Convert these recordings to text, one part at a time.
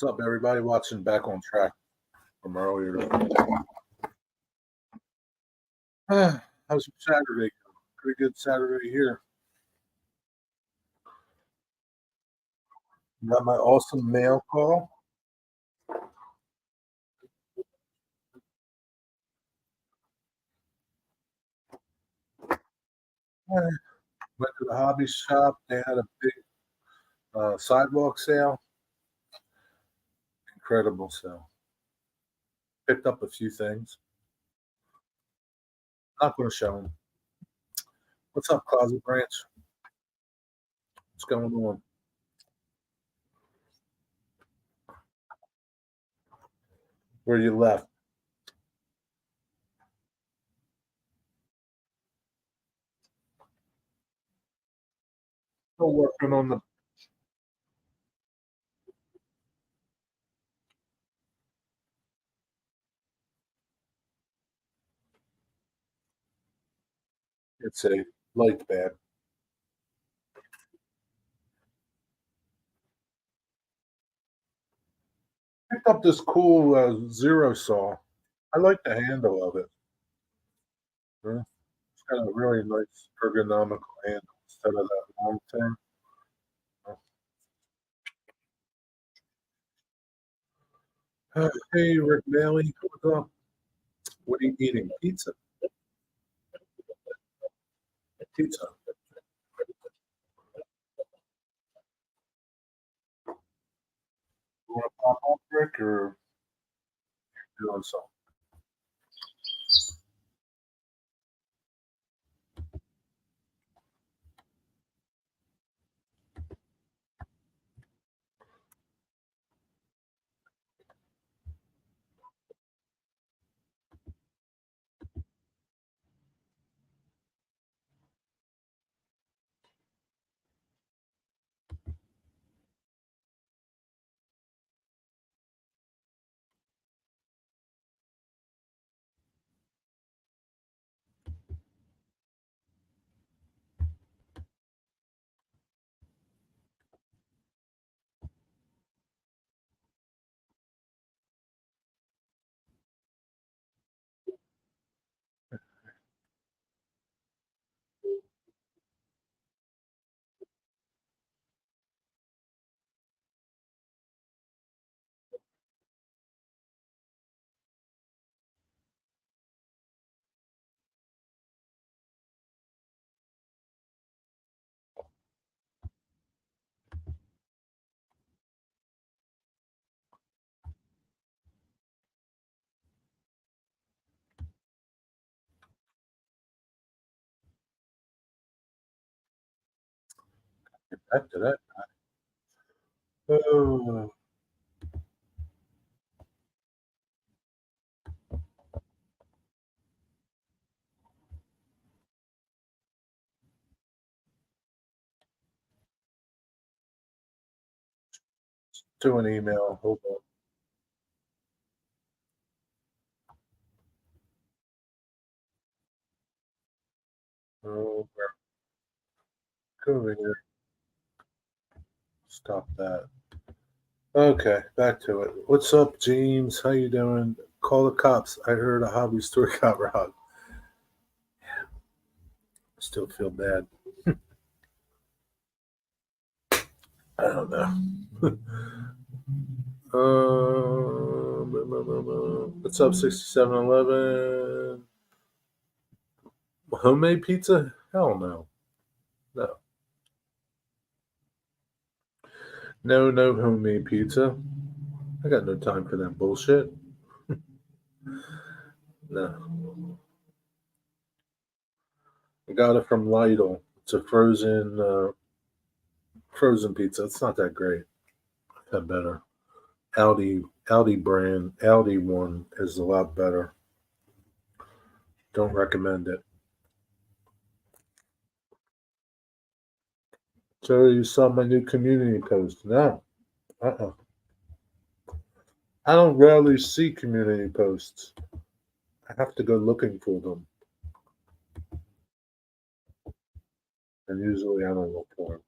What's up, everybody? Watching Back on Track from earlier. How's your Saturday? Pretty good Saturday here. Got my awesome mail call. Went to the hobby shop. They had a big sidewalk sale. Incredible sale. Picked up a few things. Not going to show them. What's up, Closet Branch? What's going on? Where you left? Still working on the. It's a light bad. Picked up this cool zero saw. I like the handle of it. Yeah. It's got a really nice ergonomical handle instead of that long thing. Hey, Rick Bailey, what's up? What are you eating? Pizza. Pizza. You want to pop off, Rick, or doing something? Get back to that. Oh, to an email. Hold on. Oh, go over here. Stop that. Okay, back to it. What's up, James? How you doing? Call the cops. I heard a hobby store got robbed. Still feel bad. I don't know. What's up, 6711? Homemade pizza? Hell no. No. No, no homemade pizza. I got no time for that bullshit. No. I got it from Lidl. It's a frozen pizza. It's not that great. I've had better. Audi one is a lot better. Don't recommend it. So you saw my new community post? No. Uh-uh. I don't rarely see community posts. I have to go looking for them. And usually I don't look for them.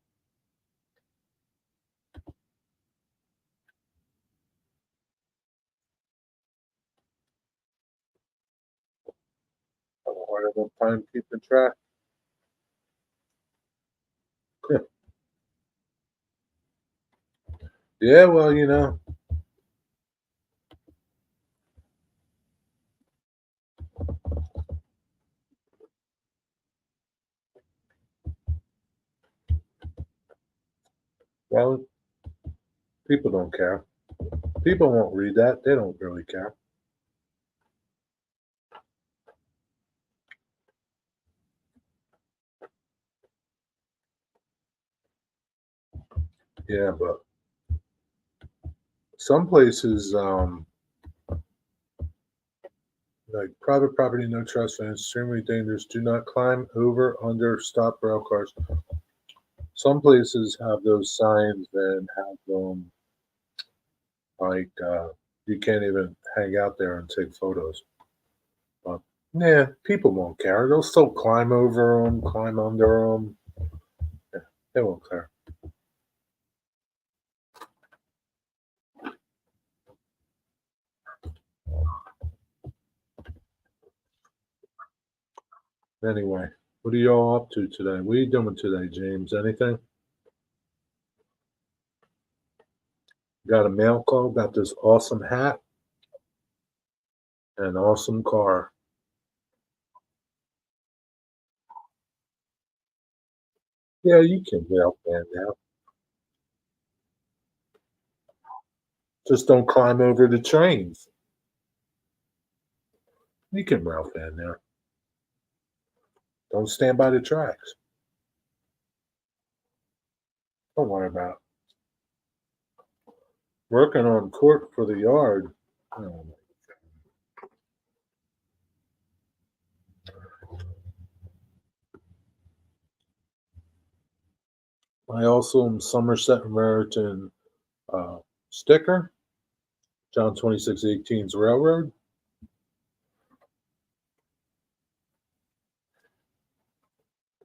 hard enough time keeping track. Yeah, well, well, people don't care. People won't read that. They don't really care. Yeah, but some places, like private property, no trespassing, extremely dangerous. Do not climb over, under, stop rail cars. Some places have those signs and have like you can't even hang out there and take photos. But yeah, people won't care. They'll still climb over them, climb under them. Yeah, they won't care. Anyway, what are y'all up to today? What are you doing today, James? Anything? Got a mail call, got this awesome hat and awesome car. Yeah, you can rail fan now. Just don't climb over the trains. You can rail fan there. Don't stand by the tracks. Don't worry about it. Working on court for the yard. Oh, I also am Somerset and Raritan sticker, John 2618's Railroad.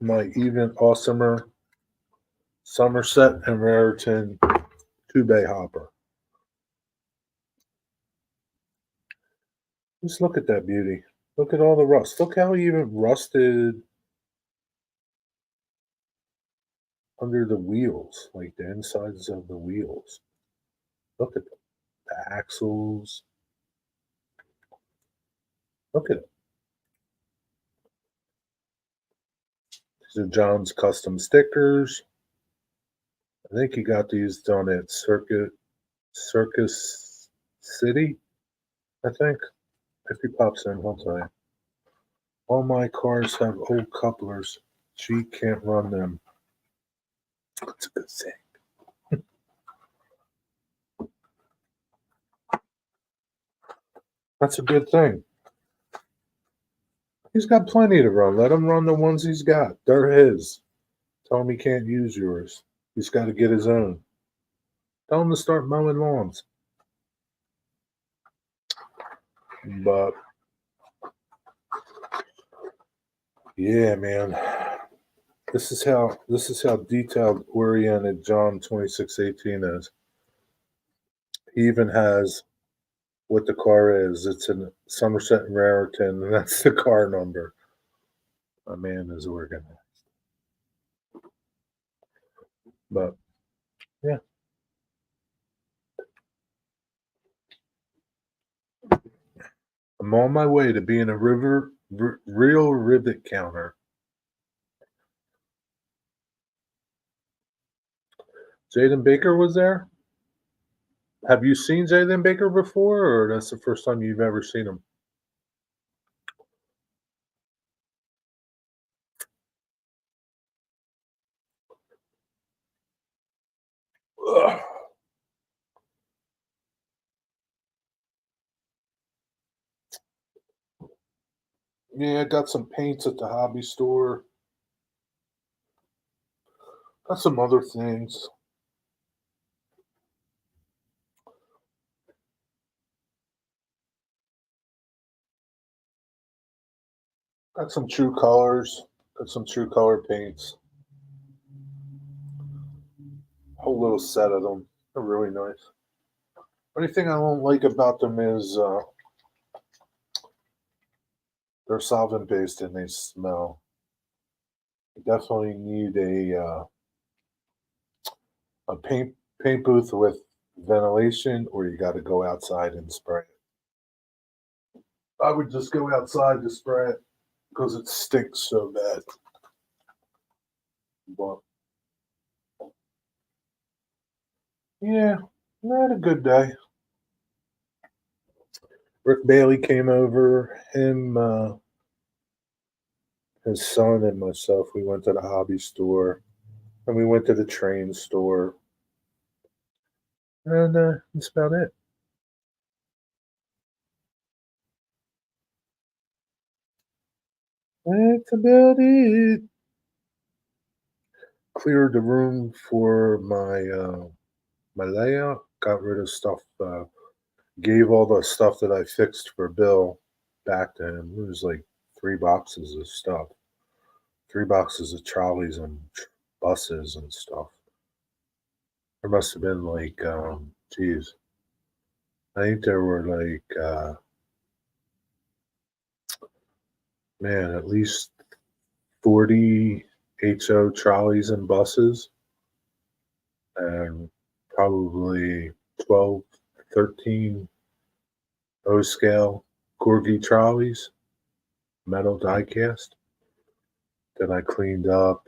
My even awesomer Somerset and Raritan 2-bay hopper. Just look at that beauty. Look at all the rust. Look how even rusted under the wheels, like the insides of the wheels. Look at the axles. Look at it. These are John's custom stickers. I think he got these done at Circus City, I think. If he pops in, I'll tell you. All my cars have old couplers. She can't run them. That's a good thing. That's a good thing. He's got plenty to run. Let him run the ones he's got. They're his. Tell him he can't use yours. He's got to get his own. Tell him to start mowing lawns. But yeah, man. This is how detailed oriented John 2618 is. He even has what the car is. It's in Somerset and Raritan, and that's the car number. My man is organized. But yeah, I'm on my way to being a real rivet counter. Jaden Baker was there. Have you seen Jaden Baker before, or that's the first time you've ever seen him? Ugh. Yeah, I got some paints at the hobby store. Got some other things. Got some true colors. Got some true color paints. Whole little set of them. They're really nice. Only thing I don't like about them is They're solvent based and they smell. You definitely need a paint booth with ventilation, or you got to go outside and spray it. I would just go outside to spray it because it stinks so bad. But yeah, I had a good day. Rick Bailey came over. Him, his son, and myself. We went to the hobby store, and we went to the train store, and that's about it. That's about it. Cleared the room for my layout. Got rid of stuff. Gave all the stuff that I fixed for Bill back to him. It was like 3 boxes of stuff, 3 boxes of trolleys and buses and stuff. There must have been like, geez, I think there were like, man, at least 40 HO trolleys and buses, and probably 12, 13 O scale Corgi trolleys, metal die cast, that I cleaned up,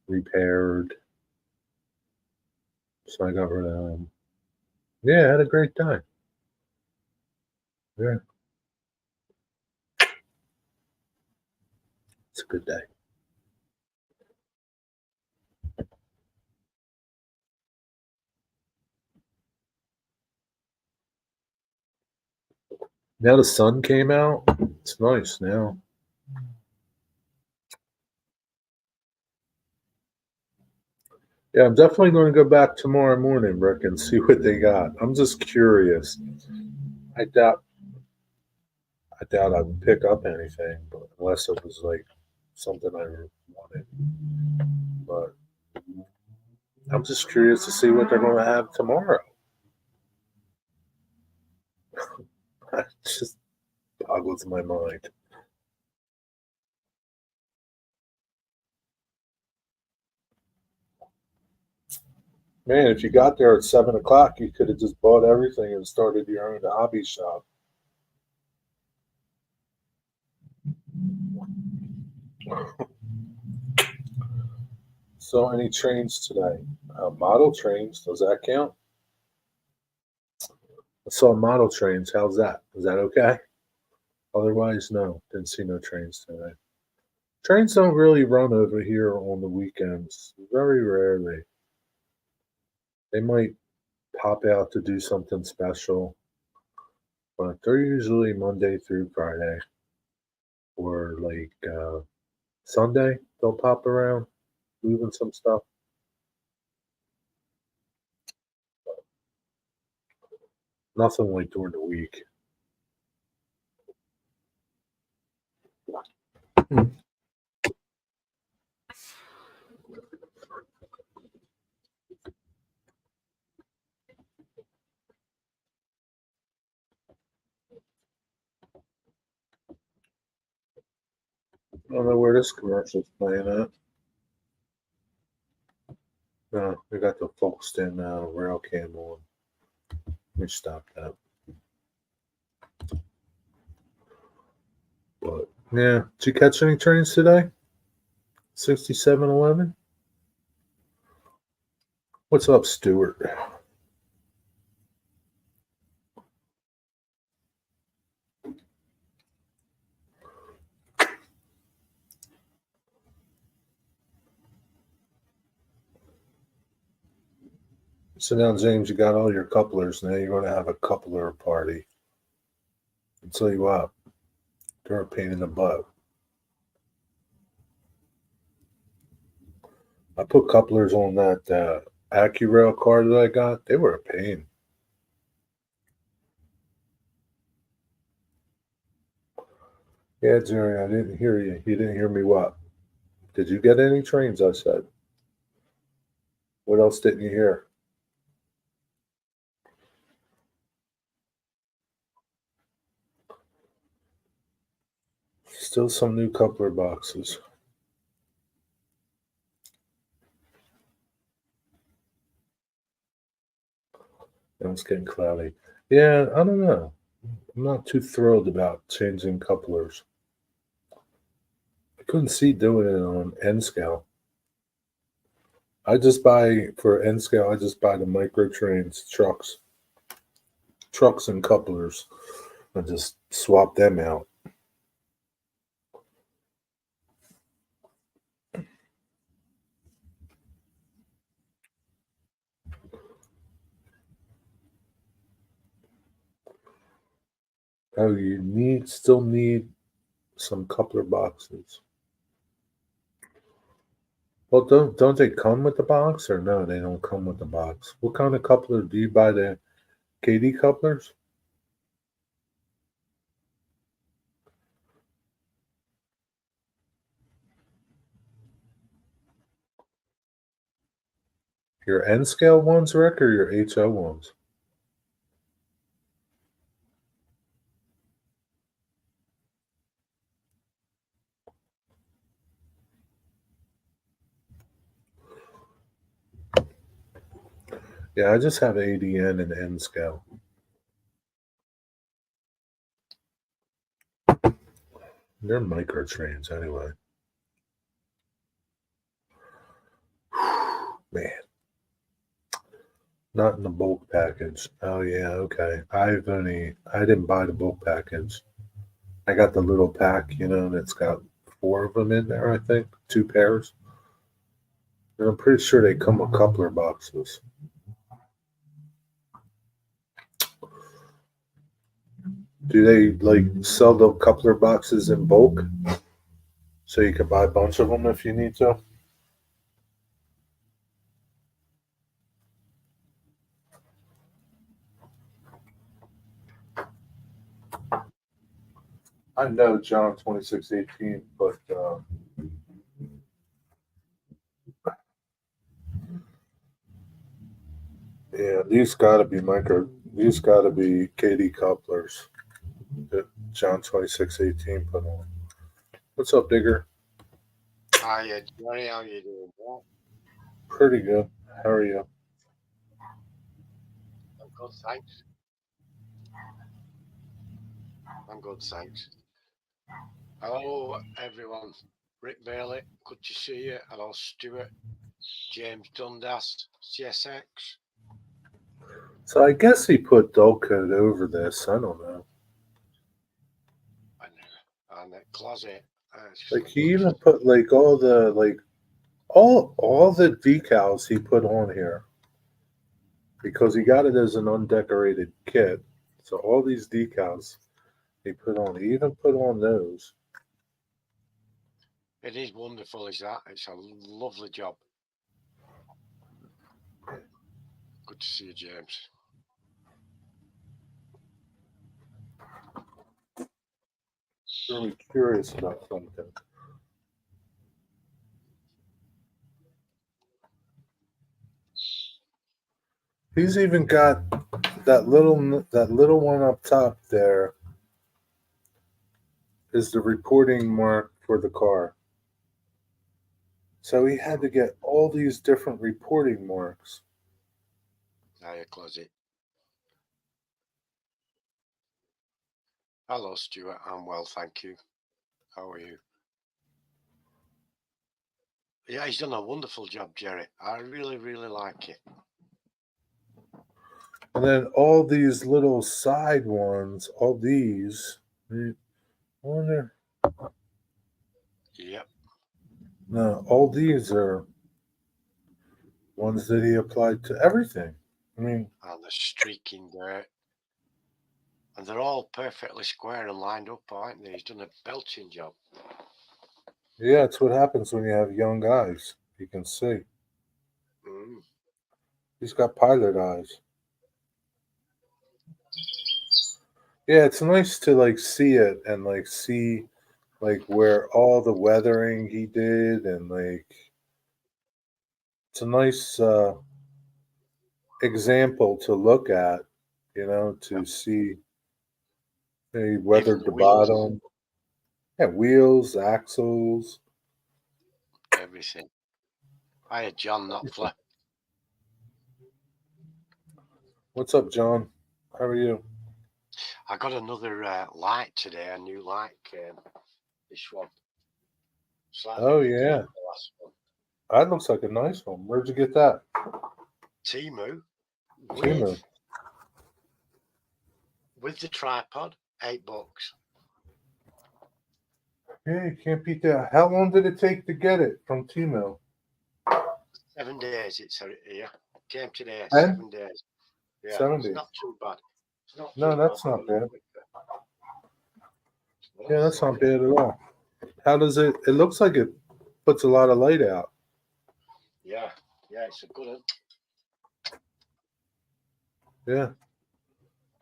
repaired. So I got rid of them. Yeah, I had a great time. Yeah, it's a good day. Now the sun came out. It's nice now. Yeah, I'm definitely going to go back tomorrow morning, Rick, and see what they got. I'm just curious. I doubt I would pick up anything, but unless it was like something I wanted. But I'm just curious to see what they're going to have tomorrow. It just boggles my mind. Man, if you got there at 7 o'clock, you could have just bought everything and started your own hobby shop. So, any trains today? Model trains, does that count? I saw model trains. How's that? Is that okay? Otherwise, no. Didn't see no trains today. Trains don't really run over here on the weekends. Very rarely. They might pop out to do something special, but they're usually Monday through Friday, or like Sunday. They'll pop around, moving some stuff. Nothing like during the week. I don't know where this commercial's playing at. No, we got the Folkestone rail cam on. Let me stop that. But yeah, did you catch any trains today? 6711. What's up, Stuart? So now, James, you got all your couplers. Now you're going to have a coupler party. I'll tell you what, they're a pain in the butt. I put couplers on that AccuRail car that I got. They were a pain. Yeah, Jerry, I didn't hear you. You didn't hear me what? Did you get any trains? I said. What else didn't you hear? Still some new coupler boxes. And it's getting cloudy. Yeah, I don't know. I'm not too thrilled about changing couplers. I couldn't see doing it on N scale. I just buy for N scale. I just buy the micro trains, trucks and couplers. I just swap them out. Oh, you still need some coupler boxes. Well, don't they come with the box, or no? They don't come with the box. What kind of coupler do you buy? The KD couplers? Your N scale ones, Rick, or your HO ones? Yeah, I just have ADN and N scale. They're micro trains anyway. Man, not in the bulk package. Oh yeah, okay. I didn't buy the bulk package. I got the little pack, and it's got 4 of them in there. I think 2 pairs. And I'm pretty sure they come with coupler boxes. Do they sell the coupler boxes in bulk, so you can buy a bunch of them if you need to? I know John 2618, but yeah, these got to be micro. These got to be KD couplers that John 2618 put on. What's up, Digger? Hi, Johnny. How you doing? Well, Pretty good. How are you? I'm good, thanks. I'm good, thanks. Hello, everyone. Rick Bailey, good to see you. Hello, Stuart. James Dundas, CSX. So I guess he put dull coat over this. I don't know. And Closet. Like he even put all the all the decals he put on here because he got it as an undecorated kit. So all these decals he put on. He even put on those. It is wonderful, is that? It's a lovely job. Good to see you, James. Really curious about something. He's even got that little one up top there is the reporting mark for the car. So he had to get all these different reporting marks. Hiya, Closet. Hello, Stuart. I'm well, thank you. How are you? Yeah, he's done a wonderful job, Jerry. I really, really like it. And then all these little side ones, all these, I wonder, Yep. no, all these are ones that he applied to everything. I mean, And the streaking dirt. And they're all perfectly square and lined up, aren't they? He's done a belching job. yeah, it's what happens when you have young eyes. You can see. Mm. He's got pilot eyes. Yeah, it's nice to see it and see where all the weathering he did and it's a nice example to look at, to Yep. see he Even weathered the the wheels. bottom. Yeah, wheels, axles. everything. I had John, not Flip. What's up, John? How are you? I got another light today. A new light came. This one, slightly Oh bigger than yeah, the last one. that looks like a nice one. Where'd you get that? Timu Timu. with the tripod, $8. Yeah, you can't beat that. How long did it take to get it from Timu? 7 days. It's here. Came today. 10? 7 days. Yeah, 7 it's days. not too bad. It's not No, too bad. that's Got not it bad. quicker. Yeah, Well, that's not bad at all. How does it? It looks like it puts a lot of light out. yeah, it's a good one. Yeah.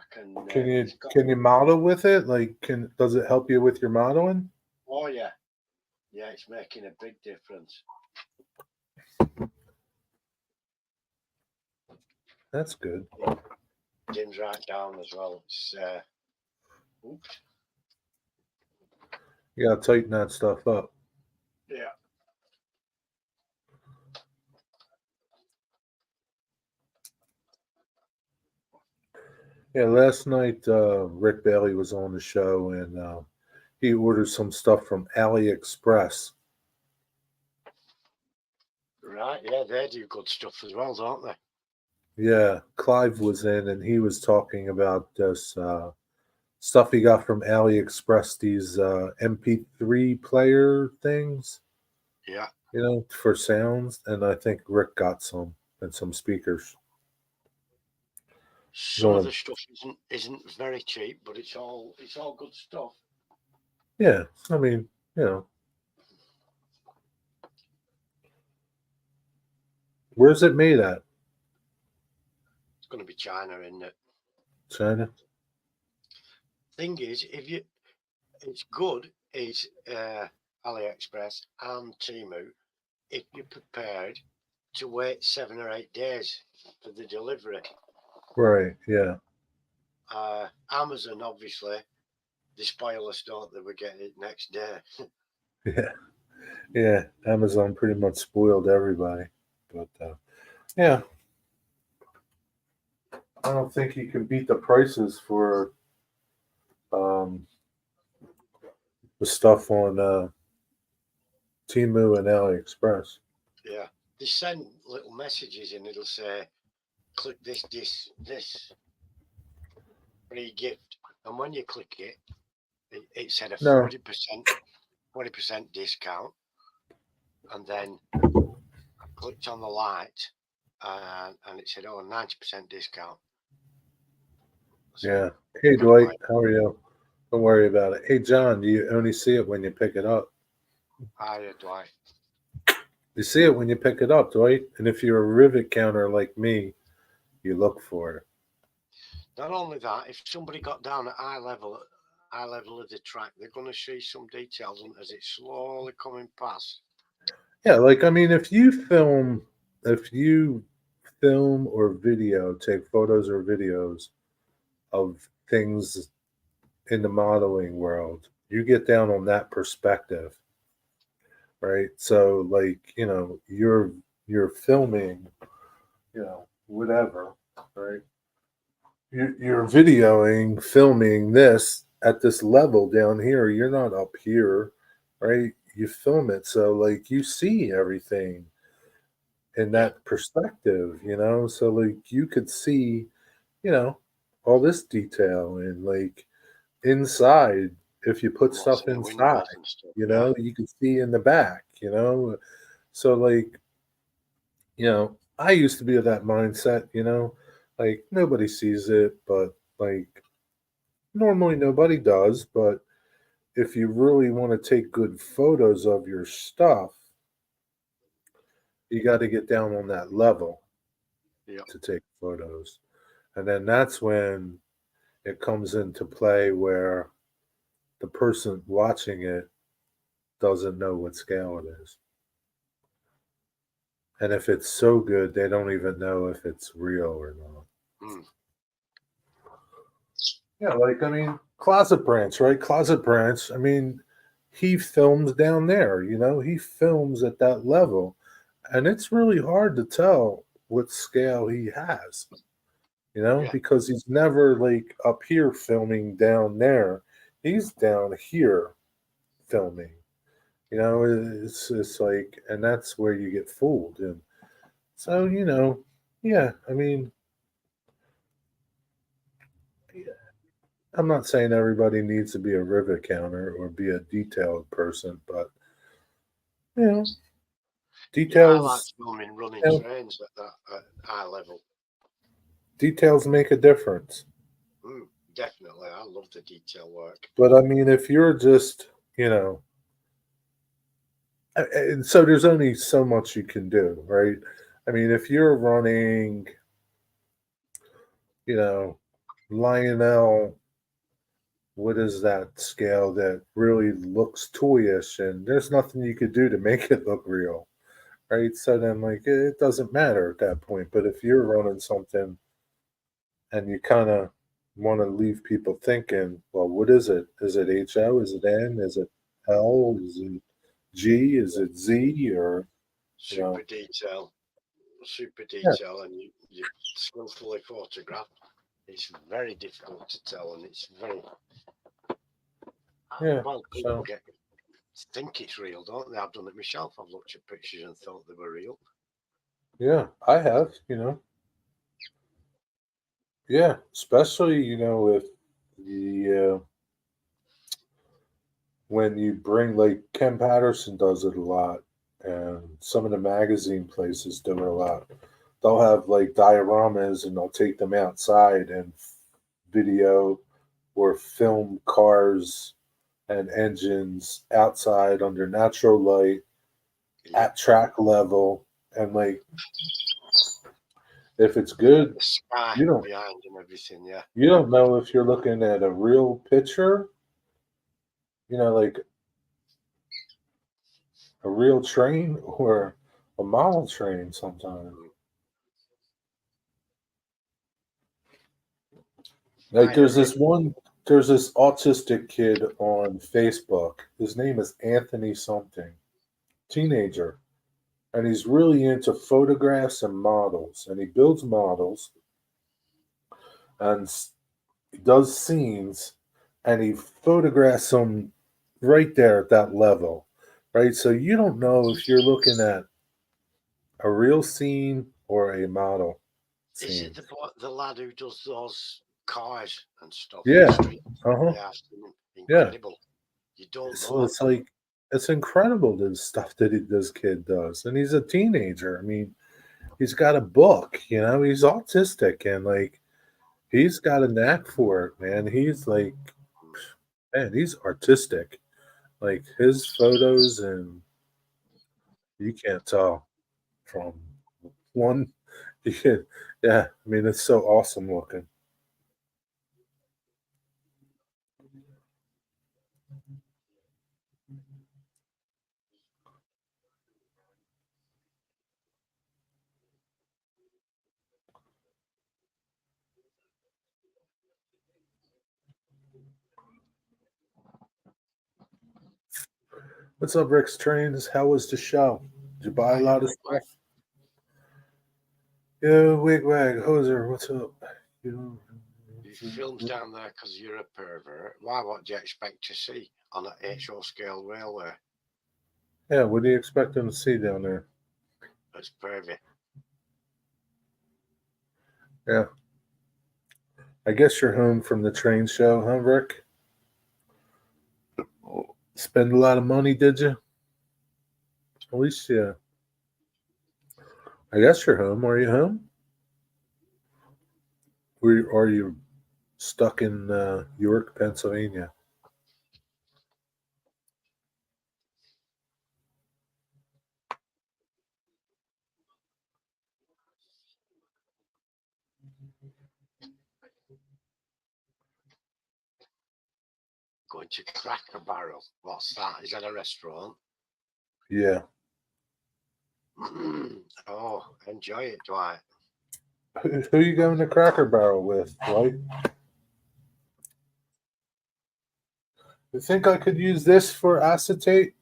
I can. It's got. Can you model with it? Like, can does it help you with your modeling? Oh yeah, it's making a big difference. That's good. Dims right down as well. It's oops. You gotta tighten that stuff up. Yeah. Yeah, last night Rick Bailey was on the show and he ordered some stuff from AliExpress. Right. Yeah, they do good stuff as well, don't they? Yeah, Clive was in and he was talking about this stuff he got from AliExpress, these MP3 player things, Yeah. for sounds. And I think Rick got some and some speakers. Some of Going, the stuff isn't very cheap, but it's all good stuff. yeah, I mean, you know, where's it made at? It's going to be China, isn't it? China? Thing is, it's good. It's AliExpress and Timu if you're prepared to wait 7 or 8 days for the delivery. Right, yeah. Amazon, obviously, they spoil us, don't they? We get it next day. Yeah. Yeah, Amazon pretty much spoiled everybody. But yeah, I don't think you can beat the prices for um, the stuff on Timu and AliExpress. Yeah, they send little messages and it'll say, "Click this free gift," and when you click it, it said a No, 40% discount, and then I clicked on the light, and it said, "Oh, 90% discount." yeah. So Hey, got to buy Dwight, it. how are you? Don't worry about it. Hey, John, do you only see it when you pick it up? Dwight. You see it when you pick it up, Dwight. And if you're a rivet counter like me, you look for it. Not only that, if somebody got down at eye level of the track, they're going to see some details as it's slowly coming past. Yeah, like I mean, if you film or video, take photos or videos of things in the modeling world, you get down on that perspective, right? So like, you're filming, whatever, right? You're videoing, filming this at this level down here. You're not up here, right? You film it, so like you see everything in Yeah, that perspective, So like you could see, you know, all this detail and like inside, if you put and what's stuff in the inside, windows and stuff. Yeah, you can see in the back. So like, I used to be of that mindset, like nobody sees it, but like normally nobody does, but if you really want to take good photos of your stuff, you got to get down on that level yeah. to take photos. And then that's when it comes into play where the person watching it doesn't know what scale it is. And if it's so good, they don't even know if it's real or not. Mm. Yeah, like, I mean, Closet Branch, right? Closet Branch, I mean, he films down there, he films at that level. And it's really hard to tell what scale he has, Yeah, because he's never like up here filming down there. He's down here filming. It's like, and that's where you get fooled. And so, yeah, I mean, I'm not saying everybody needs to be a rivet counter or be a detailed person, but you know, yeah. I like details, filming running you know, trains at that high level. details make a difference. Definitely, I love the detail work. But I mean, if you're just, and so there's only so much you can do, right? I mean, if you're running, you know, Lionel, what is that scale that really looks toyish, and there's nothing you could do to make it look real, right? So then, like, it doesn't matter at that point. But if you're running something and you kind of want to leave people thinking, well, what is it? Is it HO? Is it N? Is it L? Is it G? Is it Z? Or, you Super know, detail, super yeah, detail, and you skillfully photograph. It's very difficult to tell, and it's very yeah. well. People So, think it's real, don't they? I've done it myself. I've looked at pictures and thought they were real. yeah, I have, yeah, especially, if the, when you bring, like, Ken Patterson does it a lot, and some of the magazine places do it a lot. They'll have like dioramas and they'll take them outside and video or film cars and engines outside under natural light Yeah, at track level. And like, if it's you get good, the sky you don't behind and everything. Yeah, you don't know if you're looking at a real picture, like a real train or a model train sometimes. Mm. Like I agree. there's this autistic kid on Facebook. His name is Anthony something, teenager, and he's really into photographs and models, and he builds models and he does scenes, and he photographs them right there at that level, right? So you don't know if you're looking at a real scene or a model Is it scene. the lad who does those cars and stuff, the Yeah, street? uh-huh, Yeah, yeah. incredible. You don't So know. it's like it's incredible the stuff that this kid does, and he's a teenager. I mean, he's got a book. He's autistic, and like he's got a knack for it, man. He's like, man, he's artistic. Like his photos, and you can't tell from one. You can, yeah. I mean, it's so awesome looking. What's up, Rick's Trains? How was the show? Did you buy a I lot of went back. stuff? Yo, Wigwag, Hoser, what's up? You You filmed down there because you're a pervert. Why? What do you expect to see on an HO scale railway? Yeah, what do you expect them to see down there? That's pervy. Yeah, I guess you're home from the train show, huh, Rick? Spend a lot of money, did you? At least, yeah. I guess you're home. Are you home? Or are you stuck in York, Pennsylvania? Going to Cracker Barrel. What's that? Is that a restaurant? Yeah. Oh, enjoy it, Dwight. Who you going to Cracker Barrel with, Dwight? You think I could use this for acetate?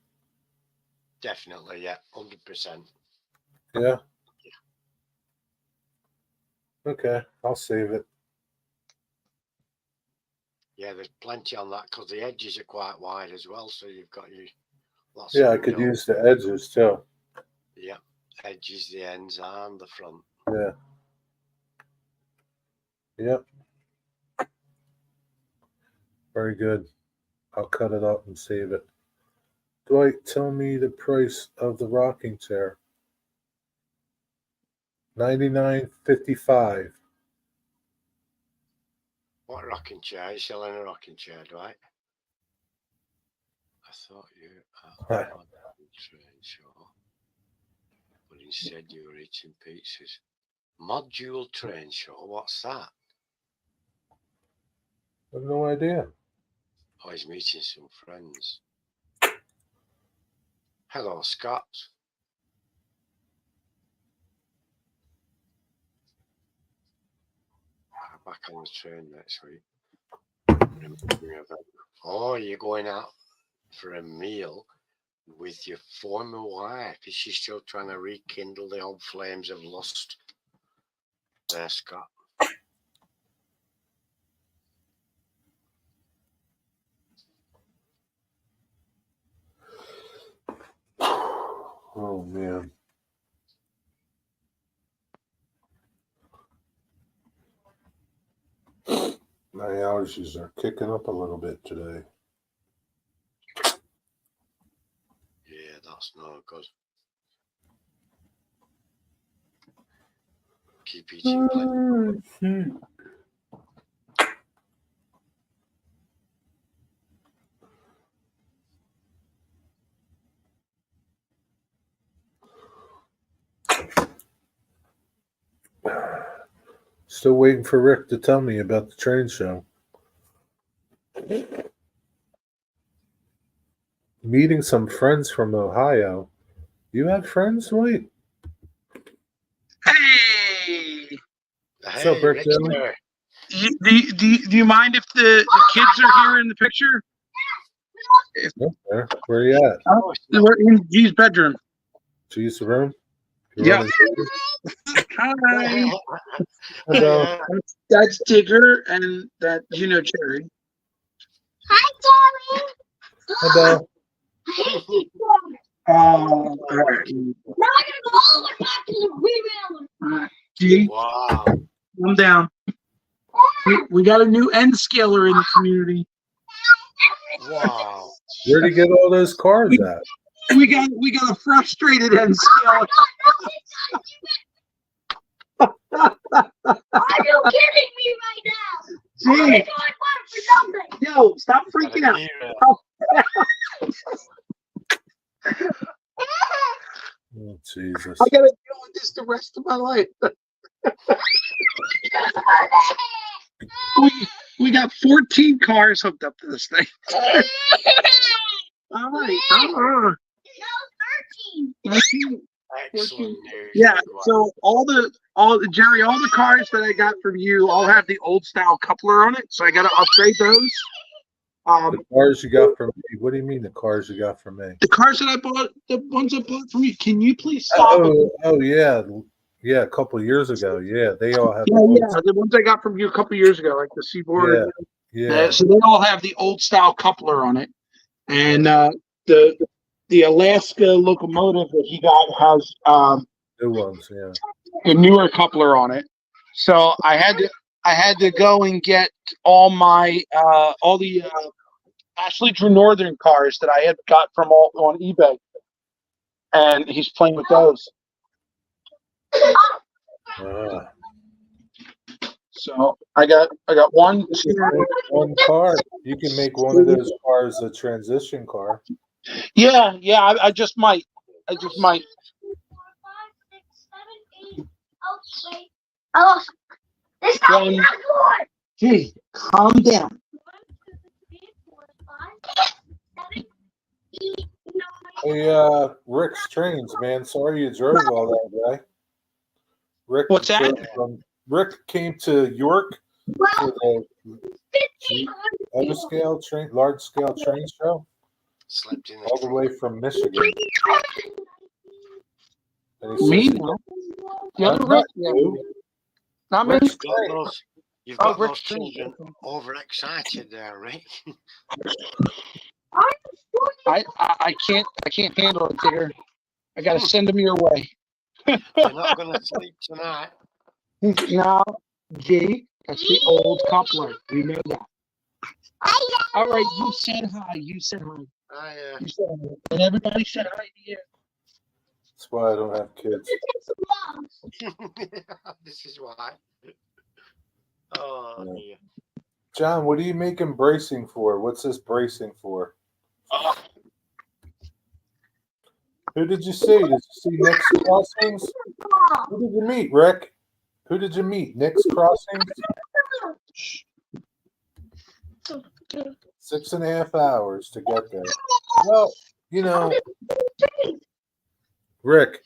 Definitely, yeah, 100%. Yeah. Okay, I'll save it. Yeah, there's plenty on that because the edges are quite wide as well, so you've got you lots. Yeah, of I could window. use the edges too. Yeah, edges, the ends, and the front. Yeah. Yep. Very good. I'll cut it up and save it. Dwight, tell me the price of the rocking chair. $99.55. What rocking chair? Are you selling a rocking chair, Dwight? I thought you had a train show, but instead you were eating pizzas. Module train show? What's that? I have no idea. Oh, he's meeting some friends. Hello, Scott. Back on the train next week. Oh, you're going out for a meal with your former wife. Is she still trying to rekindle the old flames of lust? There, Scott. Oh, man. My allergies are kicking up a little bit today. Yeah, that's no good. Keep eating plenty. Still waiting for Rick to tell me about the train show. Meeting some friends from Ohio. You have friends, Dwight? Hey, What's up, Hey, Rick? Richter. do you mind if the kids are here in the picture? Okay. Where you at? Oh, We're in G's bedroom. G's room? You Yeah. running- Hi. Hello. That's Digger and that Cherry. Hi, Hello. Daddy. All right. Now I gotta go all the way back to the rebound. G, Wow. calm down. We got a new end scaler in the community. Wow. Where'd you get all those cars at? We got a frustrated end scaler. Are you kidding me right now? G, I'm going for something. yo, stop freaking out. Oh, Jesus. I gotta deal with this the rest of my life. We got 14 cars hooked up to this thing. All right. No, 13. Excellent news. Yeah. Wow. So all the cars that I got from you all have the old style coupler on it. So I got to upgrade those. The cars you got from me. What do you mean the cars you got from me? The cars that I bought, the ones I bought from you. Can you please stop? Oh yeah. Yeah, a couple of years ago. Yeah, they all have Yeah, the ones I got from you a couple years ago, like the Seaboard. Yeah. So they all have the old style coupler on it, and the Alaska locomotive that he got has New ones, yeah. the newer coupler on it. So I had to go and get all the Ashley Drew Northern cars that I had got from on eBay, and he's playing with those. So I got one. One car. You can make one of those cars a transition car. Yeah, I just might. 4, 5, 6, 7, 8. Oh, wait. Oh, this time is not good. Gee, calm down. 1, 2, 3, 4, 5, 6, 7, 8, 9. Hey, Rick's trains, man. Sorry you drove all that way. Rick What's that? Rick came to York for the large scale train show, Slept in the all the trunk. way from Michigan. And he Me says, now. The other not Rick. Yeah. you. Not me. Rick's You've Oh, got Rick those Train. children overexcited there, Rick. I can't handle it, Digger. I gotta send them your way. They're not going to sleep tonight. No, G, that's the old coupler. We know that. All right, you said hi. You said hi. You said hi. And everybody said hi to you. That's why I don't have kids. This is why. Oh, dear. John, what are you making bracing for? What's this bracing for? Who did you see? Did you see Nick's Crossings? Who did you meet, Rick? Who did you meet? Nick's Crossings? 6.5 hours to get there. Well, you know, Rick,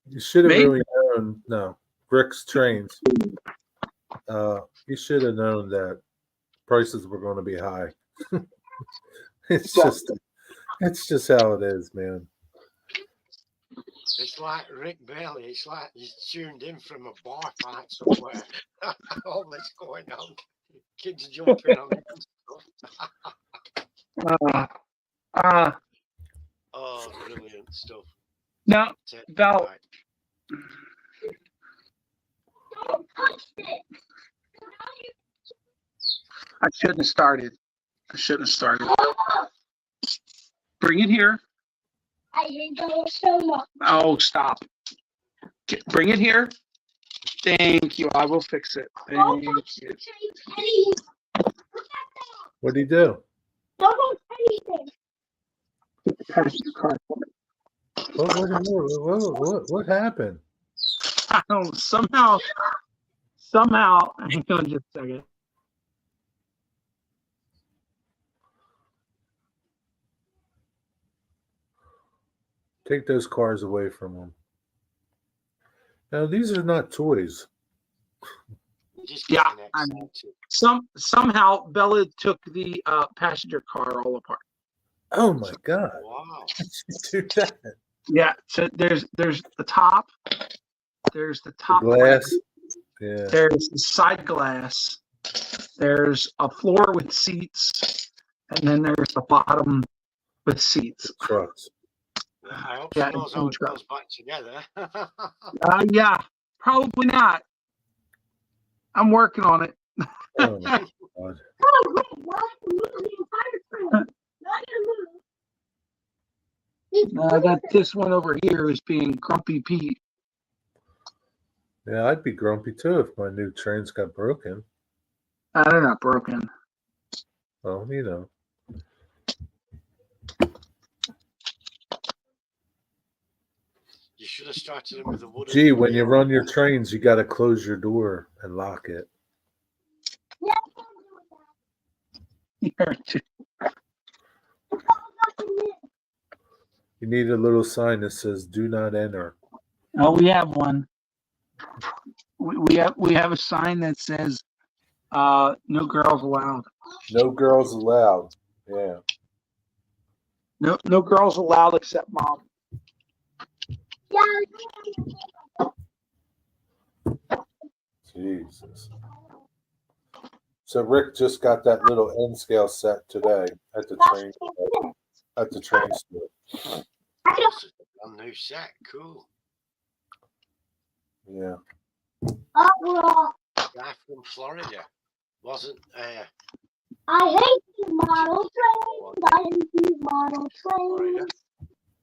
you should have Me? really known. No, Rick's Trains. You should have known that prices were going to be high. It's just how it is, man. It's like Rick Bailey. It's like he's tuned in from a bar fight somewhere. All this going on. Kids jumping on him and stuff. Oh, brilliant stuff. Now, Val, I shouldn't have started. Bring it here. I hate those so much. Oh, stop. Bring it here. Thank you. I will fix it. Thank you. What did he do? Don't touch anything. Passenger car. What happened? I don't somehow. Hang on just a second. Take those cars away from him. Now, these are not toys. Yeah, I mean, somehow Bella took the passenger car all apart. Oh my God! Wow. Do that. Yeah, so there's the top. There's the top Glass. Yeah. There's the side glass. There's a floor with seats, and then there's the bottom with seats. Trucks. I hope she knows how it goes back together. Yeah, probably not. I'm working on it. Oh my God. I got this one over here is being Grumpy Pete. Yeah, I'd be grumpy too if my new trains got broken. They're not broken. Well, you know. You should have started them with a wooden. Gee, when you run your trains, you got to close your door and lock it. You need a little sign that says "Do not enter." Oh, we have one. We have a sign that says no girls allowed. No girls allowed. Yeah. No girls allowed except mom. Jesus. So Rick just got that little N scale set today at the train store. A new set, cool. Yeah. Guy from Florida wasn't. I hate these model trains. I hate these model trains.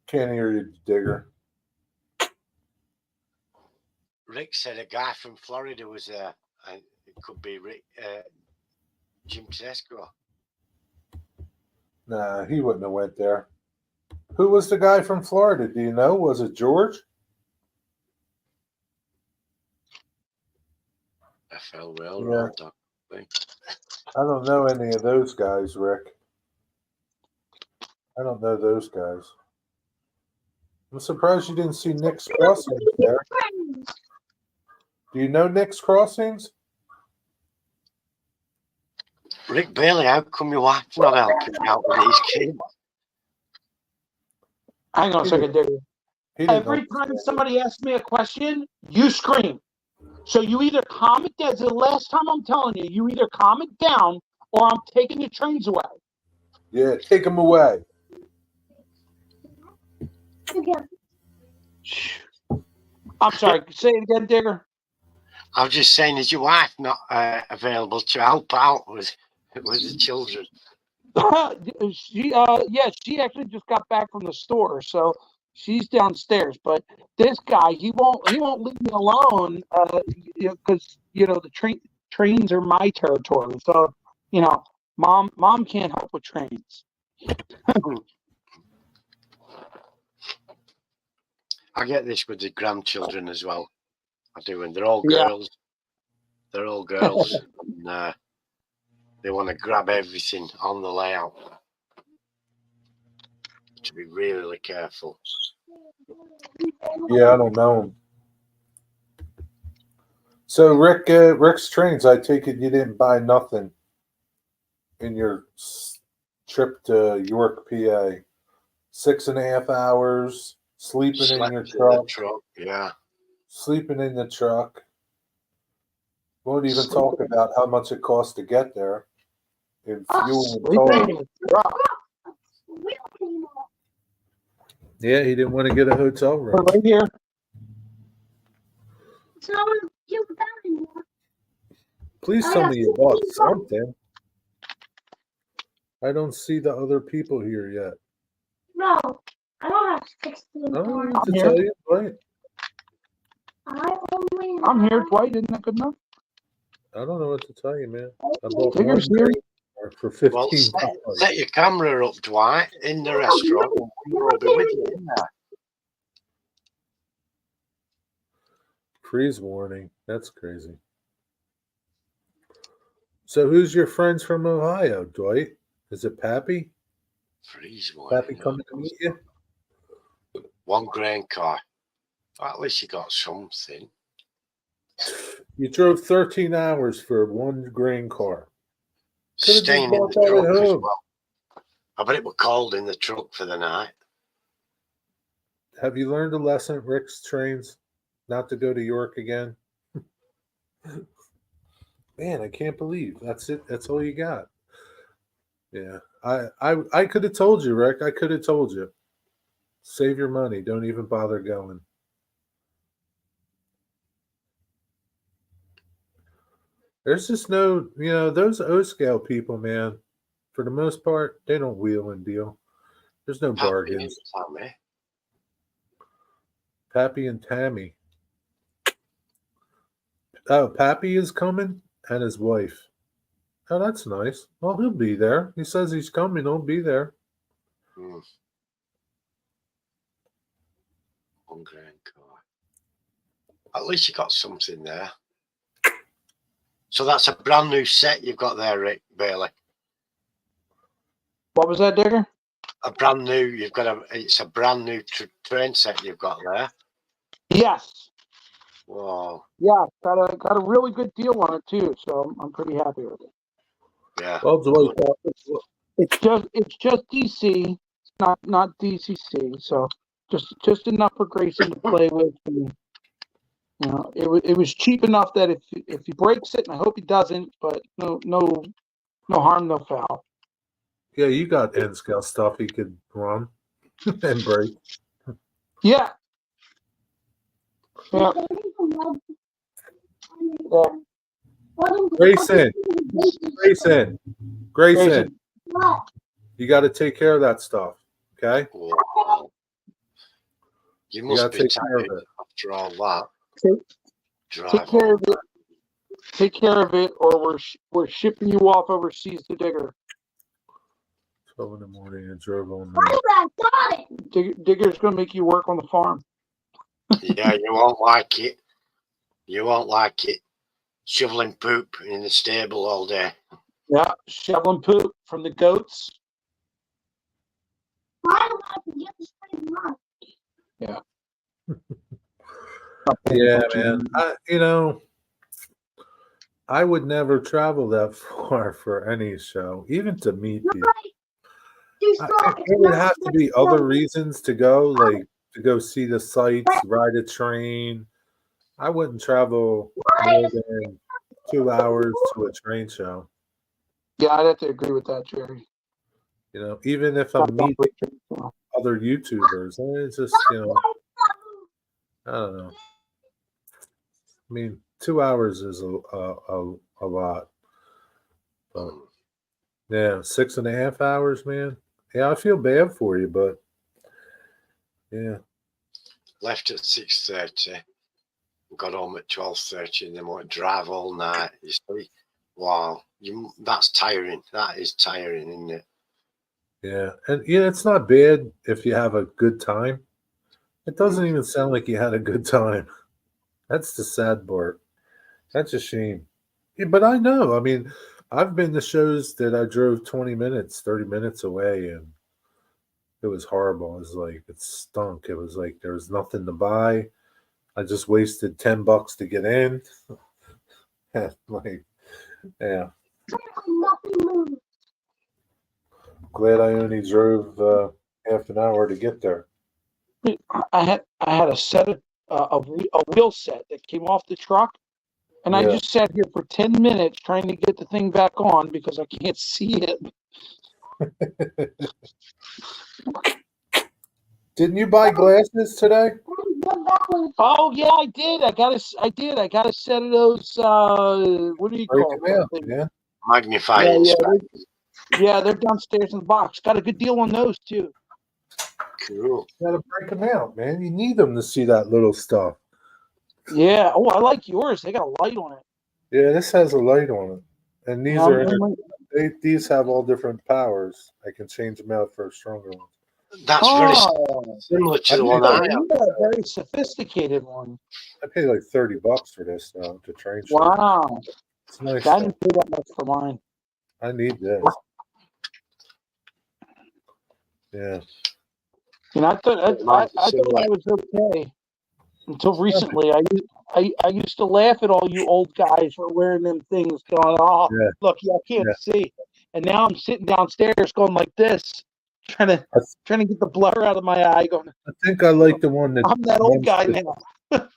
Can't hear you, Digger. Rick said a guy from Florida was there. And it could be Rick, Jim Tedesco. Nah, he wouldn't have went there. Who was the guy from Florida? Do you know? Was it George? FL Railroad. Yeah. I don't know any of those guys, Rick. I don't know those guys. I'm surprised you didn't see Nick's Crossings there. Do you know Nick's Crossings? Rick Bailey, how come your wife's not helping you out with these kids? Hang on a second, Digger. He didn't Every understand time it. somebody asks me a question, you scream. So you either calm it down. The last time I'm telling you, you either calm it down or I'm taking the trains away. Yeah, take him away. I'm sorry. Say it again, Digger. I was just saying, is your wife not available to help out with the children? she actually just got back from the store, so she's downstairs. But this guy, he won't leave me alone, because the trains are my territory. So mom can't help with trains. I get this with the grandchildren as well. I do, and they're all Yeah. girls. They're all girls, and they want to grab everything on the layout. To be really careful. Yeah, I don't know him. So Rick's trains. I take it you didn't buy nothing in your trip to York, PA. 6.5 hours sleeping in your truck. Yeah. Sleeping in the truck. Won't even talk about how much it costs to get there in fuel and toll. Yeah, he didn't want to get a hotel room. Right here. So you found Please tell me you bought something. I don't see the other people here yet. No, I don't have 16 I don't know cards. what to I'm tell here. you. Wait, I'm here, Dwight. Isn't that good enough? I don't know what to tell you, man. I bought Digger's one here. drink for Well, $15. set your camera up, Dwight, in the restaurant. We'll be with you in there. Freeze warning. That's crazy. So who's your friends from Ohio, Dwight? Is it Pappy? Freeze Pappy warning. coming to meet you? One grain car. Well, at least you got something. You drove 13 hours for one grain car. Could've just Staying in bought the that at truck as home. well. I bet it was cold in the truck for the night. Have you learned a lesson at Rick's Trains? Not to go to York again? Man, I can't believe that's it. That's all you got. Yeah, I could have told you, Rick. I could have told you. Save your money. Don't even bother going. There's just no, those O scale people, man. For the most part, they don't wheel and deal. There's no bargains. Pappy and Tammy. Oh, Pappy is coming and his wife. Oh, that's nice. Well, he'll be there. He says he's coming. He'll be there. One grain car. At least you got something there. So that's a brand new set you've got there, Rick Bailey. What was that, Digger? It's a brand new train set you've got there. Yes. Whoa. Yeah, got a really good deal on it too, so I'm pretty happy with it. Yeah. Well, Dwight, It's just DC, it's not DCC, so just enough for Grayson to play with. And, it was cheap enough that if he breaks it, and I hope he doesn't, but no harm, no foul. yeah, you got N scale stuff he could run and break. Yeah. Yeah. Grayson, What? you got to take care of that stuff. Okay. Wow. You must gotta be take care of tired it. after all that. Take care of it. Take care of it, or we're shipping you off overseas to Digger. 12 in the morning and drove on. I got it. Digger's gonna make you work on the farm. Yeah, you won't like it. You won't like it. Shoveling poop in the stable all day. Yeah, shoveling poop from the goats. Why do I have to get this thing run? Yeah. Yeah, man. I would never travel that far for any show, even to meet people. There would have to be other reasons to go, like to go see the sights, ride a train. I wouldn't travel more than 2 hours to a train show. Yeah, I'd have to agree with that, Jerry. Even if I'm meeting other YouTubers, it's just, I don't know. I mean, 2 hours is a lot. But yeah, 6.5 hours, man. Yeah, I feel bad for you, but yeah. Left at 6:30, got home at 12:30, and then went drive all night. You see, wow, that's tiring. That is tiring, isn't it? Yeah, and it's not bad if you have a good time. It doesn't even sound like you had a good time. That's the sad part. That's a shame. Yeah, but I know. I mean, I've been to shows that I drove 20 minutes, 30 minutes away, and it was horrible. It was like it stunk. It was like there was nothing to buy. I just wasted $10 to get in. Like, yeah. Glad I only drove half an hour to get there. I had a set of a wheel set that came off the truck, and I Yeah. just sat here for 10 minutes trying to get the thing back on because I can't see it. Didn't you buy glasses today? Oh yeah, I did. I got a set of those. What do you Break call them out, them? yeah. Magnifying specs. Yeah, they're downstairs in the box. Got a good deal on those too. Cool. You gotta break them out, man. You need them to see that little stuff. Yeah. Oh, I like yours. They got a light on it. Yeah, this has a light on it, and these Yeah, are these have all different powers. I can change them out for a stronger one. That's very similar to the one I have. You got a very sophisticated one. I paid like $30 for this to train show. Wow. It's nice. I didn't pay that much for mine. I need this. Yeah. I thought I was okay until recently. I used to laugh at all you old guys for wearing them things, going, "Oh, Yeah. look, I can't see." And now I'm sitting downstairs going like this, trying to get the blur out of my eye. Going, I think I like the one that I'm that old guy now.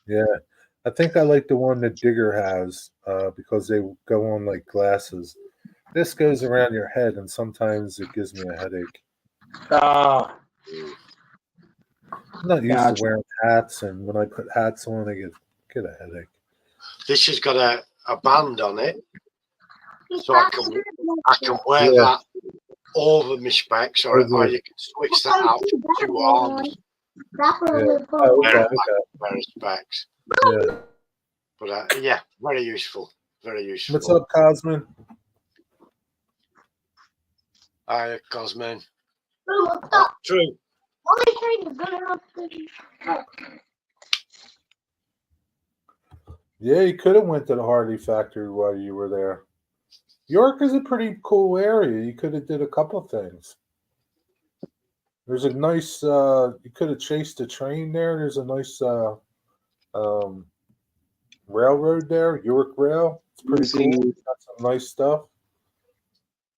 Yeah, I think I like the one that Digger has because they go on like glasses. This goes around your head, and sometimes it gives me a headache. Ah. I'm not used to wearing hats, and when I put hats on, I get a headache. This has got a band on it, so I can wear that over my specs, or you can switch that out to 2 arms. Wear specs. Yeah. But yeah, very useful. Very useful. What's up, Cosman? Hi, Cosman. True. Yeah, you could have went to the Hardy factory while you were there. York is a pretty cool area. You could have did a couple of things. There's a nice. You could have chased a train there. There's a nice railroad there, York Rail. It's pretty cool. Got some nice stuff.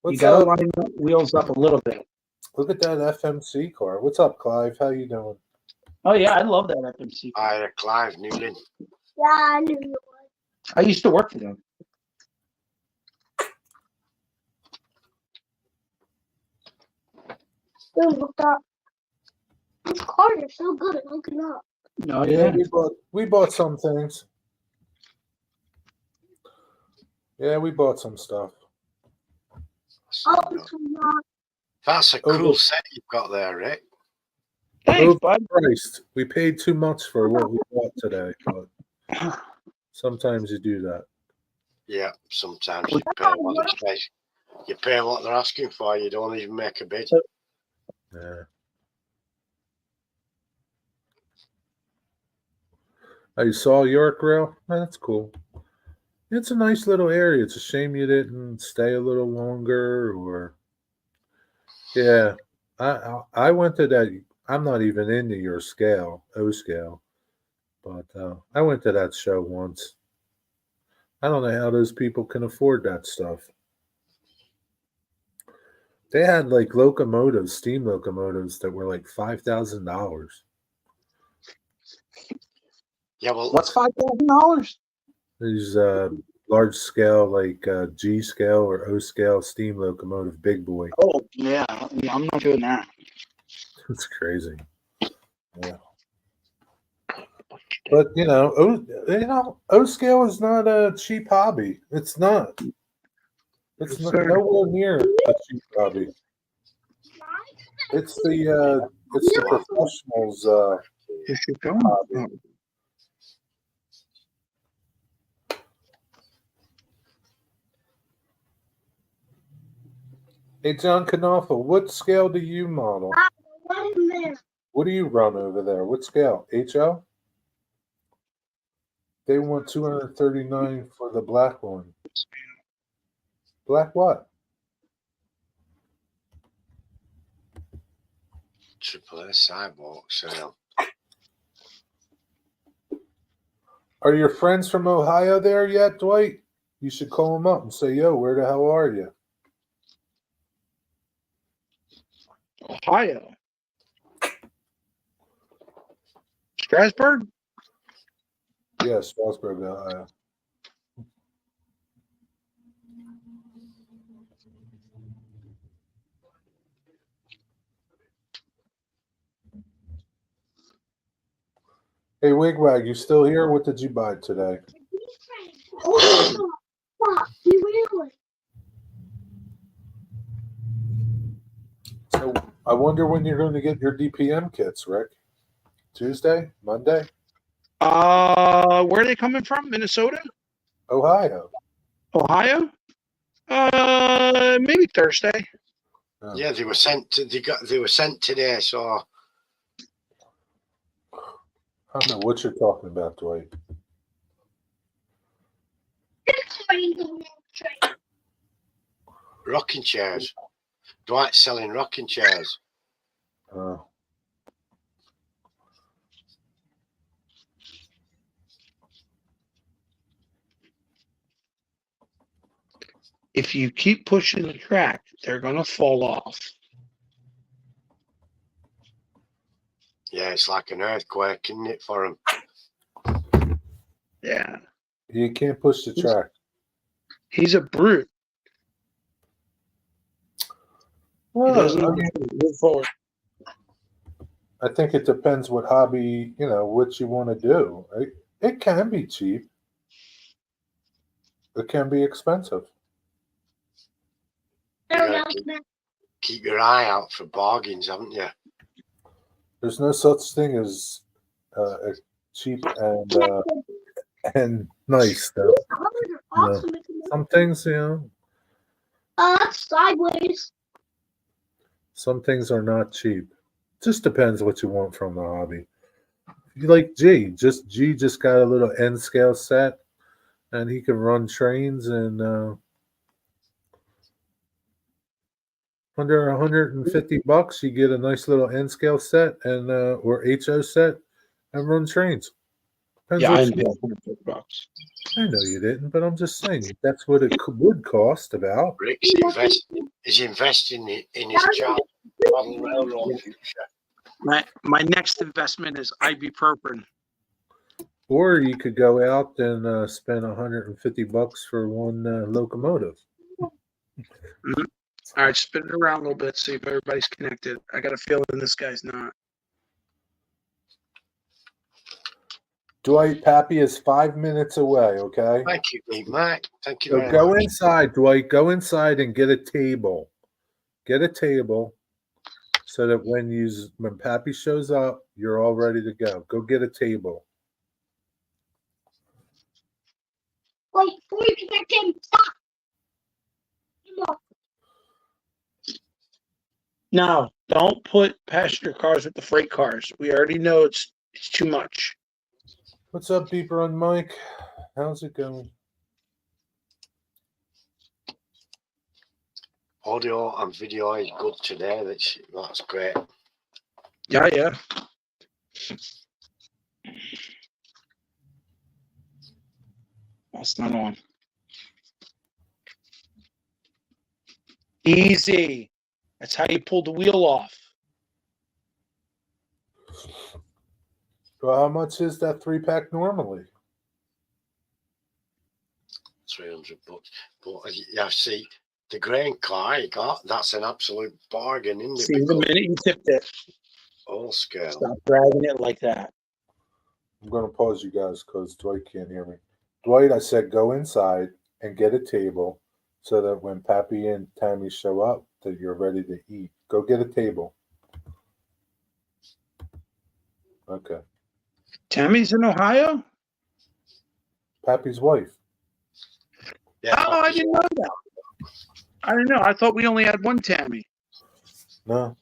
You got to line the wheels up a little bit. Look at that FMC car. What's up, Clive? How you doing? Oh yeah, I love that FMC. Hi, Clive Newland. Yeah, I knew you would. I used to work for them. Dude, look up. These cars are so good at looking up. No, Yeah, we bought some things. Yeah, we bought some stuff. That's a cool set you've got there, Rick. Thanks, bud. Overpriced. We paid too much for what we bought today, but sometimes you do that. Yeah, sometimes you pay what they're asking for. You don't even make a bid. Yeah. Oh, you saw York Rail? Oh, that's cool. It's a nice little area. It's a shame you didn't stay a little longer, or yeah. I went to that. I'm not even into your scale, O scale, but I went to that show once. I don't know how those people can afford that stuff. They had like locomotives, steam locomotives that were like $5,000. Yeah, well, What's $5,000? These large scale, like G scale or O scale steam locomotive, big boy. Oh yeah, I'm not doing that. It's crazy. Yeah. But O scale is not a cheap hobby. It's not. It's Yes, not, sir. nowhere near a cheap hobby. It's the professionals' You should go. hobby. Hey, John Knopfel, what scale do you model? What do you run over there? What scale? HL? They want 239 for the black one. Black what? AAA sidewalk sale. Are your friends from Ohio there yet, Dwight? You should call them up and say, yo, where the hell are you? Ohio. Strasburg? Yeah, Strasburg, Ohio. Hey, Wigwag, you still here? What did you buy today? So I wonder when you're going to get your DPM kits, Rick. Tuesday? Monday? Where are they coming from? Minnesota? Ohio. Ohio? Maybe Thursday. Oh. Yeah, they were sent today. So I don't know what you're talking about, Dwight. rocking chairs. Dwight's selling rocking chairs. Oh. If you keep pushing the track, they're going to fall off. Yeah, it's like an earthquake, isn't it, for him? Yeah. You can't push the track. He's a brute. Well, He doesn't I mean, move forward. I think it depends what hobby, what you want to do. It can be cheap. It can be expensive. You gotta keep your eye out for bargains, haven't you? There's no such thing as cheap and nice stuff. Some things, Sideways. some things are not cheap. Just depends what you want from the hobby. If you like G just got a little N scale set, and he can run trains and under $150, you get a nice little N scale set and or HO set and run trains. Depends Yeah, what I you know. want. I know you didn't, but I'm just saying that's what it would cost about. Rick's investing in his child model railroad future. My next investment is ibuprofen. Or you could go out and spend $150 for one locomotive. Mm-hmm. All right, spin it around a little bit, see if everybody's connected. I got a feeling this guy's not. Dwight, Pappy is 5 minutes away, okay? Thank you, Big Mike. Thank you So very go much. inside, Dwight. Go inside and get a table. Get a table so that when Pappy shows up, you're all ready to go. Go get a table. Wait, before you connect him, stop. No, don't put passenger cars with the freight cars. We already know it's too much. What's up, Beeper on Mike? How's it going? Audio and video is good today. That's great. Yeah. That's not on. Easy. That's how you pull the wheel off. Well, how much is that 3-pack normally? 300 bucks. But yeah, see, the grain car you got, that's an absolute bargain, isn't it? See, the minute you tipped it, All scale. stop dragging it like that. I'm going to pause you guys because Dwight can't hear me. Dwight, I said go inside and get a table so that when Pappy and Tammy show up, that you're ready to eat. Go get a table. Okay. Tammy's in Ohio? Pappy's wife. Yeah, Oh, I didn't know that. I didn't know. I thought we only had one Tammy. No.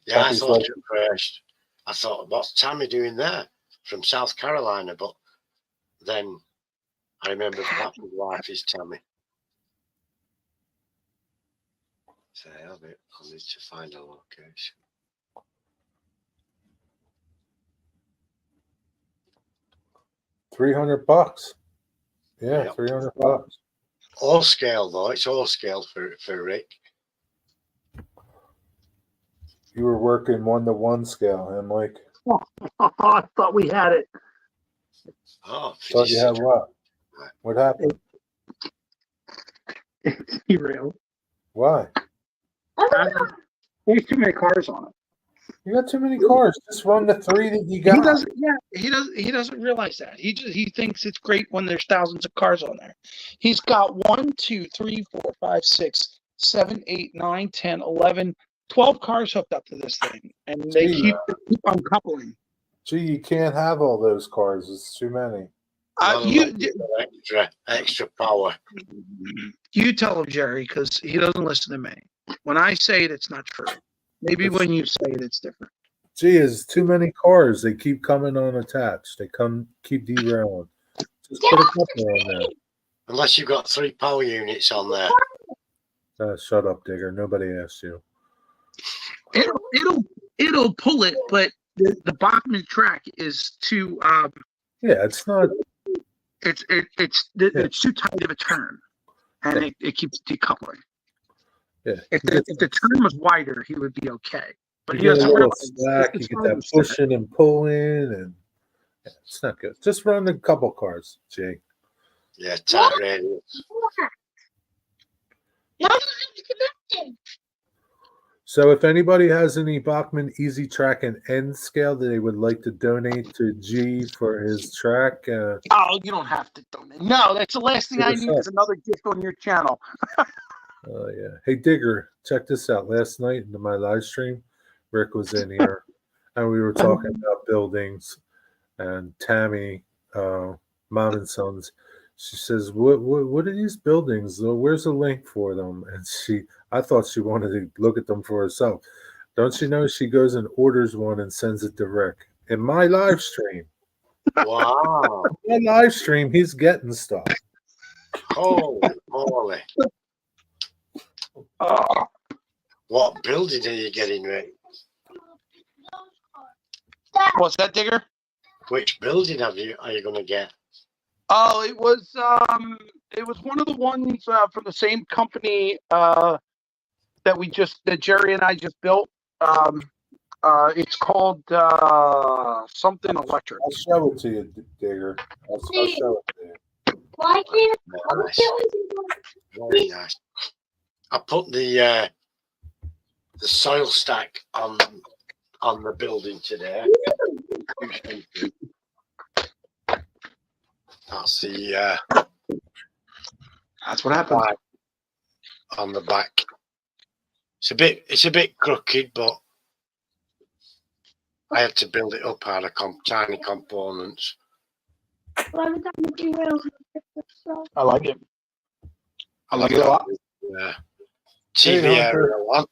Yeah, I Pappy's thought wife. at first, I thought, what's Tammy doing there from South Carolina? But then I remember Pappy's wife is Tammy. So I'll need to find a location. $300. Yeah, Yep. $300. All scale though, it's all scale for Rick. You were working 1-to-1 scale, huh, Mike? I thought we had it. Oh, Thought you had what? What happened? Derailed. Why? There's too many cars on it. You got too many cars. Just run the 3 that you got. He doesn't. Yeah, he doesn't realize that. He thinks it's great when there's thousands of cars on there. He's got 1, 2, 3, 4, 5, 6, 7, 8, 9, 10, 11, 12 cars hooked up to this thing, and they keep uncoupling. Gee, you can't have all those cars. It's too many. Extra power. You tell him, Jerry, because he doesn't listen to me. When I say it, it's not true. Maybe when you say it, it's different. Gee, it's too many cars. They keep coming unattached. They keep derailing. Just put a couple on there. Unless you've got 3 power units on there. Shut up, Digger. Nobody asked you. It'll pull it, but the Bachman track is too. Yeah, it's not. It's too tight of a turn, and it keeps decoupling. Yeah. If the turn was wider, he would be okay. But he get a doesn't little realize slack. You get that pushing and pulling, and it's not good. Just run a couple cars, Jay. Yeah, tight radius. So if anybody has any Bachman Easy Track and End scale that they would like to donate to G for his track, you don't have to donate. No, that's the last thing I need is another gift on your channel. Oh yeah. Hey Digger, check this out. Last night in my live stream, Rick was in here and we were talking about buildings, and Tammy, Mom and Sons, she says, what are these buildings? Where's the link for them? And I thought she wanted to look at them for herself. Don't you know she goes and orders one and sends it to Rick in my live stream? Wow. In my live stream, he's getting stuff. Holy moly. What building are you getting, Rick? What's that, Digger? Which building are you going to get? Oh, it was one of the ones from the same company that Jerry and I just built. It's called something electric. I'll show it to you, Digger. I'll show it to you. Why can't Nice. Very nice. I put the soil stack on the building today. That's the That's what happened. On the back. It's a bit crooked, but I had to build it up out of tiny components. I like it. I like it a lot. Yeah. TV area one.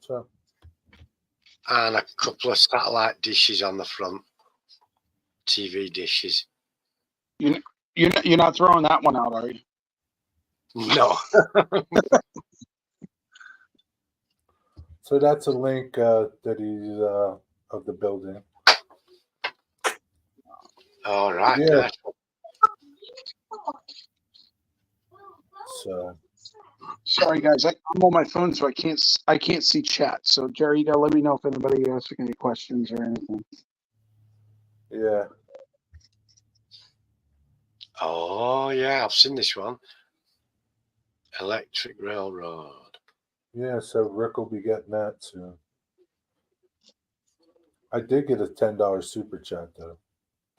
So, And a couple of satellite dishes on the front. TV dishes. You're not throwing that one out, are you? No. so that's a link that he's of the building. All right. Yeah. So Sorry, guys. I'm on my phone, so I can't see chat. So Jerry, you gotta let me know if anybody asks any questions or anything. Yeah. Oh yeah, I've seen this one. Electric Railroad. Yeah, so Rick will be getting that soon. I did get a $10 super chat though.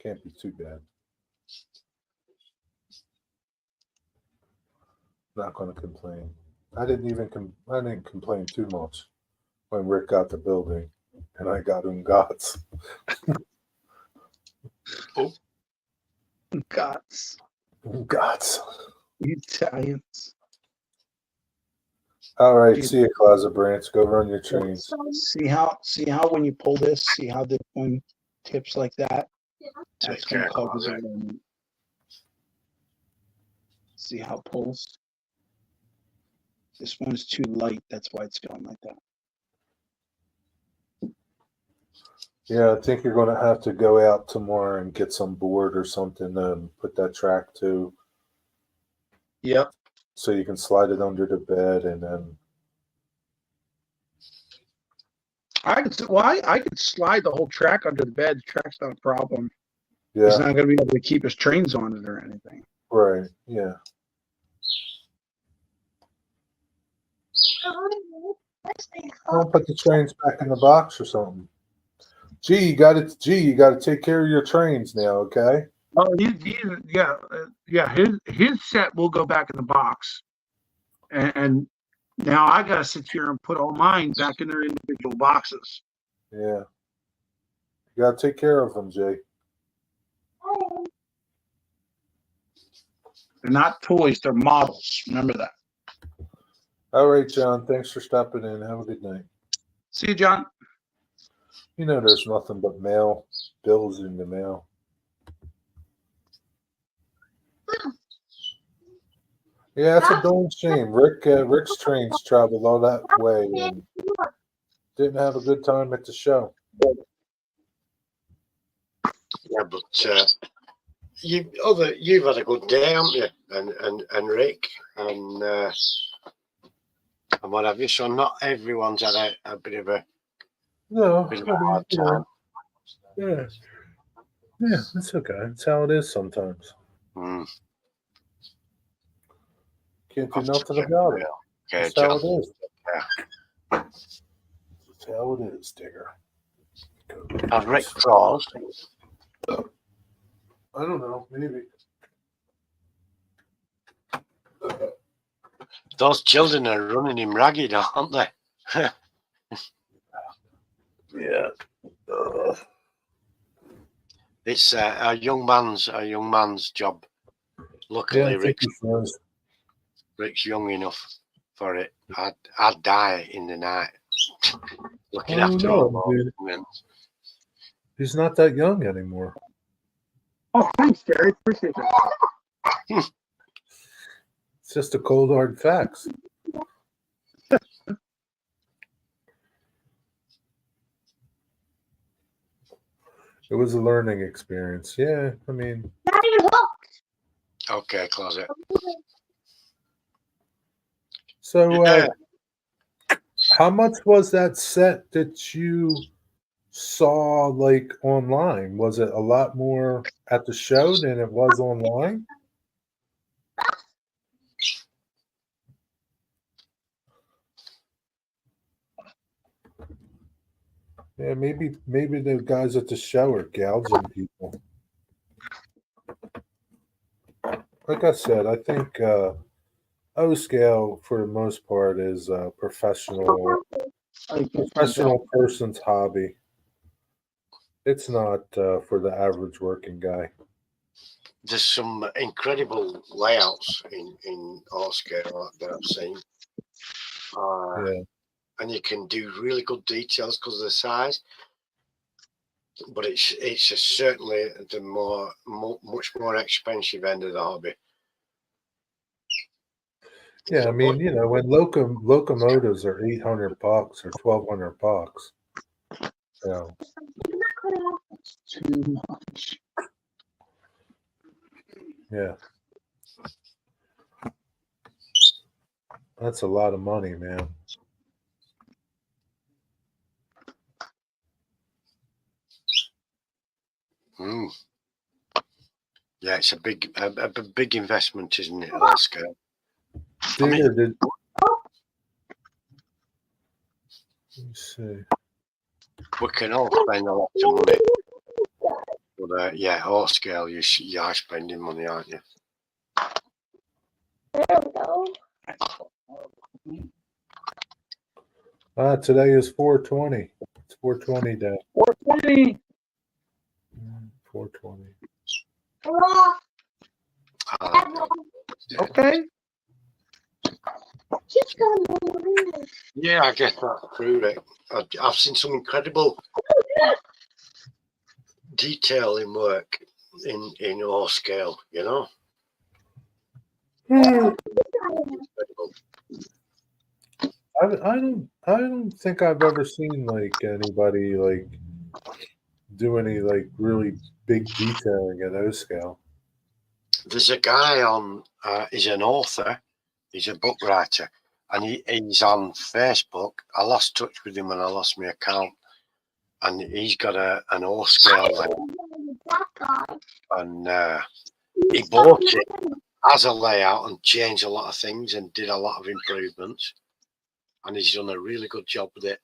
Can't be too bad. Not going to complain. I didn't complain too much when Rick got the building, and I got Ungats. Gots. Ungats. Italians. All right, see you, Closet Branch. Go run your trains. See how when you pull this, see how this one tips like that? That's Take gonna care, cover the Closet. element. See how it pulls? This one is too light, that's why it's going like that. Yeah, I think you're going to have to go out tomorrow and get some board or something and put that track to, Yep. so you can slide it under the bed and then. I could slide the whole track under the bed. The track's not a problem. He's Yeah, not gonna be able to keep his trains on it or anything. right. Yeah. I'll put the trains back in the box or something. Gee, you got to take care of your trains now, okay? Oh, his set will go back in the box, and now I gotta sit here and put all mine back in their individual boxes. Yeah. You got to take care of them, Jay. They're not toys; they're models. Remember that. All right, John. Thanks for stopping in. Have a good night. See you, John. You know, there's nothing but mail, bills in the mail. Yeah, it's a darn shame. Rick's trains traveled all that way and didn't have a good time at the show. Yeah, but you've had a good day, haven't you? And Rick and what have you? So not everyone's had a bit of a hard time. Yeah, it's okay. It's how it is sometimes. Mm. Can't do nothing about it. Okay, That's how John. it is. Yeah. That's how it is, Digger. Have Rick crawled? I don't know. Maybe. Those children are running him ragged, aren't they? Yeah. It's a young man's job. Luckily, Rick's young enough for it. I'd die in the night looking after all those women. He's not that young anymore. Oh, thanks, Jerry. Appreciate that. It's just a cold hard facts. It was a learning experience. Yeah, I mean. Okay, Closet. So, how much was that set that you saw like online? Was it a lot more at the show than it was online? Yeah, maybe the guys at the show are gouging people. Like I said, I think O-scale for the most part is a professional person's hobby. It's not for the average working guy. There's some incredible layouts in O-scale that I've seen. Yeah. And you can do really good details because of the size. But it's certainly the much more expensive end of the hobby. Yeah, I mean, you know, when locomotives are $800 or $1,200, you know. Too much. Yeah. That's a lot of money, man. Mm. Yeah, it's a big investment, isn't it, at that scale? Digger did. Let me see. We can all spend a lot of money. But yeah, all scale, you are spending money, aren't you? There we go. Today is 420. It's 420 day. 420. 420. Hurrah! Ah, Okay. Just got more. yeah, I get that through it. I've seen some incredible detail in work in all scale, you know. Incredible. I don't think I've ever seen like anybody like do any like really big detailing at O scale. There's a guy on. He's an author. He's a book writer, and he's on Facebook. I lost touch with him when I lost my account, and he's got an all scale That guy. and he bought it as a layout and changed a lot of things and did a lot of improvements, and he's done a really good job with it.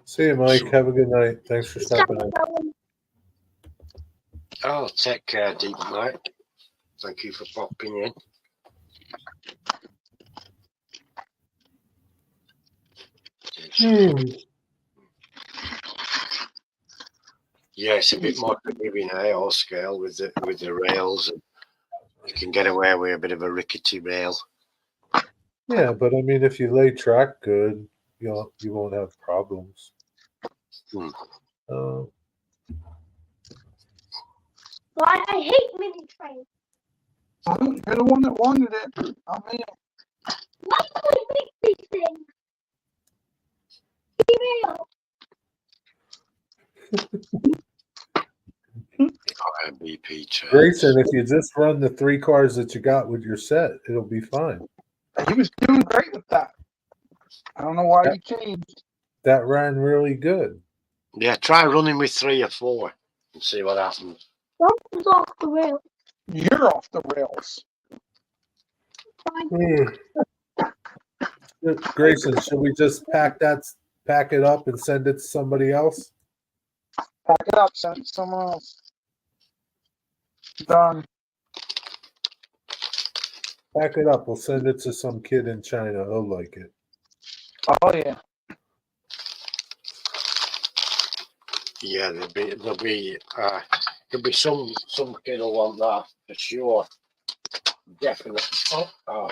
See you, Mike. Have a good night. Thanks for stopping in. Oh, take care, Deep Mike. Thank you for popping in. Yeah, it's a bit more forgiving, all scale with the rails, and you can get away with a bit of a rickety rail. Yeah, but I mean, if you lay track good, you won't have problems. Why I hate mini trains. You're the one that wanted it. Oh, man. Why do I make these things? Email. BP trails. Grayson, if you just run the 3 cars that you got with your set, it'll be fine. He was doing great with that. I don't know why he changed. That ran really good. Yeah, try running with 3 or 4 and see what happens. Something's off the rail. You're off the rails. Grayson, should we just pack it up and send it to somebody else? Pack it up, send it to someone else. Done. Pack it up. We'll send it to some kid in China. He'll like it. Oh, yeah. Yeah, there'll be some kid will want that for sure. Definitely. Oh,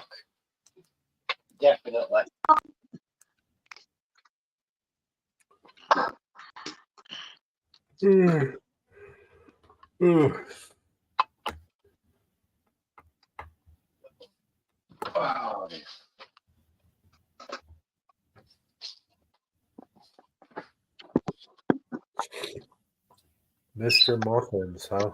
definitely. Wow. Mr. Muffins, huh?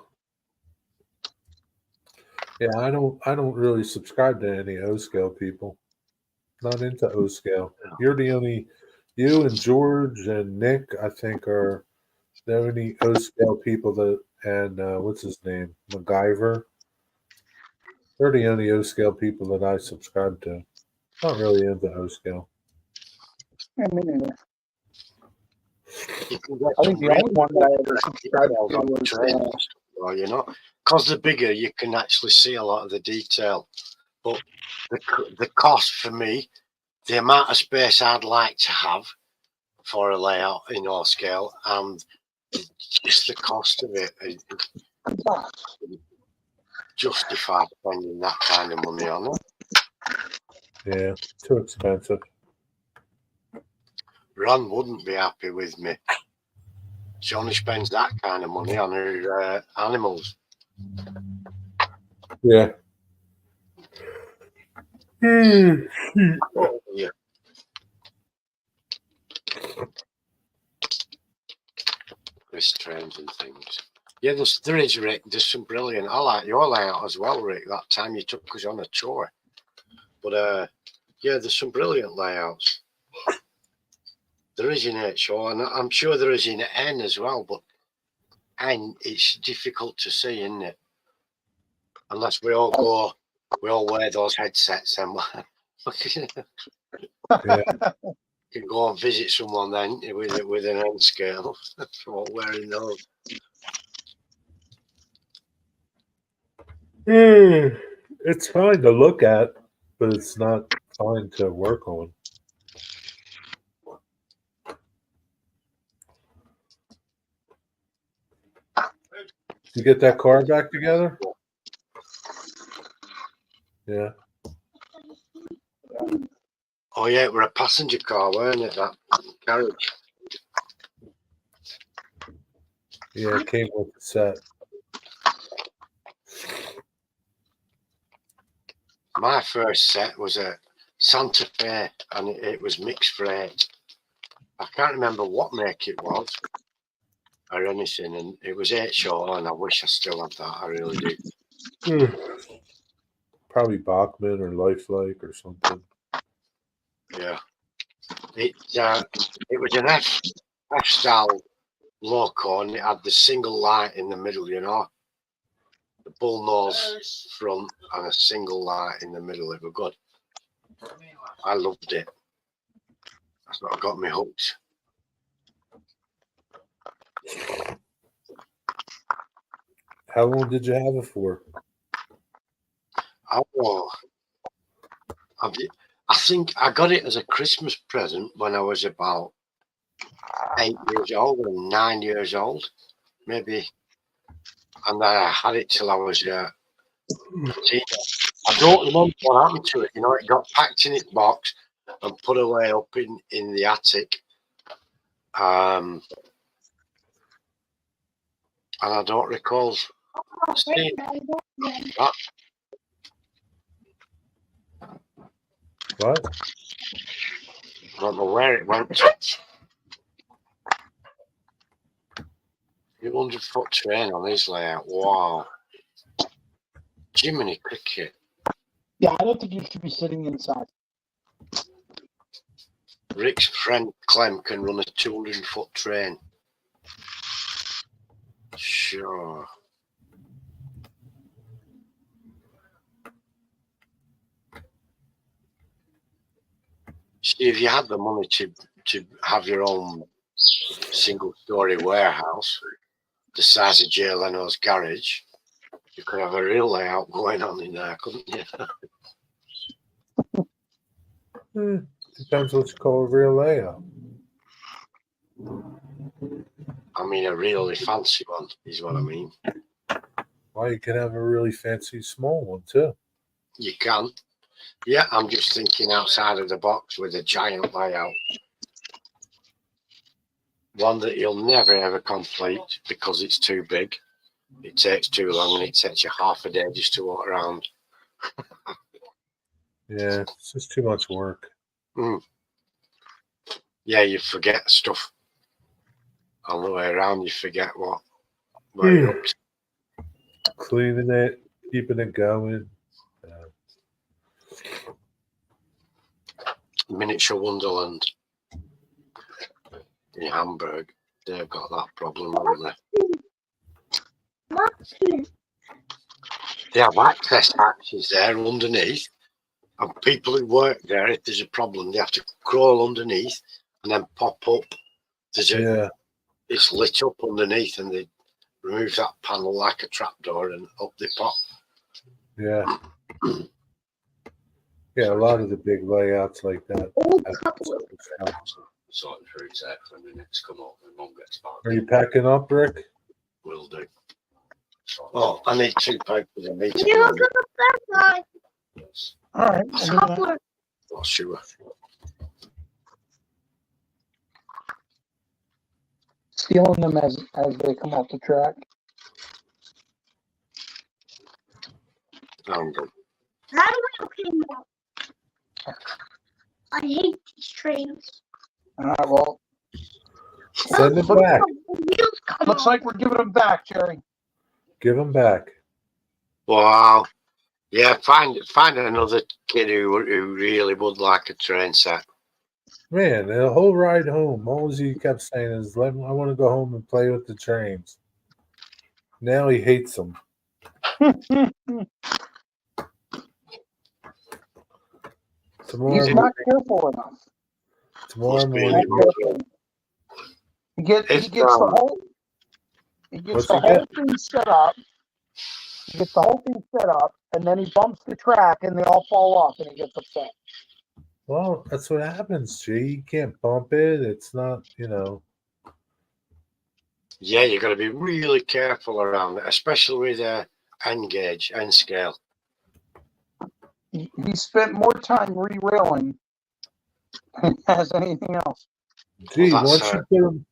Yeah, I don't really subscribe to any O scale people. Not into O scale. You're the only, you and George and Nick, I think, are the only O scale people that, and what's his name, MacGyver. They're the only O scale people that I subscribe to. Not really into O scale. Yeah, me neither. You can get I think the only one that I ever subscribed to was trains, well, you know, because they're bigger, you can actually see a lot of the detail. But the cost for me, the amount of space I'd like to have for a layout in all scale, and just the cost of it, justify spending that kind of money on it. Yeah, too expensive. Ron wouldn't be happy with me. She only spends that kind of money on her animals. Yeah. Oh, yeah. Chris trains and things. Yeah, there is, Rick. There's some brilliant. I like your layout as well, Rick. That time you took us on a tour. But yeah, there's some brilliant layouts. There is in HO, and I'm sure there is in N as well, but N, it's difficult to see, isn't it? Unless we all wear those headsets and Yeah. can go and visit someone then with an N scale for wearing those. It's fine to look at, but it's not fine to work on. You get that car back together? Yeah. Oh yeah, it were a passenger car, weren't it? That carriage. Yeah, it came with the set. My first set was a Santa Fe, and it was mixed freight. I can't remember what make it was or anything, and it was HO, and I wish I still had that. I really do. Probably Bachman or Lifelike or something. Yeah, it was an F style loco, and it had the single light in the middle. You know, the bull nose front and a single light in the middle. It was good. I loved it. That's what got me hooked. How long did you have it for? Oh, I think I got it as a Christmas present when I was about 8 years old or 9 years old, maybe. And I had it till I was a teenager. I don't remember what happened to it. You know, it got packed in its box and put away up in the attic. And I don't recall seeing that. What? I don't know where it went to. 200-foot train on his layout. Wow. Jiminy Cricket. Yeah, I don't think you should be sitting inside. Rick's friend Clem can run a 200-foot train. Sure. See, if you had the money to have your own single-story warehouse, the size of Jay Leno's garage, you could have a real layout going on in there, couldn't you? Depends what you call a real layout. I mean, a really fancy one is what I mean. Well, you can have a really fancy small one too. You can. Yeah, I'm just thinking outside of the box with a giant layout. One that you'll never ever complete because it's too big. It takes too long, and it takes you half a day just to walk around. Yeah, it's just too much work. Yeah, you forget stuff on the way around. You forget what you're up to. Cleaning it, keeping it going. Miniature Wonderland in Hamburg. They've got that problem, haven't they? They have access hatches there underneath, and people who work there, if there's a problem, they have to crawl underneath and then pop up. It's lit up underneath, and they remove that panel like a trapdoor, and up they pop. Yeah. Yeah, a lot of the big layouts like that. Sorting through that for minutes, come up and Mum gets back. Are you packing up, Rick? Will do. Oh, I need 2 papers of meat. You look at the back side. All right. Coupler. Oh, sure. Stealing them as they come off the track. I'm good. How do we came out? I hate these trains. All right, well, Send it back. looks like we're giving them back, Jerry. Give them back. Wow. Yeah, find another kid who really would like a train set. Man, the whole ride home, all he kept saying is, I want to go home and play with the trains. Now he hates them. He's not careful enough. Tomorrow Must be morning. really He gets If, the whole What's he get? thing set up. He gets the whole thing set up, and then he bumps the track, and they all fall off, and he gets upset. Well, that's what happens, G. You can't bump it. It's not, yeah, you got to be really careful around it, especially with end gauge, end scale. He spent more time re-railing than he has anything else. Gee, Well, once that's, you put them,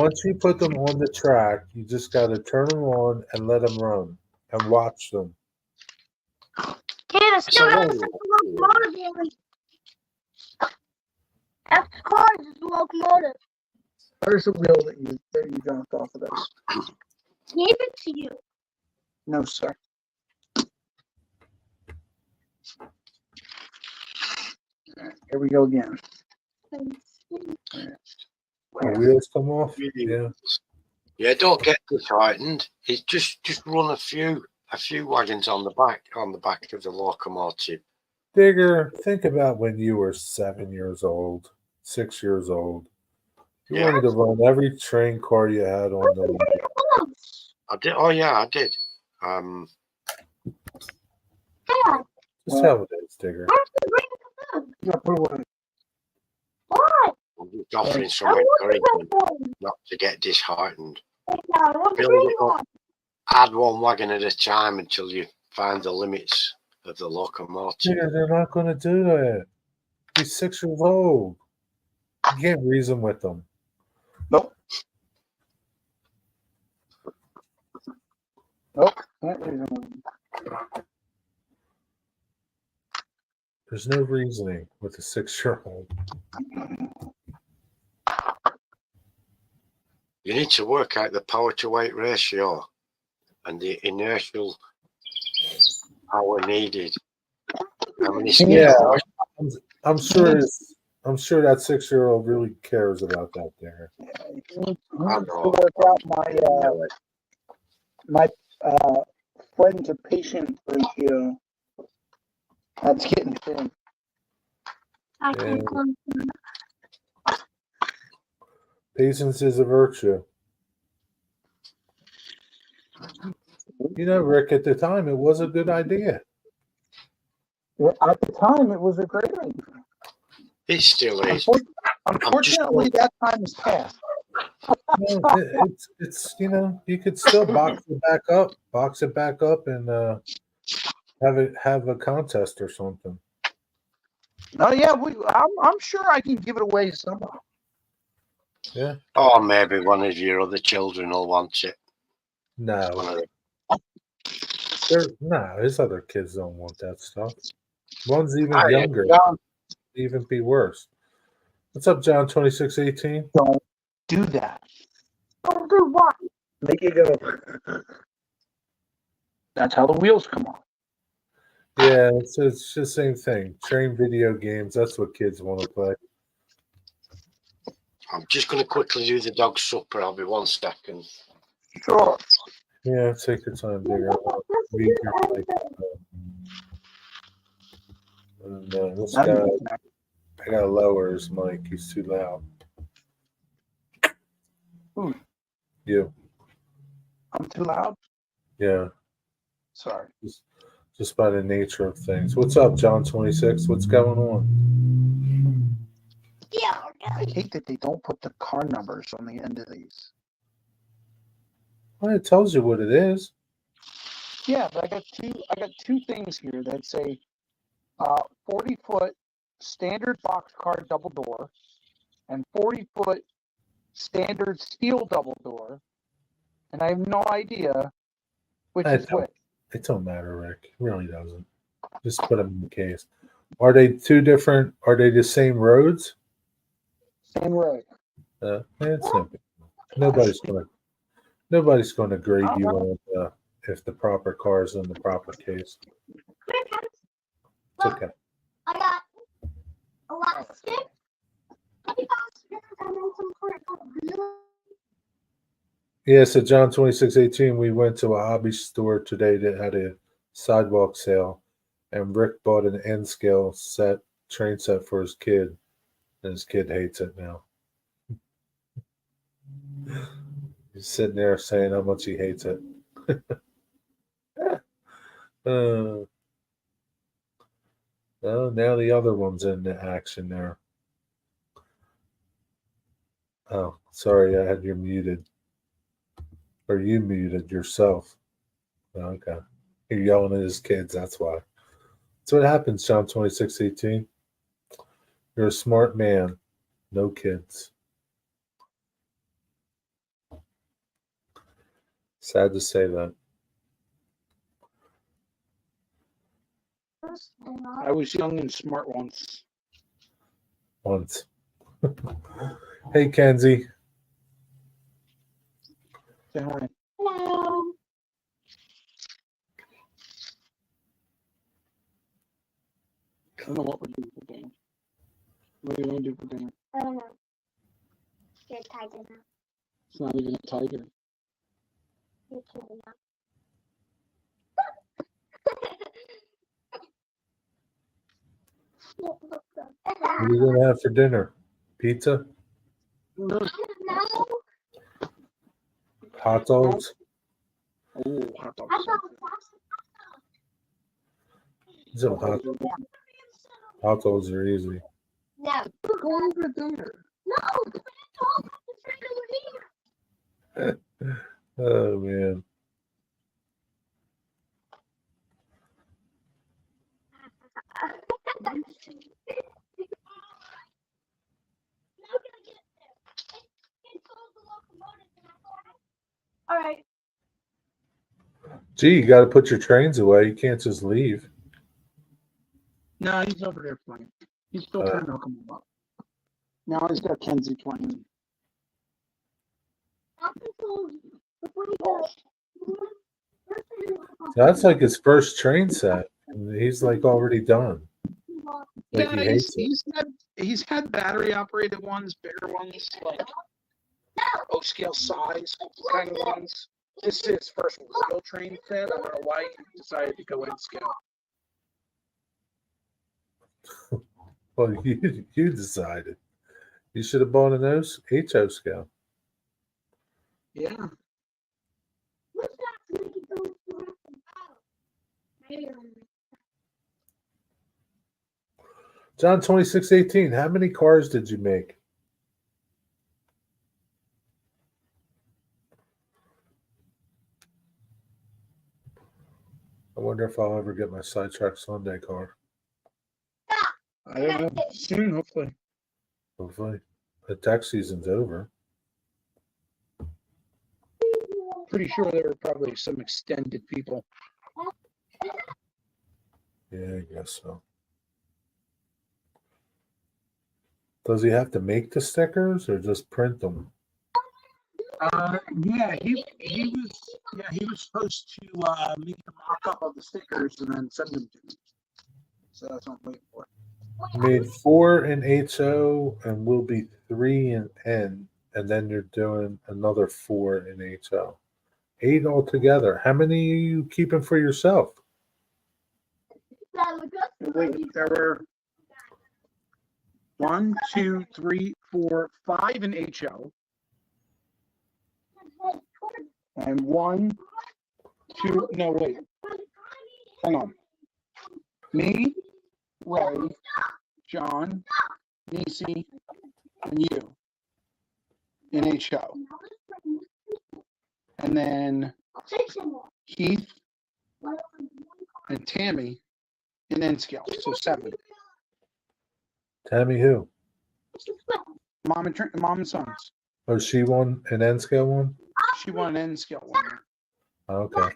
once you put them on the track, you just got to turn them on and let them run and watch them. Hey, it's It's still a got long a locomotive. That's the car, it's a locomotive. Where's the wheel that you dropped off of this? Gave it to you. No, sir. Here we go again. The wheels come off. Yeah. Yeah, don't get disheartened. It's just run a few wagons on the back of the locomotive. Digger, think about when you were 7 years old, 6 years old. You Yeah. wanted to run every train car you had on the. I did. Oh yeah, I did. Dad, Just how it is, Digger. where's the green food? Yeah, put away. What? I'm just offering I some want the encouragement green one. not to get disheartened. Dad, I want the Build green it up. one. Add one wagon at a time until you find the limits of the locomotive. Digger, they're not going to do that. He's 6 years old. You can't reason with them. Nope. Not reason. There's no reasoning with a 6-year-old. You need to work out the power to weight ratio and the inertial power needed. How many Yeah, speeds? I'm sure. I'm sure that 6-year-old really cares about that. There. He needs to work out my friend to patient ratio. That's getting thin. I can Yeah. come. Patience is a virtue. Rick, at the time, it was a good idea. At the time, it was a great idea. It still is. Unfortunately, that time has passed. It's you could still box it back up, and have a contest or something. Oh yeah, I'm sure I can give it away somehow. Yeah. Or maybe one of your other children will want it. No. His other kids don't want that stuff. One's even younger. John, Even be worse. What's up, John 2618? don't do that. Don't do what? Make it go. That's how the wheels come off. Yeah, it's just the same thing. Train video games, that's what kids want to play. I'm just going to quickly do the dog supper. I'll be 1 second. Sure. Yeah, take your time, Digger. Mute your mic. And this guy, I gotta lower his mic. He's too loud. Who? You. I'm too loud? Yeah. Sorry. Just by the nature of things. What's up, John 26? What's going on? Yeah. I hate that they don't put the car numbers on the end of these. Well, it tells you what it is. Yeah, but I got two things here that say 40-foot standard boxcar double door and 40-foot standard steel double door, and I have no idea which is which. It don't matter, Rick. It really doesn't. Just put them in the case. Are they two different? Are they the same roads? Same road. It's simple. Nobody's going to grade you on if the proper car is in the proper case. Quick, Kevin. It's okay. I got a lot of sticks. $25 and then some for real. Yeah, so John 2618, we went to a hobby store today that had a sidewalk sale, and Rick bought an N scale train set for his kid, and his kid hates it now. He's sitting there saying how much he hates it. Oh, now the other one's in the action there. Oh, sorry, I had you muted. Or you muted yourself. Okay. You're yelling at his kids, that's why. That's what happens, John 2618. You're a smart man. No kids. Sad to say that. I was young and smart once. Once. Hey, Kenzie. Say hi. Hello. I don't know what we're doing for dinner. What do you want to do for dinner? I don't know. You're a tiger now. It's not even a tiger. You're kidding now. What are you going to have for dinner? Pizza? No. No. Hot dogs? Oh, hot dogs. I thought So hot dogs are easy. no. Go over there. No. It's right over here. Oh, man. All right. Gee, you got to put your trains away. You can't just leave. No, he's over there playing. He's still trying to hook him up. Now he's got Kenzie playing. That's like his first train set. And he's like already done. Like he Yeah, hates it. he's had battery operated ones, bigger ones, like O scale size kind of ones. This is his first real train set. I don't know why he decided to go in scale. Well, you decided. You should have bought an HO scale. Yeah. John 2618, how many cars did you make? I wonder if I'll ever get my Sidetrack Sunday car. I don't know. Soon, hopefully. Hopefully. The tax season's over. Pretty sure there were probably some extended people. Yeah, I guess so. Does he have to make the stickers or just print them? Yeah, he was supposed to make a mock-up of the stickers and then send them to me. So that's what I'm waiting for. You made 4 in HO and will be 3 in N, and then you're doing another 4 in HO. 8 altogether. How many are you keeping for yourself? Wait, there were 1, 2, 3, 4, 5 in HO. And 1, 2, no, wait. Hang on. Me, Ray, John, Nisi, and you in HO. And then Keith and Tammy in N scale. So 7. Tammy who? Mom and sons. Oh, she won an N scale one? She won an N scale one. Okay.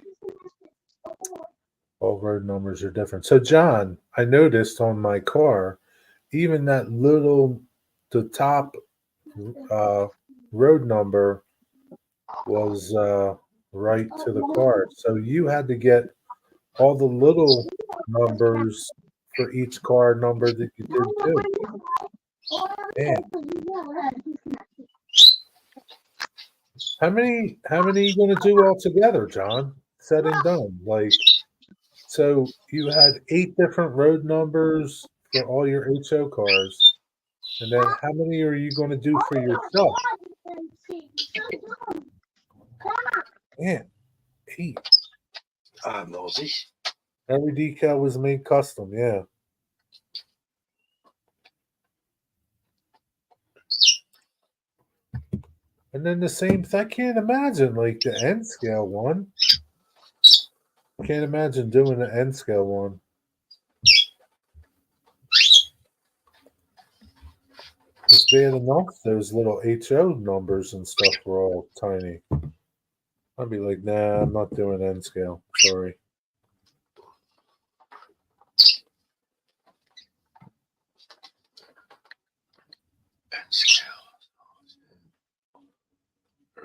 All road numbers are different. So, John, I noticed on my car, even that the top road number was right to the car. So you had to get all the little numbers for each car number that you did too. Man, how many are you going to do altogether, John? Said and done. Like, so you had 8 different road numbers for all your HO cars, and then how many are you going to do for yourself? Man, 8. I'm nosy. Every decal was made custom. Yeah. And then the same thing, I can't imagine like the N scale one. Can't imagine doing the N scale one. It's bad enough those little HO numbers and stuff were all tiny. I'd be like, nah, I'm not doing N scale. Sorry.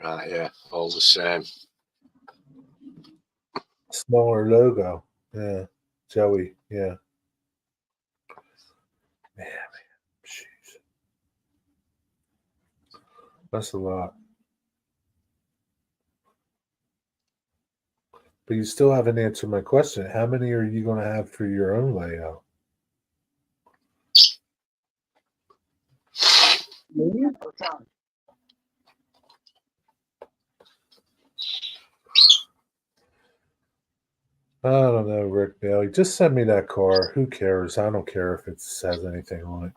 Right, yeah, all the same. Smaller logo. Yeah. Joey. Yeah. Man. Jeez. That's a lot. But you still haven't answered my question. How many are you going to have for your own layout? I don't know, Rick Bailey. Just send me that car. Who cares? I don't care if it says anything on it.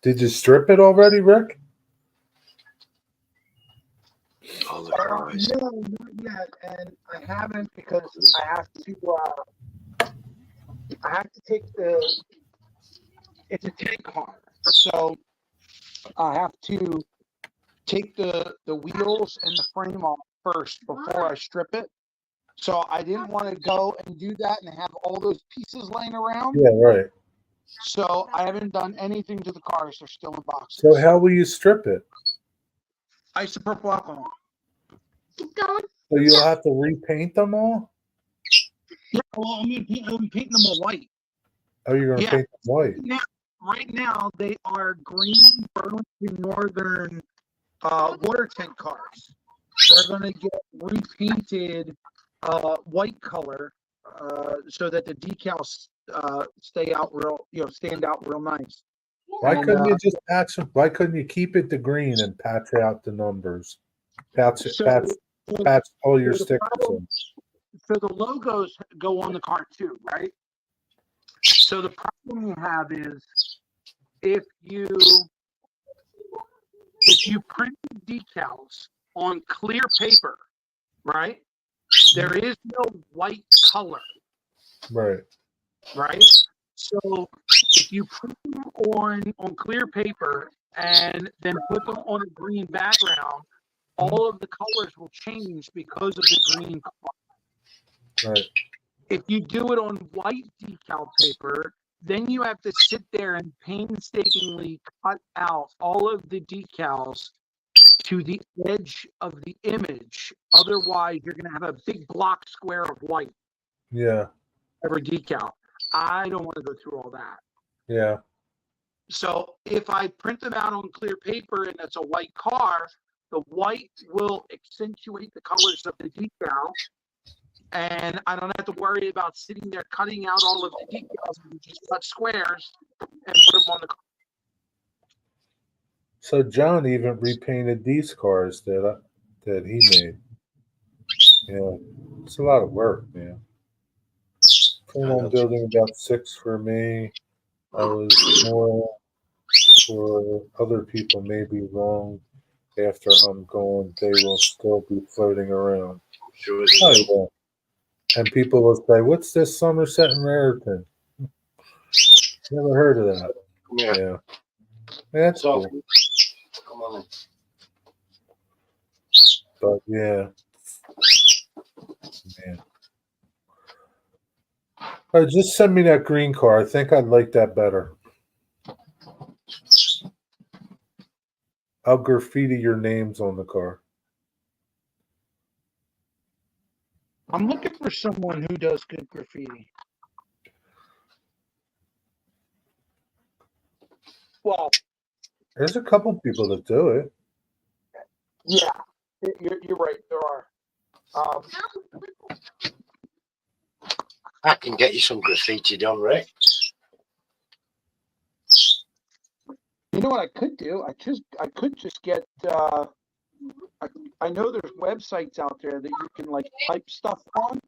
Did you strip it already, Rick? All the cars. No, not yet, and I haven't because I have to take it's a tank car, so I have to take the wheels and the frame off first before I strip it. So I didn't want to go and do that and have all those pieces laying around. Yeah, right. So I haven't done anything to the cars. They're still in boxes. So how will you strip it? Isopropyl alcohol. Keep going. So you'll have to repaint them all? Yeah, well, I'm painting them all white. Oh, you're going to paint them white? Right now, they are green Burlington Northern water tank cars. They're going to get repainted white color so that the decals stand out real nice. Why couldn't you just patch them? Why couldn't you keep it to green and patch out the numbers? Patch all your stickers in. So the logos go on the car too, right? So the problem you have is if you print decals on clear paper, right? There is no white color. Right. Right? So if you put them on clear paper and then put them on a green background, all of the colors will change because of the green color. Right. If you do it on white decal paper, then you have to sit there and painstakingly cut out all of the decals to the edge of the image. Otherwise, you're going to have a big block square of white. Yeah. Every decal. I don't want to go through all that. Yeah. So if I print them out on clear paper and it's a white car, the white will accentuate the colors of the decal. And I don't have to worry about sitting there cutting out all of the decals and just cut squares and put them on the car. So John even repainted these cars that he made. Yeah. It's a lot of work, man. I'm building about 6 for me. I was more for other people maybe long after I'm gone. They will still be floating around. Sure. Oh, yeah. And people will say, "What's this Somerset and Raritan?" Never heard of that. Yeah. That's cool. Come on in. But yeah. Man. Oh, just send me that green car. I think I'd like that better. I'll graffiti your names on the car. I'm looking for someone who does good graffiti. Well, There's a couple people that do it. yeah, you're right. There are. I can get you some graffiti done, Rick. You know what I could do? I could just get. I know there's websites out there that you can like type stuff on.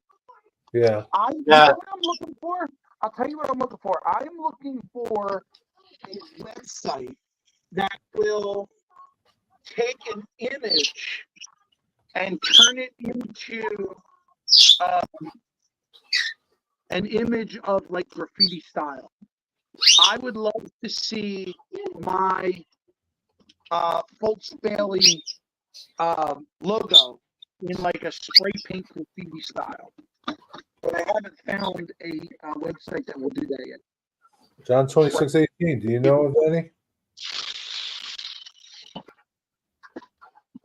Yeah. You know what I'm looking for? I'll tell you what I'm looking for. I am looking for a website that will take an image and turn it into an image of like graffiti style. I would love to see my Foltz Bailey logo in like a spray paint graffiti style. But I haven't found a website that will do that yet. John 26:18. Do you know of any?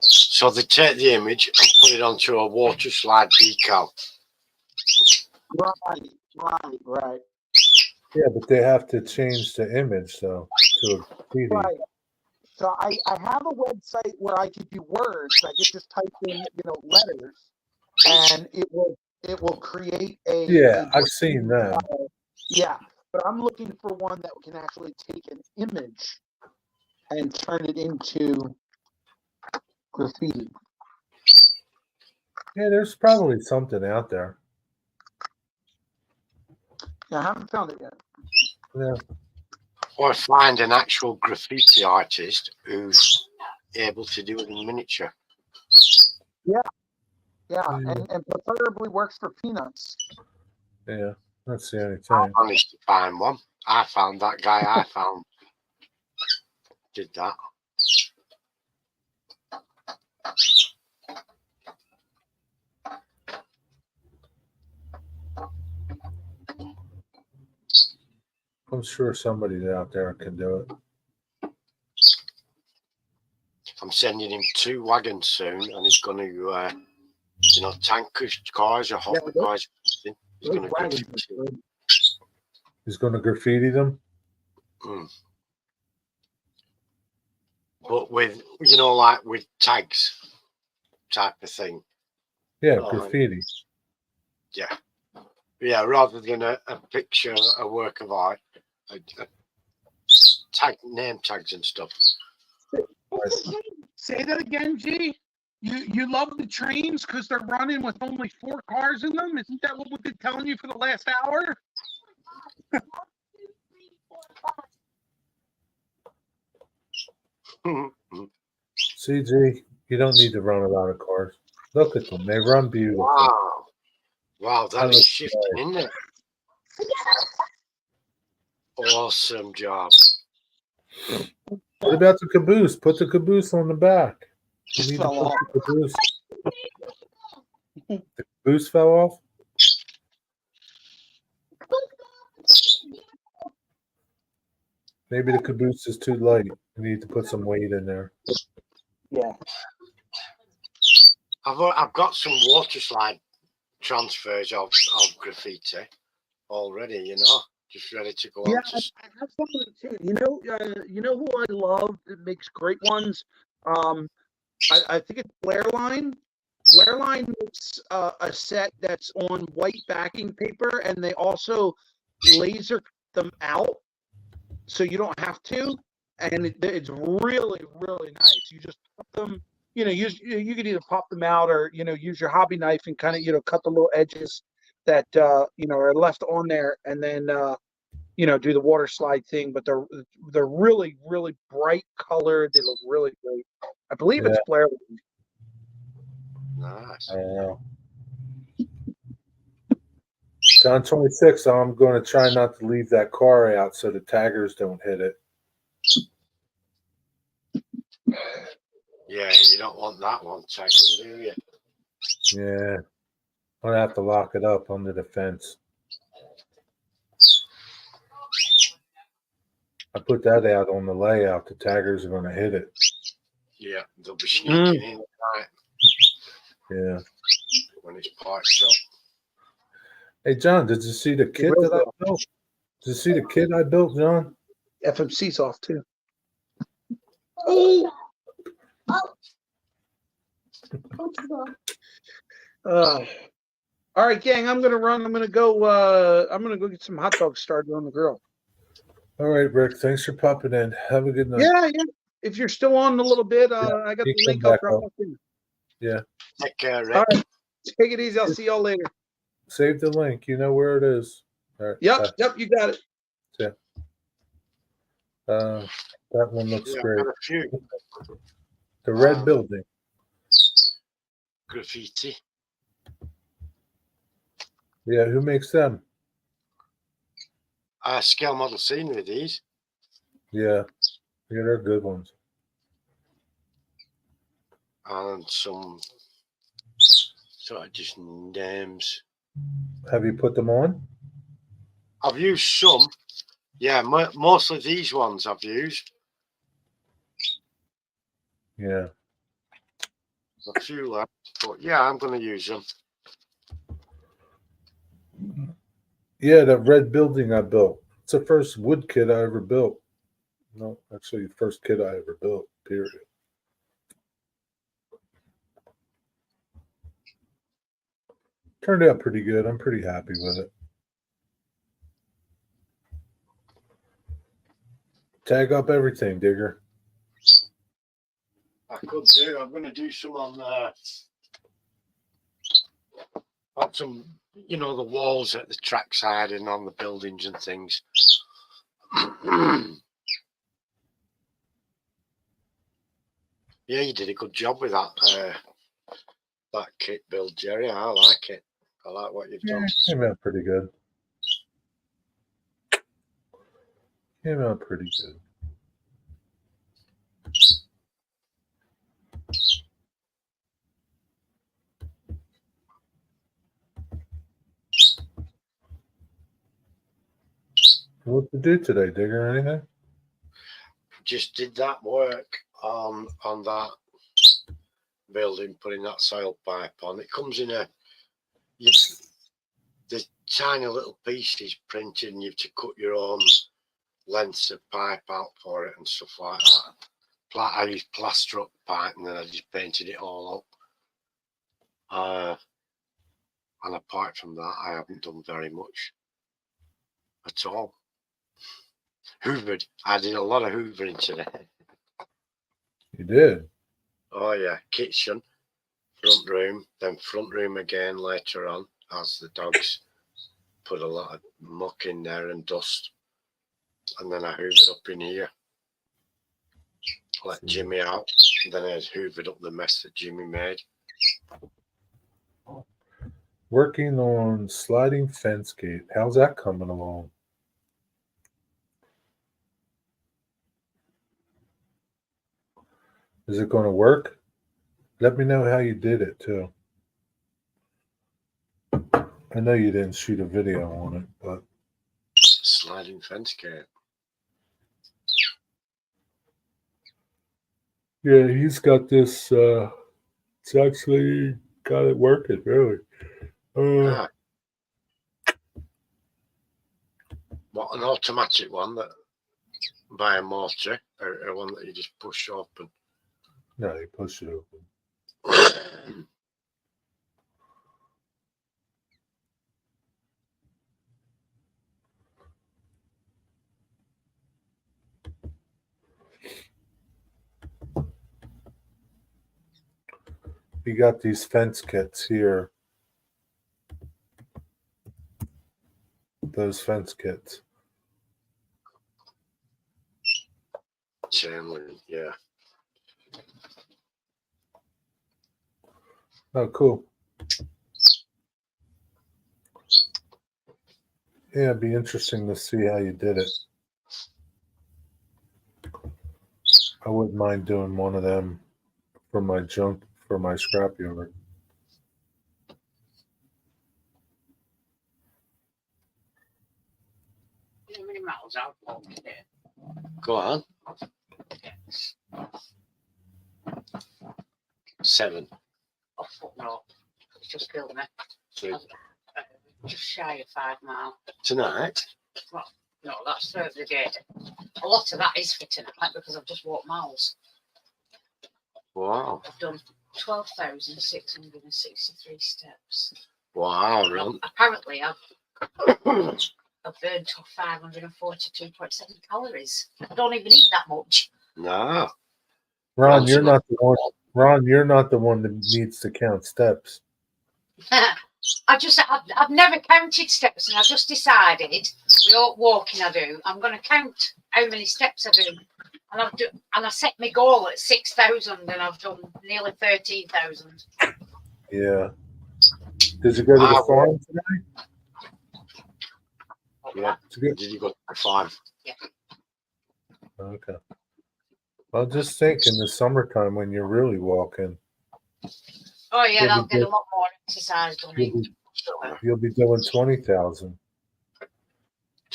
So they take the image and put it onto a water slide decal. Right. Yeah, but they have to change the image though to a graffiti. Right. So I have a website where I could do words. I could just type in, letters, and it will create a. Yeah, I've seen that. Yeah, but I'm looking for one that can actually take an image and turn it into graffiti. Yeah, there's probably something out there. Yeah, I haven't found it yet. Yeah. Or find an actual graffiti artist who's able to do it in miniature. Yeah, and preferably works for peanuts. Yeah, that's the only I thing. managed to find one. I found that guy I found. Did that. I'm sure somebody out there can do it. I'm sending him 2 wagons soon, and he's going to, tankers, cars, or hopper cars. He's going to graffiti. He's going to graffiti them. But with, like with tags type of thing. Yeah, graffiti. Yeah, rather than a picture, a work of art, a tag, name tags and stuff. Say that again, G. You love the trains because they're running with only 4 cars in them? Isn't that what we've been telling you for the last hour? CG, you don't need to run a lot of cars. Look at them. They run beautiful. Wow, that is shifting, isn't it? Awesome job. What about the caboose? Put the caboose on the back. You need to put the caboose. The caboose fell off? Maybe the caboose is too light. You need to put some weight in there. Yeah. I've got some water slide transfers of graffiti already, just ready to go. Yeah, I have some of them too. You know who I love that makes great ones? I think it's Blairline. Blairline makes a set that's on white backing paper, and they also laser them out, so you don't have to. And it's really, really nice. You just put them, you could either pop them out or use your hobby knife and kind of cut the little edges that are left on there, and then do the water slide thing. But they're really, really bright colored. They look really great. I believe it's Blair. Nice. I don't know. John 26, I'm going to try not to leave that car out so the taggers don't hit it. Yeah, you don't want that one tagging, do you? Yeah. I'm going to have to lock it up under the fence. I put that out on the layout. The taggers are going to hit it. Yeah, they'll be sneaking in at night. Yeah. When it's parked up. Hey, John, did you see the kit that I built? Did you see the kit I built, John? FMC's off too. Hey. Oh. All right, gang. I'm gonna run. I'm gonna go get some hot dogs started on the grill. All right, Rick. Thanks for popping in. Have a good night. Yeah. If you're still on a little bit, I got you the come link. I'll back drop up. off in. Yeah. Take care, Rick. All right. Take it easy. I'll see y'all later. Save the link. You know where it is. All right. Yep. Bye. Yep. You got it. Yeah. That one looks Yeah, I've great. got a few The red building. graffiti. Yeah, who makes them? Scale model scenery, these. Yeah, they're good ones. And some sort of just names. Have you put them on? I've used some. Yeah, mostly these ones I've used. Yeah. A few left, but yeah, I'm going to use them. Yeah, that red building I built. It's the first wood kit I ever built. No, actually, the first kit I ever built, period. Turned out pretty good. I'm pretty happy with it. Tag up everything, Digger. I could do. I'm going to do some on some, you know, the walls at the trackside and on the buildings and things. Yeah, you did a good job with that kit build, Jerry. I like it. I like what you've done. Came out pretty good. Came out pretty good. What to do today, Digger? Anything? Just did that work on that building, putting that soil pipe on. It comes in the tiny little pieces printed, and you have to cut your own lengths of pipe out for it and stuff like that. I used plaster up pipe, and then I just painted it all up. And apart from that, I haven't done very much at all. Hoovered. I did a lot of hoovering today. You did? Oh yeah, kitchen, front room, then front room again later on as the dogs put a lot of muck in there and dust. And then I hoovered up in here. Let Jimmy out. And then I hoovered up the mess that Jimmy made. Working on sliding fence gate. How's that coming along? Is it going to work? Let me know how you did it, too. I know you didn't shoot a video on it, but... Sliding fence gate. Yeah, he's got this, it's actually got it working, really. What, an automatic one that by a motor, or one that you just push open? No, you push it open. You got these fence kits here. Those fence kits. Chain link, yeah. Oh, cool. Yeah, it'd be interesting to see how you did it. I wouldn't mind doing one of them for my junk, for my scrapyard. Go on. 7. Oh, fuck no. It's just killed me. So just shy of 5 miles. Tonight? Well, no, that's further day. A lot of that is for tonight because I've just walked miles. Wow. I've done 12,663 steps. Wow, Well, really? apparently, I've burned 542.7 calories. I don't even eat that much. No. Ron, Well, you're so- not the one. Ron, you're not the one that needs to count steps. I've never counted steps, and I've just decided with all walking I do, I'm going to count how many steps I do. And I set my goal at 6,000, and I've done nearly 13,000. Yeah. Did you go to the farm today? Yeah. Did you go to the farm? Okay. Well, just think in the summertime when you're really walking, Oh yeah, You'll I'll be get a good. lot more exercise done. you'll be doing 20,000.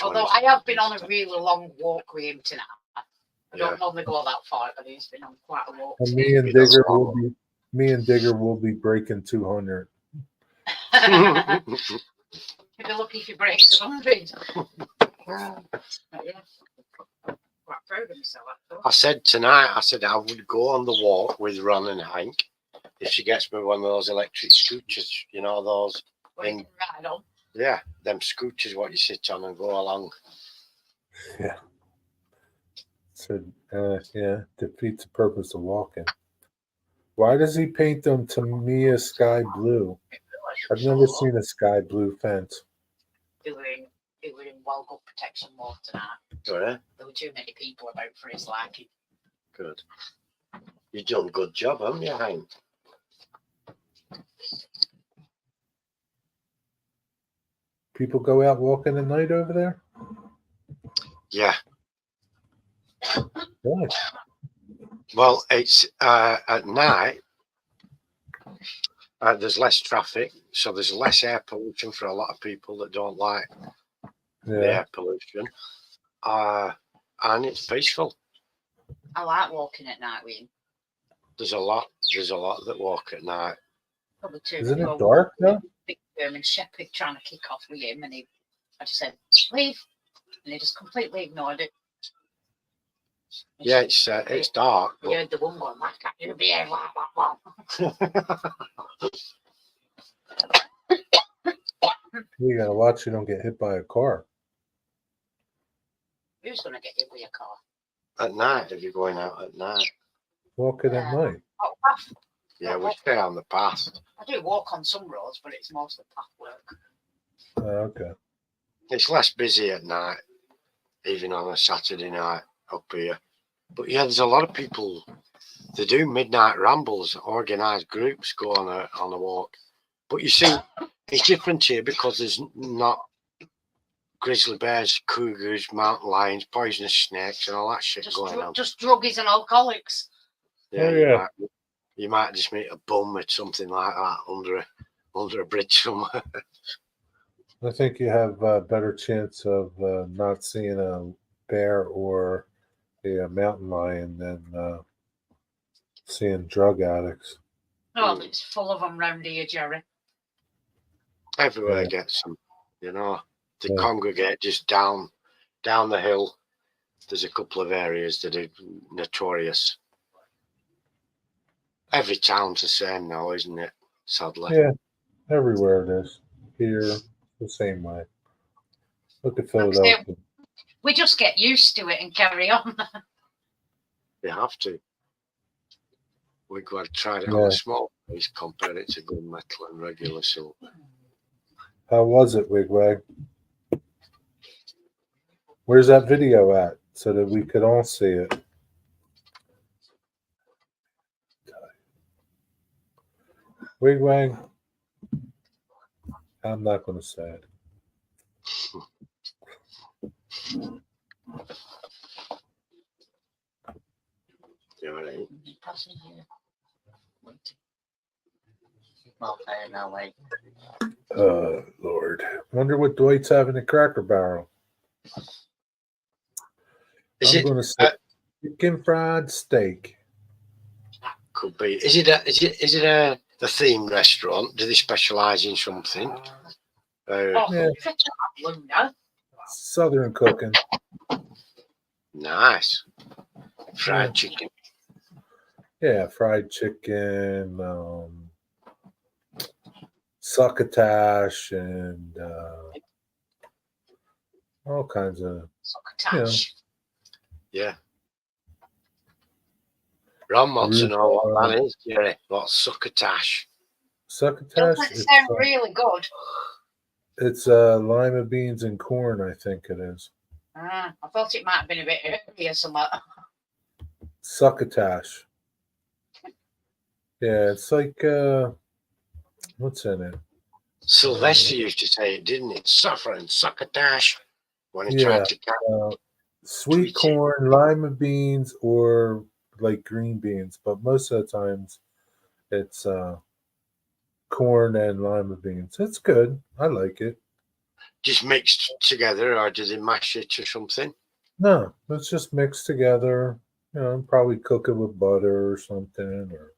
Although I have been on a really long walk with him tonight. I Yeah. don't normally go that far, but he's been on quite a walk. And me and Digger will be breaking 200. You'd be lucky if he breaks 100. Yeah. Quite proud of myself. I said tonight, I would go on the walk with Ron and Hank if she gets me one of those electric scooters, you know, those. What you can ride on. Yeah, them scooters what you sit on and go along. Yeah. So, yeah, defeats the purpose of walking. Why does he paint them Tamiya sky blue? I've never seen a sky blue fence. They were in well good protection mode tonight. Sorry? There were too many people about for his liking. Good. You've done a good job, haven't you, Hank? People go out walking at night over there? Yeah. Really? Well, it's at night. There's less traffic, so there's less air pollution for a lot of people that don't like the Yeah. air pollution. And it's peaceful. I like walking at night with him. There's a lot that walk at night. Probably too. Isn't it dark though? Big German Shepherd trying to kick off with him, and I just said, leave. And he just completely ignored it. Yeah, it's dark. We heard the one going, why can't you behave like that? You gotta watch you don't get hit by a car. Who's going to get hit with a car? At night, if you're going out at night. Walking at night. Oh, path. Yeah, we stay on the path. I do walk on some roads, but it's mostly path work. Okay. It's less busy at night, even on a Saturday night up here. But yeah, there's a lot of people. They do midnight rambles, organised groups go on a walk. But you see, it's different here because there's not grizzly bears, cougars, mountain lions, poisonous snakes, and all that shit going on. Just druggies and alcoholics. Yeah, Oh, yeah. You might just meet a bum with something like that under a bridge somewhere. I think you have a better chance of not seeing a bear or a mountain lion than seeing drug addicts. Oh, it's full of them round here, Jerry. Everywhere Yeah. gets them, you know. They Yeah. congregate just down the hill. There's a couple of areas that are notorious. Every town's the same now, isn't it? Sadly. Yeah, everywhere it is. Here, the same way. Look at Philadelphia. We just get used to it and carry on. You have to. We've got to try it on Yeah. a small place, compare it to gunmetal and regular silver. How was it, Wigwag? Where's that video at so that we could all see it? Wigwag? I'm not going to say it. You know what I mean? Well, no way. Lord. Wonder what Dwight's having in Cracker Barrel. Is I'm it? going to say chicken fried steak. Could be. Is it a theme restaurant? Do they specialise in something? Oh, Yeah. I wonder. Southern cooking. Nice. Fried chicken. Yeah, fried chicken, succotash, and all kinds of. Succotash. Yeah. Ron wants to know what Rhubarb. that is, Jerry. What's succotash? Succotash. Doesn't it sound really good? It's lima beans and corn, I think it is. I thought it might have been a bit early or something. Succotash. Yeah, it's like what's in it? Sylvester used to say it, didn't it? Suffering succotash when he Yeah, tried to sweet tweet it. corn, lima beans, or like green beans, but most of the times it's corn and lima beans. It's good. I like it. Just mixed together, or did he mash it or something? No, it's just mixed together. You know, probably cook it with butter or something, or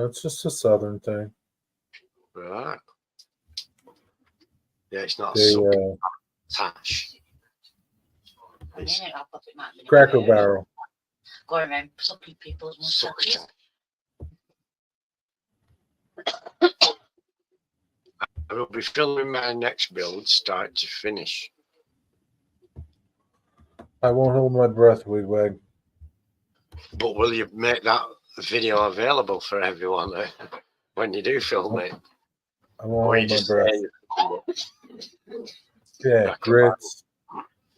it's just a southern thing. Right. Yeah, it's not They succotash. I It's thought it might have been a Cracker bit early. Barrel. Go around sucking people's mustaches. succotash. I will be filming my next build start to finish. I won't hold my breath, Wigwag. But will you make that video available for everyone when you do film it? I won't Or you hold my just breath. Yeah, Cracker grits.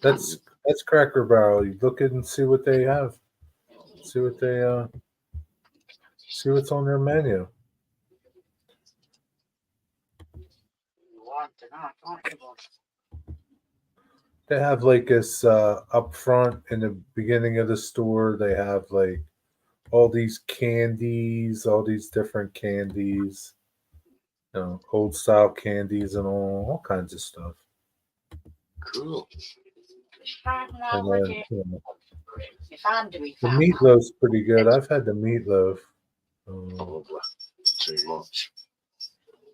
That's Cracker Barrel. You look at and see what they have. See what they see what's on their menu. You want to know, don't you? They have like this up front in the beginning of the store. They have like all these candies, all these different candies, old style candies and all kinds of stuff. Cool. And then If I'm doing the that, meatloaf's pretty good. I've had the meatloaf. Probably too much.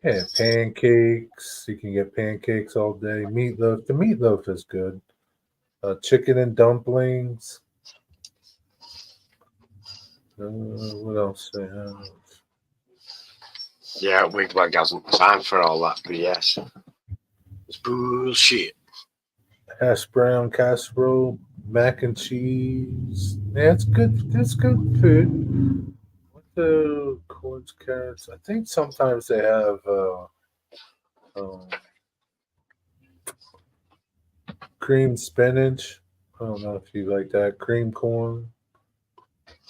Yeah, pancakes. You can get pancakes all day. Meatloaf. The meatloaf is good. Chicken and dumplings. What else they have? Yeah, Wigwag hasn't time for all that BS. It's bullshit. Hash brown casserole, mac and cheese. Yeah, it's good. It's good food. What the corns, carrots? I think sometimes they have cream spinach. I don't know if you like that. Cream corn.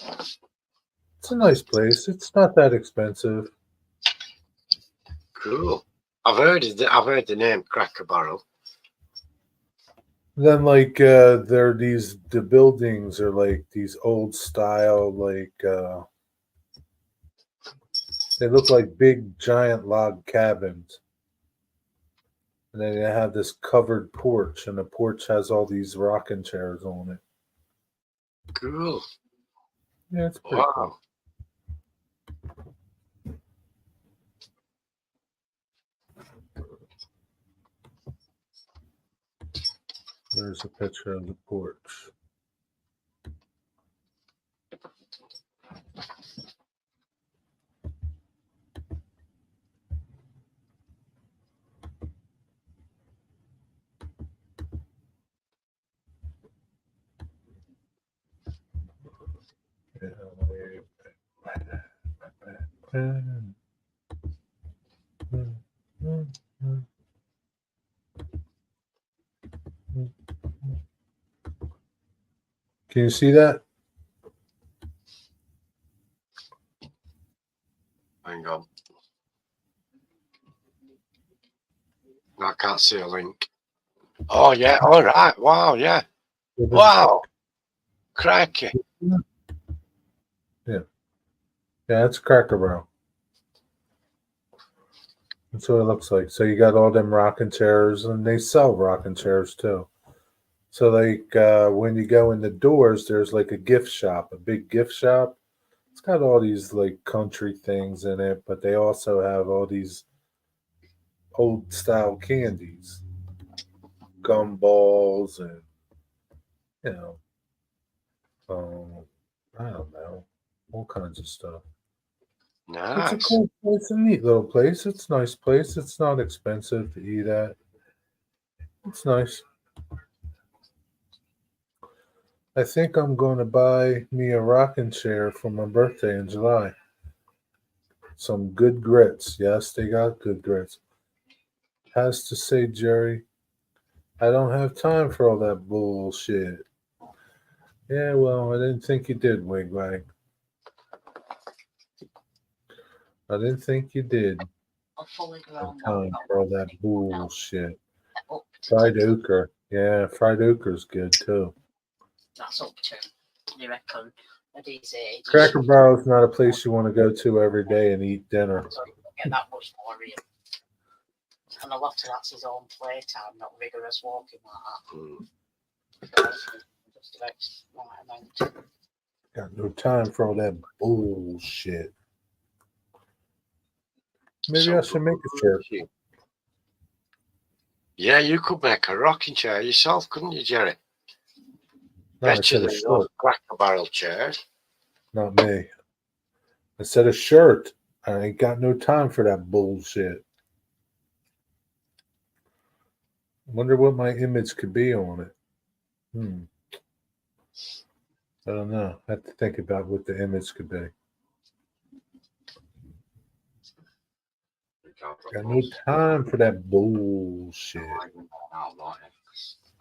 It's a nice place. It's not that expensive. Cool. I've heard the name Cracker Barrel. Then like the buildings are like these old style like they look like big giant log cabins. And then they have this covered porch, and the porch has all these rocking chairs on it. Cool. Yeah, it's pretty Wow. cool. There's a picture of the porch. Can you see that? Hang on. I can't see a link. Oh yeah, all right. Wow, yeah. Wow. Crikey. Yeah, it's Cracker Barrel. That's what it looks like. So you got all them rocking chairs, and they sell rocking chairs too. So like when you go in the doors, there's like a gift shop, a big gift shop. It's got all these like country things in it, but they also have all these old style candies, gumballs, and you know, I don't know, all kinds of stuff. It's a Nice. cool place, a neat little place. It's a nice place. It's not expensive to eat at. It's nice. I think I'm going to buy me a rocking chair for my birthday in July. Some good grits. Yes, they got good grits. Has to say, Jerry, I don't have time for all that bullshit. Yeah, well, I didn't think you did, Wigwag. I didn't think you did I'll fully have grown time one. for all that bullshit. Up to Fried 10. ochre. Yeah, fried ochre's good too. That's up to, you reckon, at his age. Cracker Barrel's not a place you want to go to every day and eat dinner. So you don't get that much more real. And a lot of that's his own playtime, not vigorous walking like that. Just about right amount. Got no time for all that bullshit. Maybe I should make a shirt. Yeah, you could make a rocking chair yourself, couldn't you, Jerry? No, I Better said a than shirt, those Cracker Barrel chairs. not me. I said a shirt. I ain't got no time for that bullshit. Wonder what my image could be on it. I don't know. I have to think about what the image could be. Got no time for that bullshit.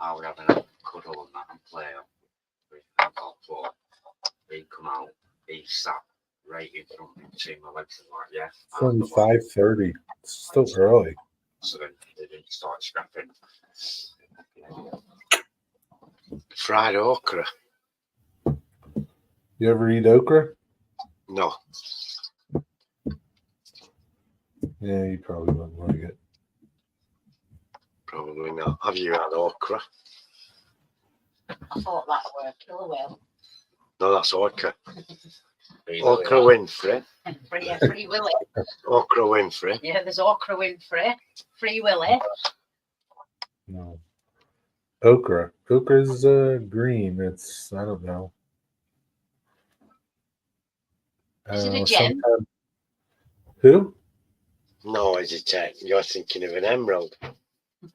I would have a cuddle on that and play with that floor. He'd come out, he sat right in front of me between my legs and like, yeah. It's only 5:30. It's still early. So then they didn't start scrapping. Fried okra. You ever eat okra? No. Yeah, you probably wouldn't like it. Probably not. Have you had okra? I thought that were killer whale. No, that's okra. Free Okra Winfrey. Free Willy. Okra Winfrey. Yeah, there's Okra Winfrey. Free Willy. No. Okra. Okra's green. It's, I don't know. Is it a gem? sometime- Who? No, hesitate. You're thinking of an emerald. A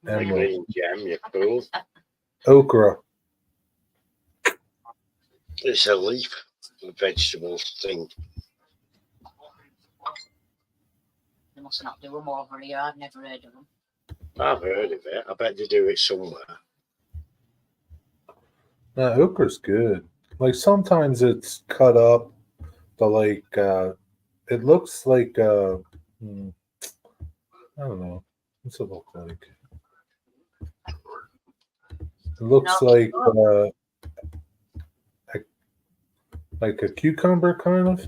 Emerald. green gem, you fool. Okra. It's a leaf vegetables thing. They must not do them over here. I've never heard of them. I've heard of it. I bet they do it somewhere. No, okra's good. Like sometimes it's cut up to like it looks like I don't know. What's it look like? It looks No. like a cucumber kind of.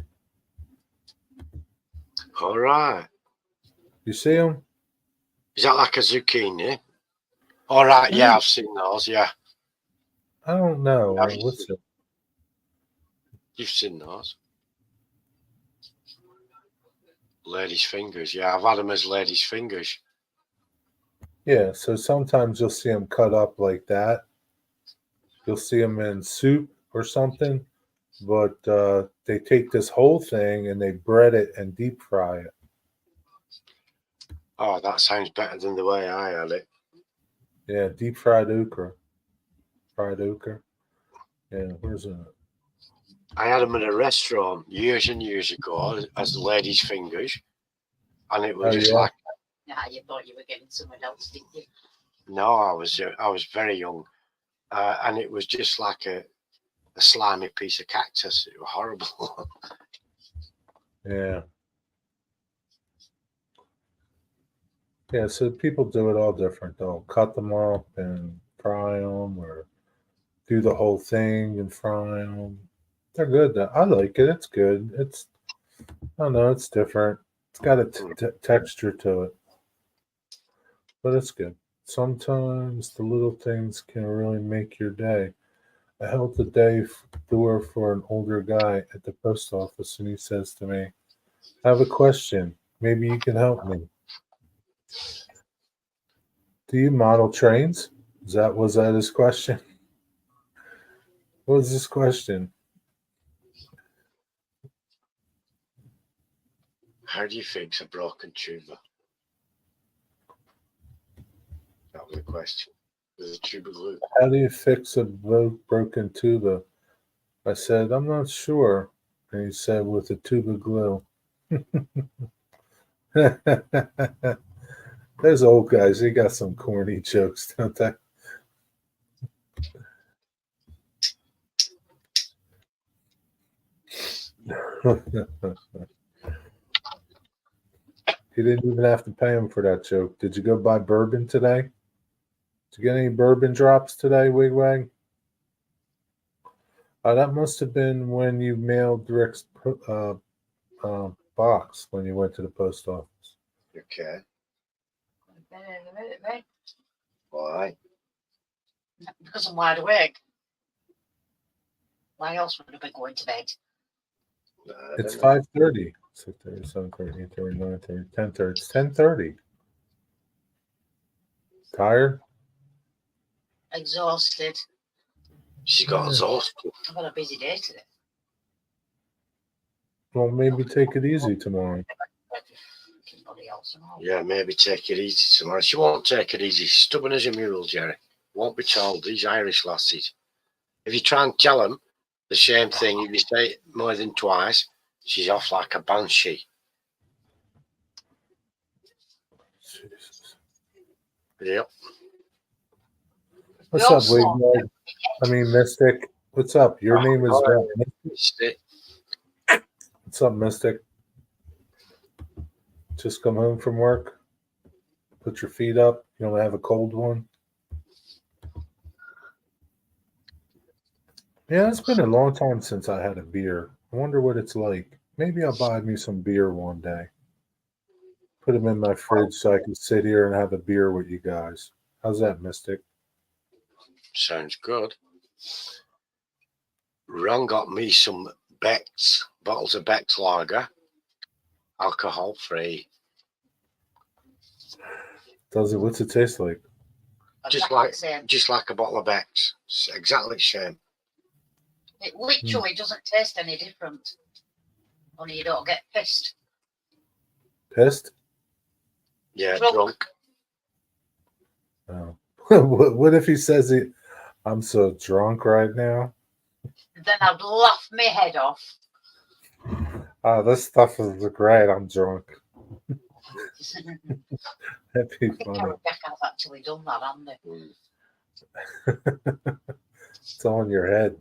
All right. You see them? Is that like a zucchini? All right. Yeah, I've seen those. Yeah, I don't know. Have you What's seen- it? you've seen those. Ladies' fingers. Yeah, I've had them as ladies' fingers. Yeah, so sometimes you'll see them cut up like that. You'll see them in soup or something, but they take this whole thing and they bread it and deep fry it. Oh, that sounds better than the way I had it. Yeah, deep fried okra. Fried okra. Yeah, where's it? I had them at a restaurant years and years ago as ladies' fingers, and it was Oh, just yeah? like, Yeah, you thought you were getting someone else, didn't you? no, I was very young, and it was just like a slimy piece of cactus. It was horrible. Yeah. Yeah, so people do it all different. They'll cut them up and fry them or do the whole thing and fry them. They're good. Though. I like it. It's good. It's, I don't know, it's different. It's got a texture to it. But it's good. Sometimes the little things can really make your day. I held the door for an older guy at the post office, and he says to me, I have a question. Maybe you can help me. Do you model trains? Was that his question? What was his question? How do you fix a broken tuber? That was the question. With a tuber glue. How do you fix a broken tuba? I said, I'm not sure. And he said, with a tube of glue. Those old guys, they got some corny jokes, don't they? You didn't even have to pay him for that joke. Did you go buy bourbon today? Did you get any bourbon drops today, Wigwag? That must have been when you mailed Rick's box when you went to the post office. Okay. Why? Because I'm wide awake. Why else would I be going to bed? It's 5:30. 6:30, 7:30, 8:30, 9:30, 10:30. It's 10:30. Tired? Exhausted. She got exhausted. I've had a busy day today. Well, maybe take it easy tomorrow. Everybody else and all. Yeah, maybe take it easy tomorrow. She won't take it easy. Stubborn as a mule, Jerry. Won't be told. These Irish lasses. If you try and tell them the same thing, if you say it more than twice, she's off like a banshee. Jesus. Yep. What's up, Wigwag? I mean, Mystic. What's up? Your name is Mystic. What's up, Mystic? Just come home from work. Put your feet up. You don't have a cold one. Yeah, it's been a long time since I had a beer. I wonder what it's like. Maybe I'll buy me some beer one day. Put them in my fridge so I can sit here and have a beer with you guys. How's that, Mystic? Sounds good. Ron got me some Beck's, bottles of Beck's lager, alcohol free. Does it? What's it taste like? Just like a bottle of Beck's. It's exactly the same. It literally doesn't taste any different. Only you don't get pissed. Pissed? Yeah, Drunk. drunk. Oh. What if he says I'm so drunk right now? Then I'd laugh my head off. Oh, this stuff is great. I'm drunk. That'd be I think funny. Rebecca has actually done that, hasn't they? It's on your head.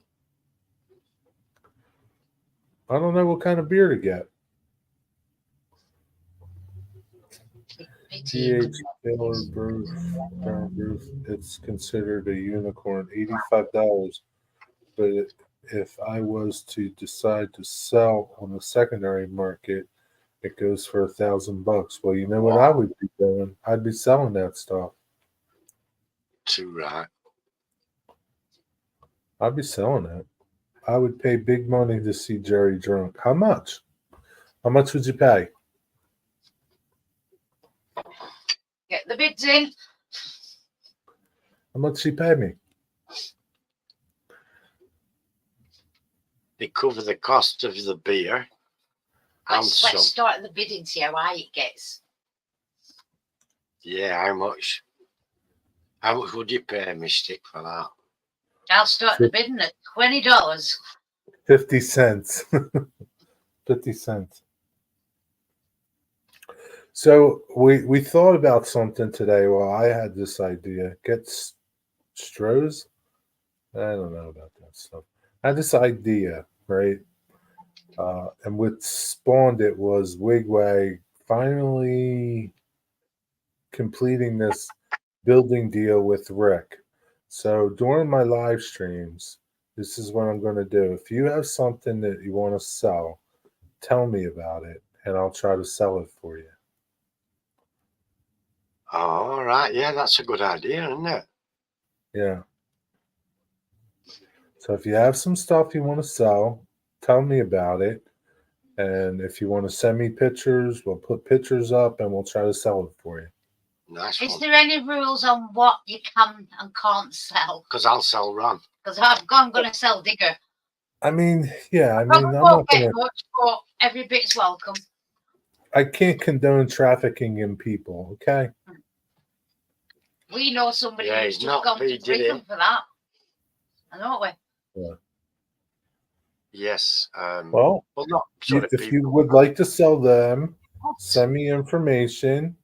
I don't know what kind of beer to get. PH Taylor Brew, Brown Brew. It's considered a unicorn, $85. But if I was to decide to sell on the secondary market, it goes for $1,000. Well, you know what I would be doing? I'd be selling that stuff. Too right. I'd be selling it. I would pay big money to see Jerry drunk. How much? How much would you pay? Get the bids in. How much she pay me? They cover the cost of the beer and Let's some. start the bidding, see how high it gets. Yeah, how much? How much would you pay, Mystic, for that? I'll start the bidding at $20. 50 cents. 50 cents. So we thought about something today. Well, I had this idea. Get Strohs? I don't know about that stuff. I had this idea, right? And what spawned it was Wigwag finally completing this building deal with Rick. So during my live streams, this is what I'm going to do. If you have something that you want to sell, tell me about it, and I'll try to sell it for you. All right. Yeah, that's a good idea, isn't it? Yeah. So if you have some stuff you want to sell, tell me about it. And if you want to send me pictures, we'll put pictures up and we'll try to sell it for you. Nice Is one. there any rules on what you can and can't sell? Because I'll sell Ron. Because I'm going to sell Digger. I mean, yeah, I Probably mean, I'm won't not get gonna. much, but every bit's welcome. I can't condone trafficking in people. Okay. We know somebody Yeah, who's he's just not gone to big, did he? prison for that. I know we. Yes. Well, Well, not sort of if you people. would like to sell them, send me information.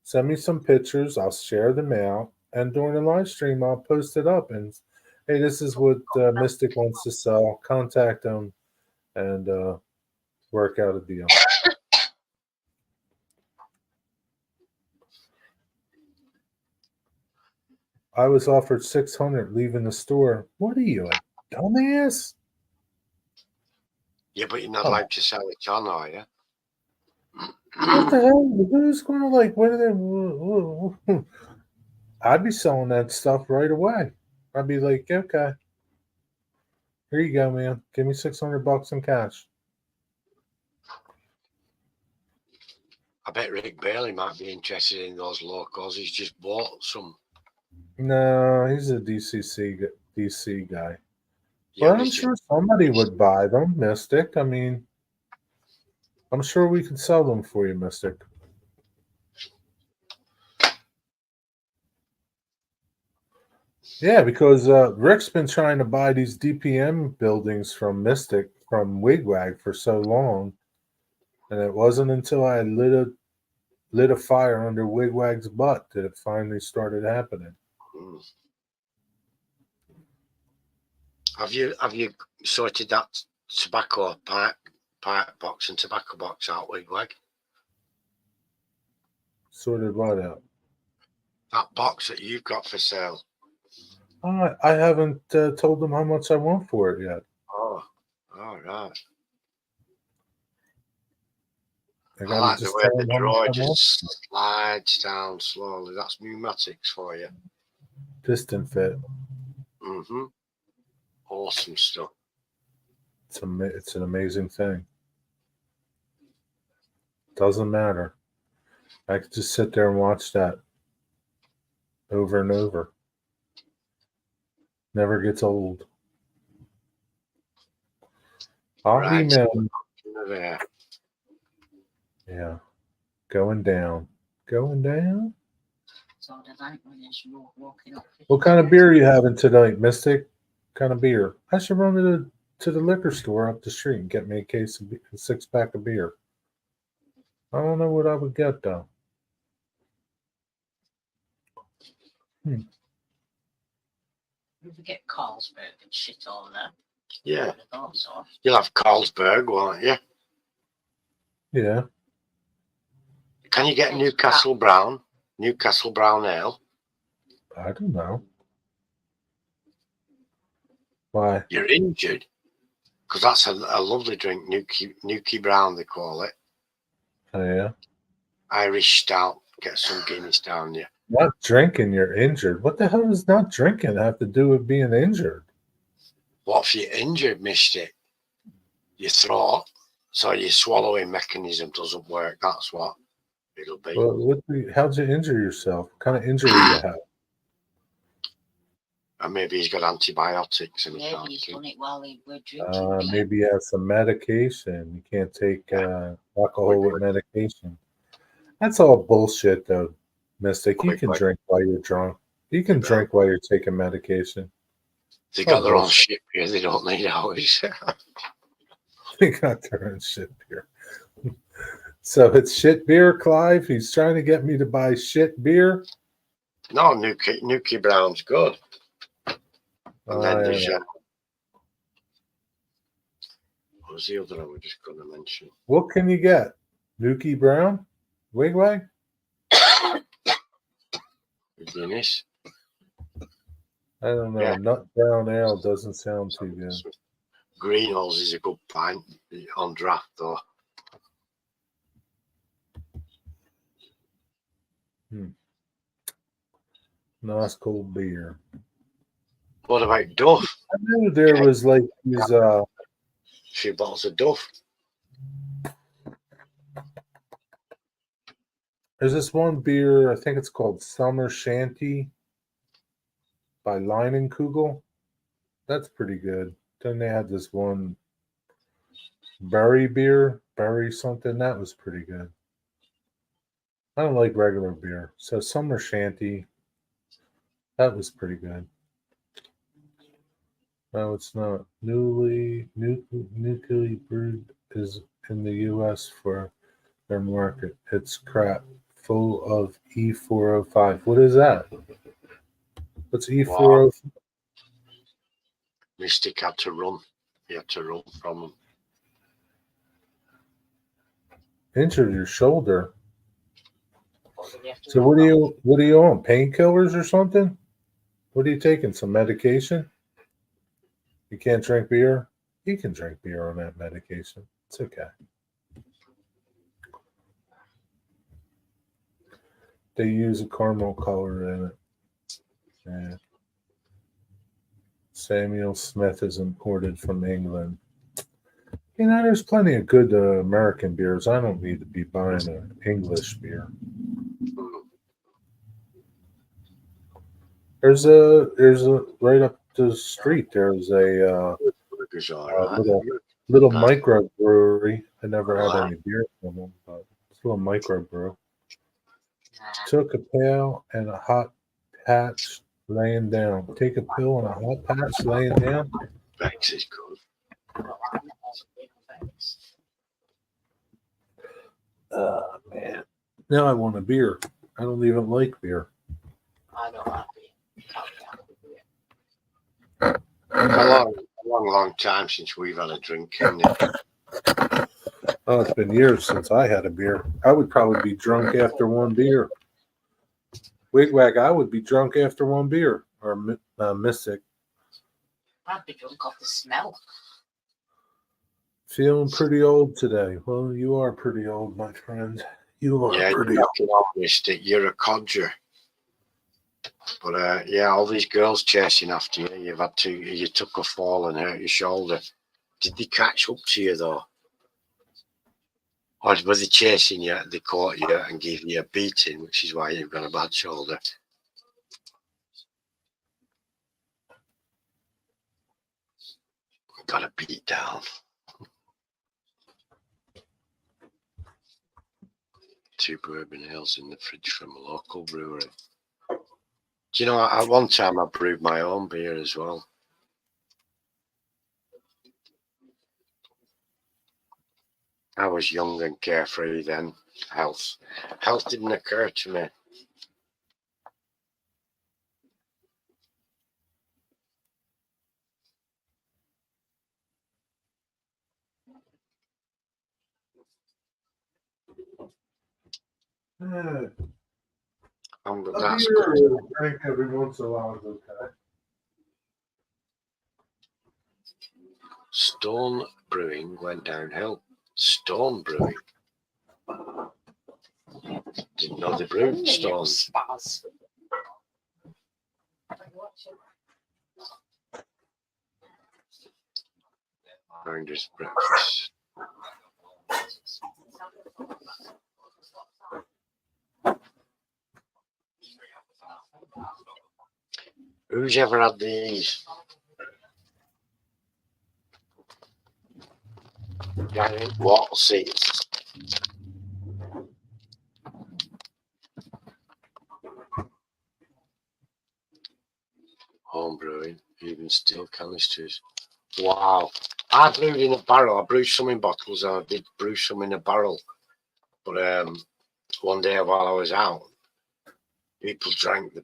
Send me some pictures. I'll share them out, and during the live stream, I'll post it up. And hey, this is what Mystic wants to sell. Contact them and work out a deal. I was offered 600 leaving the store. What are you, a dumbass? Yeah, but you're not Oh. allowed to sell it on, are you? What the hell? Who's going to like? What are they? I'd be selling that stuff right away. I'd be like, okay, here you go, man. Give me $600 in cash. I bet Rick Bailey might be interested in those locals. He's just bought some. No, he's a DC guy. Yeah, But I'm sure somebody would buy them, Mystic. I mean, I'm sure we could sell them for you, Mystic. Yeah, because Rick's been trying to buy these DPM buildings from Mystic, from Wigwag for so long. And it wasn't until I lit a fire under Wigwag's butt that it finally started happening. Have you sorted that tobacco pipe box and tobacco box out, Wigwag? Sorted what out? That box that you've got for sale. I haven't told them how much I want for it yet. Oh, all right. I I gotta like the just way tell the them how drawer much I want. just slides down slowly. That's pneumatics for you. Piston fit. Mm-hmm. Awesome stuff. It's an amazing thing. Doesn't matter. I could just sit there and watch that over and over. Never gets old. I'll Right. email. There. Yeah. Going down. Going down. What kind of beer are you having tonight, Mystic? What kind of beer? I should run to the liquor store up the street and get me a 6-pack of beer. I don't know what I would get though. You get Carlsberg and shit over there. Yeah. So. You'll have Carlsberg, won't you? Yeah. Can you get Newcastle Brown Ale? I don't know. Why? You're injured? Because that's a lovely drink, Nuki Brown, they call it. Oh, yeah. Irish stout. Get some Guinness down you. Not drinking, you're injured. What the hell does not drinking have to do with being injured? What if you're injured, Mystic? Your throat, so your swallowing mechanism doesn't work. That's what it'll be. Well, how'd you injure yourself? What kind of injury you have? And maybe he's got antibiotics and Maybe he's done it while he was drinking. Maybe he has some medication. You can't take alcohol with medication. That's all bullshit, though, Mystic. You can drink while you're drunk. You can drink while you're taking medication. They got their own shit beer. They don't need ours. They got their own shit beer. So it's shit beer, Clive. He's trying to get me to buy shit beer. No, Nuki Brown's good. And then there's what was the other one we're just going to mention? What can you get? Nuki Brown? Wigwag? Guinness. I don't know. Yeah. Nut Brown Ale doesn't sound too good. Greenholes is a good pint on draft, though. Nice cold beer. What about Duff? I knew there was like these A few bottles of Duff. There's this one beer, I think it's called Summer Shanty by Leinenkugel. That's pretty good. Then they had this one berry beer, berry something. That was pretty good. I don't like regular beer. So Summer Shanty, that was pretty good. No, it's not. Newly brewed is in the U.S. for their market. It's crap, full of E405. What is that? What's E405? Mystic had to run. He had to run from them. Injured your shoulder. You have to So run what are you on? Painkillers or something? What are you taking? Some medication? You can't drink beer? You can drink beer on that medication. It's okay. They use a caramel color in it. Yeah. Samuel Smith is imported from England. You know, there's plenty of good American beers. I don't need to be buying an English beer. There's a right up the street. There's a Burgers all right. little microbrewery. I never had any beer from them, but it's a little microbrew. Took a pail and a hot patch laying down. Take a pill and a hot patch laying down. Bex is good. Man. Now I want a beer. I don't even like beer. I don't like beer. A long time since we've had a drink. Isn't it? Oh, it's been years since I had a beer. I would probably be drunk after one beer. Wigwag, I would be drunk after one beer. Or Mystic. I'd be drunk off the smell. Feeling pretty old today. Well, you are pretty old, my friend. You are pretty old. Mystic, you're a codger. But yeah, all these girls chasing after you. You took a fall and hurt your shoulder. Did they catch up to you though? Or were they chasing you? They caught you and gave you a beating, which is why you've got a bad shoulder. Got a beat down. Two bourbon ales in the fridge from a local brewery. Do you know, at one time I brewed my own beer as well. I was young and carefree then. Health didn't occur to me. That's good. Drink every once in a while is okay. Stone Brewing went downhill. Stone Brewing. Didn't know they brewed Stone. Spaz. Founder's breakfast. Who's ever had these? Giant water seats. Home brewing, even steel canisters. Wow. I brewed in a barrel. I brewed some in bottles and I did brew some in a barrel. But one day while I was out, people drank the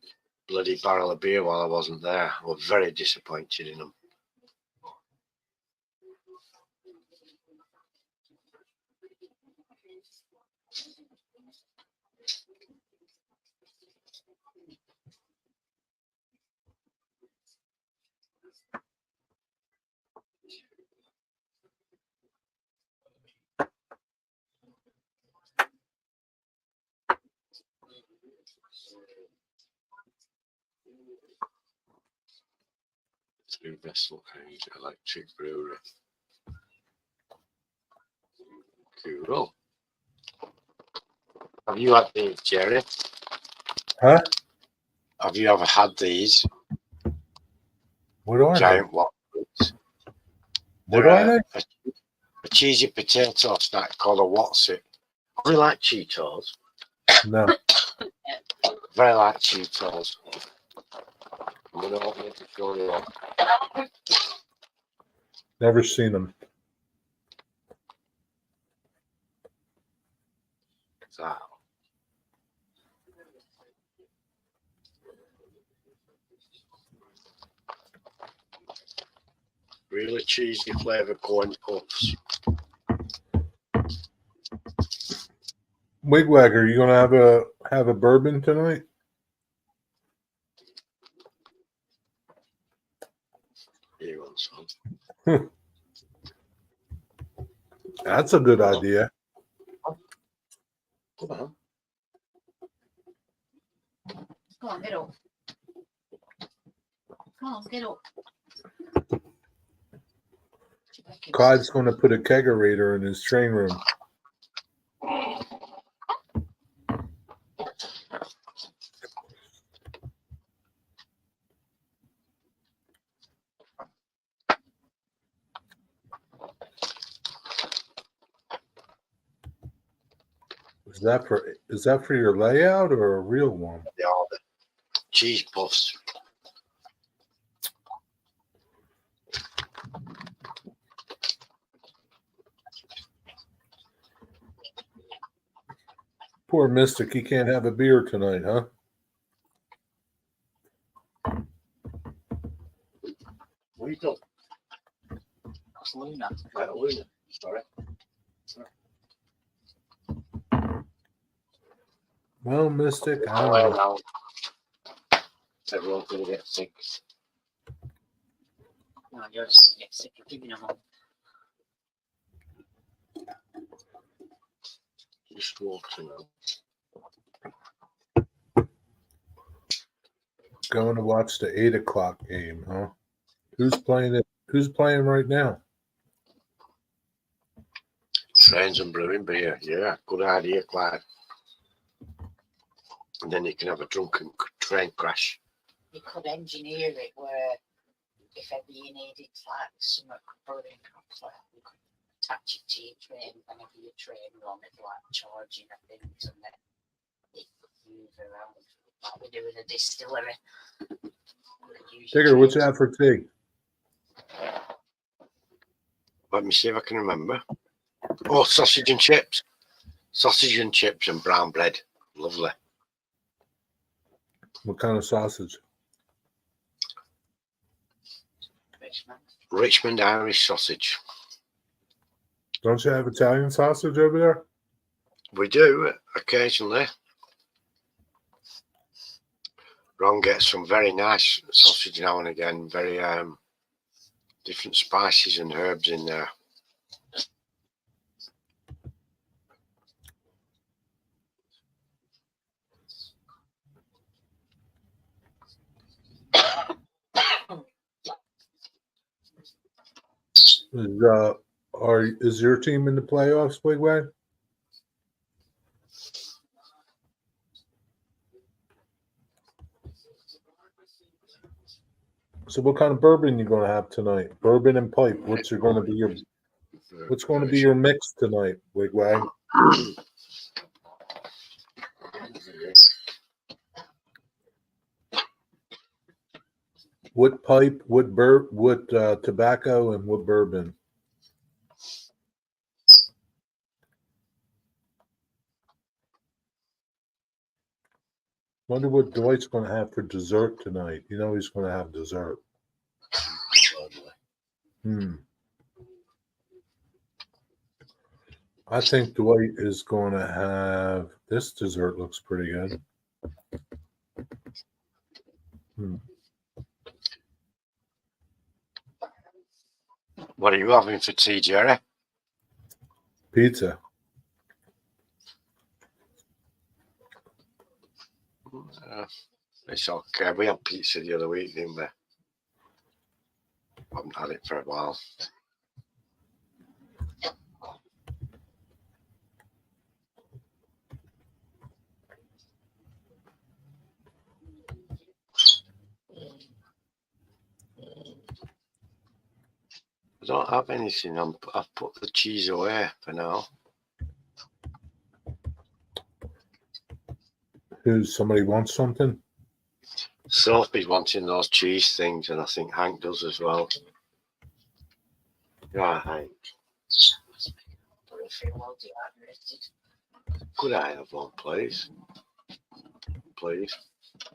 bloody barrel of beer while I wasn't there. I was very disappointed in them. Through Vessel House Electric Brewery. Cool. Have you had these, Jerry? Huh? Have you ever had these What are giant what? What are they? A cheesy potato snack called a what's it? Very like Cheetos. No. Very like Cheetos. I'm going to open it to show you what. Never seen them. So, really cheesy flavour corn puffs. Wigwagger, you gonna have a bourbon tonight? Here you want some. That's a good idea. Come on. Come on, get up. Come on, get up. Clyde's gonna put a kegerator in his train room. Is that for your layout or a real one? They are the cheese puffs. Poor Mystic, he can't have a beer tonight, huh? What are you doing? That's Luna. Right, Luna. Sorry. Well, Mystic, I Oh, don't know. well, everyone's going to get sick. No, you're just get sick of giving them up. Just water now. Going to watch the 8 o'clock game, huh? Who's playing it? Who's playing right now? Trains and brewing beer. Yeah, good idea, Clyde. And then you can have a drunken train crash. You could engineer it where if ever you needed like some brewing cups, like you could attach it to your train whenever your train run it, like charging and things, and then it could move around like we do in a distillery. Tigger, what's that for tea? Let me see if I can remember. Oh, sausage and chips. Sausage and chips and brown bread. Lovely. What kind of sausage? Richmond Irish sausage. Don't you have Italian sausage over there? We do occasionally. Ron gets some very nice sausage now and again. Very different spices and herbs in there. Is your team in the playoffs, Wigwag? So what kind of bourbon you gonna have tonight? Bourbon and pipe. What's going to be your mix tonight, Wigwag? What pipe? What tobacco and what bourbon? Wonder what Dwight's going to have for dessert tonight. You know he's going to have dessert. I think Dwight is going to have this dessert. Looks pretty good. What are you having for tea, Jerry? Pizza. It's okay. We had pizza the other week, didn't we? I haven't had it for a while. I don't have anything. I've put the cheese away for now. Somebody wants something? Sophie's wanting those cheese things, and I think Hank does as well. Yeah, Hank. Could I have one, please? Please.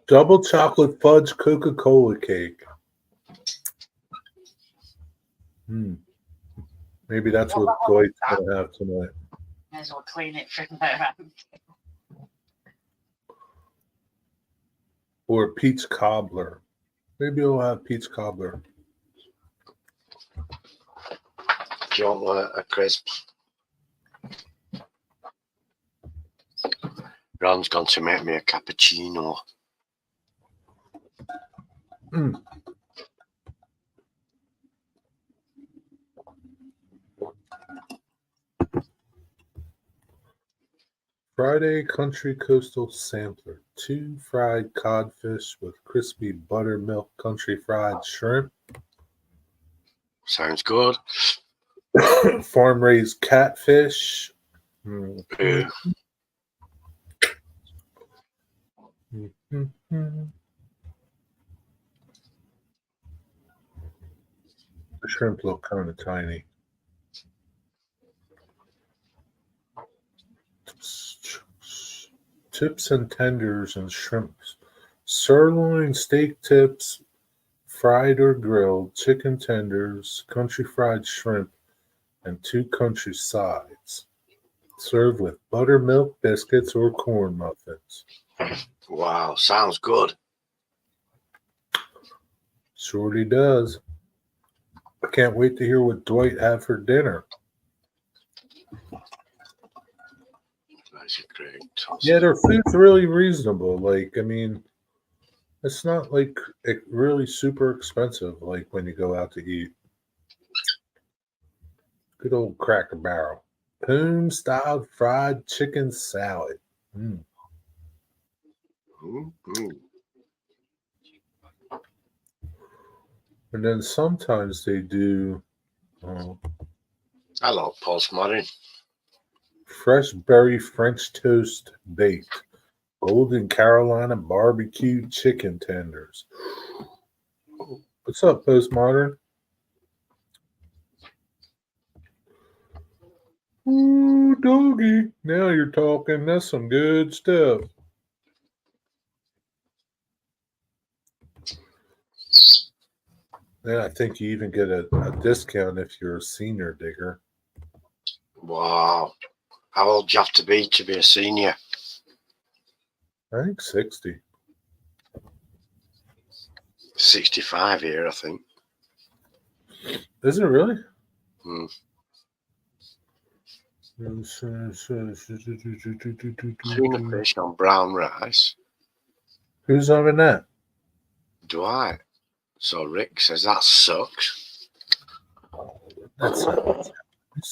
Double chocolate fudge Coca-Cola cake. Maybe that's what Dwight's gonna have tonight. May as well clean it from there. Or peach cobbler. Maybe we'll have peach cobbler. Do you want a crisp? Ron's gone to make me a cappuccino. Friday Country Coastal Sampler. 2 fried codfish with crispy buttermilk country fried shrimp. Sounds good. Farm raised catfish. Yeah. The shrimp look kind of tiny. Tips and tenders and shrimps. Sirloin steak tips, fried or grilled, chicken tenders, country fried shrimp, and 2 country sides. Served with buttermilk biscuits or corn muffins. Wow, sounds good. Surely does. I can't wait to hear what Dwight had for dinner. That's a great toss. Yeah, their food's really reasonable. Like, I mean, it's not like really super expensive. Like when you go out to eat. Good old Cracker Barrel. Home style fried chicken salad. And then sometimes they do I love postmodern. fresh berry French toast baked, golden Carolina barbecue chicken tenders. What's up, Postmodern? Ooh, doggy. Now you're talking. That's some good stuff. Yeah, I think you even get a discount if you're a senior digger. Wow. How old do you have to be a senior? I think 60. 65 here, I think. Is it really? Tuna fish on brown rice. Who's having that? Dwight. So Rick says that sucks.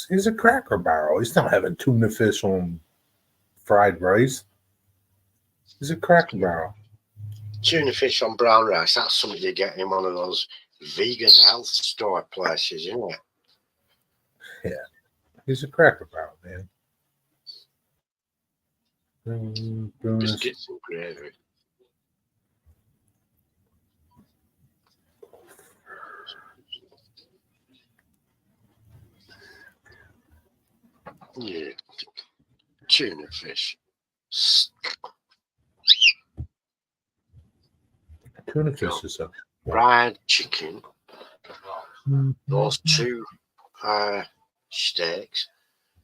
He's a Cracker Barrel. He's not having tuna fish on fried rice. He's a Cracker Barrel. Tuna fish on brown rice. That's something you get in one of those vegan health store places, isn't it? Yeah. He's a Cracker Barrel, man. Just get some gravy. Yeah. Tuna fish. Tuna fish is up. Fried chicken. Those 2 steaks.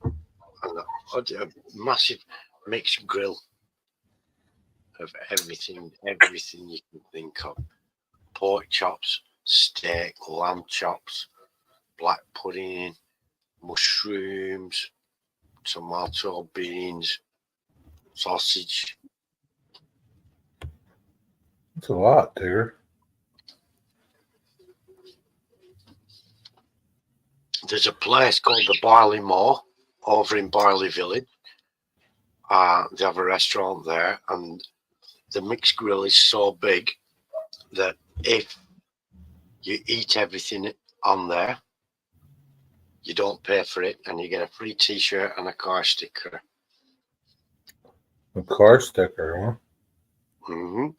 And a massive mixed grill of everything you can think of. Pork chops, steak, lamb chops, black pudding, mushrooms, tomato, beans, sausage. That's a lot, Digger. There's a place called the Barley Moor over in Barley Village. They have a restaurant there, and the mixed grill is so big that if you eat everything on there, You don't pay for it, and you get a free T-shirt and a car sticker. A car sticker, huh?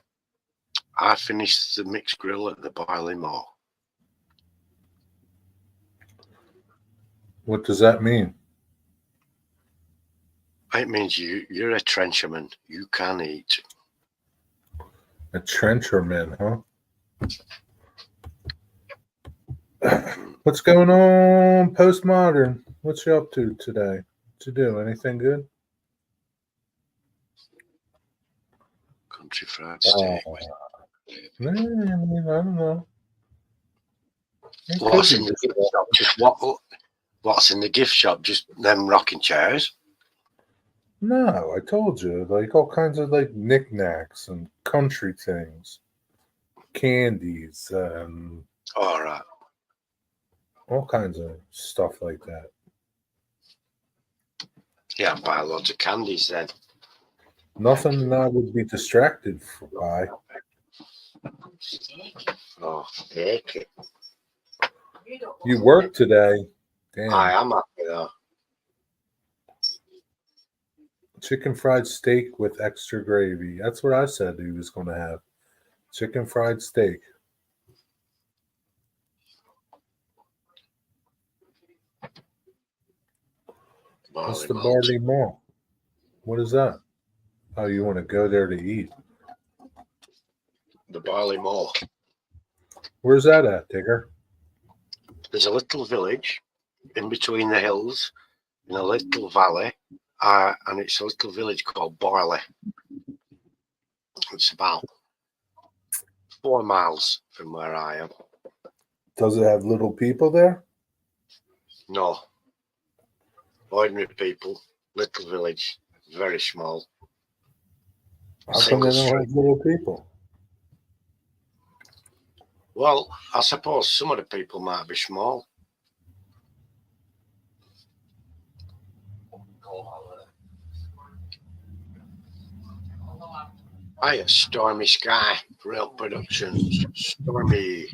I finished the mixed grill at the Barley Moor. What does that mean? It means you're a trencherman. You can eat. A trencherman, huh? What's going on, Postmodern? What's you up to today? What you do? Anything good? Country fried steak. I don't know. It could What's be in the just gift shop? Just what's in the gift shop? Just them rocking chairs. No, I told you, like all kinds of like knickknacks and country things, candies, and All right. all kinds of stuff like that. Yeah, buy loads of candies then. Nothing I would be distracted by. Oh, take it. You work today. Damn. I am happy though. Chicken fried steak with extra gravy. That's what I said he was going to have. Chicken fried steak. What's the Barley Moor? What is that? Oh, you want to go there to eat? The Barley Moor. Where's that at, Digger? There's a little village in between the hills in a little valley, and it's a little village called Barley. It's about 4 miles from where I am. Does it have little people there? No. Ordinary people, little village, very small. How come they don't have little people? Well, I suppose some of the people might be small. Hiya, Stormy Sky, Real Productions. Stormy.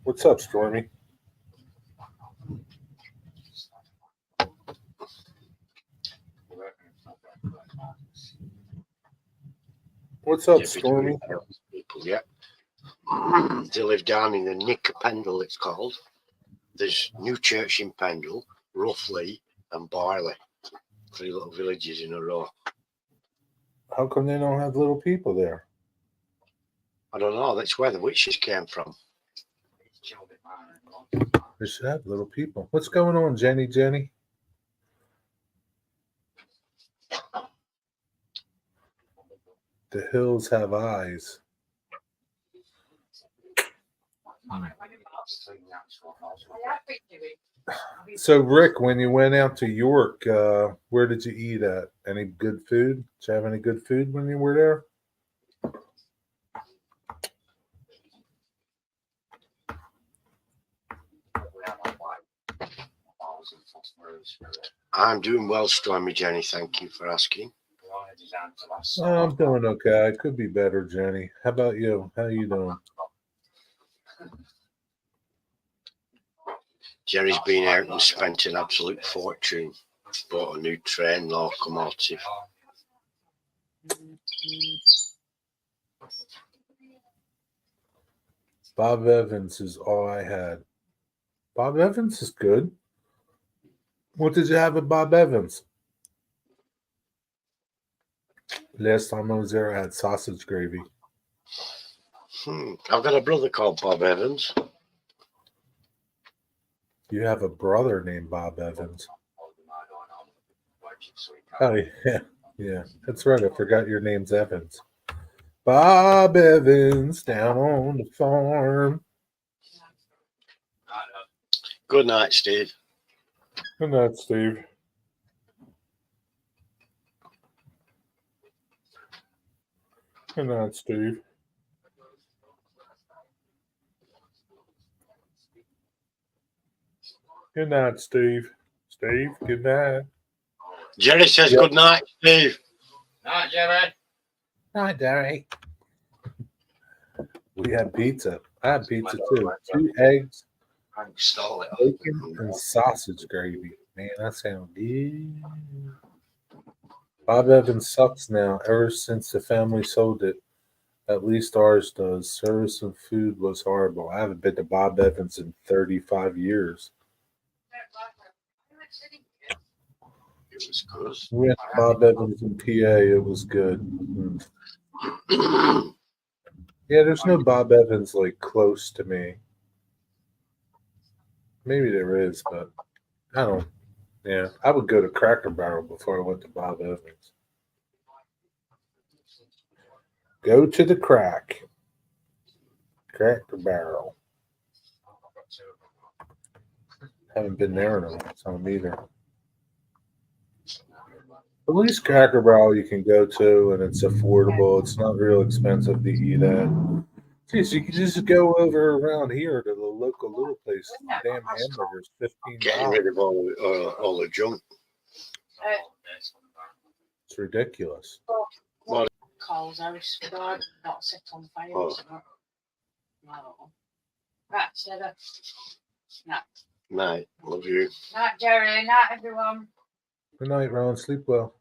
What's up, Stormy? What's up, Stormy? People, yeah. They live down in the Nick of Pendle, it's called. There's New Church in Pendle, Roughly, and Barley. 3 little villages in a row. How come they don't have little people there? I don't know. That's where the witches came from. They should have little people. What's going on, Jenny? The hills have eyes. So, Rick, when you went out to York, where did you eat at? Any good food? Did you have any good food when you were there? I'm doing well, Stormy Jenny. Thank you for asking. Oh, I'm doing okay. I could be better, Jenny. How about you? How you doing? Jerry's been out and spent an absolute fortune. Bought a new train locomotive. Bob Evans is all I had. Bob Evans is good. What did you have at Bob Evans? Last time I was there, I had sausage gravy. I've got a brother called Bob Evans. You have a brother named Bob Evans. Oh, yeah. Yeah, that's right. I forgot your name's Evans. Bob Evans down on the farm. Good night, Steve. Good night, Steve. Good night, Steve. Good night, Steve. Steve, good night. Jerry says good night, Steve. Night, Jerry. Night, Derry. We had pizza. I had pizza too. 2 eggs, I install it. Bacon and sausage gravy. Man, that sounds good. Bob Evans sucks now. Ever since the family sold it, at least ours does. Service and food was horrible. I haven't been to Bob Evans in 35 years. It was good. We went to Bob Evans in PA. It was good. Yeah, there's no Bob Evans like close to me. Maybe there is, but I don't. Yeah, I would go to Cracker Barrel before I went to Bob Evans. Go to the Cracker Barrel. Haven't been there in a long time either. At least Cracker Barrel you can go to, and it's affordable. It's not real expensive to eat at. Geez, you can just go over around here to the local little place. Damn hamburgers, Getting rid $15. of all the junk. It's ridiculous. Calls house, God, not set on fire. Oh. No. Right, Stella. Night. Night. Love you. Night, Jerry. Night, everyone. Good night, Ron. Sleep well.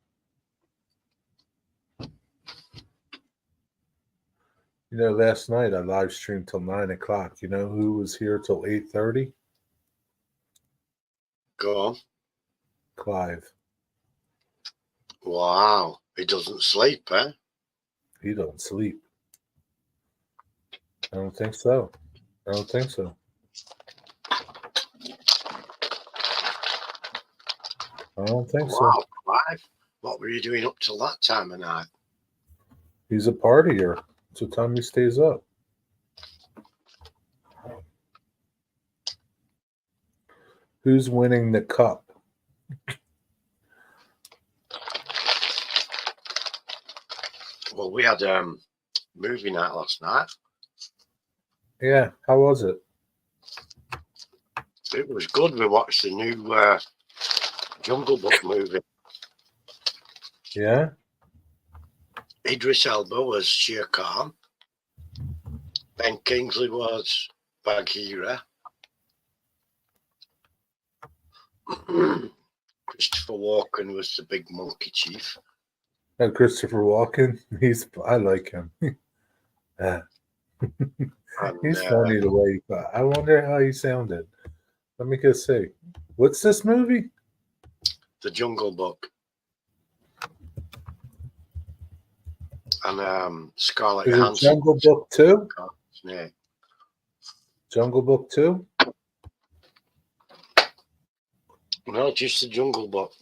You know, last night I live streamed till 9 o'clock. You know who was here till 8:30? Go on. Clive. Wow. He doesn't sleep, eh? He don't sleep. I don't think so. I don't think so. I don't think so. Wow, Clive. What were you doing up till that time of night? He's a partier. It's the time he stays up. Who's winning the cup? Well, we had movie night last night. Yeah, how was it? It was good. We watched the new Jungle Book movie. Yeah? Idris Elba was Shere Khan. Ben Kingsley was Bagheera. Christopher Walken was the big monkey chief. And Christopher Walken, I like him. And, He's funny the way he thought. I wonder how he sounded. Let me go see. What's this movie? The Jungle Book. And Scarlett Is it Johansson. Jungle Book 2? Yeah. Jungle Book 2? No, just the Jungle Book.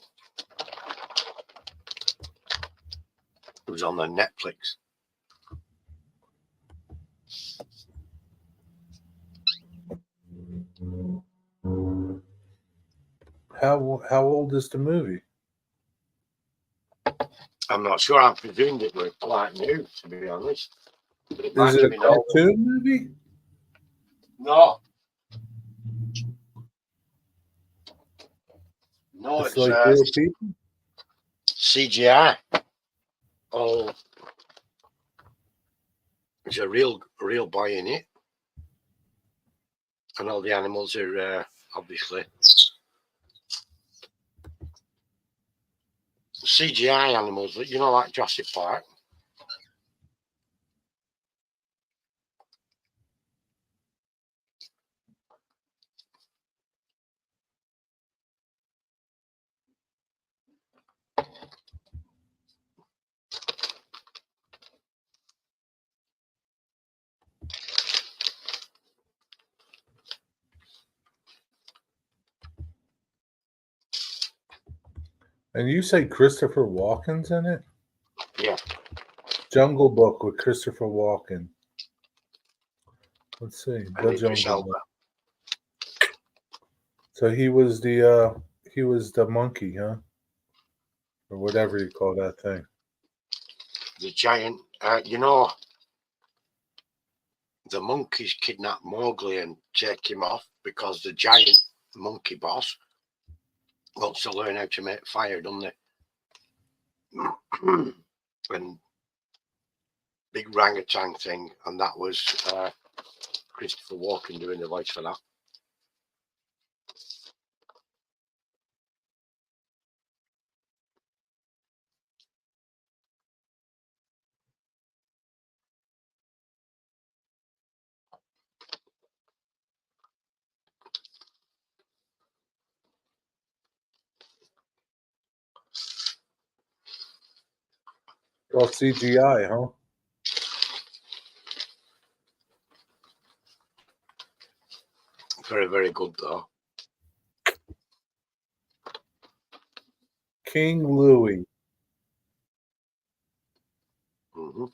It was on the Netflix. How old is the movie? I'm not sure. I presumed it was quite new, to be honest. But it Is might it have a been old. cartoon movie? No. No, It's it's like real people? CGI. Oh, there's a real boy in it, and all the animals are obviously CGI animals. You know, like Jurassic Park. And you say Christopher Walken's in it? Yeah. Jungle Book with Christopher Walken. Let's see. And The Idris Jungle Elba. Book. So he was the monkey, huh? Or whatever you call that thing. The giant. You know, the monkeys kidnap Mowgli and take him off because the giant monkey boss wants to learn how to make fire, doesn't he? And big orangutan thing, and that was Christopher Walken doing the voice for that. All CGI, huh? Very, very good though. King Louis. Mm-hmm.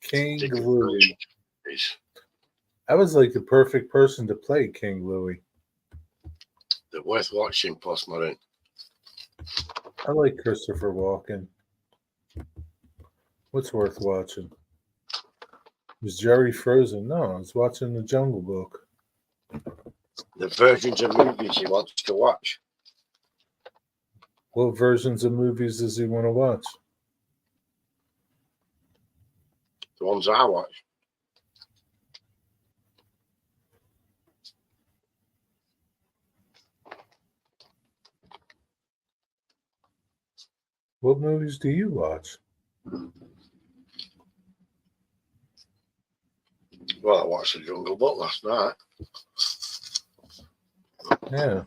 King Louis. Is I was like the perfect person to play King Louis. they're worth watching, Postmodern. I like Christopher Walken. What's worth watching? Was Jerry frozen? No, I was watching The Jungle Book. The versions of movies he wants to watch. What versions of movies does he want to watch? The ones I watch. What movies do you watch? Well, I watched The Jungle Book last night. Yeah.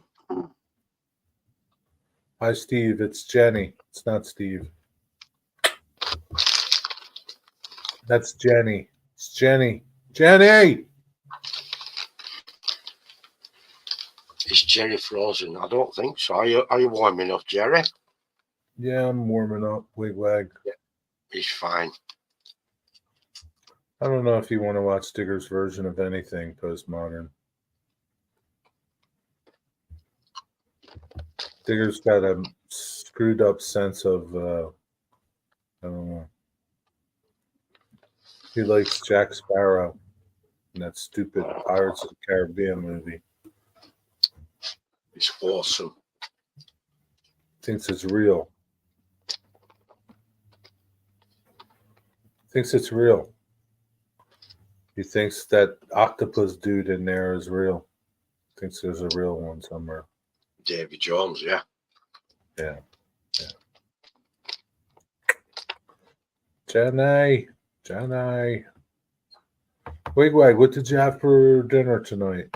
Hi, Steve. It's Jenny. It's not Steve. That's Jenny. It's Jenny. Jenny! Is Jerry frozen? I don't think so. Are you warm enough, Jerry? Yeah, I'm warming up. Wigwag. He's fine. I don't know if you want to watch Digger's version of anything postmodern. Digger's got a screwed up sense of, I don't know. He likes Jack Sparrow and that stupid Pirates of the Caribbean movie. It's awesome. Thinks it's real. Thinks it's real. He thinks that octopus dude in there is real. Thinks there's a real one somewhere. Davy Jones, yeah. Yeah. Jenny. Wigwag, what did you have for dinner tonight?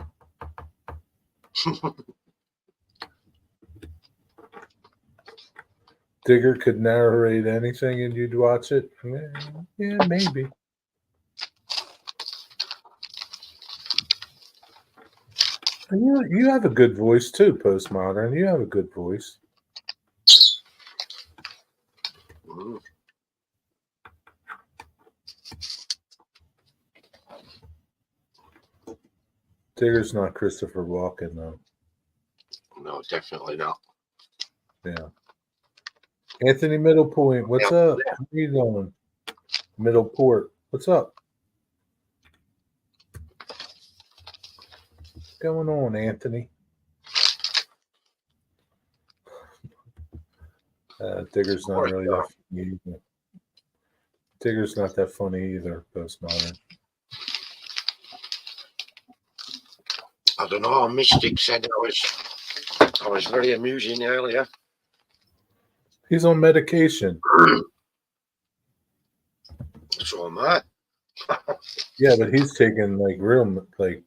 Digger could narrate anything and you'd watch it? Yeah, maybe. And you have a good voice too, postmodern. You have a good voice. Mm. Digger's not Christopher Walken, though. No, definitely not. Yeah. Anthony Middlepoint, what's up? How you doing? Middleport, what's up? What's going on, Anthony? Digger's not really that funny either. Digger's not that funny either, postmodern. I don't know. Mystic said I was very amusing earlier. He's on medication. So am I. Yeah, but he's taking like real, like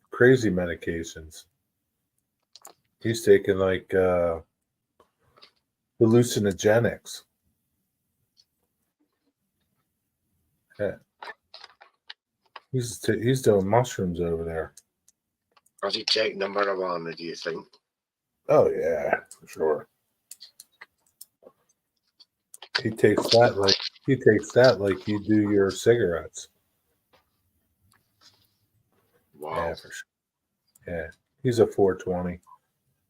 crazy medications. He's taking like hallucinogenics. Yeah. He's doing mushrooms over there. Has he taken the marijuana, do you think? Oh yeah, for sure. He takes that like you do your cigarettes. Wow. Yeah, for sure. Yeah, he's a 420.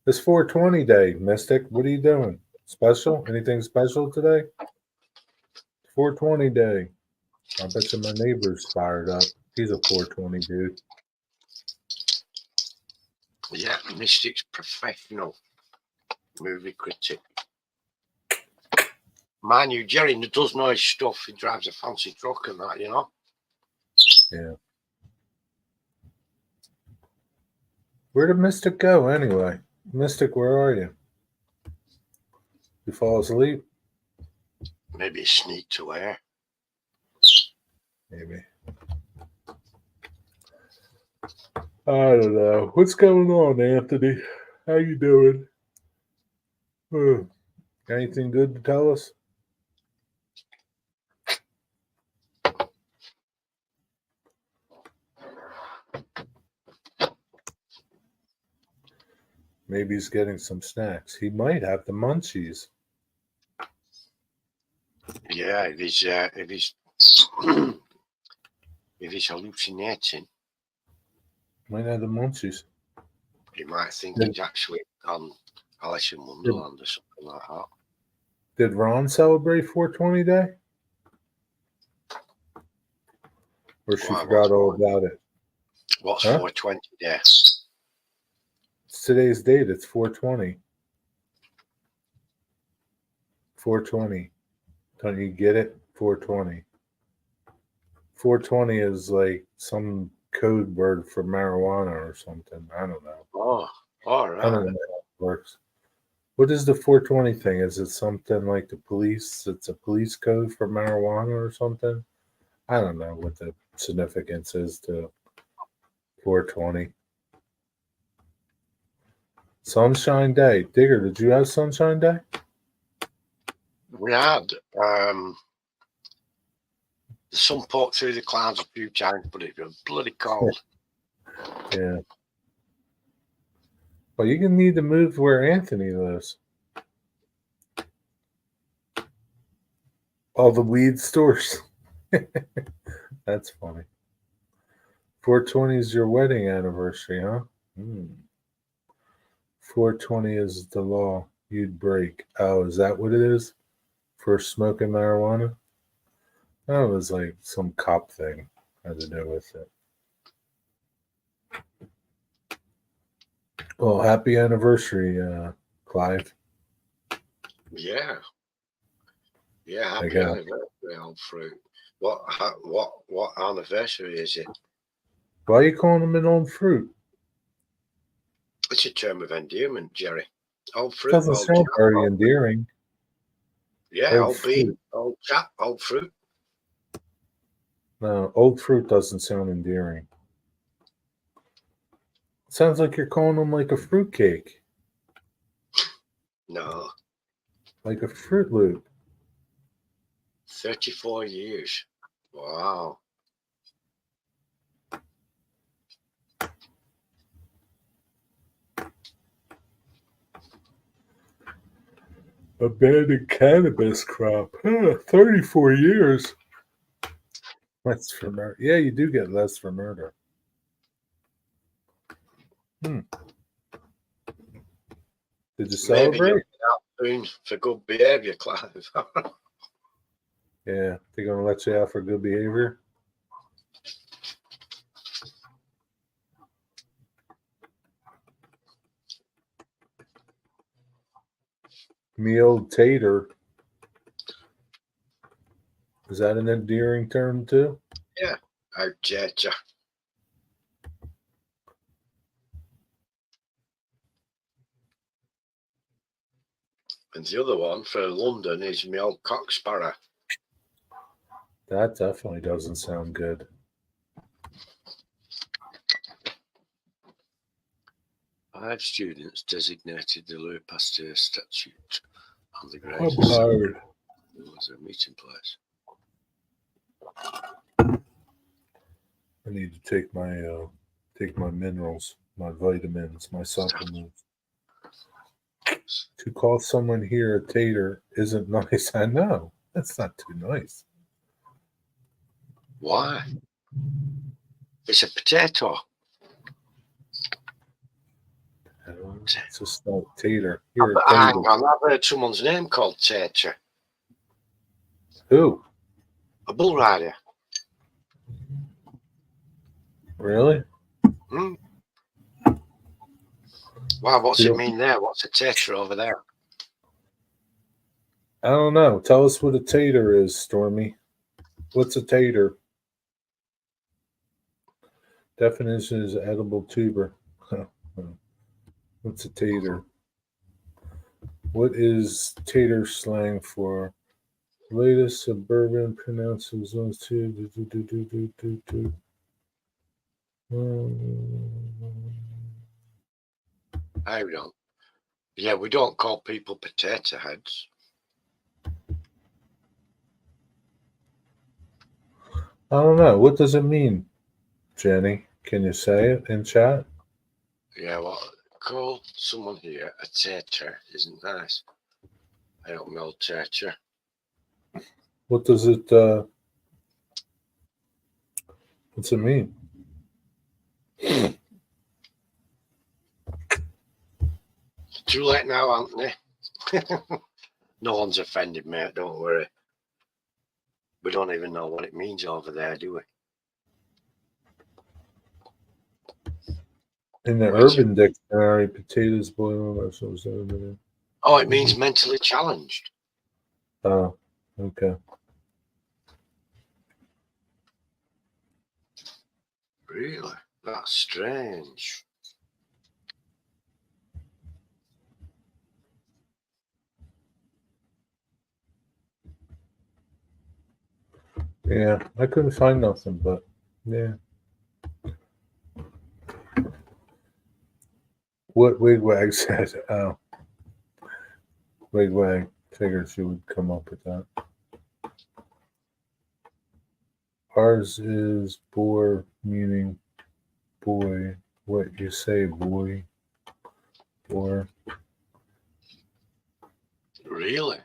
It's 420 day, Mystic. What are you doing? Special? Anything special today? 420 day. I bet you my neighbor's fired up. He's a 420 dude. Yeah, Mystic's professional movie critic. Mind you, Jerry does know his stuff. He drives a fancy truck and that, you know. Yeah. Where did Mystic go anyway? Mystic, where are you? You fall asleep? Maybe he sneaked away. Maybe. I don't know. What's going on, Anthony? How you doing? Anything good to tell us? Maybe he's getting some snacks. He might have the munchies. Yeah, if he's if he's hallucinating, Might have the munchies. you might think Yeah. he's actually on Alice in Wonderland or something like that. Did Ron celebrate 420 Day? Or she Why, forgot all what's about it? What's Huh? 420 Day? It's today's date. It's 420. 420. Don't you get it? 420. 420 is like some code word for marijuana or something. I don't know. Oh, all I right. don't know how it works. What is the 420 thing? Is it something like the police? It's a police code for marijuana or something? I don't know what the significance is to 420. Sunshine Day. Digger, did you have Sunshine Day? We had the sun poked through the clouds a few times, but it was bloody cold. Yeah. Well, you're going to need to move where Anthony lives. All the weed stores. That's funny. 420 is your wedding anniversary, huh? 420 is the law you'd break. Oh, is that what it is? For smoking marijuana? That was like some cop thing. Had to do with it. Well, happy anniversary, Clive. Yeah. Yeah, happy Okay. anniversary, old fruit. What anniversary is it? Why are you calling him an old fruit? It's a term of endearment, Jerry. Old fruit, Doesn't old sound chap, very old, endearing. yeah, old old bean, fruit. old chap, old fruit. No, old fruit doesn't sound endearing. Sounds like you're calling him like a fruitcake, No, like a Fruit Loop. 34 years. Wow. Abandoned cannabis crop. 34 years. That's for murder. Yeah, you do get less for murder. Did you Maybe celebrate? you'll be out soon for good behaviour, Clive. Yeah, they're going to let you out for good behavior. Me old tater. Is that an endearing term too? Yeah, I'd judge. And the other one for London is my old cock sparrow. That definitely doesn't sound good. Five students designated the Louis Pasteur statute on the I'm greatest tired. was a meeting place. I need to take my minerals, my vitamins, my supplements. To call someone here a tater isn't nice. I know. That's not too nice. Why? It's a potato. It's just not tater. You're a Hang tater. on, I've heard someone's name called Tater. Who? A bull rider. Really? Hmm. Wow, what's it mean there? What's a tater over there? I don't know. Tell us what a tater is, Stormy. What's a tater? Definition is edible tuber. What's a tater? What is tater slang for? Latest suburban pronounces those two. I don't. Yeah, we don't call people potato heads. I don't know. What does it mean, Jenny? Can you say it in chat? Yeah, well, call someone here a tater isn't nice. I don't know tater. What does it? What's it mean? Too late now, Anthony. No one's offended, mate. Don't worry. We don't even know what it means over there, do we? In the Which- Urban Dictionary, potatoes boiled. That's what was over there. Oh, it means mentally challenged. Oh, okay. Really? That's strange. Yeah, I couldn't find nothing, but yeah. What Wigwag said. Oh, Wigwag figured she would come up with that. Ours is boar, meaning boy. What you say, boy? Or Really?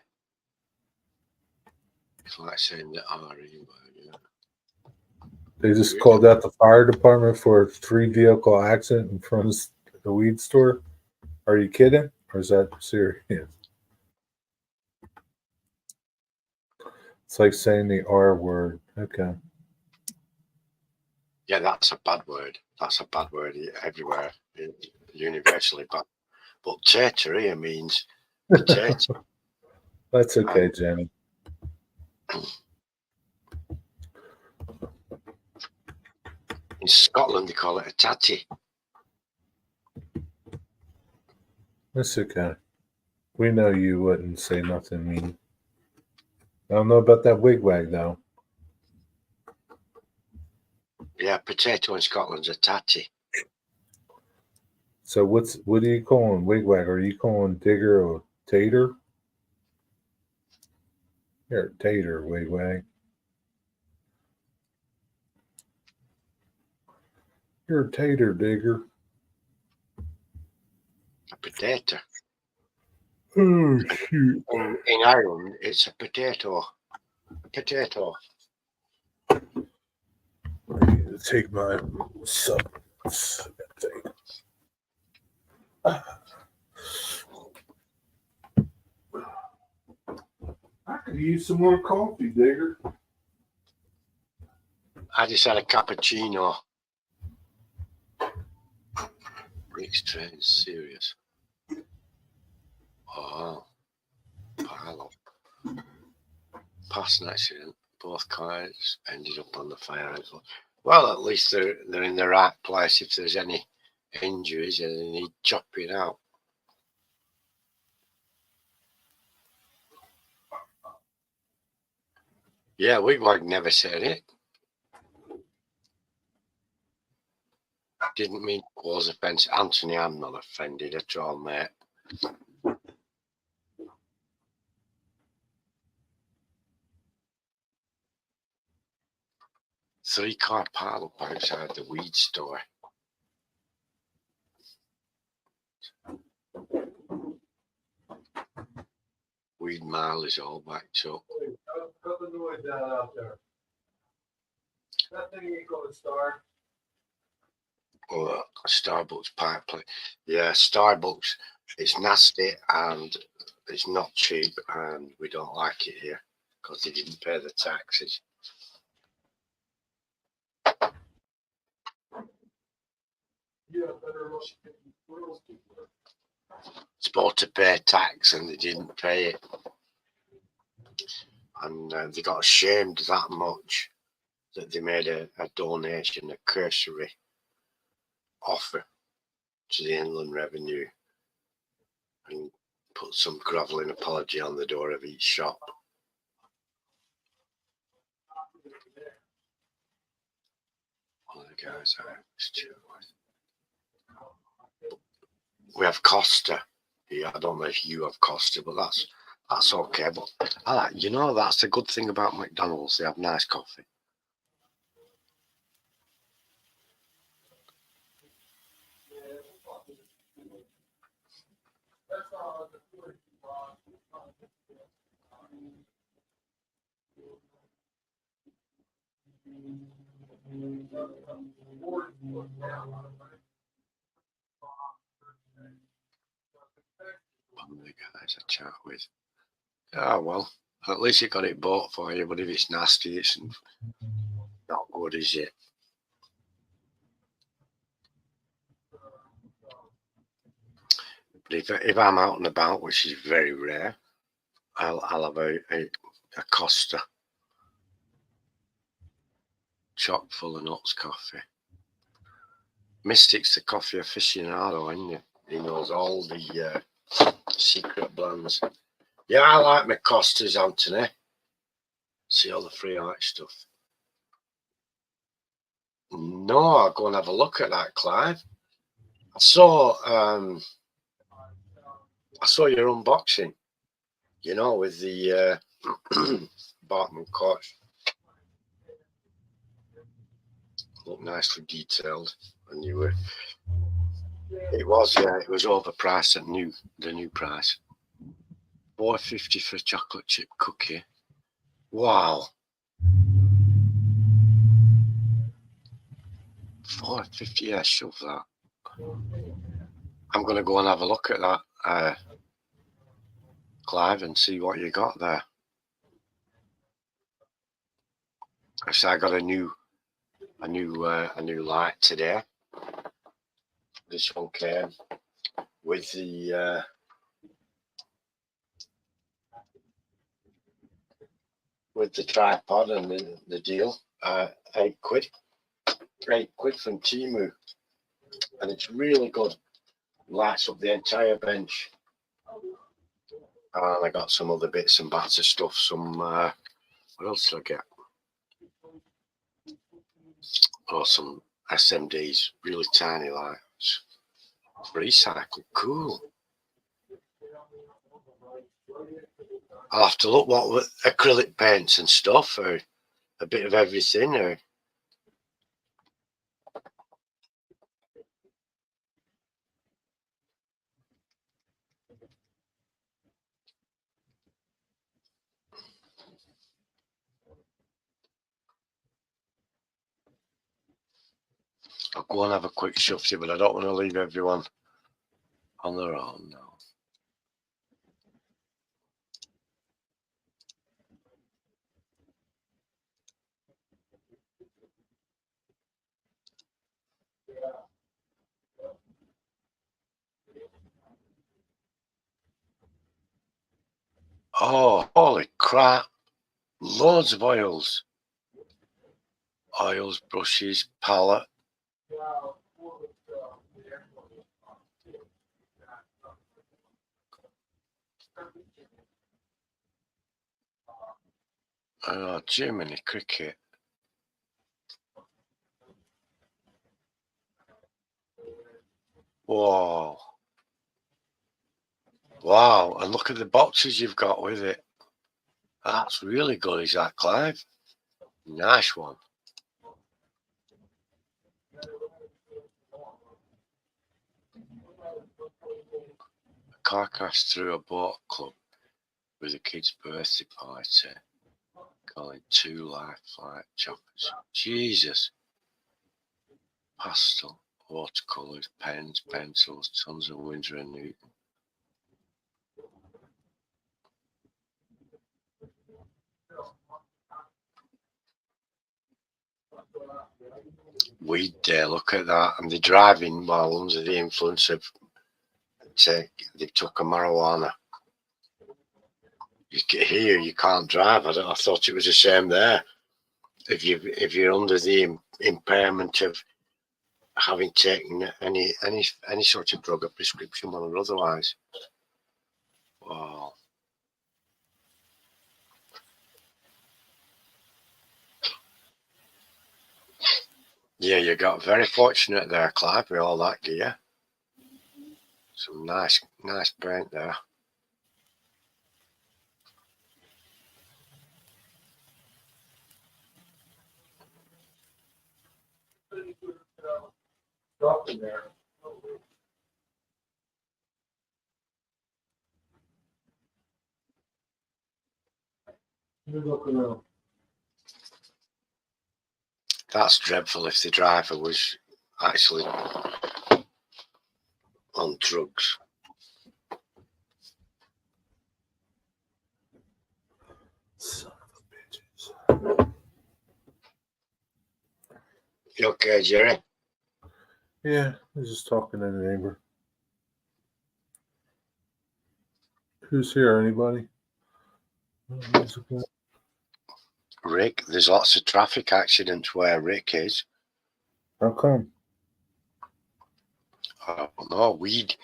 It's like saying the RE word, yeah. they just called out the fire department for a 3-vehicle accident in front of the weed store. Are you kidding? Or is that serious? It's like saying the R word. Okay. Yeah, that's a bad word. That's a bad word everywhere, universally bad. But tater here means potato. That's okay, Jenny. In Scotland, they call it a tatty. That's okay. We know you wouldn't say nothing mean. I don't know about that wigwag though. Yeah, potato in Scotland's a tatty. So what are you calling wigwag? Are you calling digger or tater? You're a tater, wigwag. You're a tater, digger. A potato. Oh shoot! In Ireland, it's a potato. A potato. I need to take my supplements. I could use some more coffee, digger. I just had a cappuccino. Next train, serious. Oh, pile up. Past an accident. Both cars ended up on the fire. Well, at least they're in the right place if there's any injuries and they need chopping out. Yeah, Wigwag never said it. Didn't mean to cause offence. Anthony, I'm not offended at all, mate. Three-car pile up outside the weed store. Weed mile is all backed up. Cut the noise down out there. That thing ain't gonna start. Oh, Starbucks pipe play. Yeah, Starbucks. It's nasty and it's not cheap, and we don't like it here because they didn't pay the taxes. Yeah, better look. Supposed to pay tax and they didn't pay it, and they got ashamed that much that they made a donation, a cursory offer to the Inland Revenue and put some grovelling apology on the door of each shop. All the guys are stupid. We have Costa. Yeah, I don't know if you have Costa, but that's okay. But I like, that's the good thing about McDonald's. They have nice coffee. One of the guys I chat with. Oh well, at least you got it bought for you. But if it's nasty, it's not good, is it? But if I'm out and about, which is very rare, I'll have a Costa chock full of nuts coffee. Mystic's the coffee aficionado, isn't it? He knows all the secret blends. Yeah, I like my Costas, Anthony. See all the free art stuff. No, I'll go and have a look at that, Clive. I saw your unboxing, you know, with the Bartman Koch. Looked nicely detailed, and you were. It was overpriced at the new price. $4.50 for a chocolate chip cookie. Wow. $4.50, yeah, shove that. I'm going to go and have a look at that, Clive, and see what you got there. Actually, I got a new light today. This one came with the tripod and the deal. £8 from Temu, and it's really good. Lights up the entire bench. And I got some other bits and bats of stuff. Some what else did I get? Oh, some SMDs, really tiny lights. Recycled, cool. I'll have to look what with acrylic paints and stuff, or a bit of everything, or I'll go and have a quick shufty, but I don't want to leave everyone on their own now. Oh, holy crap. Loads of oils. Oils, brushes, palette. Oh, Jiminy Cricket. Whoa. Wow, and look at the boxes you've got with it. That's really good, is that, Clive? Nice one. A car crashed through a boat club with a kid's birthday party. Calling 2 life flight choppers. Jesus. Pastel, watercolours, pens, pencils, tons of Winsor and Newton. Weed day, look at that. And they're driving while under the influence of they took a marijuana. You can hear you can't drive. I thought it was the same there. If you're under the impairment of having taken any sort of drug, a prescription one or otherwise. Wow. Yeah, you got very fortunate there, Clive, with all that gear. Some nice paint there. me look around. That's dreadful if the driver was actually on drugs. Son of a bitches. You okay, Jerry? Yeah, I was just talking to the neighbor. Who's here? Anybody? Rick, there's lots of traffic accidents where Rick is. How come? I don't know, weed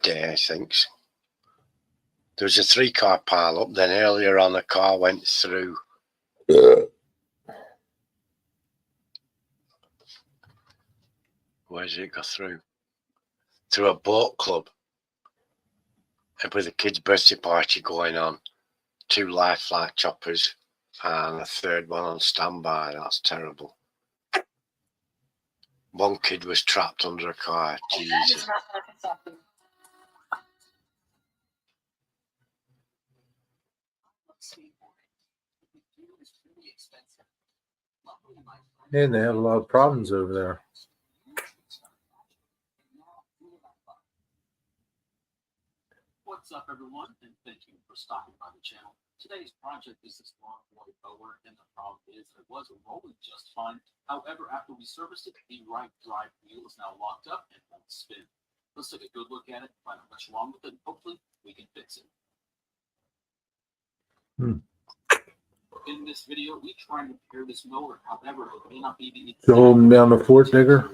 day, I think. There was a 3-car pile up, then earlier on a car went through. Where did it go through? Through a boat club. And with a kid's birthday party going on. 2 live flight choppers and a 3rd one on standby. That's terrible. One kid was trapped under a car. Jesus. Yeah, they have a lot of problems over there. What's up, everyone, and thank you for stopping by the channel. Today's project is this long boy mower, and the problem is it was rolling just fine. However, after we serviced it, the right drive wheel is now locked up and won't spin. Let's take a good look at it, find out what's wrong with it, and hopefully we can fix it. In this video, we try and repair this mower. However, it may not be the So holding down the Fort Digger?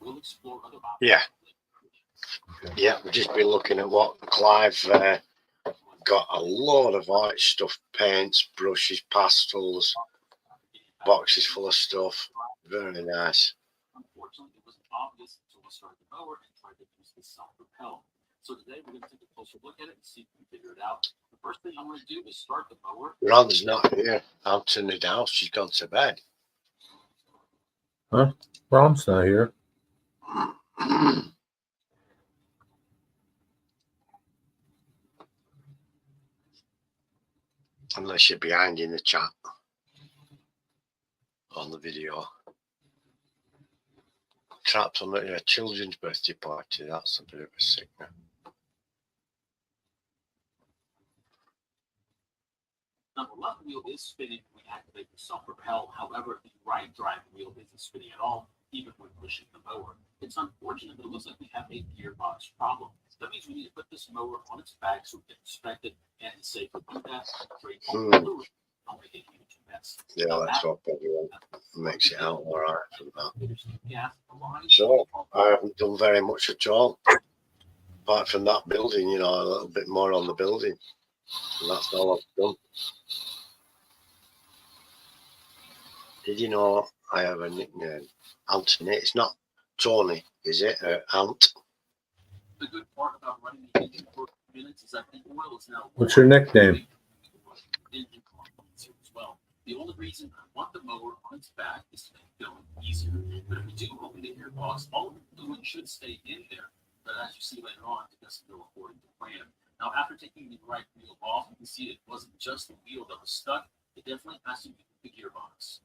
We'll explore other options. Yeah. Yeah, we've just been looking at what Clive got a lot of art stuff, paints, brushes, pastels, boxes full of stuff. Very nice. Unfortunately, it wasn't obvious until we started the mower and tried to use the self-propel. So today we're going to take a closer look at it and see if we can figure it out. The first thing I'm going to do is start the mower. Ron's not here. Anthony down. She's gone to bed. Huh? Ron's not here. Unless you're behind in the chat on the video. Trapped on a children's birthday party. That's a bit of a sickness. Now, the left wheel is spinning when we activate the self-propel. However, the right drive wheel isn't spinning at all, even when pushing the mower. It's unfortunate, but it looks like we have a gearbox problem. That means we need to put this mower on its back so we can inspect it and safely do that. Don't make a huge mess. Yeah, let's hope everyone makes it out all right from that. Yeah, So, I haven't done very much at all. Apart from that building, you know, a little bit more on the building. And that's all I've done. Did you know I have a nickname? Anthony. It's not Tony, is it? Ant. The good part about running the engine for minutes is that the oil is now. What's your nickname? As well. The only reason I want the mower on its back is to make it going easier. But if we do open the gearbox, all of the fluid should stay in there. But as you see later on, it doesn't go according to plan. Now, after taking the right wheel off, you can see it wasn't just the wheel that was stuck. It definitely has to be the gearbox.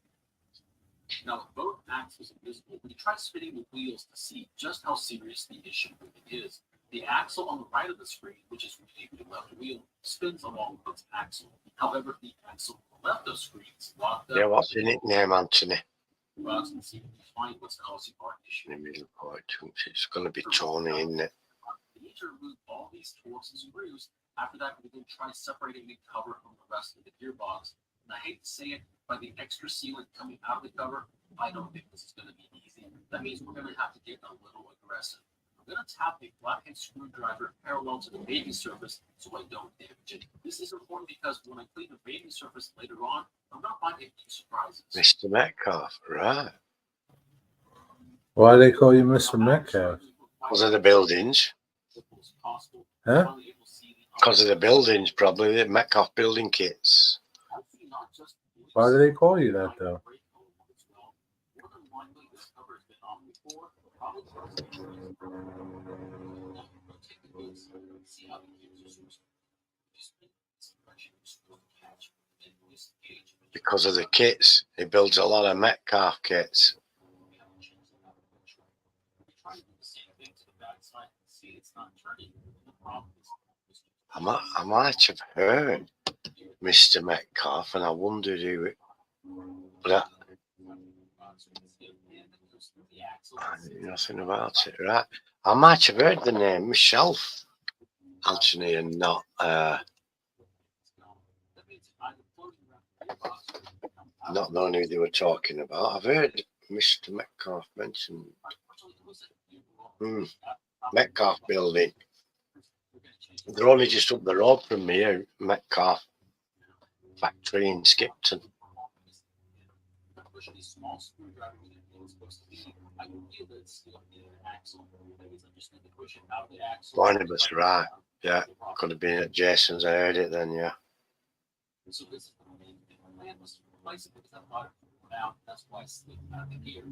Now, with both axles invisible, we try spinning the wheels to see just how serious the issue really is. The axle on the right of the screen, which is related to the left wheel, spins along with its axle. However, the axle on the left of the screen is locked up. Yeah, what's your nickname, Anthony? Well, and see if we find what's causing our issue. In the middle part, it's going to be Tony, isn't it? We need to remove all these torques and screws. After that, we can try separating the cover from the rest of the gearbox. And I hate to say it, by the extra sealant coming out of the cover, I don't think this is going to be easy. That means we're going to have to get a little aggressive. I'm going to tap a flathead screwdriver parallel to the paving surface so I don't damage it. This is important because when I clean the paving surface later on, I'm going to find a few surprises. Mr. Metcalf, right. Why do they call you Mr. Metcalf? Because of the buildings. Huh? Because of the buildings, probably. The Metcalf building kits. Why do they call you that, though? because of the kits. He builds a lot of Metcalf kits. I might have heard Mr. Metcalf, and I wondered who it. But I knew nothing about it, right? I might have heard the name myself, Anthony, and not knowing who they were talking about. I've heard Mr. Metcalf mentioned. Metcalf building. They're only just up the road from me here, Metcalf factory in Skipton. Barnabas, right? Yeah, could have been at Jason's. I heard it then. Yeah. So this is the plan was to replace it because I thought it out. That's why I slid out of the gear.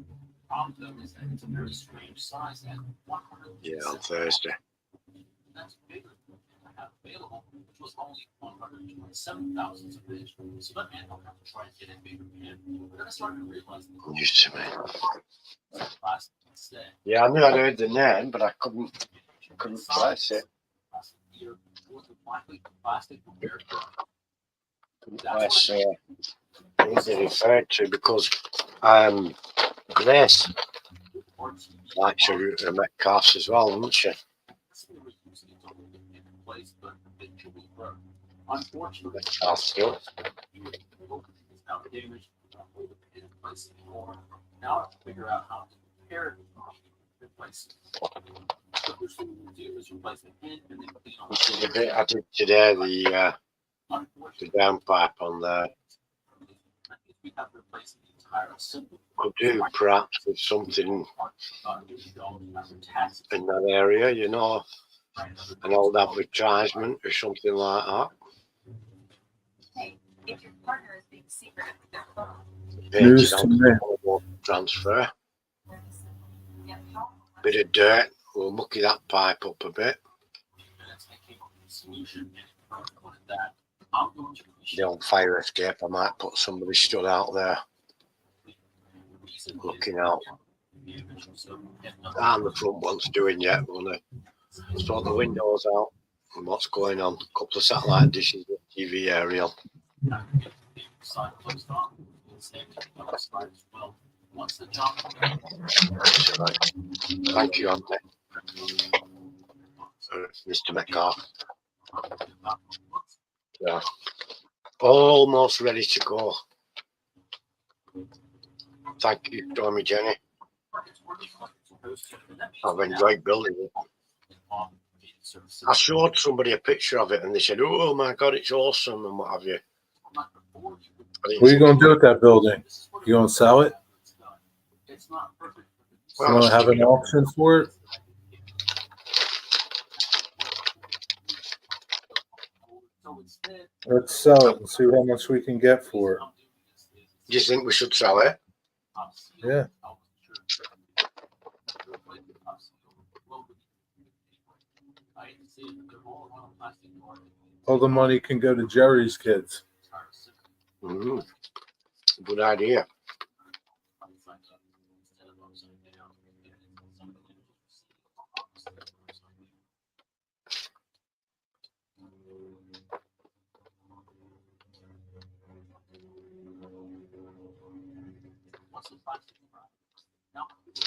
Problem though is that it's a very strange size at 100. Yeah, on Thursday. That's bigger than I have available, which was only 127,000 of this. So that meant I'll have to try and get it bigger again. But then I started to realize that Used to me. plastic instead. Yeah, I knew I'd heard the name, but I couldn't place it. Plastic gear was the plastic compared to Place who they referred to, because Grace likes her Metcalfs as well, doesn't she? Unfortunately, Metcalf still. now I have to figure out how to repair it, replace it. The first thing we do is replace the pin and then clean off. I did today the downpipe on there. We have to replace the entire assembly. Could do perhaps with something in that area, you know, an old advertisement or something like that. Hey, if your partner is being secretive with their phone, News to me. Transfer. yeah, how Bit of dirt. We'll mucky that pipe up a bit. The old fire escape. I might put somebody stood out there looking out. And the front one's doing yet. We're gonna sort the windows out and what's going on. A couple of satellite dishes, TV aerial. Thank you, Anthony. Mr. Metcalf. Yeah. Almost ready to go. Thank you, Tommy Jenny. I've enjoyed building it. I showed somebody a picture of it and they said, "Oh my God, it's awesome," and what have you. What are you going to do with that building? You going to sell it? You Well, want to have an auction for it? Let's sell it and see how much we can get for it. do you think we should sell it? Yeah. All the money can go to Jerry's kids. Good idea.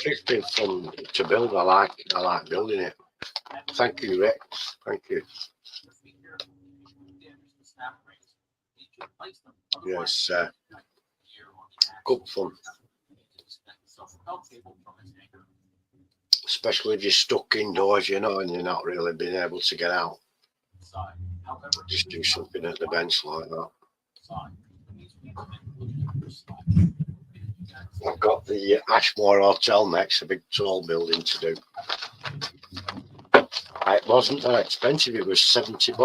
It's been fun to build. I like building it. Thank you, Rick. Thank you. Yes, good fun. Especially if you're stuck indoors, you know, and you're not really being able to get out. Just do something at the bench like that. I've got the Ashmore Hotel next, a big tall building to do. It wasn't that expensive, it was $70.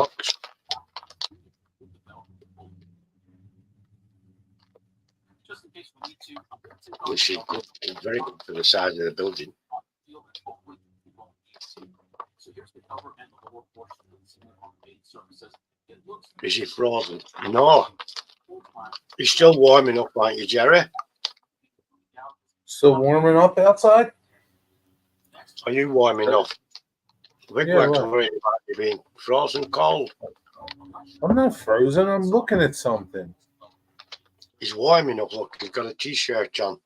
Which is good, very good for the size of the building. Is he frozen? No. You're still warming up, aren't you, Jerry? Still warming up outside? Are you warming up? Big Yeah, work's what? worried about you being frozen cold. I'm not frozen. I'm looking at something. He's warming up. Look, he's got a t-shirt on.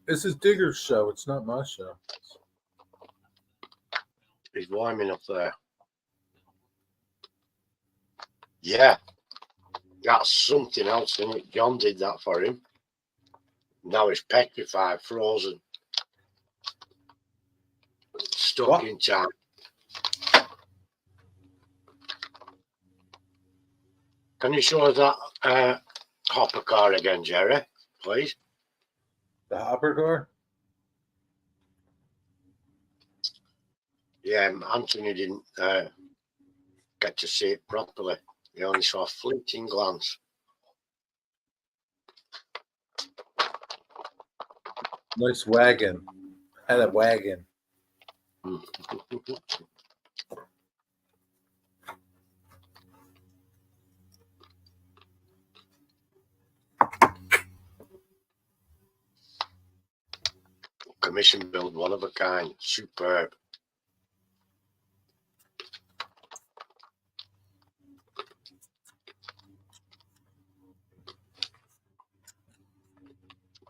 This is Digger's show. It's not my show. He's warming up there. Yeah. That's something else, isn't it? John did that for him. Now he's petrified, frozen. Stuck What? in time. Can you show us that hopper car again, Jerry? Please. The hopper car? Yeah, Anthony didn't get to see it properly. He only saw a fleeting glance. Nice wagon. Had a wagon. Commission build, one of a kind, superb.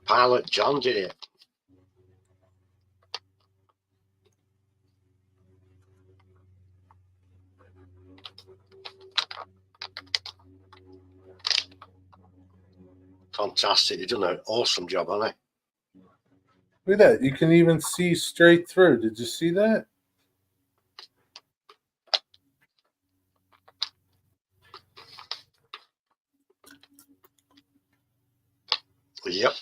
Pilot John did it. Fantastic. You've done an awesome job, hasn't he? Look at that. You can even see straight through. Did you see that? Yep.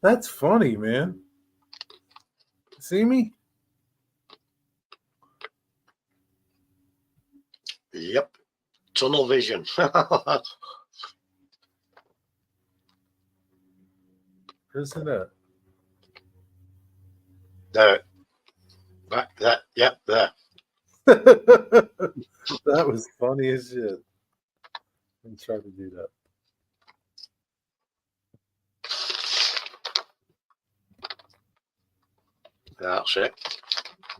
That's funny, man. See me? Yep. Tunnel vision. Where's it at? There. Back there. Yep, there. That was funny as shit. Let me try to do that. That's it.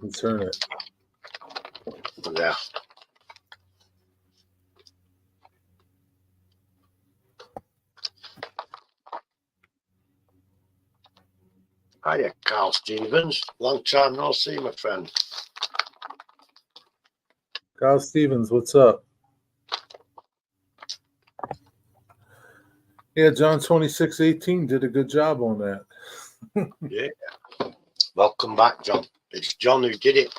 And turn it. There. Hiya, Carl Stevens. Long time no see, my friend. Kyle Stevens, what's up? Yeah, John 2618 did a good job on that. Yeah. Welcome back, John. It's John who did it.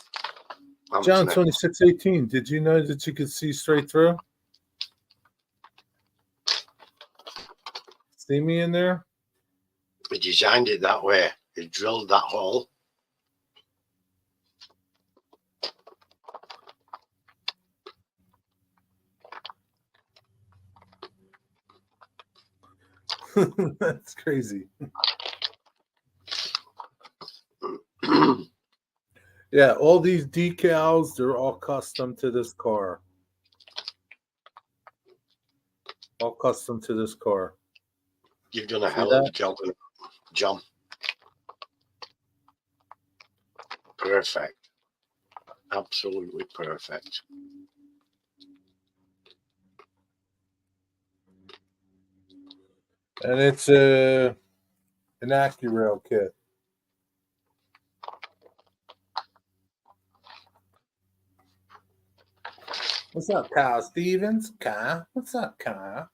John Anthony. 2618, did you know that you could see straight through? See me in there? He designed it that way. He drilled that hole. That's crazy. Yeah, all these decals, they're all custom to this car. All custom to this car. You've done a See hell of a that? job, John. Perfect. Absolutely perfect. And it's an AccuRail kit. What's up, Kyle Stevens? Kyle? What's up, Kyle?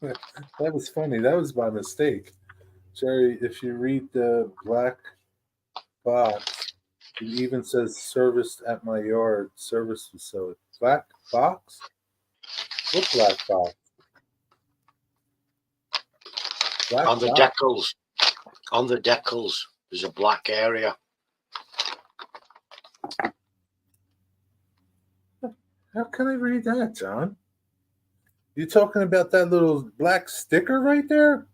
That was funny. That was by mistake. Jerry, if you read the black box, it even says serviced at my yard, service facility. Black box? What black box? Black On the box. decals. On the decals, there's a black area. How can I read that, John? You talking about that little black sticker right there?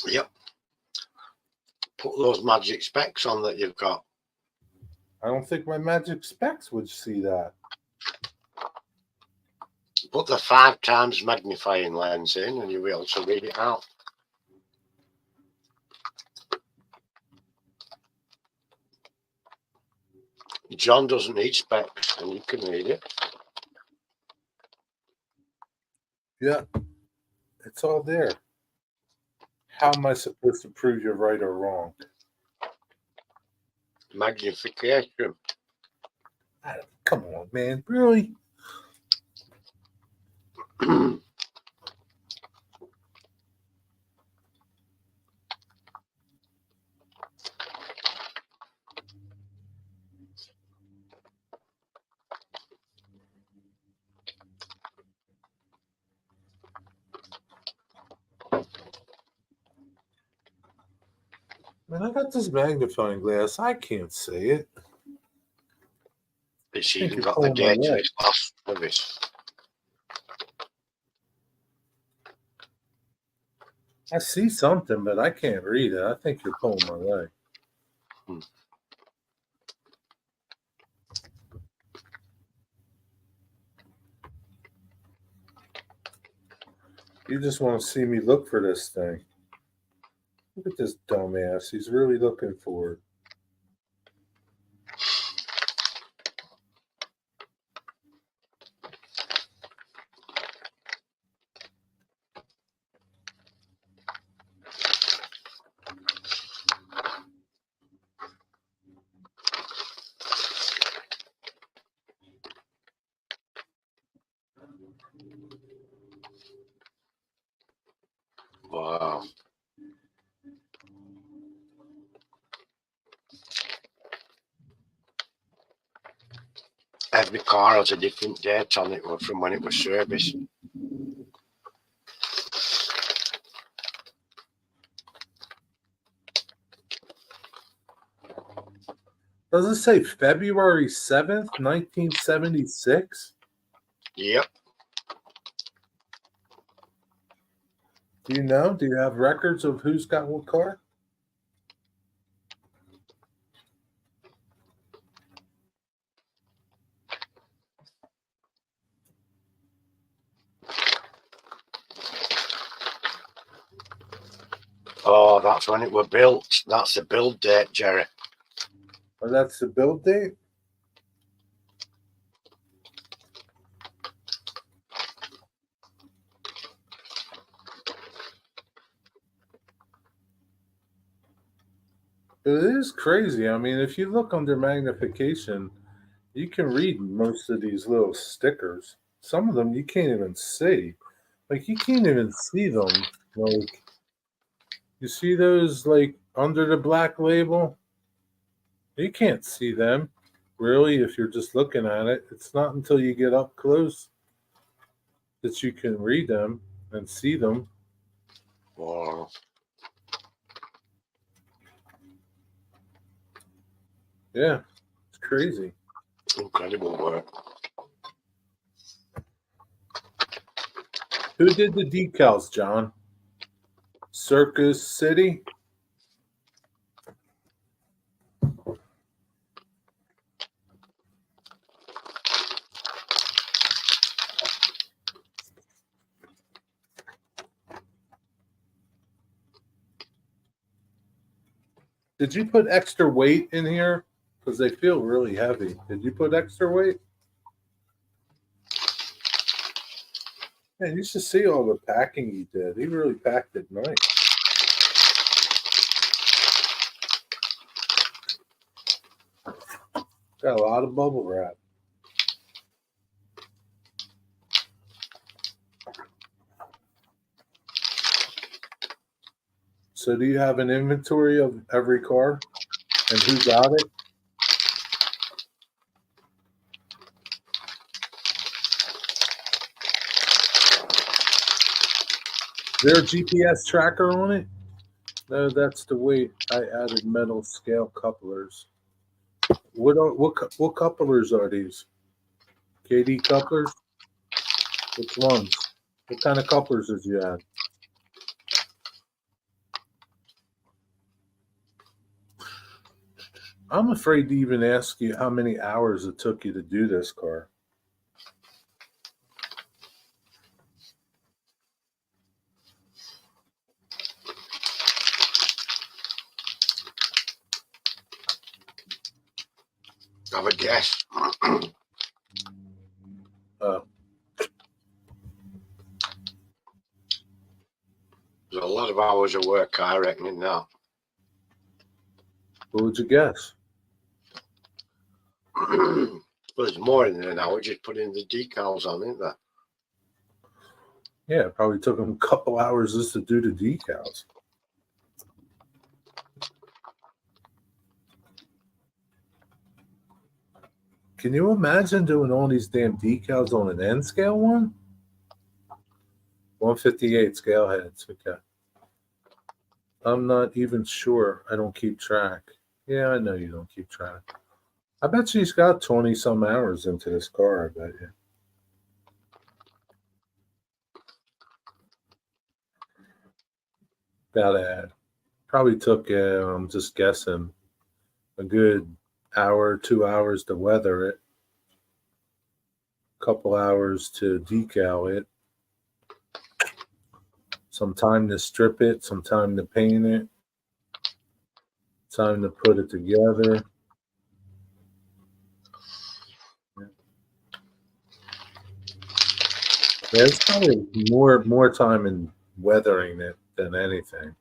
Yep. Put those magic specs on that you've got. I don't think my magic specs would see that. Put the 5 times magnifying lens in and you'll be able to read it out. John doesn't need specs and you can read it. Yeah, it's all there. How am I supposed to prove you're right or wrong? Magnification. Come on, man. Really? Man, I got this magnifying glass. I can't see it. It's think even you're got the pulling my date of leg. its last service. I see something, but I can't read it. I think you're pulling my leg. You just want to see me look for this thing. Look at this dumbass. He's really looking for it. Wow. Every car has a different date on it from when it was serviced. Does it say February 7th, 1976? Yep. Do you know? Do you have records of who's got what car? Oh, that's when it was built. That's the build date, Jerry. Or that's the build date? It is crazy. I mean, if you look under magnification, you can read most of these little stickers. Some of them you can't even see. Like, you can't even see them. Like, you see those, like, under the black label? You can't see them, really, if you're just looking at it. It's not until you get up close that you can read them and see them. Wow. Yeah, it's crazy. Incredible work. Who did the decals, John? Circus City? Did you put extra weight in here? Because they feel really heavy. Did you put extra weight? Man, you should see all the packing he did. He really packed it nice. Got a lot of bubble wrap. So do you have an inventory of every car and who got it? Is there a GPS tracker on it? No, that's the weight. I added metal scale couplers. What couplers are these? KD couplers? Which ones? What kind of couplers did you add? I'm afraid to even ask you how many hours it took you to do this car. Have a guess. There's a lot of hours of work, I reckon, in that. What would you guess? Well, it's more than an hour just putting the decals on, isn't there? Yeah, it probably took them a couple hours just to do the decals. Can you imagine doing all these damn decals on an N scale one? 158 scale heads. Okay. I'm not even sure. I don't keep track. Yeah, I know you don't keep track. I bet she's got 20 some hours into this car, I bet you. Gotta probably took, I'm just guessing, a good hour, 2 hours to weather it, a couple hours to decal it, some time to strip it, some time to paint it, time to put it together. There's probably more time in weathering it than anything.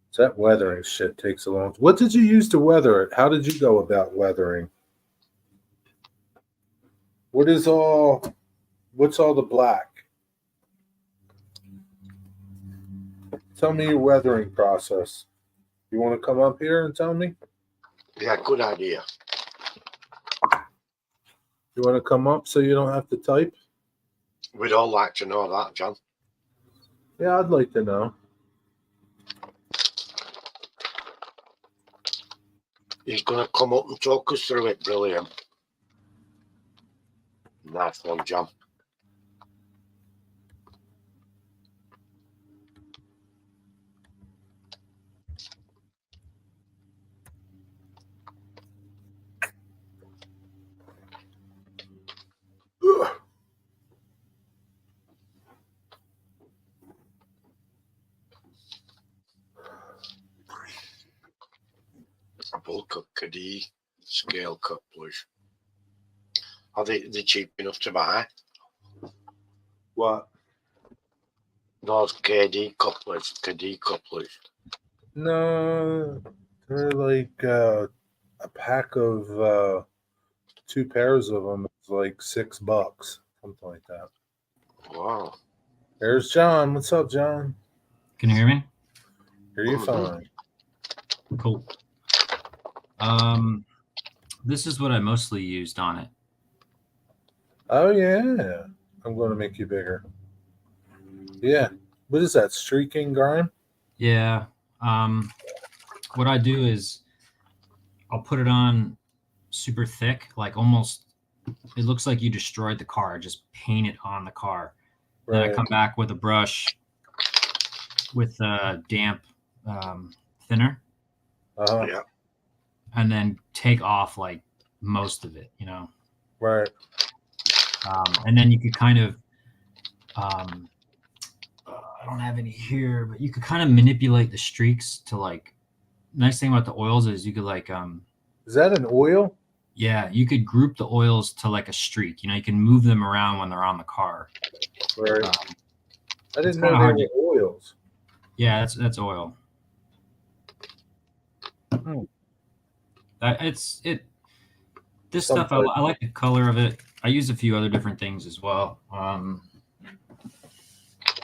So that weathering shit takes a long time. What did you use to weather it? How did you go about weathering? What's all the black? Tell me your weathering process. You want to come up here and tell me? Yeah, good idea. You want to come up so you don't have to type? We'd all like to know that, John. Yeah, I'd like to know. He's going to come up and talk us through it. Brilliant. Nice one, John. Bulk cut KD scale couplers. Are they cheap enough to buy? What? Those KD couplers. No, they're like a pack of 2 pairs of them. It's like $6, something like that. Wow. There's John. What's up, John? Can you hear me? Hear you fine. Cool. This is what I mostly used on it. Oh yeah, I'm going to make you bigger. Yeah. What is that? Streaking grime? Yeah. What I do is I'll put it on super thick, like almost, it looks like you destroyed the car. Just paint it on the car. Then I come back with a brush with a damp thinner. Yeah. And then take off like most of it, you know. Right. And then you could kind of, I don't have any here, but you could kind of manipulate the streaks to like. Nice thing about the oils is you could like. Is that an oil? Yeah, you could group the oils to like a streak. You know, you can move them around when they're on the car. Right. I didn't know kinda they hard were oils. Yeah, that's oil. Hmm. This stuff I like the color of it. I use a few other different things as well. I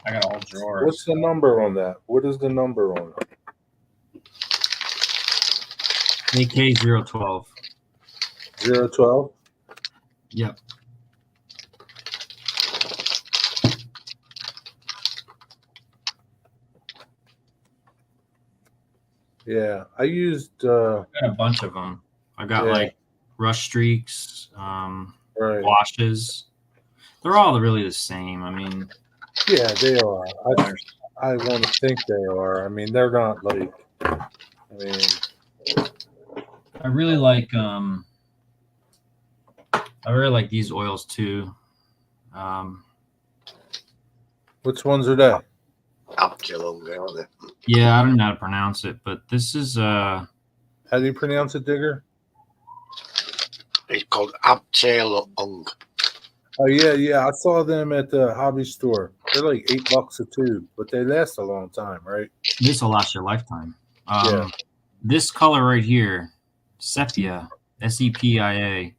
got a whole drawer. What's the number on that? What is the number on it? AK012. 012? Yep. Yeah, I used I got a bunch of them. I got like rush streaks, right. washes. They're all really the same. I mean, Yeah, they are. I want to think they are. I mean, they're not like. I mean, I really like these oils too. Which ones are they? Absalonga, aren't they? Yeah, I don't know how to pronounce it, but this is How do you pronounce it, Digger? It's called Absalonga. Oh yeah. I saw them at the hobby store. They're like $8 a tube, but they last a long time, right? this will last your lifetime. Yeah. This color right here, sepia, SEPIA,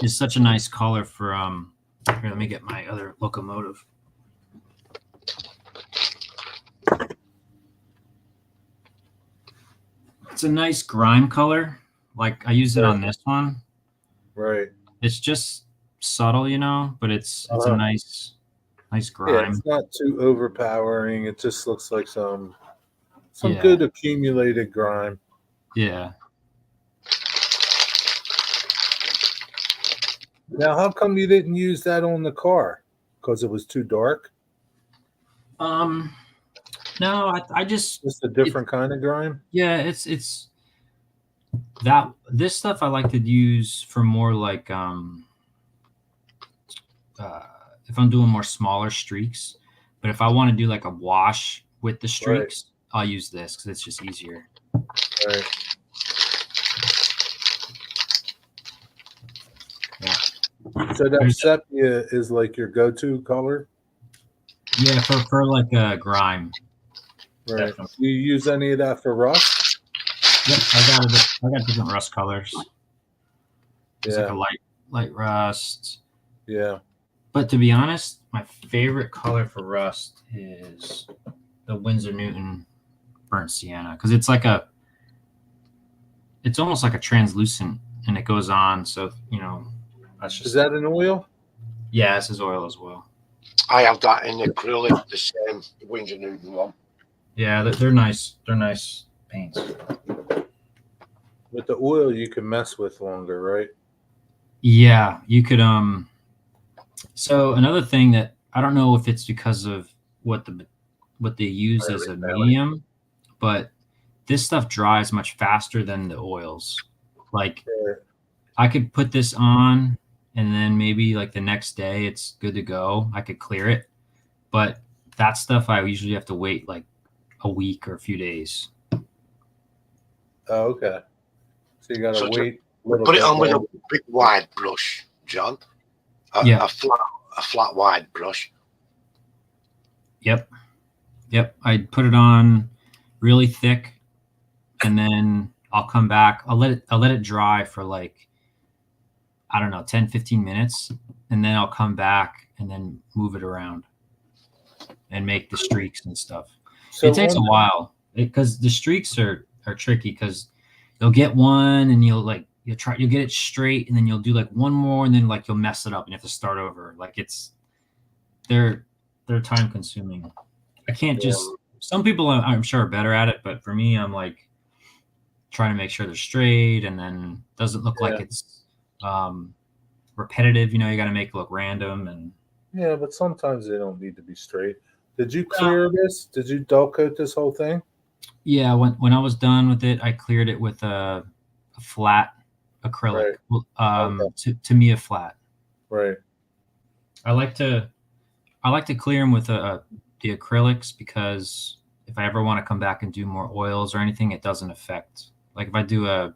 is such a nice color for here, let me get my other locomotive. It's a nice grime color. Like I use it on this one. Right. It's just subtle, you know, but it's a nice Yeah, grime. it's not too overpowering. It just looks like some Yeah. good accumulated grime. Yeah. Now, how come you didn't use that on the car? Because it was too dark? No, I just a different kind of grime? Yeah, it's that this stuff I like to use for more like if I'm doing more smaller streaks. But if I want to do like a wash with the streaks, I'll use this because it's just easier. Right. Yeah. So that sepia is like your go-to color? Yeah, for like a grime. Right. Do you use any of that for rust? Yep, I got different rust colors. It's like a light rust. Yeah. But to be honest, my favorite color for rust is the Winsor Newton burnt sienna because it's almost like a translucent and it goes on. So you know, that's just. Is that an oil? Yeah, this is oil as well. I have that in acrylic, the same Winsor Newton one. Yeah, they're nice. They're nice paints. With the oil, you can mess with longer, right? Yeah, you could. So another thing that I don't know if it's because of what they use as a medium, but this stuff dries much faster than the oils. Like I could put this on and then maybe like the next day it's good to go. I could clear it. But that stuff I usually have to wait like a week or a few days. Oh, okay. So you gotta wait. Put it on with a big wide brush, John. A flat wide brush. Yep. I'd put it on really thick and then I'll come back. I'll let it dry for like, I don't know, 10, 15 minutes. And then I'll come back and then move it around and make the streaks and stuff. So it takes a while because the streaks are tricky because you'll get one and you'll get it straight and then you'll do like one more and then like you'll mess it up and you have to start over. Like they're time consuming. I can't just, some people I'm sure are better at it, but for me, I'm like trying to make sure they're straight and then doesn't look like it's repetitive. You know, you got to make it look random and. Yeah, but sometimes they don't need to be straight. Did you clear this? Did you dull coat this whole thing? Yeah, when I was done with it, I cleared it with a flat acrylic. To me, a flat. Right. I like to clear them with the acrylics because if I ever want to come back and do more oils or anything, it doesn't affect. Like if I do a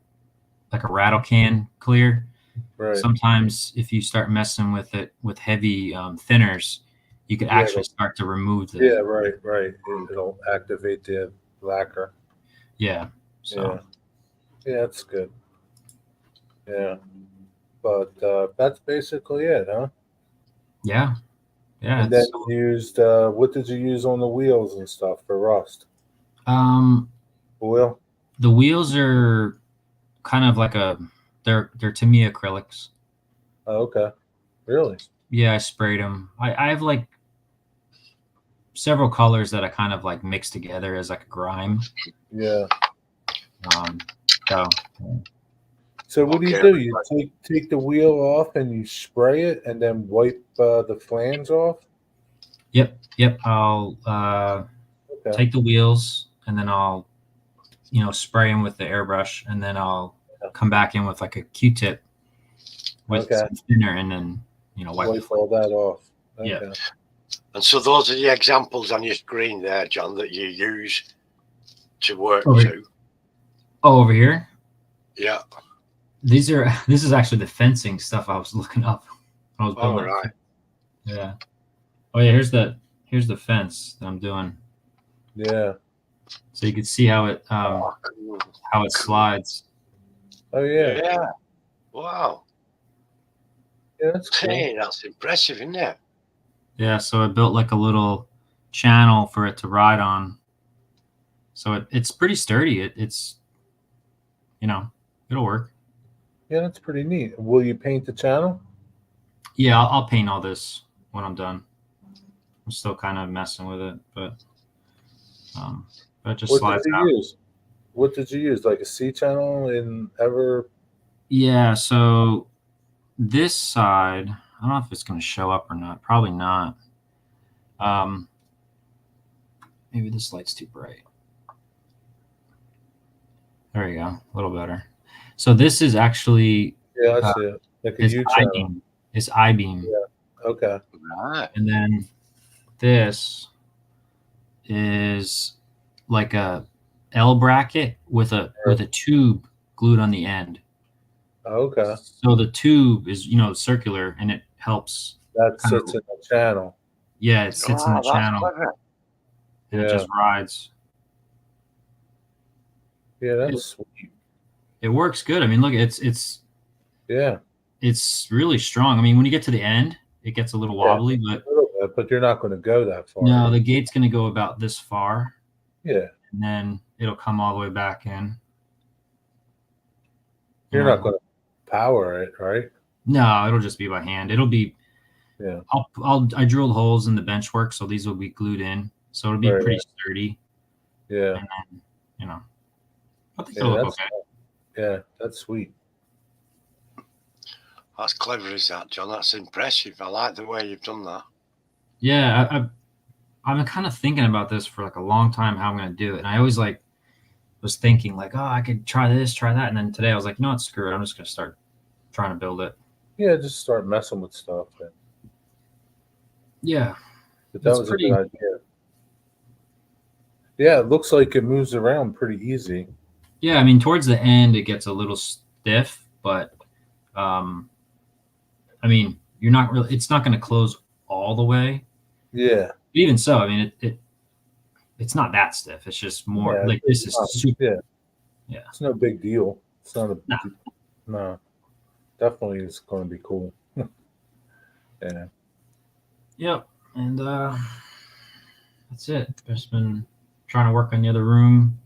rattle can clear, sometimes if you start messing with it with heavy thinners, you could actually start to remove the. Yeah, right. It'll activate the lacquer. Yeah. So. Yeah, that's good. Yeah, but that's basically it, huh? Yeah. Yeah. And then you used what did you use on the wheels and stuff for rust? Oil. The wheels are kind of like they're to me acrylics. Oh, okay. Really? Yeah, I sprayed them. I have like several colors that I kind of like mix together as like a grime. Yeah. So what do? You take the wheel off and you spray it and then wipe the flange off? Yep. I'll take the wheels and then I'll spray them with the airbrush and then I'll come back in with like a Q-tip with Okay. some thinner, and then wipe the Wipe all that off. Okay. Yeah. And so those are the examples on your screen there, John, that you use to work Over- to. Oh, over here. Yeah. This is actually the fencing stuff I was looking up. I was All building that. right. Yeah. Oh yeah, here's the fence that I'm doing. Yeah. So you can see how it Oh, cool. slides. Oh yeah. Yeah. Wow. Yeah, that's cool. Hey, that's impressive, isn't it? Yeah, so I built like a little channel for it to ride on. So it's pretty sturdy. It's it'll work. Yeah, that's pretty neat. Will you paint the channel? Yeah, I'll paint all this when I'm done. I'm still kind of messing with it, but it just What slides did out. you use? What did you use? Like a C channel in ever? Yeah, so this side, I don't know if it's going to show up or not. Probably not. Maybe this light's too bright. There you go, a little better. So this is actually Yeah, I see it. Like a it's U channel. I-beam. It's I-beam. Yeah. Okay. Right. And then this is like a L bracket with a tube glued on the end. Okay. So the tube is circular, and it helps. That kind of- sits in the channel. Yeah, it sits in the that's channel, clever. and it Yeah. just rides. Yeah, that's sweet. It works good. I mean, look, it's Yeah. really strong. I mean, when you get to the end, it gets a little wobbly, but A little bit, but you're not going to go that far. no, the gate's going to go about this far, Yeah. and then it'll come all the way back in. You're You know? not going to power it, right? No, it'll just be by hand. It'll be. Yeah. I drilled holes in the benchwork, so these will be glued in. So it'll be Right, pretty sturdy. Yeah. And then, I think Yeah, it'll look that's, okay. yeah, that's sweet. That's clever, is that, John? That's impressive. I like the way you've done that. Yeah, I've been kind of thinking about this for like a long time, how I'm going to do it. And I always was thinking like, oh, I could try this, try that. And then today I was like, no, screw it. I'm just going to start trying to build it. Yeah, just start messing with stuff. Yeah. But that It's was pretty- a good idea. Yeah, it looks like it moves around pretty easy. Yeah, I mean, towards the end it gets a little stiff, but I mean, it's not going to close all the way. Yeah. Even so, I mean, it's not that stiff. It's just more Yeah, like this it's is not- super. Yeah. Yeah. It's no big deal. It's not a No. no. Definitely it's going to be cool. Yeah. Yep. And that's it. Just been trying to work on the other room.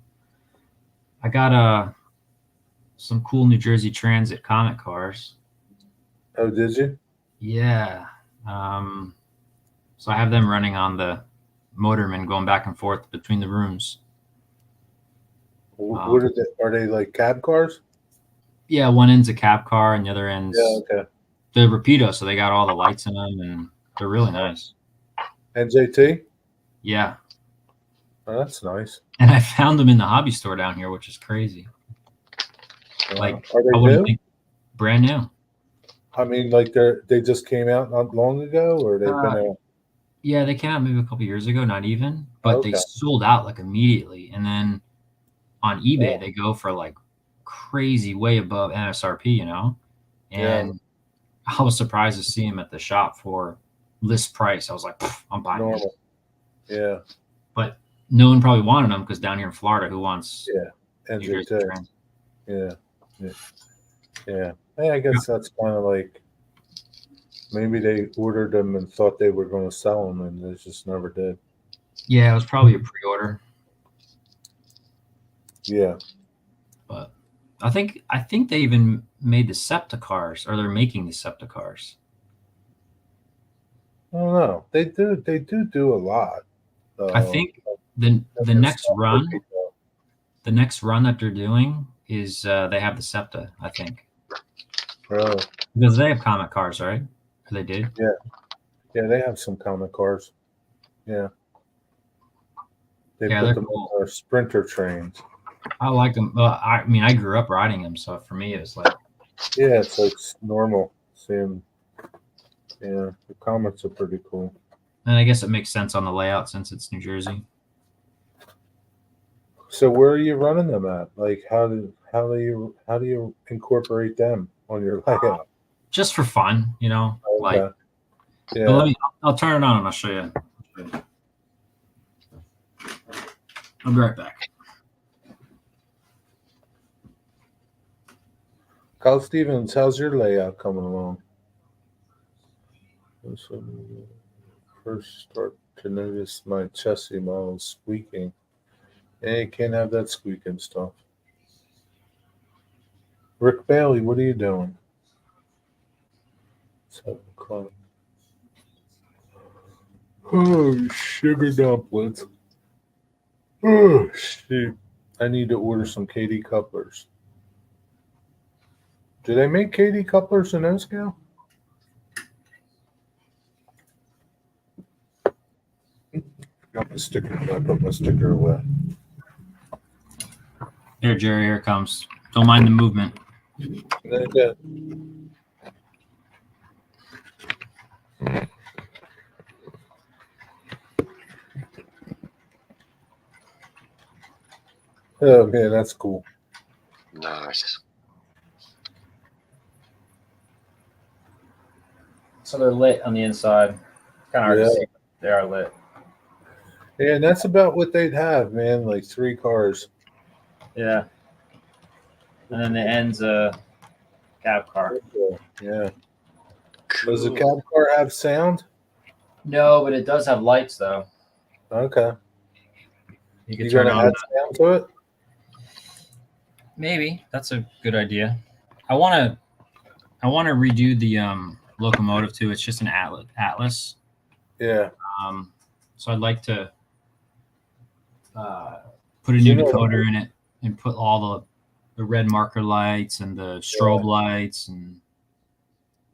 I got some cool New Jersey Transit Comet cars. Oh, did you? Yeah. So I have them running on the motorman going back and forth between the rooms. What are they? Are they like cab cars? Yeah, one end's a cab car and the other end's Yeah, okay. the Rapido, so they got all the lights in them and they're really nice. NJT? Yeah. Oh, that's nice. And I found them in the hobby store down here, which is crazy. Like, are I they wouldn't new? think brand new. I mean, like they just came out not long ago, or they've been out. Yeah, they came out maybe a couple years ago, not even, but they Okay. sold out like immediately. And then on eBay, Yeah. they go for like crazy, way above MSRP, And Yeah. I was surprised to see them at the shop for list price. I was like, I'm buying them. Normal. Yeah. But no one probably wanted them because down here in Florida, who wants Yeah. New Jersey NJT. Transit? Yeah. Hey, I guess that's kind of like maybe they ordered them and thought they were going to sell them, and they just never did. Yeah, it was probably a pre-order. Yeah. But I think they even made the SEPTA cars, or they're making the SEPTA cars. I don't know. They do a lot. I think the next run that they're doing is they have the SEPTA, I think. Really? Because they have Comet cars, right? Or they did? Yeah, they have some common cars. Yeah. They Yeah, put they're them cool. on their sprinter trains. I like them. I mean, I grew up riding them, so for me, it was like, Yeah, it's like normal. Seeing, yeah, the comments are pretty cool. and I guess it makes sense on the layout since it's New Jersey. So where are you running them at? Like, how do you incorporate them on your layout? Just for fun, you know. Like, Okay. but Yeah. I'll turn it on and I'll show you. I'll be right back. Kyle Stevens, how's your layout coming along? First start to notice my chassis model squeaking. Yeah, you can't have that squeaking stuff. Rick Bailey, what are you doing? 7 o'clock. Oh, sugar dumplings. Oh, shoot. I need to order some KD couplers. Do they make KD couplers in O-Scale? Got my sticker. I put my sticker away. Here, Jerry, here it comes. Don't mind the movement. Okay. Oh man, that's cool. Nice. So they're lit on the inside. Kind of hard Yeah. to see. They are lit. Yeah, and that's about what they'd have, man. Like 3 cars. Yeah. And then the end's a cab car. Yeah. Cool. Does the cab car have sound? No, but it does have lights though. Okay. You can You turn gonna on. add sound to it? Maybe that's a good idea. I want to redo the locomotive too. It's just an Atlas. Yeah. So I'd like to put a new decoder in it and put all the red marker lights and the strobe lights and.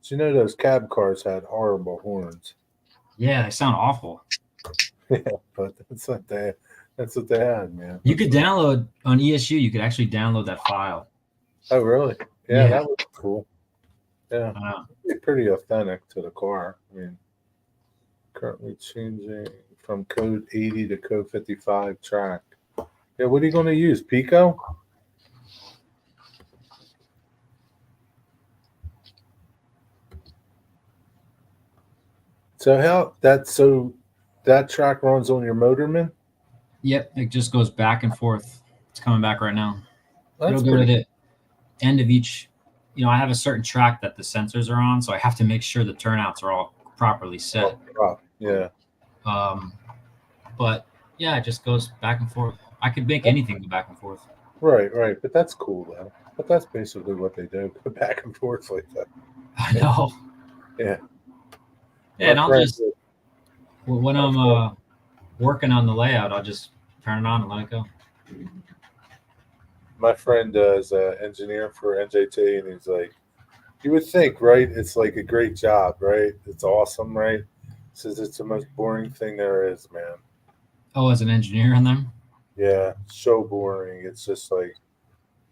So you know those cab cars had horrible horns. Yeah, they sound awful. Yeah, but that's what they had, man. You could download on ESU. You could actually download that file. Oh really? Yeah, Yeah. that was cool. Yeah. Pretty authentic to the car. I mean, currently changing from code 80 to code 55 track. Yeah, what are you going to use? Pico? So that track runs on your Motorman? Yep, it just goes back and forth. It's coming back right now. That's It'll go to the end of each. You know, I have a certain track that the sensors are on, so I have to make sure the turnouts are all properly set. Yeah. But yeah, it just goes back and forth. I could make anything go back and forth. Right. But that's cool though. But that's basically what they do, go back and forth like that. I know. Yeah. Yeah, and I'll just when I'm working on the layout, I'll just turn it on and let it go. My friend is an engineer for NJT, and he's like, you would think, right? It's like a great job, right? It's awesome, right? He says it's the most boring thing there is, man. Oh, as an engineer on them? Yeah, so boring. It's just like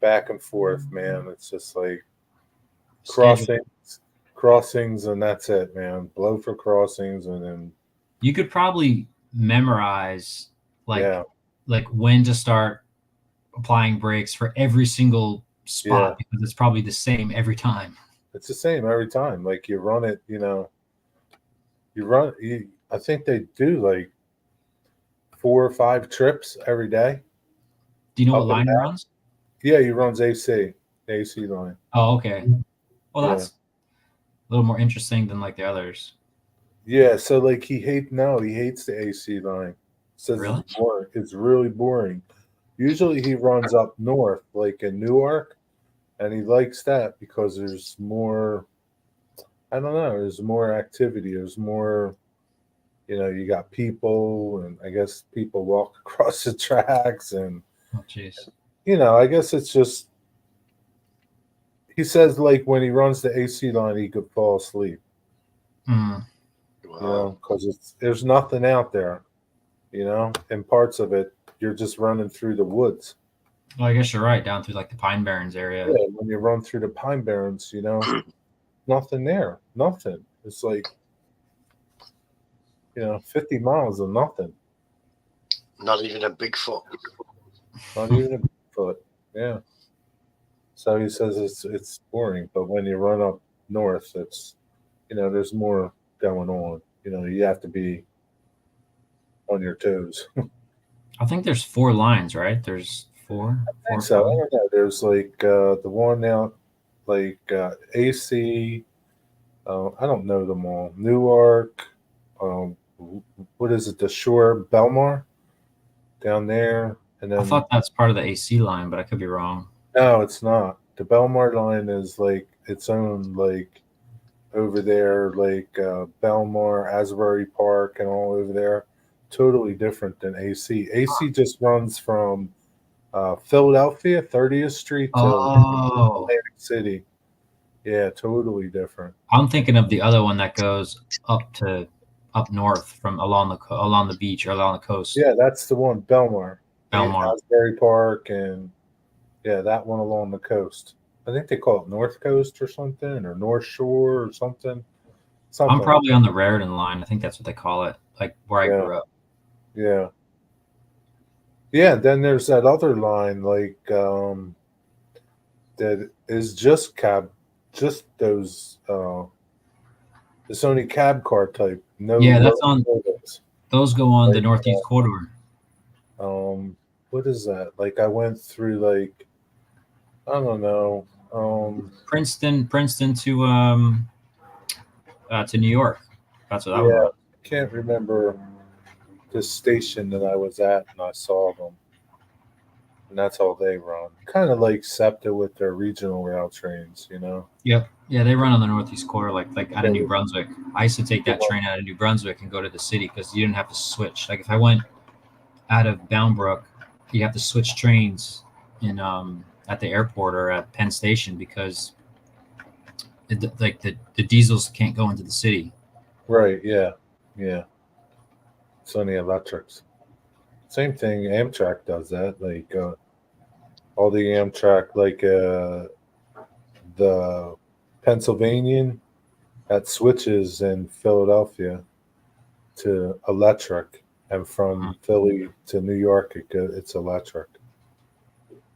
back and forth, man. It's just like crossings, and that's it, man. Blow for crossings, and then you could probably memorize like when to start applying brakes for every single spot because it's probably the same every time. It's the same every time. Like you run it, I think they do like 4 or 5 trips every day. Do you know what line he runs? Yeah, he runs AC line. Oh, okay. Well, that's a little more interesting than like the others. Yeah, so like he hates the AC line. Says really? It's boring. It's really boring. Usually he runs up north, like in Newark, and he likes that because there's more. I don't know. There's more activity. There's more. You got people, and I guess people walk across the tracks, and oh, jeez. I guess it's just. He says like when he runs the AC line, he could fall asleep. Mm. Wow. Because there's nothing out there, and parts of it you're just running through the woods. Well, I guess you're right. Down through like the Pine Barrens area. Yeah, when you run through the Pine Barrens, nothing there. Nothing. It's like, 50 miles of nothing. Not even a Bigfoot. Not even a foot. Yeah. So he says it's boring, but when you run up north, it's there's more going on. You have to be on your toes. I think there's 4 lines, right? There's four. So I don't know. There's like the one out like AC. I don't know them all. Newark. What is it? The Shore Belmar down there, and I then thought that's part of the AC line, but I could be wrong. no, it's not. The Belmar line is like its own, like over there, like Belmar, Asbury Park, and all over there. Totally different than AC. AC just runs from Philadelphia, 30th Street to Oh, Atlantic City. Yeah, totally different. I'm thinking of the other one that goes up north from along the beach or along the coast. Yeah, that's the one, Belmar. Belmar. Asbury Park, and yeah, that one along the coast. I think they call it North Coast or something, or North Shore or something. I'm probably on the Raritan line. I think that's what they call it, like where I grew up. Yeah. Yeah, then there's that other line, like that is just those it's only cab car type. No, Yeah, that's on. buildings. Those go on the Like, Northeast Corridor. What is that? Like I went through, like, I don't know. Princeton to New York. That's what that one Yeah, was. I can't remember the station that I was at, and I saw them, and that's all they run. Kind of like SEPTA with their regional rail trains, Yep. Yeah, they run on the Northeast Corridor, like out of New Brunswick. I used to take that train out of New Brunswick and go to the city because you didn't have to switch. Like if I went out of Boundbrook, you have to switch trains in at the airport or at Penn Station because the diesels can't go into the city. Right. Yeah. Yeah. It's only electrics. Same thing. Amtrak does that. Like all the Amtrak, like the Pennsylvanian, that switches in Philadelphia to electric, and from Philly to New York, it's electric.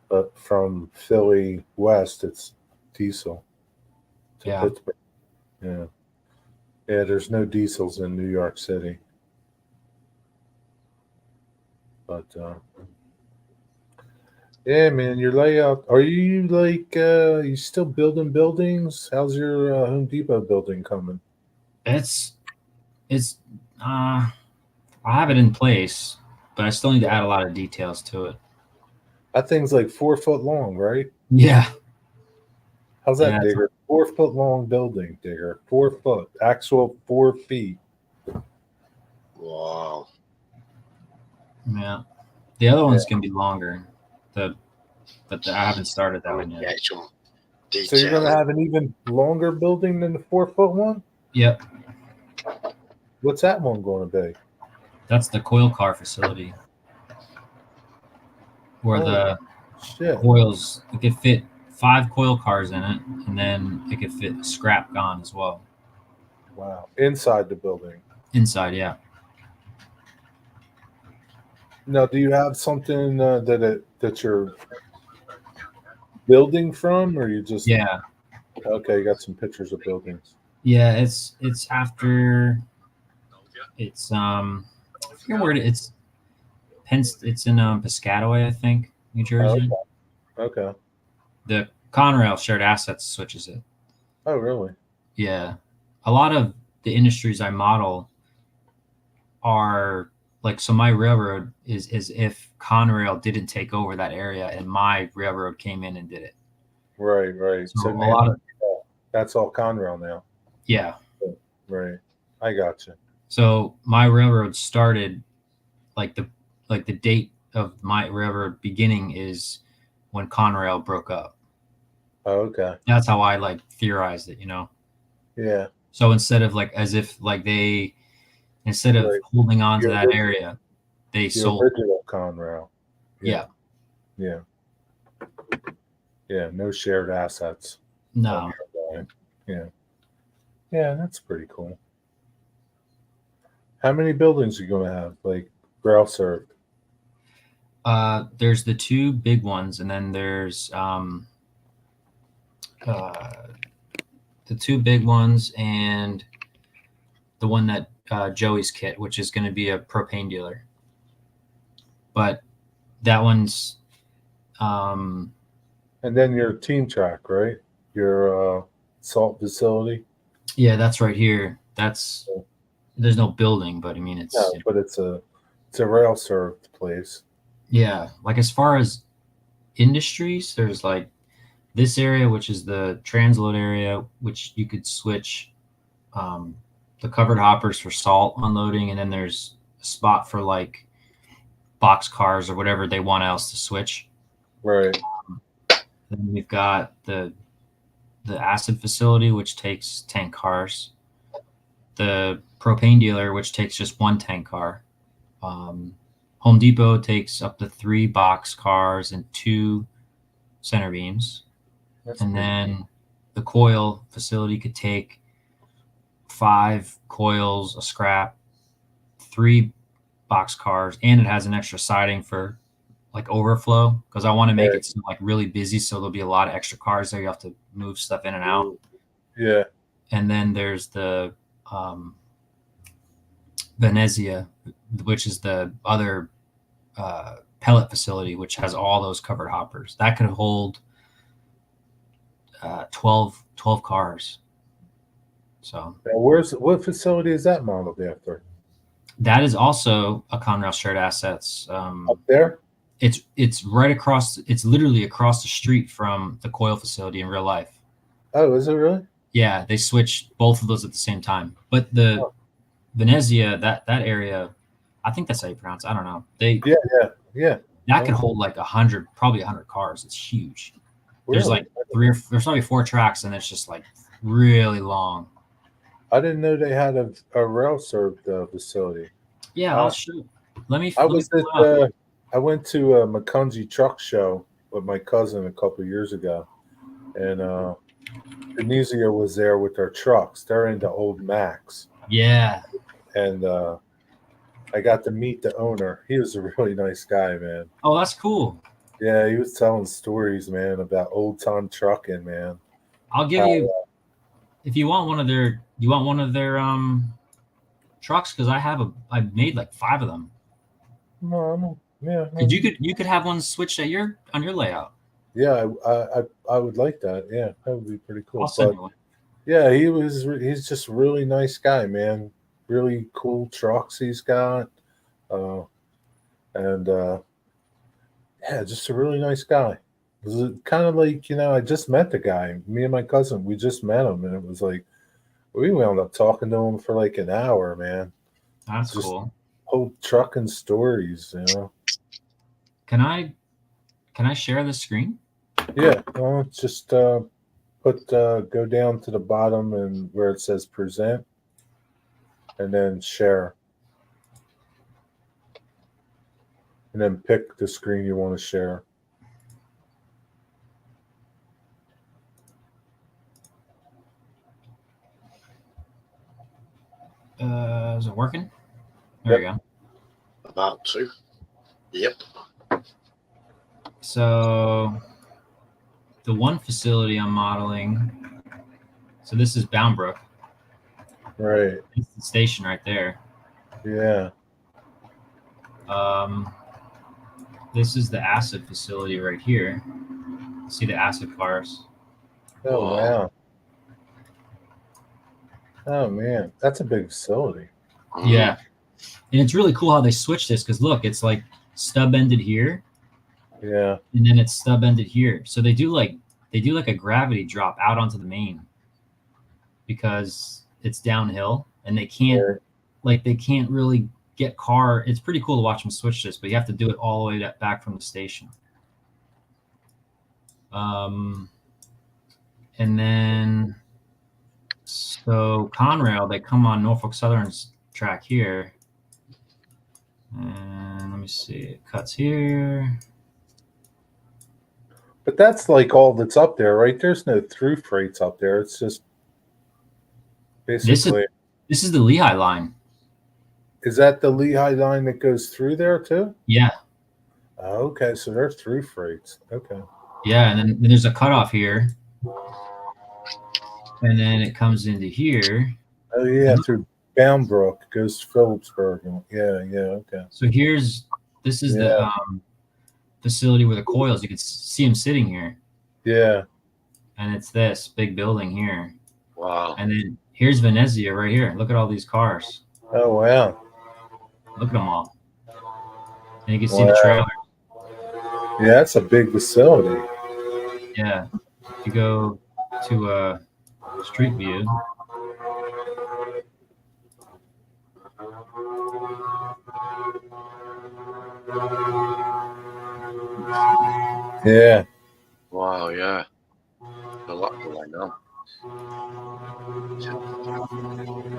But from Philly west, it's diesel to Yeah. Pittsburgh. Yeah. Yeah, there's no diesels in New York City. But yeah, man, your layout. Are you like you still building buildings? How's your Home Depot building coming? It's I have it in place, but I still need to add a lot of details to it. That thing's like 4 foot long, right? Yeah. How's that, Yeah, Digger? 4 foot long building, Digger. 4 foot, actual 4 feet. Wow. Yeah. The other one's gonna be longer. But I haven't started that one Yeah, yet. some So you're gonna detail. have an even longer building than the 4 foot one? Yep. What's that one going to be? That's the coil car facility. Where the Shit. coils, it could fit 5 coil cars in it, and then it could fit a scrap gun as well. Wow. Inside the building. Inside, yeah. Now, do you have something that you're building from, or you just Yeah. Okay? You got some pictures of buildings. Yeah, it's after it's I forget where it's it's in Piscataway, I think, New Jersey. Okay. The Conrail shared assets switches it. Oh, really? Yeah. A lot of the industries I model are like, so my railroad is as if Conrail didn't take over that area and my railroad came in and did it. Right, right. So a now lot of, that's all Conrail now. yeah. Right. I got you. So my railroad started like the date of my railroad beginning is when Conrail broke up. Oh, okay. That's how I like theorized it, Yeah. So instead of like as if like instead of Right. holding on to Your that original- area, they The sold. original Conrail. Yeah. Yeah. Yeah, no shared assets. No. On your line. Yeah. Yeah, that's pretty cool. How many buildings are you going to have? Like, ground served? There's the two big ones, and then there's the two big ones and the one that Joey's kit, which is going to be a propane dealer. But that one's And then your team track, right? Your salt facility. yeah, that's right here. That's there's no building, but I mean it's No, but it's a rail served place. yeah. Like as far as industries, there's like this area, which is the transload area, which you could switch the covered hoppers for salt unloading, and then there's a spot for like box cars or whatever they want else to switch. Right. Then we've got the acid facility, which takes tank cars. The propane dealer, which takes just one tank car. Home Depot takes up to 3 box cars and 2 center beams. That's And pretty then the coil facility could take 5 coils, a scrap, 3 box cars, and it has an extra siding for like overflow because I want to make Right. it seem like really busy, so there'll be a lot of extra cars there. You have to move stuff in and out. Yeah. And then there's the Venezia, which is the other pellet facility, which has all those covered hoppers. That could hold 12 cars. So Now, what facility is that modeled after? that is also a Conrail shared assets. Up there? It's right across. It's literally across the street from the coil facility in real life. Oh, is it really? Yeah, they switched both of those at the same time. But the Venezia, that area, I think that's how you pronounce it. I don't know. Yeah. That could hold like 100, probably 100 cars. It's huge. There's Really? like there's probably 4 tracks, and it's just like really long. I didn't know they had a rail served facility. Yeah, I'll show. Let me. I let me was pull at it up. I went to a McCungy truck show with my cousin a couple of years ago, and Venezia was there with their trucks. They're into old Macs, Yeah. and I got to meet the owner. He was a really nice guy, man. Oh, that's cool. Yeah, he was telling stories, man, about old time trucking, man. I'll give you if you want one of their. You want one of their trucks because I made like 5 of them. No, yeah, You could have one switched on your layout. yeah. I would like that. Yeah, that would be pretty cool. I'll send But you one. yeah, he's just a really nice guy, man. Really cool trucks he's got, and yeah, just a really nice guy. It was kind of like, I just met the guy. Me and my cousin, we just met him, and it was like we wound up talking to him for like an hour, man. That's Just cool. whole trucking stories, Can I share the screen? Yeah, well, just go down to the bottom and where it says present, and then share, and then pick the screen you want to share. Is it working? There we go. About to. Yep. So the one facility I'm modeling. So this is Boundbrook. Right. It's the station right there. Yeah. This is the acid facility right here. See the acid cars. Oh wow. Oh man, that's a big facility. Yeah. And it's really cool how they switch this because look, it's like stub ended here. Yeah. And then it's stub ended here. So they do like a gravity drop out onto the main because it's downhill and they can't really get car. It's pretty cool to watch them switch this, but you have to do it all the way back from the station. And then so Conrail, they come on Norfolk Southern's track here. And let me see, it cuts here. But that's like all that's up there, right? There's no through freights up there. It's just basically. This is the Lehigh line. Is that the Lehigh line that goes through there too? Yeah. Oh, okay, so they're through freights. Okay. Yeah, and then there's a cutoff here. And then it comes into here. Oh yeah, through Boundbrook goes to Phillipsburg. Yeah, okay. So this is the facility where the coils, you can see them sitting here. Yeah. And it's this big building here. Wow. And then here's Venezia right here. Look at all these cars. Oh wow. Look at them all. And you can see the trailer. Yeah, that's a big facility. Yeah. If you go to Street View. Yeah. Wow, yeah. A lot going on.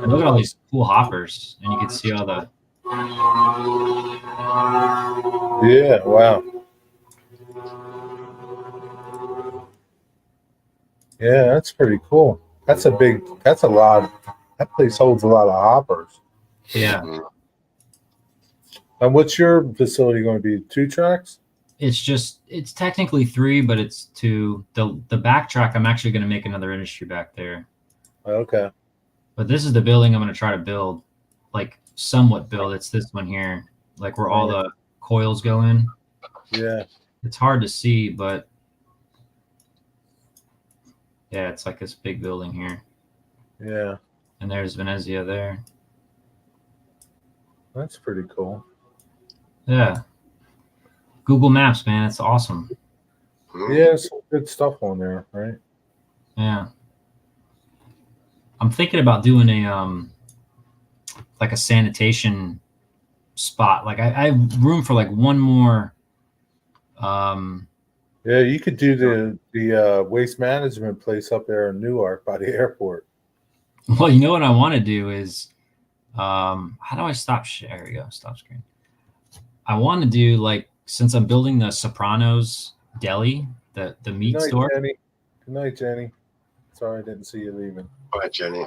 And look at all these cool hoppers. And you can see all the Yeah, wow. Yeah, that's pretty cool. That's a lot. That place holds a lot of hoppers. yeah. And what's your facility going to be? 2 tracks? It's technically 3, but it's 2. The back track, I'm actually going to make another industry back there. Okay. But this is the building I'm going to try to build, like somewhat build. It's this one here, like where all the coils go in. Yeah. It's hard to see, but yeah, it's like this big building here. Yeah. And there's Venezia there. That's pretty cool. Yeah. Google Maps, man, it's awesome. Yeah, some good stuff on there, right? Yeah. I'm thinking about doing a like a sanitation spot. Like I have room for like one more. Yeah, you could do the waste management place up there in Newark by the airport. Well, you know what I want to do is, how do I stop share? There we go, stop screen. I want to do, like, since I'm building the Sopranos deli, the meat store. Jenny. Good night, Jenny. Sorry, I didn't see you leaving. Bye, Jenny.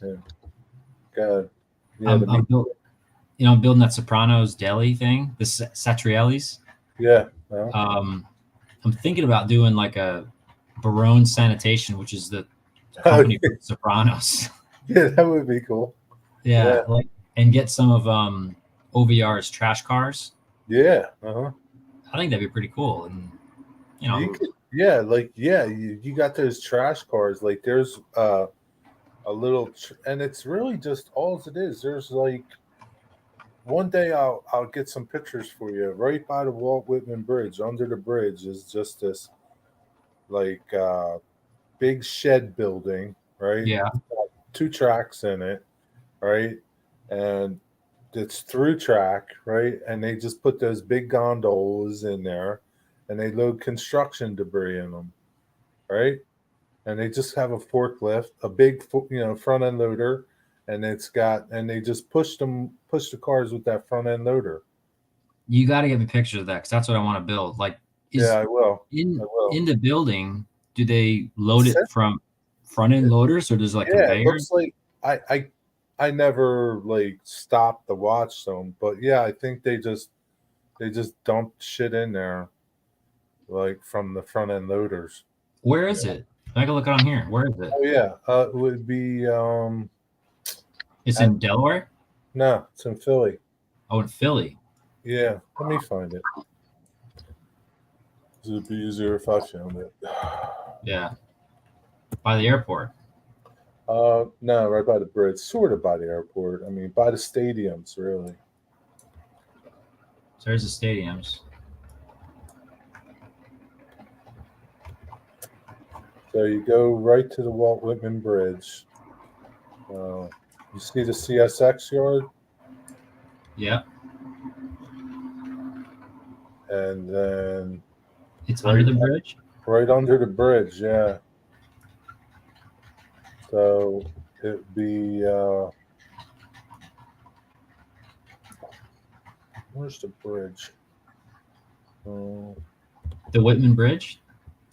Yeah. God. Yeah, I'm building that Sopranos deli thing, the SatERDay's. yeah. Well, I'm thinking about doing like a Barone Sanitation, which is the company for Sopranos. yeah, that would be cool. Yeah, like, and get some of OVR's trash cars. Yeah. I think that'd be pretty cool. And you know, you got those trash cars. Like there's a little, and it's really just all it is. There's like one day I'll get some pictures for you. Right by the Walt Whitman Bridge, under the bridge is just this like big shed building, right? yeah, 2 tracks in it, right? And it's through track, right? And they just put those big gondolas in there and they load construction debris in them, right? And they just have a forklift, a big, front end loader, and they just push the cars with that front end loader. you got to get me pictures of that because that's what I want to build. Like, I will. In the building, do they load it from front end loaders or does like conveyors? It looks like I never like stopped to watch them, but yeah, I think they just dump shit in there, like from the front end loaders. Where is it? I can look on here. Where is it? Oh yeah, it would be. It's in Delaware. No, it's in Philly. Oh, in Philly. Yeah, let me find it. It would be easier if I found it. Yeah, by the airport. No, right by the bridge, sort of by the airport. I mean, by the stadiums, really. So there's the stadiums. So you go right to the Walt Whitman Bridge. You see the CSX yard? Yep. And then it's under the bridge? Right under the bridge, yeah. So it'd be where's the bridge? The Whitman Bridge,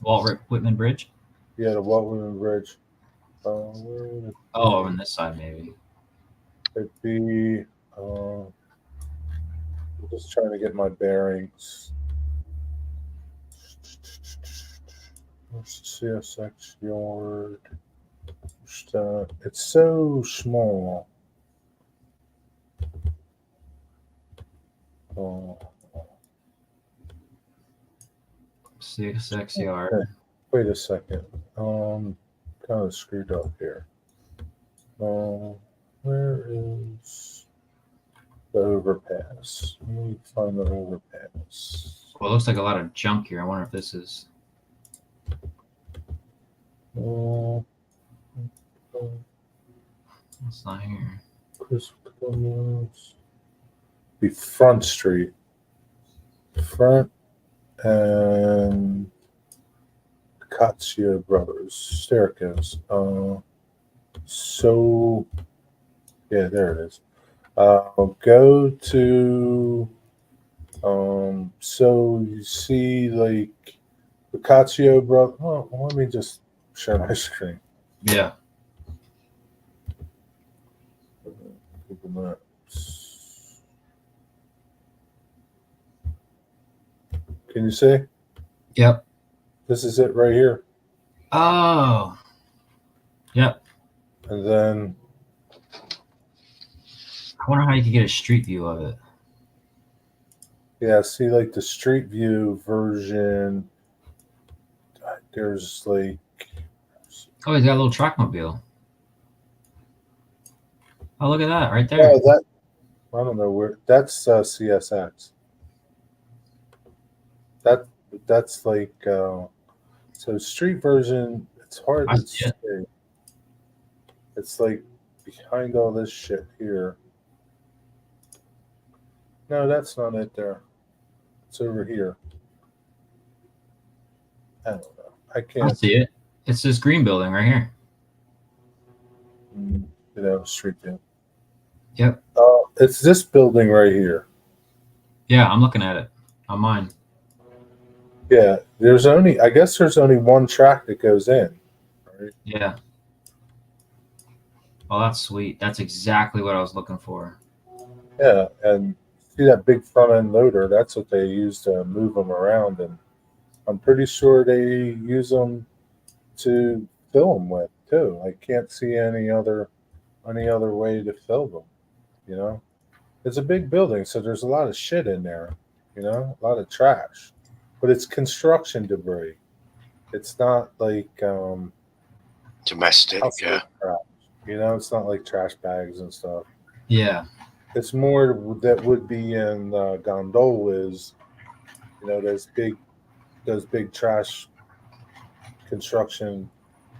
Whitman Bridge. Yeah, the Whitman Bridge. Where would Oh, on this side maybe. it be? I'm just trying to get my bearings. What's the CSX yard? It's so small. Oh, CSX yard. wait a second. Kind of screwed up here. Where is the overpass? Let me find the overpass. Well, it looks like a lot of junk here. I wonder if this is. It's not here. Chris Columbus. Be Front Street. Front and Katsia Brothers. Staircase. So, yeah, there it is. Go to, so you see like the Katsia Brothers. Oh, let me just share my screen. Yeah. Google Maps. Can you see? Yep. This is it right here. Oh. Yep. And then, I wonder how you could get a street view of it. yeah, see like the street view version. There's like, Oh, he's got a little trackmobile. Oh, look at that right there. oh, that, I don't know where, that's CSX. That's like, so street version, it's hard I to see see. it. It's like behind all this shit here. No, that's not it there. It's over here. I don't know. I I can't, see it. It's this green building right here. street view. Yep. It's this building right here. Yeah, I'm looking at it on mine. Yeah, I guess there's only one track that goes in. Right? Yeah. Oh, that's sweet. That's exactly what I was looking for. Yeah, and see that big front end loader? That's what they use to move them around, and I'm pretty sure they use them to fill them with too. I can't see any other way to fill them. You know, it's a big building, so there's a lot of shit in there. You know, a lot of trash, but it's construction debris. It's not like Domestic, yeah. trash. You know, it's not like trash bags and stuff. Yeah. It's more that would be in gondolas. You know, those big trash construction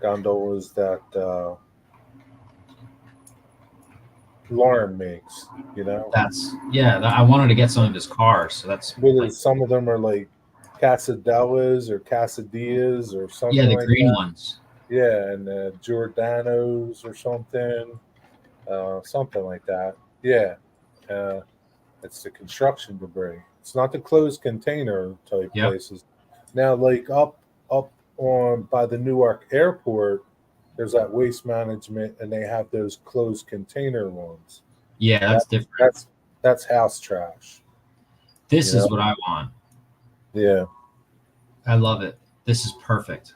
gondolas that Lauren makes. You know, I wanted to get some of his cars, so that's some of them are like Casadellas or Casadillas or something. yeah, the like green that. ones. Yeah, and Giordano's or something like that. Yeah, it's the construction debris. It's not the closed container type places. Now, like up on by the Newark Airport, there's that waste management, and they have those closed container ones. Yeah, that's different. That's house trash. This is what I want. Yeah, I love it. This is perfect.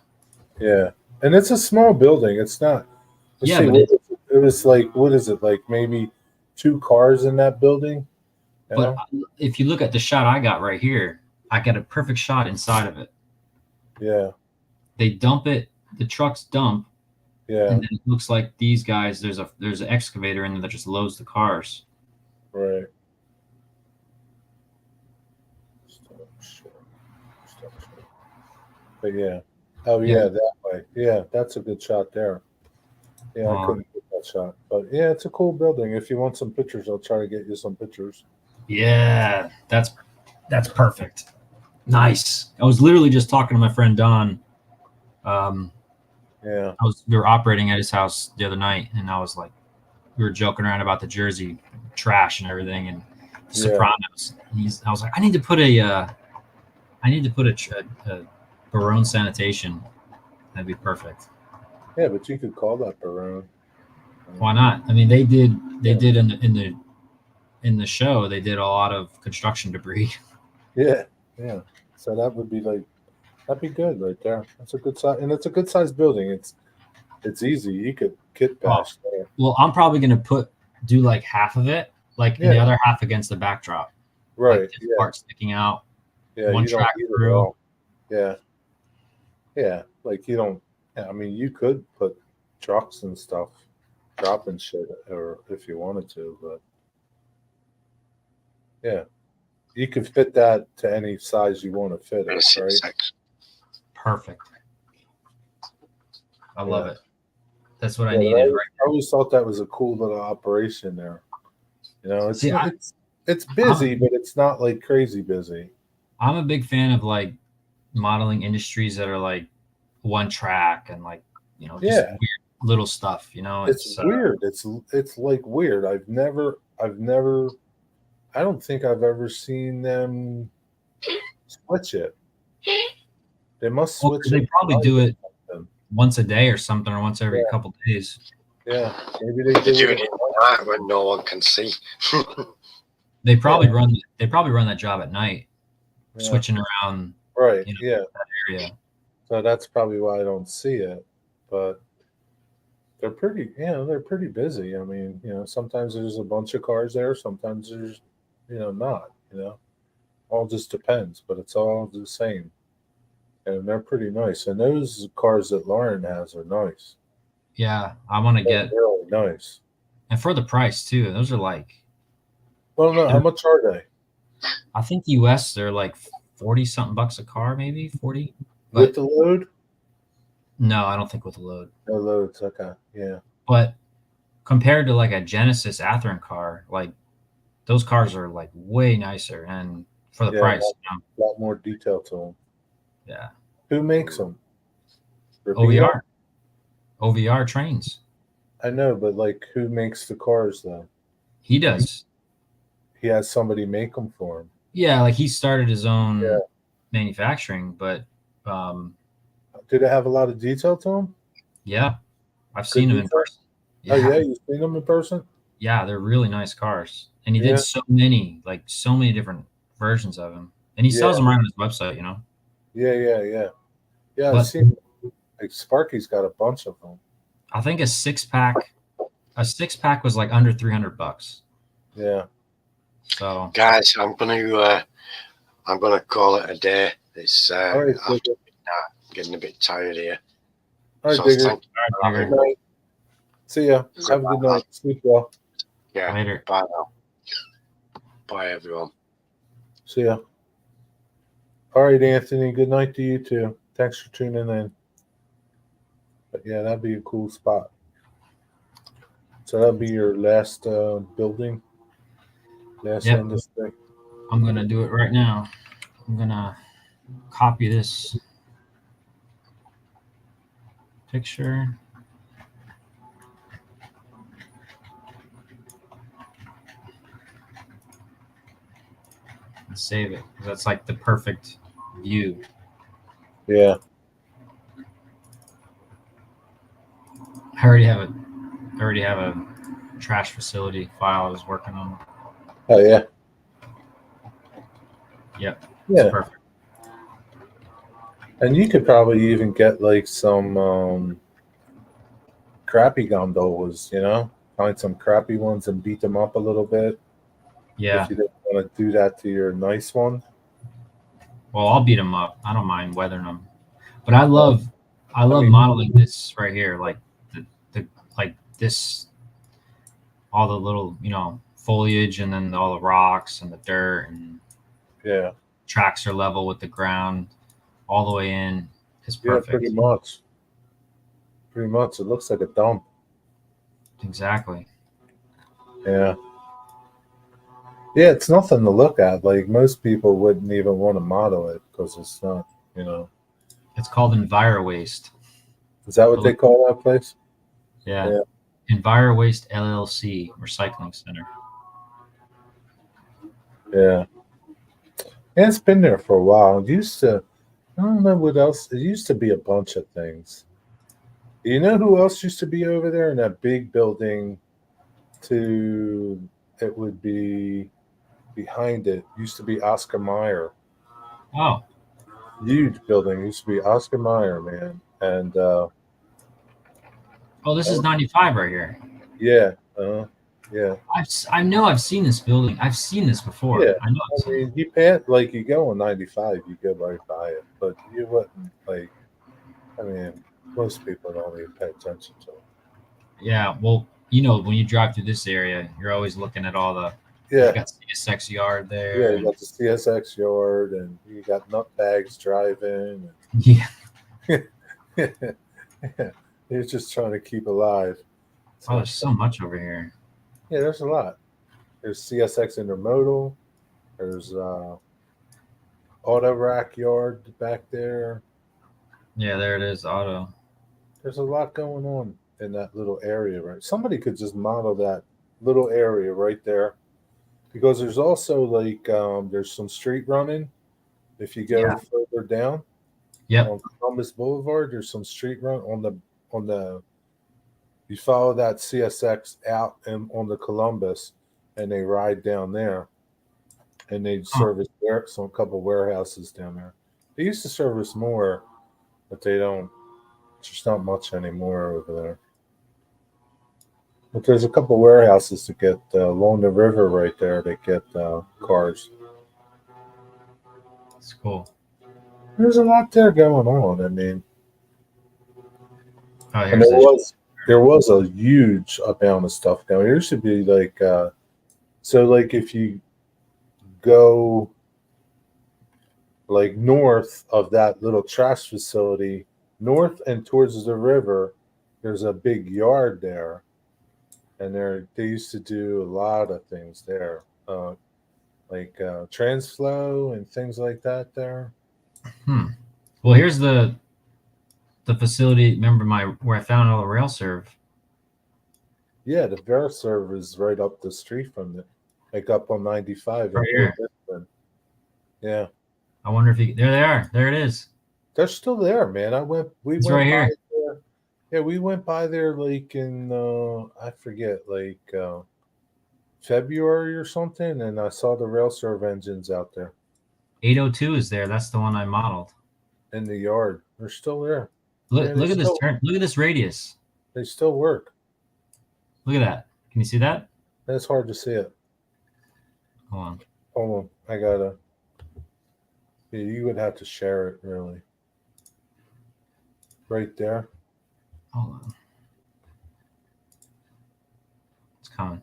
yeah, and it's a small building. It's not. Yeah, see, but it was like, what is it, like maybe 2 cars in that building? You But know? if you look at the shot I got right here, I got a perfect shot inside of it. Yeah, They dump it. The trucks dump, yeah, and then it looks like these guys. There's an excavator in there that just loads the cars. right. But yeah, oh yeah, that way. Yeah, that's a good shot there. Yeah, I couldn't get that shot, but yeah, it's a cool building. If you want some pictures, I'll try to get you some pictures. Yeah, that's perfect. Nice. I was literally just talking to my friend Don. Yeah, We were operating at his house the other night, and I was like, we were joking around about the Jersey trash and everything, and the Sopranos. And I was like, I need to I need to put a Barone sanitation. That'd be perfect. Yeah, but you could call that Barone. Why not? I mean, they did in the show. They did a lot of construction debris. Yeah, yeah. So that would be like that'd be good right there. That's a good size, and it's a good sized building. It's easy. You could kit bash there. Well, I'm probably gonna do like half of it, like and the Yeah. other half against the backdrop. Right. Like this Yeah. part sticking out. Yeah. one You don't track need it through. all. Yeah. Yeah. Like you don't. I mean, you could put trucks and stuff, dropping shit, or if you wanted to, but yeah, you could fit that to any size you want to fit it, right? Perfect. I love Yeah. it. That's what I Yeah, needed. Right. I always thought that was a cool little operation there. You know, See, it's busy, but it's not like crazy busy. I'm a big fan of like modeling industries that are like one track and like just Yeah. weird little stuff. It's weird. It's like weird. I've never. I don't think I've ever seen them switch it. They must Well, switch they it. probably do it something. once a day or something, or once every Yeah. couple days. Yeah, maybe they They're do doing it. it at night when no one can see. They probably run that job at night, Yeah. switching around Right. you know, Yeah. that area. So that's probably why I don't see it. But they're pretty. They're pretty busy. I mean, sometimes there's a bunch of cars there. Sometimes there's, not. All just depends. But it's all the same, and they're pretty nice. And those cars that Lauren has are nice. Yeah, I want to They're get, really nice. and for the price too. Those are like, Well, no, how much are they? I think US they're like 40 something bucks a car, maybe 40. With But the load? no, I don't think with the load. No loads. Okay. Yeah. But compared to like a Genesis Athearn car, like those cars are like way nicer, and for the Yeah, price, A lot more detail to them. yeah. Who makes them? OVR trains. I know, but like, who makes the cars though? He does. He has somebody make them for him. Yeah, like he started his own Yeah. manufacturing, but Do they have a lot of detail to them? yeah, I've seen them in detail? person. Oh yeah, you've seen them in person? Yeah, they're really nice cars, and he Yeah. did so many different versions of them, and he sells Yeah. them right on his website. Yeah. Yeah, But- I've seen. Like Sparky's got a bunch of them. I think a six pack was like under $300. Yeah. So Guys, I'm gonna call it a day. It's All right, I'm Digger. getting a bit tired here. All right, So Digger. thank you for Digger. having Good me. night. See ya. Have a good night. Sleep well. Yeah. later. Bye now. Bye everyone. See ya. All right, Anthony. Good night to you too. Thanks for tuning in. But yeah, that'd be a cool spot. So that'd be your last building, last Yep. industry. I'm gonna do it right now. I'm gonna copy this picture. And save it. That's like the perfect view. Yeah. I already have a trash facility file I was working on. Oh yeah. Yep. Yeah. It's perfect. And you could probably even get like some crappy gondolas, find some crappy ones and beat them up a little bit. Yeah. If you don't want to do that to your nice one. Well, I'll beat them up. I don't mind weathering them. But I love mean- modeling this right here, like the like this, all the little foliage, and then all the rocks and the dirt, and Yeah. tracks are level with the ground all the way in. It's Yeah, perfect. pretty much. Pretty much. It looks like a dump. Exactly. Yeah. Yeah, it's nothing to look at. Like most people wouldn't even want to model it because it's not, It's called EnviroWaste. Is that what they call that place? Yeah. Yeah. EnviroWaste LLC Recycling Center. Yeah. And it's been there for a while. It used to, I don't know what else. It used to be a bunch of things. You know who else used to be over there in that big building? It would be behind it. Used to be Oscar Mayer. Oh, Huge building. Used to be Oscar Mayer, man. And oh, this is 95 right here. yeah, yeah, I know I've seen this building. I've seen this before. yeah. I know I've I seen it. mean, you can't like you go on 95, you go right by it, but you wouldn't like. I mean, most people don't even pay attention to it. Yeah, well, you know, when you drive through this area, you're always looking at all the. You Yeah, got CSX yard yeah. there. You got the CSX yard, and you got nutbags driving. Yeah. You're just trying to keep alive. Oh, there's so much over here. Yeah, there's a lot. There's CSX Intermodal. There's Auto Rack Yard back there. Yeah, there it is. Auto. There's a lot going on in that little area, right? Somebody could just model that little area right there, because there's also like there's some street running. If you go Yeah. further down Yep. on Columbus Boulevard, there's some street run on the. You follow that CSX out and on the Columbus, and they ride down there, and they service some couple warehouses down there. They used to service more, but they don't. There's not much anymore over there. But there's a couple warehouses to get along the river right there. They get cars. It's cool. There's a lot there going on. I mean, Oh, and here's this. there was a huge amount of stuff down there. There should be like so like if you go like north of that little trash facility, north and towards the river, there's a big yard there, and they used to do a lot of things there, like transflow and things like that there. Well, here's the facility. Remember where I found all the rail serve. Yeah, the Veriserve is right up the street from it, like up on 95. Right here. Yeah, I wonder if there they are. There it is. they're still there, man. We It's went right by here. there. Yeah, we went by there like in I forget, like February or something, and I saw the rail serve engines out there 802 is there. That's the one I modeled. in the yard. They're still there. Look, Yeah, look they at this still- turn. Look at this radius. They still work. Look at that. Can you see that? It's hard to see it. Hold on. Hold on, I gotta. Yeah, you would have to share it really. Right there. Hold on. It's coming.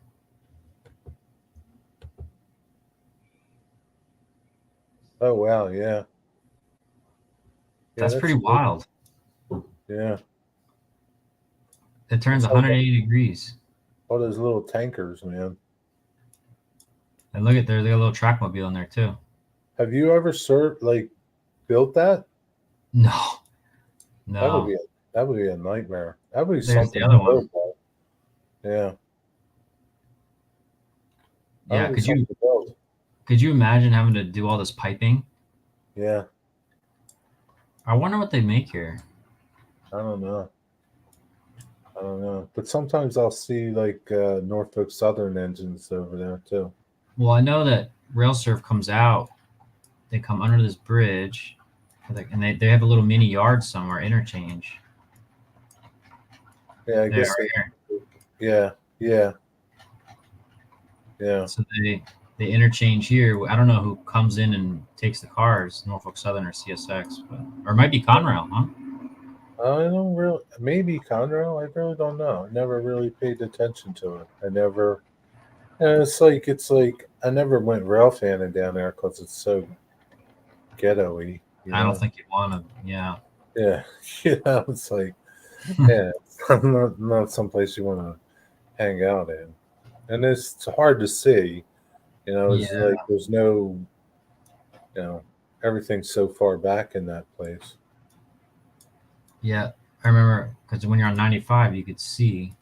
Oh wow, yeah. That's pretty wild. Yeah. It turns That's all 180 degrees. All those little tankers, man. And look at there's a little track mobile in there too. Have you ever built that? No. That would be a nightmare. That would be There's something the other to one. build, though. Yeah. That Yeah. would be something to build. Could you imagine having to do all this piping? Yeah. I wonder what they make here. I don't know. But sometimes I'll see like Norfolk Southern engines over there too. Well, I know that RailServe comes out. They come under this bridge, and they have a little mini yard somewhere, interchange. Yeah, I guess. Right here. Yeah. So they interchange here. I don't know who comes in and takes the cars, Norfolk Southern or CSX, or it might be Conrail, huh? I don't really. Maybe Conrail. I really don't know. I never really paid attention to it. I never. And it's like I never went rail fanning down there because it's so ghetto-y. I don't think you want to. Yeah. Yeah, it's like, yeah, it's not someplace you want to hang out in, and it's hard to see. It's like there's no, everything's so far back in that place. Yeah, I remember because when you're on 95, you could see.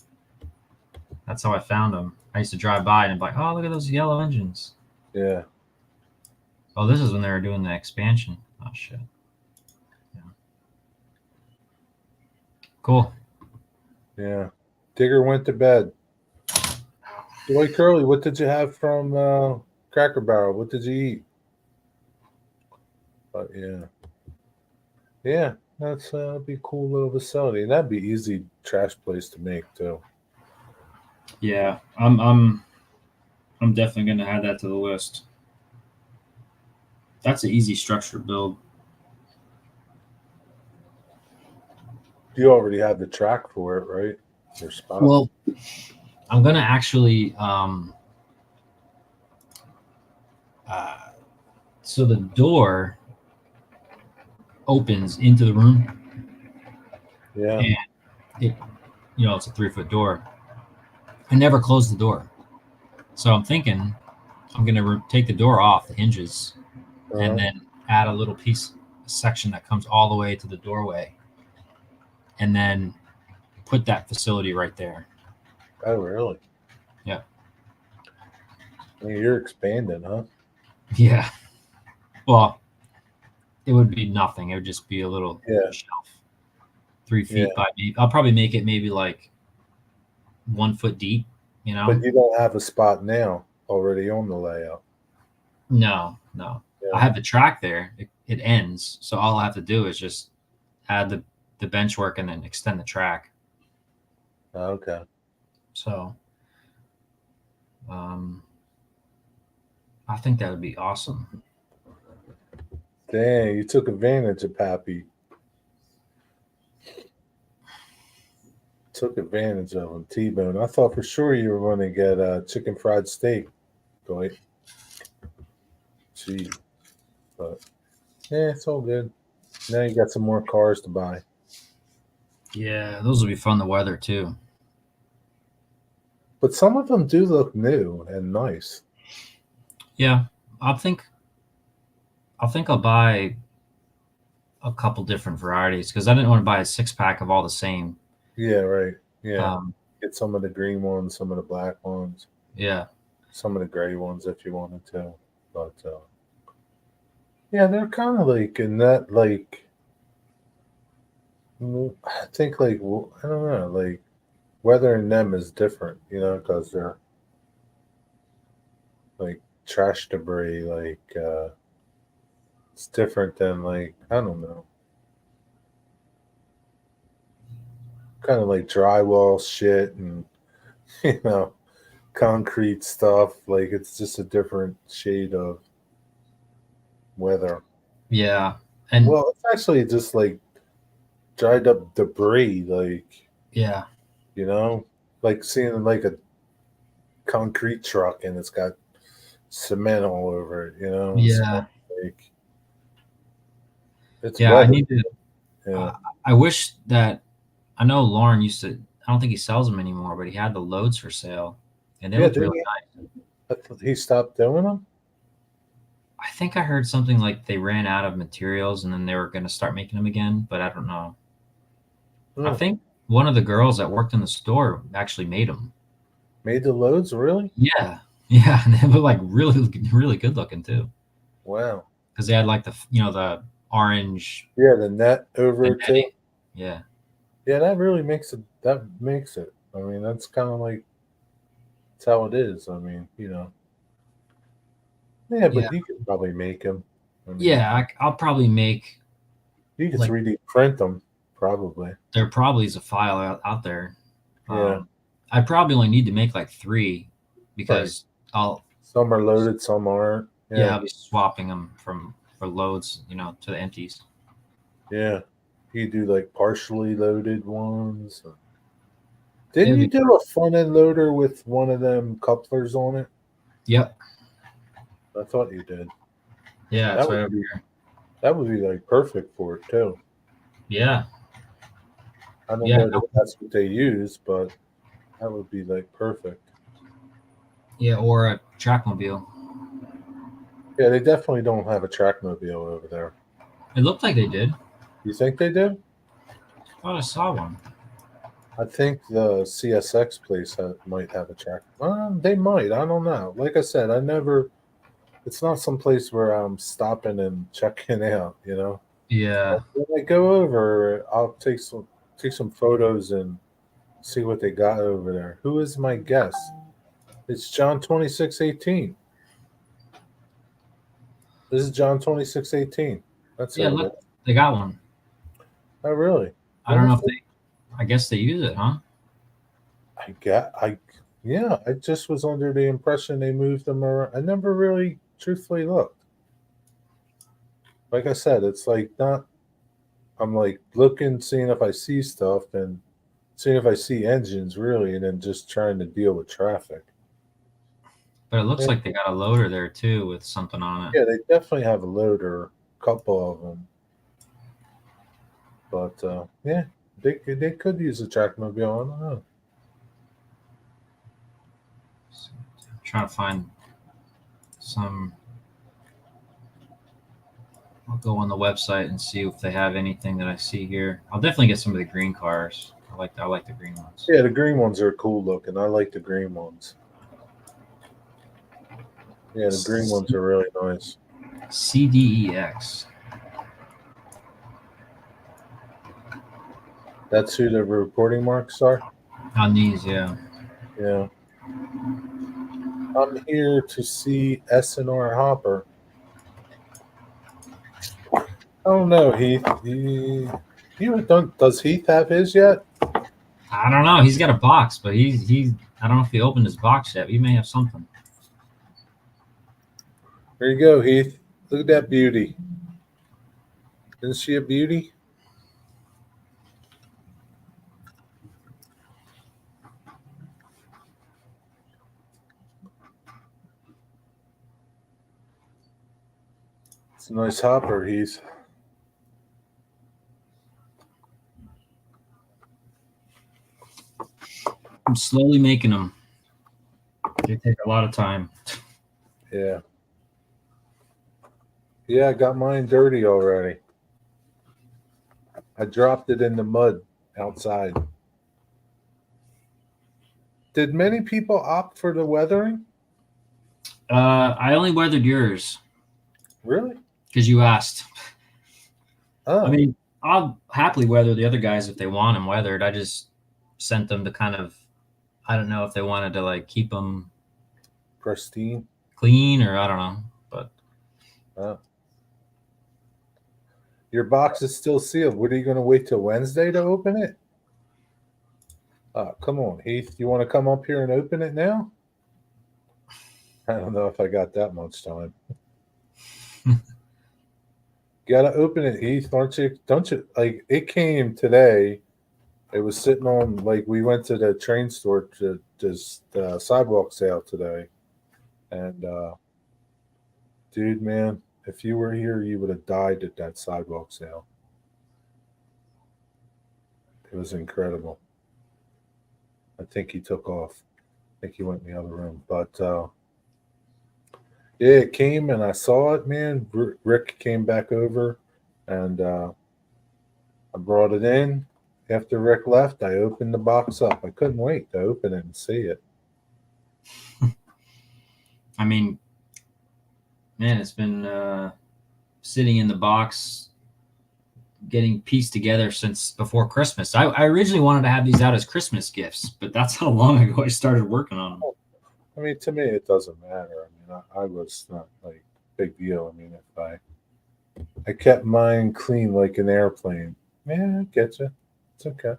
That's how I found them. I used to drive by and be like, "Oh, look at those yellow engines." Yeah. Oh, this is when they were doing the expansion. Oh shit. Yeah. Cool. Yeah. Digger went to bed. Boy Curly, what did you have from Cracker Barrel? What did you eat? But yeah. Yeah, that's be a cool little facility. And that'd be easy trash place to make too. Yeah, I'm definitely gonna add that to the list. That's an easy structure build. You already have the track for it, right? Your spot. Well, I'm gonna actually so the door opens into the room, Yeah. and it, it's a 3-foot door. I never closed the door, so I'm thinking I'm gonna take the door off the hinges, and then add a little section that comes all the way to the doorway, and then put that facility right there. Oh, really? Yeah. I mean, you're expanding, huh? Yeah. Well, it would be nothing. It would just be a little shelf, 3 feet by maybe. I'll probably make it maybe like 1 foot deep. But you don't have a spot now already on the layout. No. Yeah. I have the track there. It ends, so all I have to do is just add the bench work and then extend the track. Okay. So, I think that would be awesome. Dang, you took advantage of Pappy. Took advantage of him, T-Bone. I thought for sure you were going to get a chicken fried steak, Dwight. Gee. But, yeah, it's all good. Now you got some more cars to buy. Yeah, those will be fun to weather too. But some of them do look new and nice. Yeah, I think I'll buy a couple different varieties because I didn't want to buy a 6-pack of all the same. Yeah, right. Yeah. Get some of the green ones, some of the black ones. Yeah. Some of the gray ones if you wanted to. But yeah, they're kind of like in that, like, I think, like, I don't know, like, weathering them is different, because they're like trash debris, like, it's different than, like, I don't know, kind of like drywall shit and, concrete stuff. Like, it's just a different shade of weather. Yeah. And well, it's actually just like dried up debris, like, yeah, like seeing like a concrete truck and it's got cement all over it, yeah, like, it's yeah. weather. I need to. Yeah. I wish that I know Lauren used to. I don't think he sells them anymore, but he had the loads for sale, and they looked didn't really nice. I thought he stopped doing them. I think I heard something like they ran out of materials and then they were going to start making them again, but I don't know. I think one of the girls that worked in the store actually made them. Made the loads, really? Yeah, yeah, and they were like really, really good looking too. Wow. Because they had like the orange. Yeah, the net over it too. Yeah. Yeah, that really makes it. That makes it. I mean, that's kind of like that's how it is. I mean, Yeah, but you could probably make them. I'll probably make. You could 3D print them, probably. There probably is a file out there. Yeah. I probably only need to make like 3 because some are loaded, some aren't. Yeah, I'll be swapping them for loads, to the empties. Yeah, you do like partially loaded ones. Didn't you do a front end loader with one of them couplers on it? Yep. I thought you did. Yeah, that's right over here. That would be like perfect for it too. Yeah. I don't know if that's what they use, but that would be like perfect. Yeah, or a trackmobile. Yeah, they definitely don't have a trackmobile over there. It looked like they did. You think they do? I thought I saw one. I think the CSX place might have a track. They might. I don't know. Like I said, I never it's not some place where I'm stopping and checking out. You know, Yeah. when I go over, I'll take some photos and see what they got over there. Who is my guest? It's John 2618. This is John 2618. That's Yeah, who it look, is. they got one. Oh, really? I don't know if Wonderful. I guess they use it, huh? Yeah, I just was under the impression they moved them around. I never really truthfully looked. Like I said, it's like not, I'm like looking, seeing if I see stuff and seeing if I see engines really, and then just trying to deal with traffic. But it looks Yeah, like they got a loader there too with something on it. yeah, they definitely have a loader, a couple of them. But yeah, they could use a track mobile. I don't know. I'm trying to find some. I'll go on the website and see if they have anything that I see here. I'll definitely get some of the green cars. I like the green ones. Yeah, the green ones are cool looking. I like the green ones. Yeah, the green ones are really nice. CDEX. That's who the reporting marks are. On these, yeah. Yeah. I'm here to see S&R Hopper. I don't know, Heath. Does Heath have his yet? I don't know. He's got a box, but he's. I don't know if he opened his box yet. He may have something. There you go, Heath. Look at that beauty. Isn't she a beauty? It's a nice hopper, Heath. I'm slowly making them. They take a lot of time. Yeah. Yeah, I got mine dirty already. I dropped it in the mud outside. Did many people opt for the weathering? I only weathered yours Really? because you asked. Oh, I mean, I'll happily weather the other guys if they want them weathered. I just sent them to kind of. I don't know if they wanted to like keep them pristine. clean or I don't know, but Oh. Your box is still sealed. What are you going to wait till Wednesday to open it? Come on, Heath. You want to come up here and open it now? I don't know if I got that much time. Got to open it, Heath. Aren't you? Don't you? Like, it came today. It was sitting on, like, we went to the train store to just sidewalk sale today. And, dude, man, if you were here, you would have died at that sidewalk sale. It was incredible. I think he took off. I think he went in the other room. But yeah, it came and I saw it, man. Rick came back over and I brought it in. After Rick left, I opened the box up. I couldn't wait to open it and see it. I mean, man, it's been sitting in the box getting pieced together since before Christmas. I originally wanted to have these out as Christmas gifts, but that's how long ago I started working on them. I mean, to me, it doesn't matter. I mean, I was not like big deal. I mean, if I kept mine clean like an airplane. Yeah, I get you. It's okay.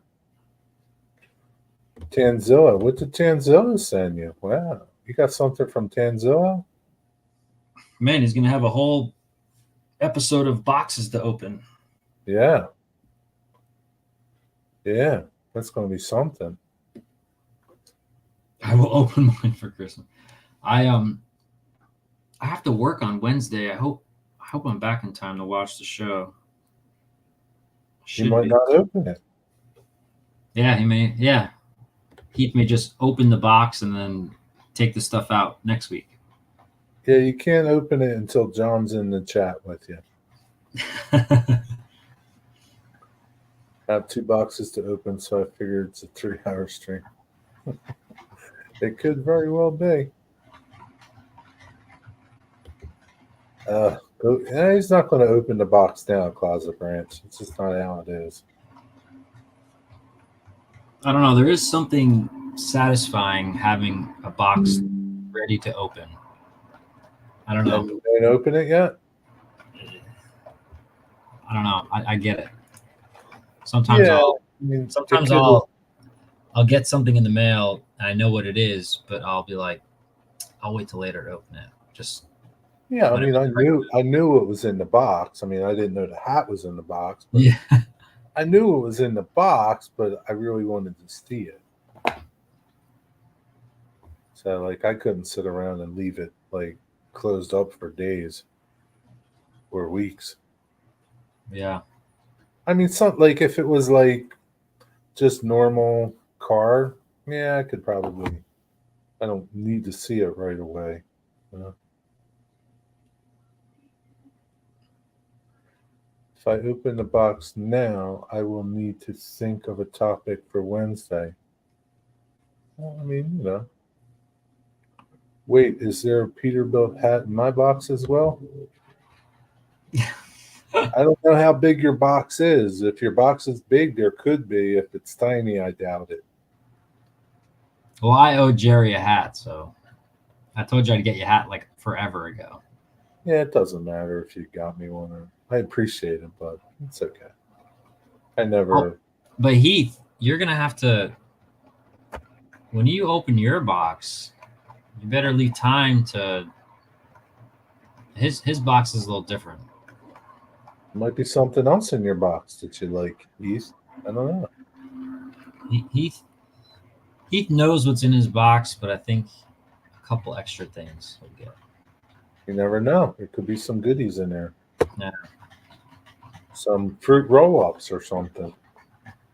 Tanzilla. What did Tanzilla send you? Wow. You got something from Tanzilla? Man, he's gonna have a whole episode of boxes to open. Yeah. Yeah. That's gonna be something. I will open mine for Christmas. I have to work on Wednesday. I hope I'm back in time to watch the show. You might not open it. Yeah, he may. Yeah, Heath may just open the box and then take the stuff out next week. Yeah, you can't open it until John's in the chat with you. I have 2 boxes to open, so I figured it's a 3-hour stream. It could very well be. Yeah, he's not going to open the box now, Closet Branch. It's just not how it is. I don't know. There is something satisfying having a box ready to open. I don't know. And you didn't open it yet? I don't know. I get it. Sometimes Yeah, I'll I mean, sometimes it could- I'll get something in the mail and I know what it is, but I'll be like, I'll wait till later to open it. Just Yeah, I mean, whatever. I knew it was in the box. I mean, I didn't know the hat was in the box, but Yeah. I knew it was in the box, but I really wanted to see it. So, like, I couldn't sit around and leave it like closed up for days or weeks. Yeah. I mean, some like if it was like just normal car, yeah, I could probably. I don't need to see it right away. You know? If I open the box now, I will need to think of a topic for Wednesday. Well, I mean, you know. Wait, is there a Peterbilt hat in my box as well? I don't know how big your box is. If your box is big, there could be. If it's tiny, I doubt it. Well, I owe Jerry a hat, so I told you I'd get you a hat like forever ago. Yeah, it doesn't matter if you got me one. Or, I appreciate it, but it's okay. I never. But Heath, you're gonna have to when you open your box, you better leave time to his box is a little different. Might be something else in your box that you like, Heath. I don't know. Heath knows what's in his box, but I think a couple extra things he'll get. You never know. There could be some goodies in there. Yeah. Some fruit roll-ups or something.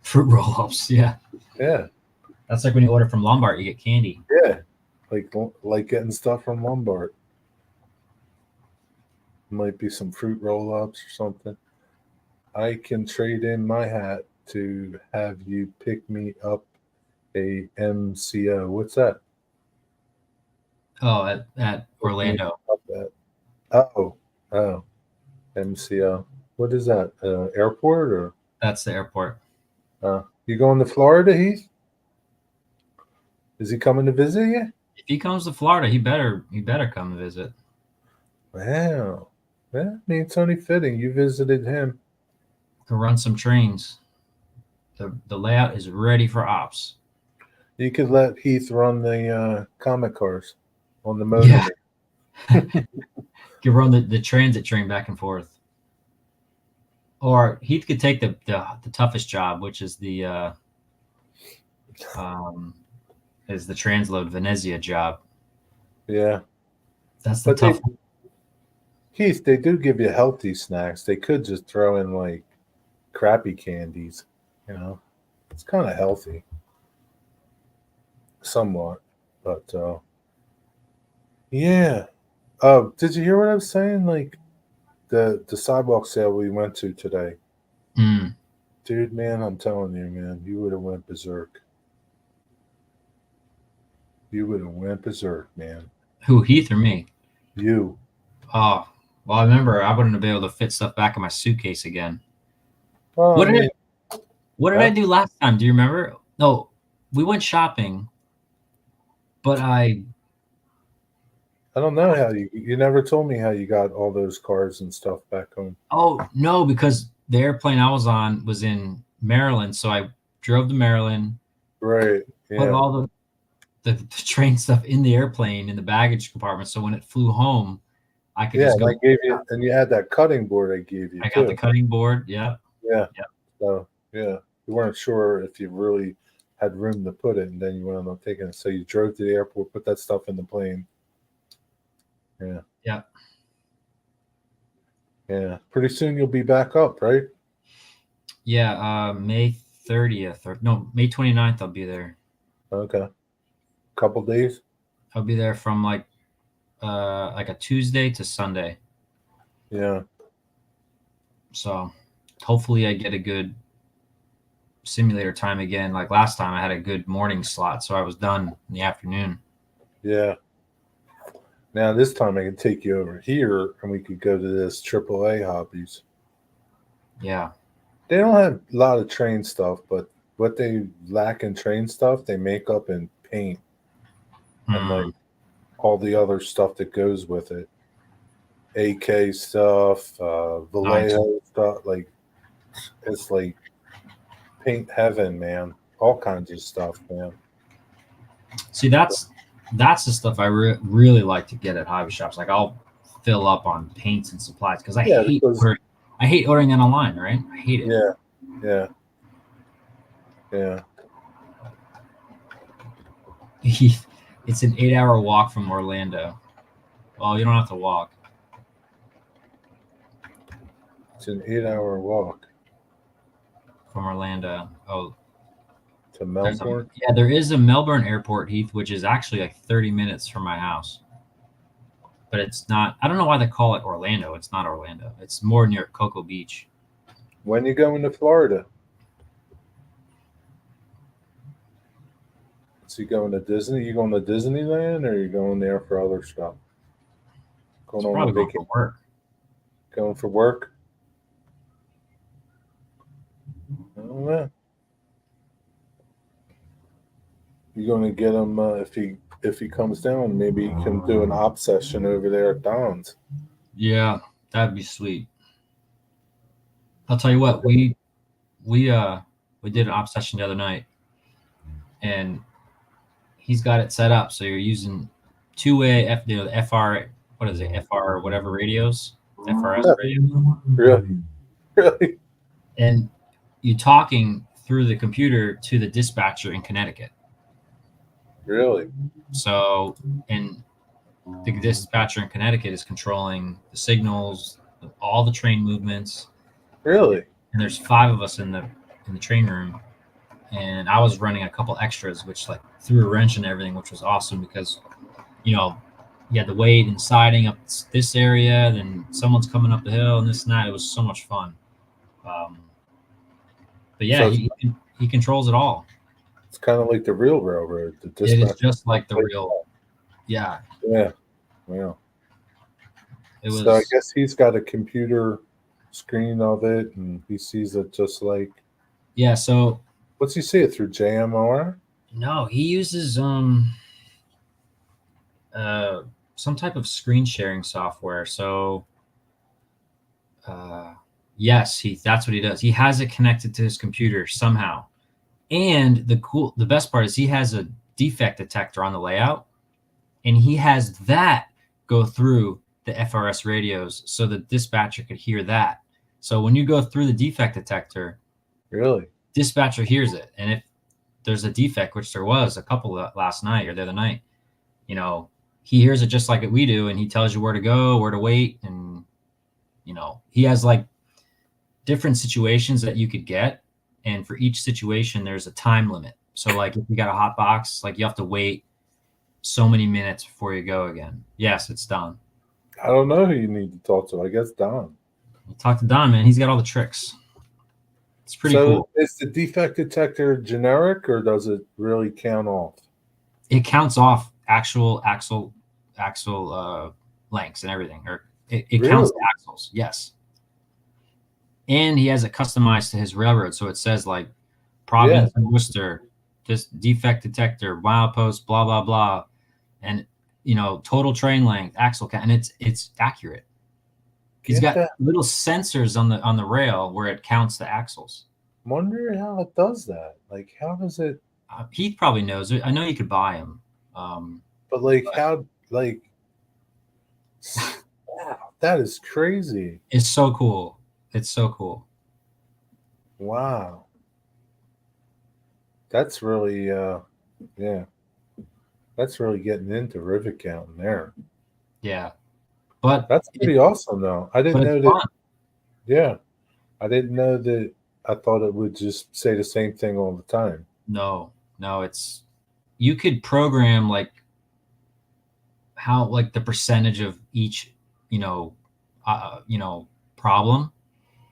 Fruit roll-ups, yeah. Yeah, That's like when you order from Lombard, you get candy. yeah. Like getting stuff from Lombard. Might be some fruit roll-ups or something. I can trade in my hat to have you pick me up a MCO. What's that? Oh, at Orlando. Oh, MCO. What is that? Airport or? That's the airport. You going to Florida, Heath? Is he coming to visit you? If he comes to Florida, he better come visit. Wow. Yeah, I mean, it's only fitting. You visited him. To run some trains. The layout is ready for ops. You could let Heath run the comic cars on the motor. Yeah. Could run the transit train back and forth. Or Heath could take the toughest job, which is the transload Venezia job. Yeah. That's the But tough one. Heath, they do give you healthy snacks. They could just throw in like crappy candies. You know, it's kind of healthy, somewhat. But yeah. Did you hear what I was saying? Like the sidewalk sale we went to today, dude, man, I'm telling you, man, you would have went berserk. You would have went berserk, man. Who, Heath or me? You. Oh, well, I remember I wouldn't have been able to fit stuff back in my suitcase again. Well, What I did mean, I do last time? Do you remember? No, we went shopping, but I don't know how you never told me how you got all those cars and stuff back home. Oh, no, because the airplane I was on was in Maryland, so I drove to Maryland, Right. put Yeah. all the train stuff in the airplane in the baggage compartment. So when it flew home, I could just go. I gave you, and you had that cutting board I gave you. I got the cutting board. Yeah. Yeah. Yeah. So yeah, you weren't sure if you really had room to put it, and then you went on taking it. So you drove to the airport, put that stuff in the plane. Yeah. Yeah. Yeah. Pretty soon you'll be back up, right? Yeah. May 30th or no, May 29th, I'll be there. Okay. Couple days. I'll be there from like a Tuesday to Sunday. Yeah. So hopefully I get a good simulator time again. Like last time I had a good morning slot, so I was done in the afternoon. Yeah. Now this time I can take you over here and we could go to this AAA Hobbies. Yeah. They don't have a lot of train stuff, but what they lack in train stuff, they make up in paint and like all the other stuff that goes with it. AK stuff, Vallejo stuff, like it's like paint heaven, man. All kinds of stuff, man. See, that's the stuff I really like to get at hobby shops. Like I'll fill up on paints and supplies because I hate ordering that online. Right? I hate it. Yeah. It's an 8-hour walk from Orlando. Well, you don't have to walk. It's an 8-hour walk from Orlando. Oh, to Melbourne. There is a Melbourne airport, Heath, which is actually like 30 minutes from my house. But it's not. I don't know why they call it Orlando. It's not Orlando. It's more near Cocoa Beach. When you going to Florida? Is you going to Disney? You going to Disneyland, or are you going there for other stuff? Probably going for work. Going for work? Oh, yeah. You're going to get him if he comes down. Maybe you can do an op session over there at Don's. Yeah, that'd be sweet. I'll tell you what, we did an op session the other night, and he's got it set up so you're using two-way the FR, what is it, FR whatever radios, FRS radio. Really? And you talking through the computer to the dispatcher in Connecticut. Really? So, and the dispatcher in Connecticut is controlling the signals, all the train movements. Really? And there's 5 of us in the train room, and I was running a couple extras, which like threw a wrench and everything, which was awesome because, you had to wait and siding up this area, then someone's coming up the hill and this and that. It was so much fun. But yeah, so he controls it all. It's kind of like the real railroad. It is just like the real. Yeah. Yeah. Wow. It was. So I guess he's got a computer screen of it, and he sees it just like. Yeah. So. What's he see it through JMR? No, he uses some type of screen sharing software. So. Yes, that's what he does. He has it connected to his computer somehow. And the best part is he has a defect detector on the layout, and he has that go through the FRS radios so the dispatcher could hear that. So when you go through the defect detector, really, dispatcher hears it. And if there's a defect, which there was a couple last night or the other night, he hears it just like we do, and he tells you where to go, where to wait, and he has like different situations that you could get. And for each situation, there's a time limit. So like if you got a hot box, like you have to wait so many minutes before you go again. Yes, it's Don. I don't know who you need to talk to. I guess Don. You talk to Don, man. He's got all the tricks. It's pretty cool. Is the defect detector generic, or does it really count off? It counts off actual axle lengths and everything. Or it really? Counts the axles. Yes. And he has it customized to his railroad. So it says like Providence and Worcester, this defect detector, milepost, blah, blah, blah. And, total train length, axle count. And it's accurate. He's got little sensors on the rail where it counts the axles. Wonder how it does that. Like, how does it? Heath probably knows it. I know you could buy them. How, wow, that is crazy. It's so cool. It's so cool. Wow. That's really, that's really getting into rivet counting there. Yeah. But that's pretty awesome, though. I didn't know that. Fun. Yeah. I didn't know that. I thought it would just say the same thing all the time. No, you could program like how, like the percentage of each, problem.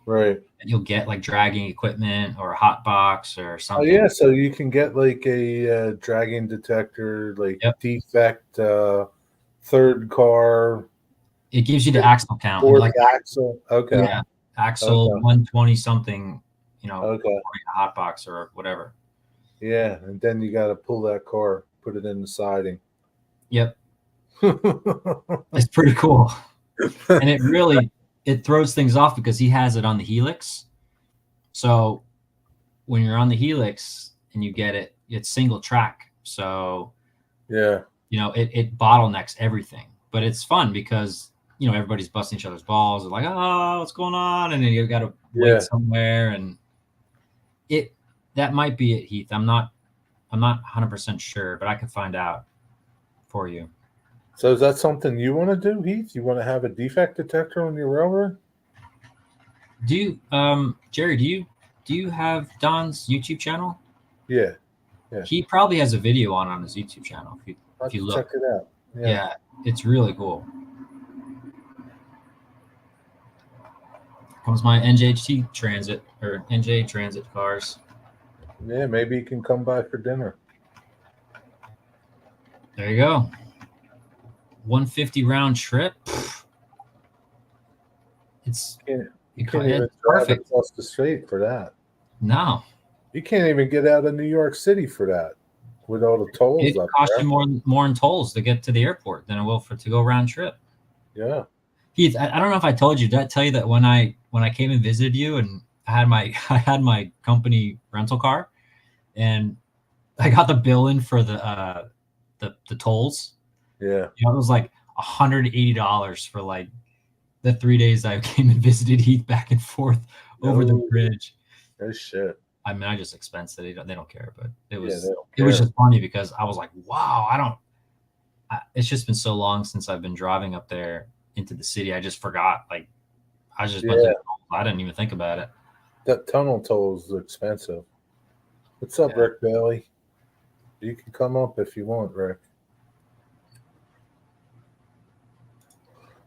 Right. And you'll get like dragging equipment or a hot box or something. Oh yeah, so you can get like a dragging detector, like defect third car, It gives you the axle count. fourth Like, axle. Okay. yeah, axle Okay. 120 something, Okay. a hot box or whatever. Yeah, and then you got to pull that car, put it in the siding. Yep. It's pretty cool. And it throws things off because he has it on the Helix. So when you're on the Helix and you get it, it's single track. So, Yeah. it bottlenecks everything. But it's fun because, everybody's busting each other's balls. They're like, oh, what's going on? And then you got to wait somewhere. And that might be it, Heath. I'm not 100% sure, but I can find out for you. So is that something you want to do, Heath? You want to have a defect detector on your railroad? Do you, Jerry, do you have Don's YouTube channel? Yeah. He probably has a video on his YouTube channel. If you look, check it out. yeah, it's really cool. Comes my NJT Transit or NJ Transit cars. Yeah, maybe you can come by for dinner. There you go. 150 round trip. You can't even drive across the street for that. No. You can't even get out of New York City for that with all the tolls It up costs there. you more in tolls to get to the airport than it will to go round trip. Yeah. Heath, I don't know if I told you. Did I tell you that when I came and visited you and I had my company rental car and I got the bill in for the tolls. Yeah. It was like $180 for like the 3 days I came and visited Heath back and forth over the bridge. No shit. I mean, I just expensed it. They don't care, but it was just funny because I was like, wow, it's just been so long since I've been driving up there into the city. I just forgot. Like, I just went I didn't even think about it. That tunnel toll is expensive. What's up, Rick Bailey? You can come up if you want, Rick.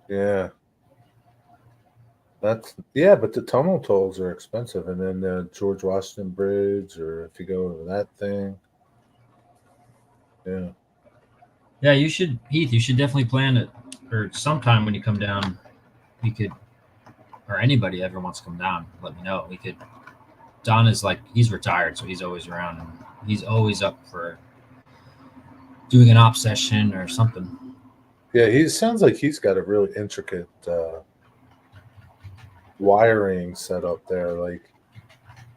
Yeah. But the tunnel tolls are expensive, and then the George Washington Bridge, or if you go over that thing. Yeah. Yeah, Heath, you should definitely plan it, or sometime when you come down, we could, or anybody ever wants to come down, let me know. We could. Don is he's retired, so he's always around, and he's always up for doing an op session or something. Yeah, he sounds like he's got a really intricate wiring set up there. Like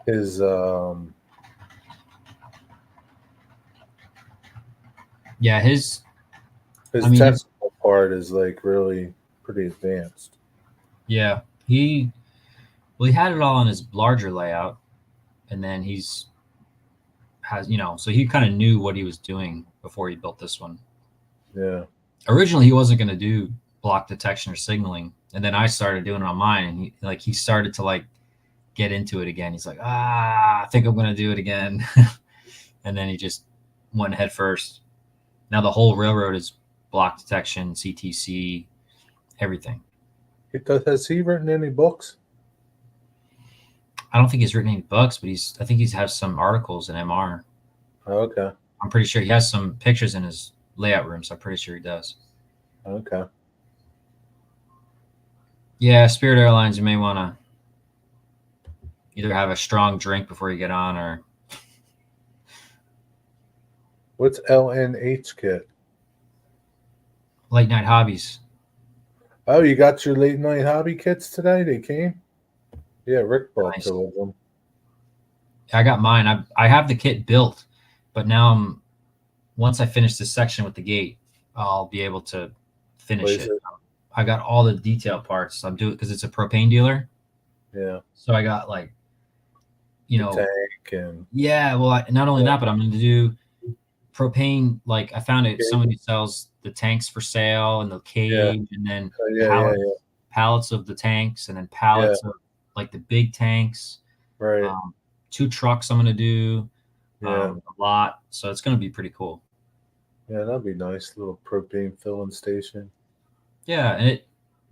his technical part is really pretty advanced. Yeah, he had it all on his larger layout, and then so he kind of knew what he was doing before he built this one. Yeah. Originally, he wasn't going to do block detection or signaling, and then I started doing it on mine, and he started to get into it again. He's like, I think I'm going to do it again, and then he just went head first. Now the whole railroad is block detection, CTC, everything. Has he written any books? I don't think he's written any books, but I think he has some articles in MR. Oh, okay. I'm pretty sure he has some pictures in his layout room, so I'm pretty sure he does. Okay. Yeah, Spirit Airlines, you may want to either have a strong drink before you get on, or what's LNH kit? Late Night Hobbies. Oh, you got your late night hobby kits today? They came? Yeah, Rick bought two of them. I got mine. I have the kit built, but now once I finish this section with the gate, I'll be able to finish it. I got all the detail parts. I'm doing it because it's a propane dealer. Yeah. So I got tank and not only that, but I'm going to do propane. I found it. Somebody sells the tanks for sale and the cage, and then pallets of the tanks, and then pallets of the big tanks. Right. 2 trucks I'm going to do. A lot. So it's going to be pretty cool. Yeah, that'd be nice. Little propane filling station. Yeah, and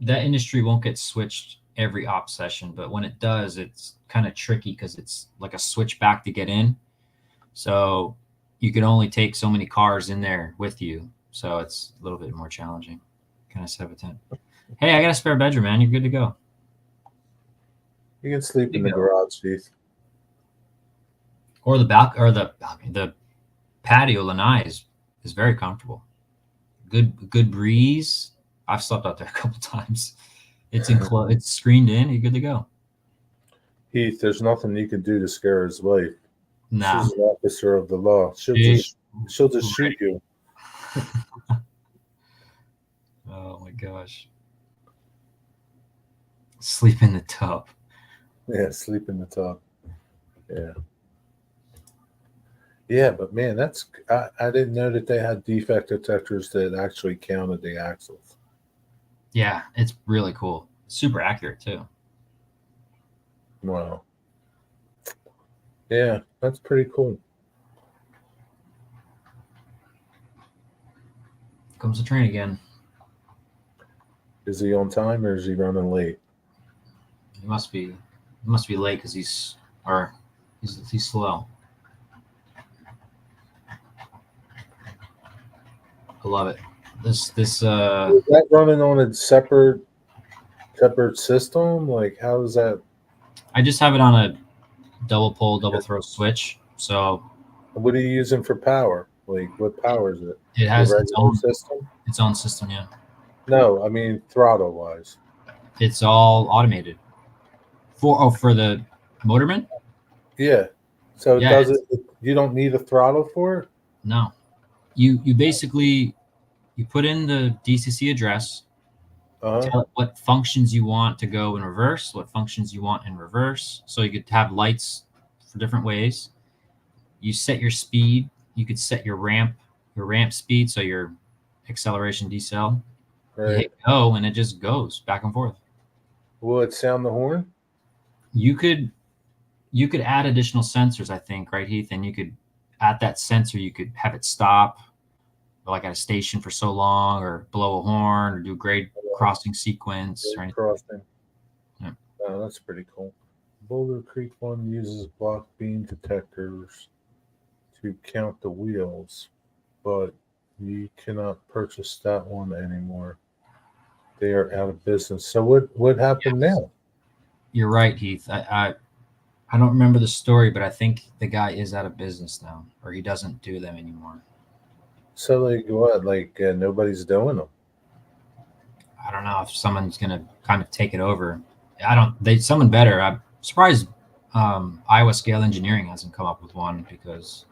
that industry won't get switched every op session, but when it does, it's kind of tricky because it's like a switchback to get in. So you can only take so many cars in there with you, so it's a little bit more challenging. Can I set up a tent? Hey, I got a spare bedroom, man. You're good to go. You can sleep in the Yeah. garage, Keith. Or the balcony, the patio lanai is very comfortable. Good breeze. I've slept out there a couple times. It's enclosed. It's screened in. You're good to go. Heath, there's nothing you can do to scare his wife. Nah. She's an officer of the law. She'll just shoot you. Oh my gosh. Sleep in the tub. Yeah, sleep in the tub. Yeah. Yeah, but man, I didn't know that they had defect detectors that actually counted the axles. Yeah, it's really cool. Super accurate too. Wow. Yeah, that's pretty cool. Comes the train again. Is he on time or is he running late? He must be late because he's slow. I love it. This Is that running on a separate system? Like, how is that? I just have it on a double pole, double throw switch. So What are you using for power? Like, what power is it? it has The its regular own system. Yeah, No, I mean throttle wise. it's all automated. For the Motorman. Yeah. So it Yeah, doesn't. You don't need a throttle for it. No, you basically you put in the DCC address. Tell it what functions you want to go in reverse, what functions you want in reverse. So you could have lights for different ways. You set your speed. You could set your ramp speed, so your acceleration, decel. You Right. hit go, and it just goes back and forth. Will it sound the horn? You could add additional sensors, I think, right, Heath? And you could at that sensor, you could have it stop, like at a station for so long, or blow a horn, or do grade crossing sequence, or anything. Crossing. Yeah. Oh, that's pretty cool. Boulder Creek one uses block beam detectors to count the wheels, but you cannot purchase that one anymore. They are out of business. So what happened now? You're right, Heath. I don't remember the story, but I think the guy is out of business now, or he doesn't do them anymore. So like what? Like nobody's doing them. I don't know if someone's gonna kind of take it over. Someone better. I'm surprised Iowa Scale Engineering hasn't come up with one, because,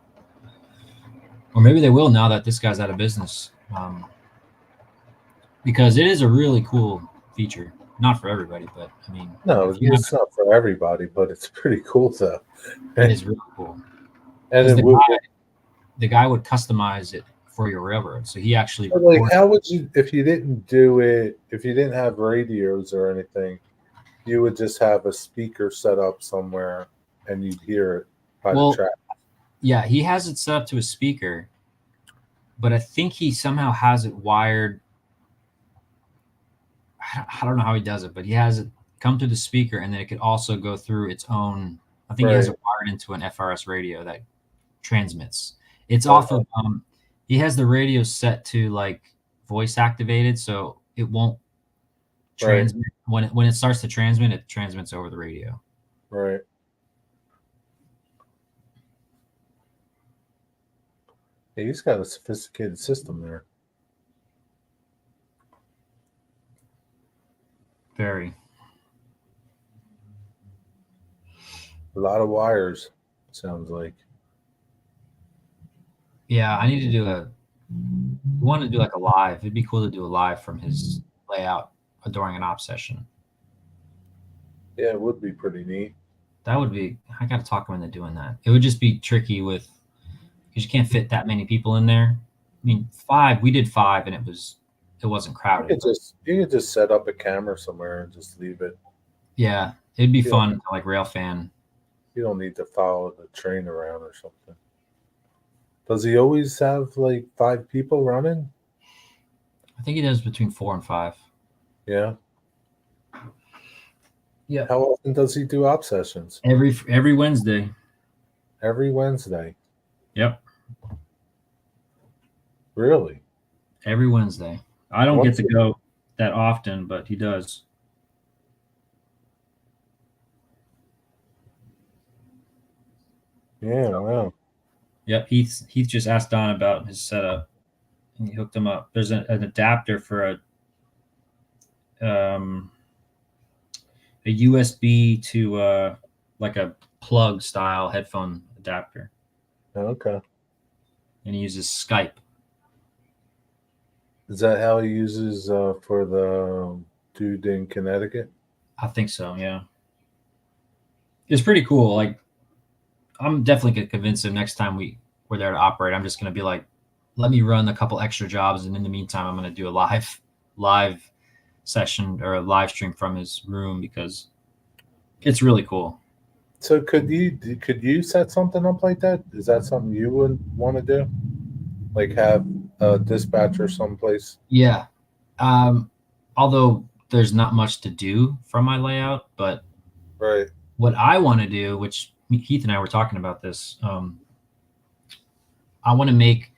or maybe they will now that this guy's out of business. Because it is a really cool feature. Not for everybody, but I mean, No, it's not for everybody, but it's pretty cool though. it is really cool. And the guy would customize it for your railroad, so he actually. Like, how would you, if you didn't do it, if you didn't have radios or anything, you would just have a speaker set up somewhere and you'd hear it by the track. Yeah, he has it set up to a speaker, but I think he somehow has it wired. I don't know how he does it, but he has it come through the speaker, and then it could also go through its own. I think he has it wired into an FRS radio that transmits. It's off of. He has the radio set to like voice activated, so it won't transmit when it starts to transmit. It transmits over the radio. Right. Yeah, he's got a sophisticated system there. Very. A lot of wires, sounds like. Yeah, I need to do want to do like a live. It'd be cool to do a live from his layout during an op session. Yeah, it would be pretty neat. That would be. I got to talk him into doing that. It would just be tricky because you can't fit that many people in there. I mean, 5. We did 5, and it wasn't crowded. You could just set up a camera somewhere and just leave it. Yeah, it'd be fun to like rail fan. You don't need to follow the train around or something. Does he always have like 5 people running? I think he does between 4 and 5. Yeah. Yeah. How often does he do op sessions? Every Wednesday. Every Wednesday. Yep. Really? Every Wednesday. I don't Once get to go that often, but he does. Yeah, wow. Yep. Heath just asked Don about his setup, and he hooked him up. There's an adapter for a USB to like a plug style headphone adapter, Okay. and he uses Skype. Is that how he uses for the dude in Connecticut? I think so. Yeah. It's pretty cool. Like, I'm definitely gonna convince him next time we're there to operate. I'm just gonna be like, let me run a couple extra jobs, and in the meantime, I'm gonna do a live session or a live stream from his room because it's really cool. So could you set something up like that? Is that something you would want to do? Like have a dispatcher someplace? Yeah. Although there's not much to do from my layout, but Right. what I want to do, which Heath and I were talking about this, I want to make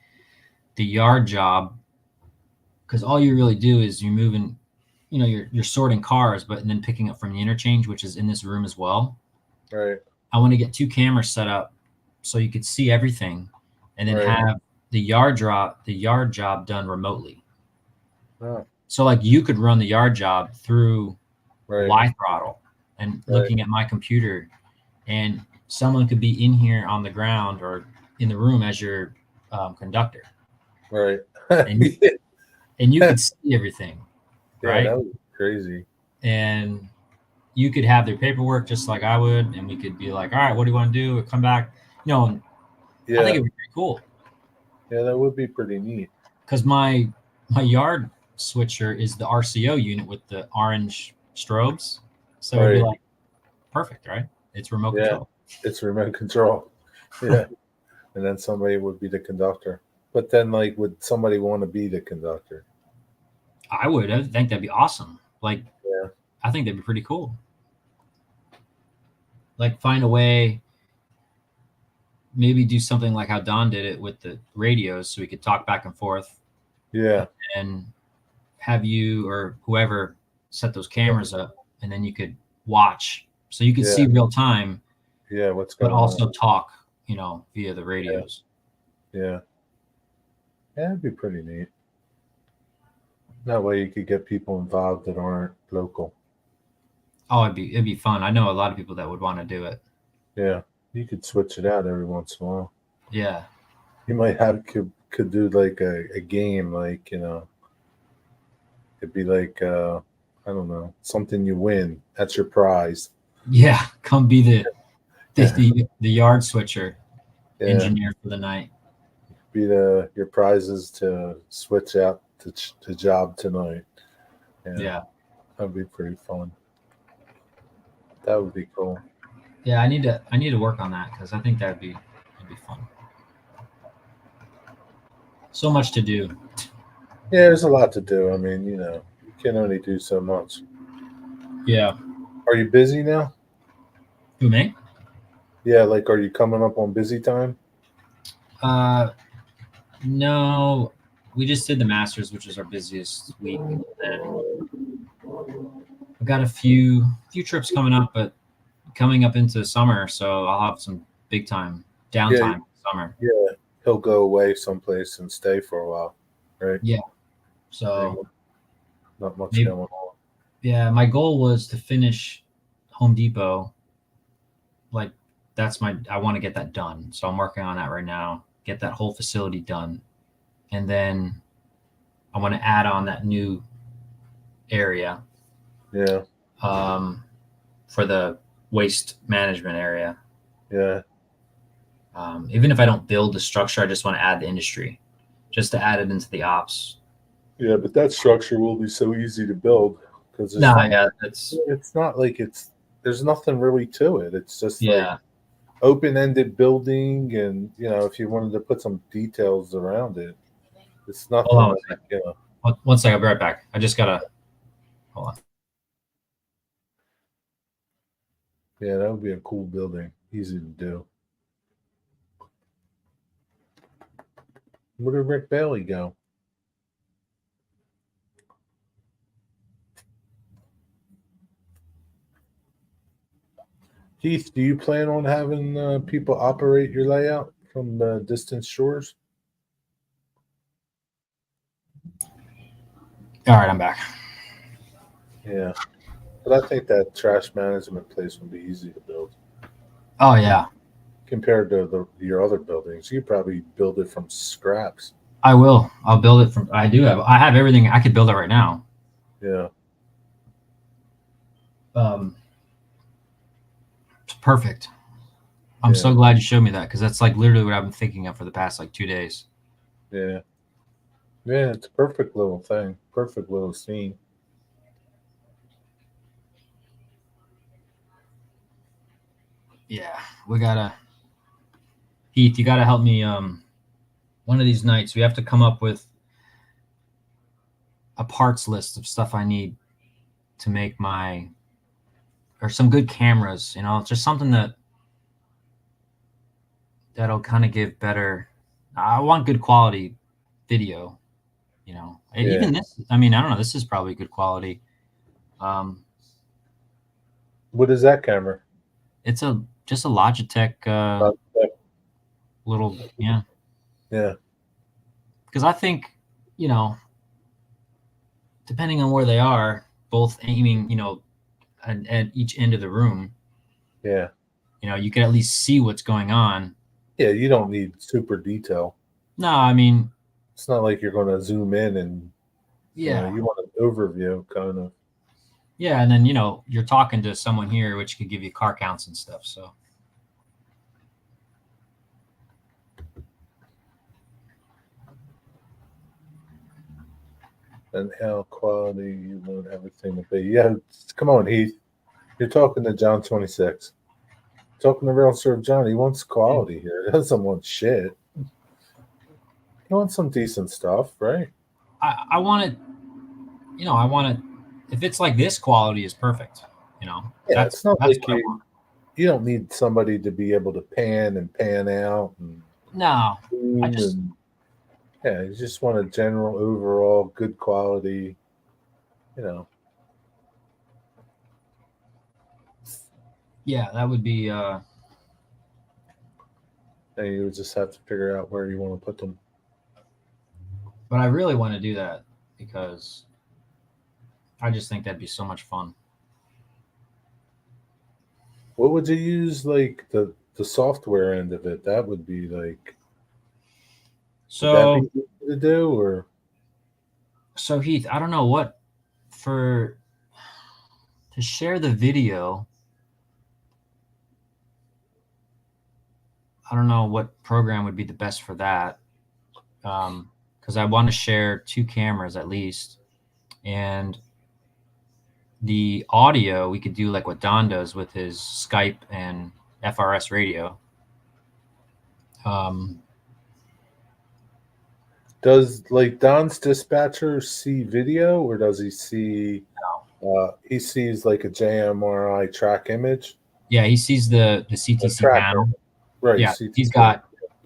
the yard job, because all you really do is you're moving, you're sorting cars, but and then picking up from the interchange, which is in this room as well. Right. I want to get 2 cameras set up so you could see everything, and then Right. have the yard job done remotely. Oh, So like you could run the yard job through right. Y throttle and looking at my computer, and someone could be in here on the ground or in the room as your conductor, Right. and you could see everything, Yeah, right? that was crazy. And you could have their paperwork just like I would, and we could be like, all right, what do you want to do? Or come back. I Yeah. think it would be pretty cool. Yeah, that would be pretty neat. Because my yard switcher is the RCO unit with the orange strobes. So it'd be Right. like perfect, right? It's remote Yeah. control. It's remote control. Yeah. And then somebody would be the conductor. But then, like, would somebody want to be the conductor? I think that'd be awesome. Like, Yeah. I think that'd be pretty cool. Like, find a way, maybe do something like how Don did it with the radios, so we could talk back and forth, Yeah. and have you or whoever set those cameras up, and then you could watch, so you could Yeah. see real time, Yeah. What's but going also on? talk, via the radios. Yeah. Yeah, that'd be pretty neat. That way you could get people involved that aren't local. Oh, it'd be fun. I know a lot of people that would want to do it. Yeah. You could switch it out every once in a while. Yeah. You might could do like a game, like, it'd be like I don't know, something you win. That's your prize. Yeah. Come be the yard switcher Yeah. engineer for the night. Be your prizes to switch out to job tonight. Yeah. That'd be pretty fun. That would be cool. Yeah. I need to work on that, because I think that'd be fun. So much to do. Yeah, there's a lot to do. I mean, you can only do so much. Yeah. Are you busy now? Who, me? Yeah, like, are you coming up on busy time? No, we just did the Masters, which is our busiest week. And I've got a few trips coming up, but coming up into summer, so I'll have some big time downtime in summer. Yeah, he'll go away someplace and stay for a while, right? Yeah. So not much maybe, going on. yeah, my goal was to finish Home Depot. Like, I want to get that done. So I'm working on that right now. Get that whole facility done. And then I want to add on that new area. Yeah. For the waste management area. Yeah. Even if I don't build the structure, I just want to add the industry, just to add it into the ops. Yeah, but that structure will be so easy to build because it's not like there's nothing really to it. It's just like open-ended building, and if you wanted to put some details around it, it's nothing. Hold on, one second, I'll be right back. I just gotta hold on. Yeah, that would be a cool building. Easy to do. Where did Rick Bailey go? Keith, do you plan on having people operate your layout from distant shores? All right, I'm back. Yeah, but I think that trash management place would be easy to build Oh yeah, compared to your other buildings. You probably build it from scraps. I will. I'll build it from. I have everything. I could build it right now. Yeah, It's perfect. I'm Yeah. so glad you showed me that because that's like literally what I've been thinking of for the past like 2 days. yeah, yeah. It's a perfect little thing. Perfect little scene. Yeah, we gotta. Heath, you gotta help me. One of these nights we have to come up with a parts list of stuff I need to make my, or some good cameras. You know, just something that'll kind of give better. I want good quality video. You know, Yeah. even this. I mean, I don't know. This is probably good quality. What is that camera? It's just a Logitech little, yeah. Yeah, Because I think, you know, depending on where they are, both aiming, you know, at each end of the room, yeah, you know, you can at least see what's going on. yeah. You don't need super detail. No, I mean, It's not like you're going to zoom in and yeah, you want an overview kind of. yeah, and then you know you're talking to someone here, which could give you car counts and stuff. So And how quality you want everything to be. Yeah, come on, Heath. You're talking to John 26. Talking to real Sir John. He wants quality here. He doesn't want shit. He wants some decent stuff, right? I want it, you know, I want it. If it's like this, quality is perfect. You know, Yeah, it's not that's like what I want. you don't need somebody to be able to pan and pan out and No, I zoom just and yeah, you just want a general overall good quality, you know. yeah, that would be. And you would just have to figure out where you want to put them. But I really want to do that because I just think that'd be so much fun. What would you use like the software end of it? That would be like would that So be easy to do or so Heath, I don't know what for to share the video. I don't know what program would be the best for that. Because I want to share 2 cameras at least, and the audio we could do like what Don does with his Skype and FRS radio. does like Don's dispatcher see video or does he see he sees like a JMRI track image? Yeah, he sees the A CTC track panel. image. Right. Yeah, CTC.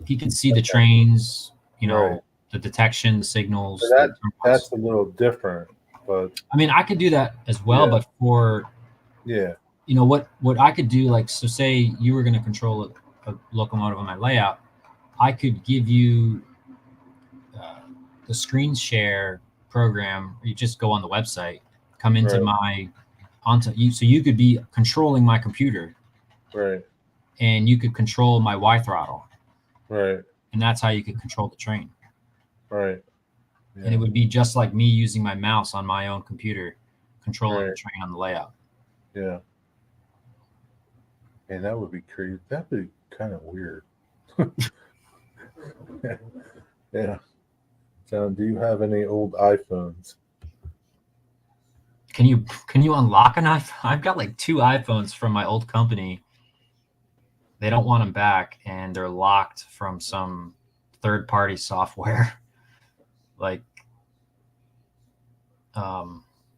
he can see the trains, you know, Right. the detection, the signals. So the that's a little different, but I mean, I could do that as well, Yeah. but for yeah. you know what I could do, like, so say you were going to control a locomotive on my layout, I could give you the screen share program. You just go on the website, come into Right. onto you, so you could be controlling my computer, Right. and you could control my Y throttle, Right. and that's how you could control the train. Right. And it would be just like me using my mouse on my own computer, controlling the Right. train on the layout. Yeah. And that would be crazy. That'd be kind of weird. Yeah. John, do you have any old iPhones? Can you unlock an iPhone? I've got like 2 iPhones from my old company. They don't want them back, and they're locked from some third-party software. Like,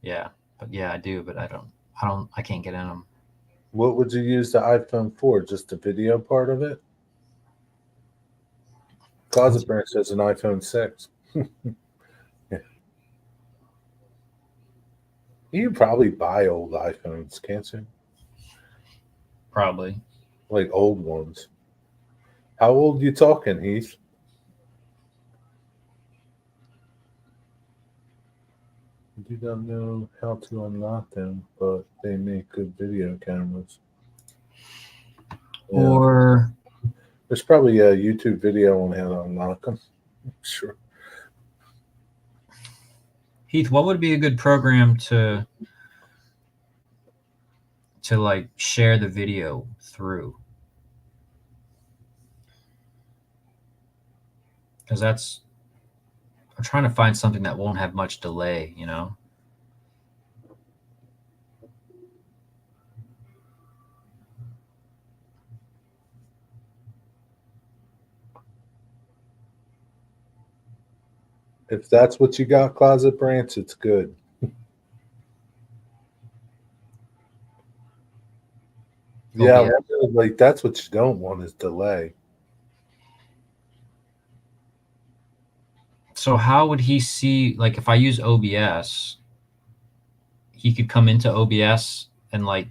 yeah, but yeah, I do, but I can't get in them. What would you use the iPhone for? Just the video part of it? Closet Branch has an iPhone 6. Yeah. You can probably buy old iPhones, can't you? probably. like old ones. How old you talking, Heath? I do not know how to unlock them, but they make good video cameras. Yeah. Or There's probably a YouTube video on how to unlock them. Sure. Heath, what would be a good program to like share the video through? Because I'm trying to find something that won't have much delay, you know? If that's what you got, Closet Branch, it's good. Yeah, I OBS. wonder, like that's what you don't want is delay. So how would he see, like, if I use OBS, he could come into OBS and, like,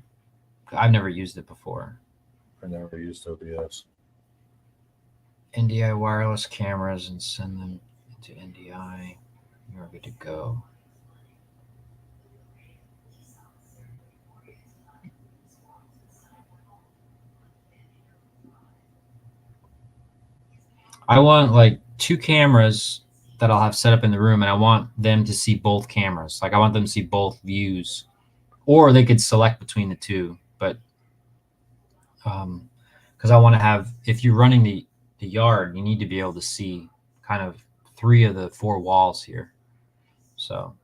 I've never used it before. I never used OBS. NDI wireless cameras and send them into NDI. You're good to go. I want like 2 cameras that I'll have set up in the room, and I want them to see both cameras. Like I want them to see both views, or they could select between the two. But because I want to have, if you're running the yard, you need to be able to see kind of 3 of the 4 walls here. So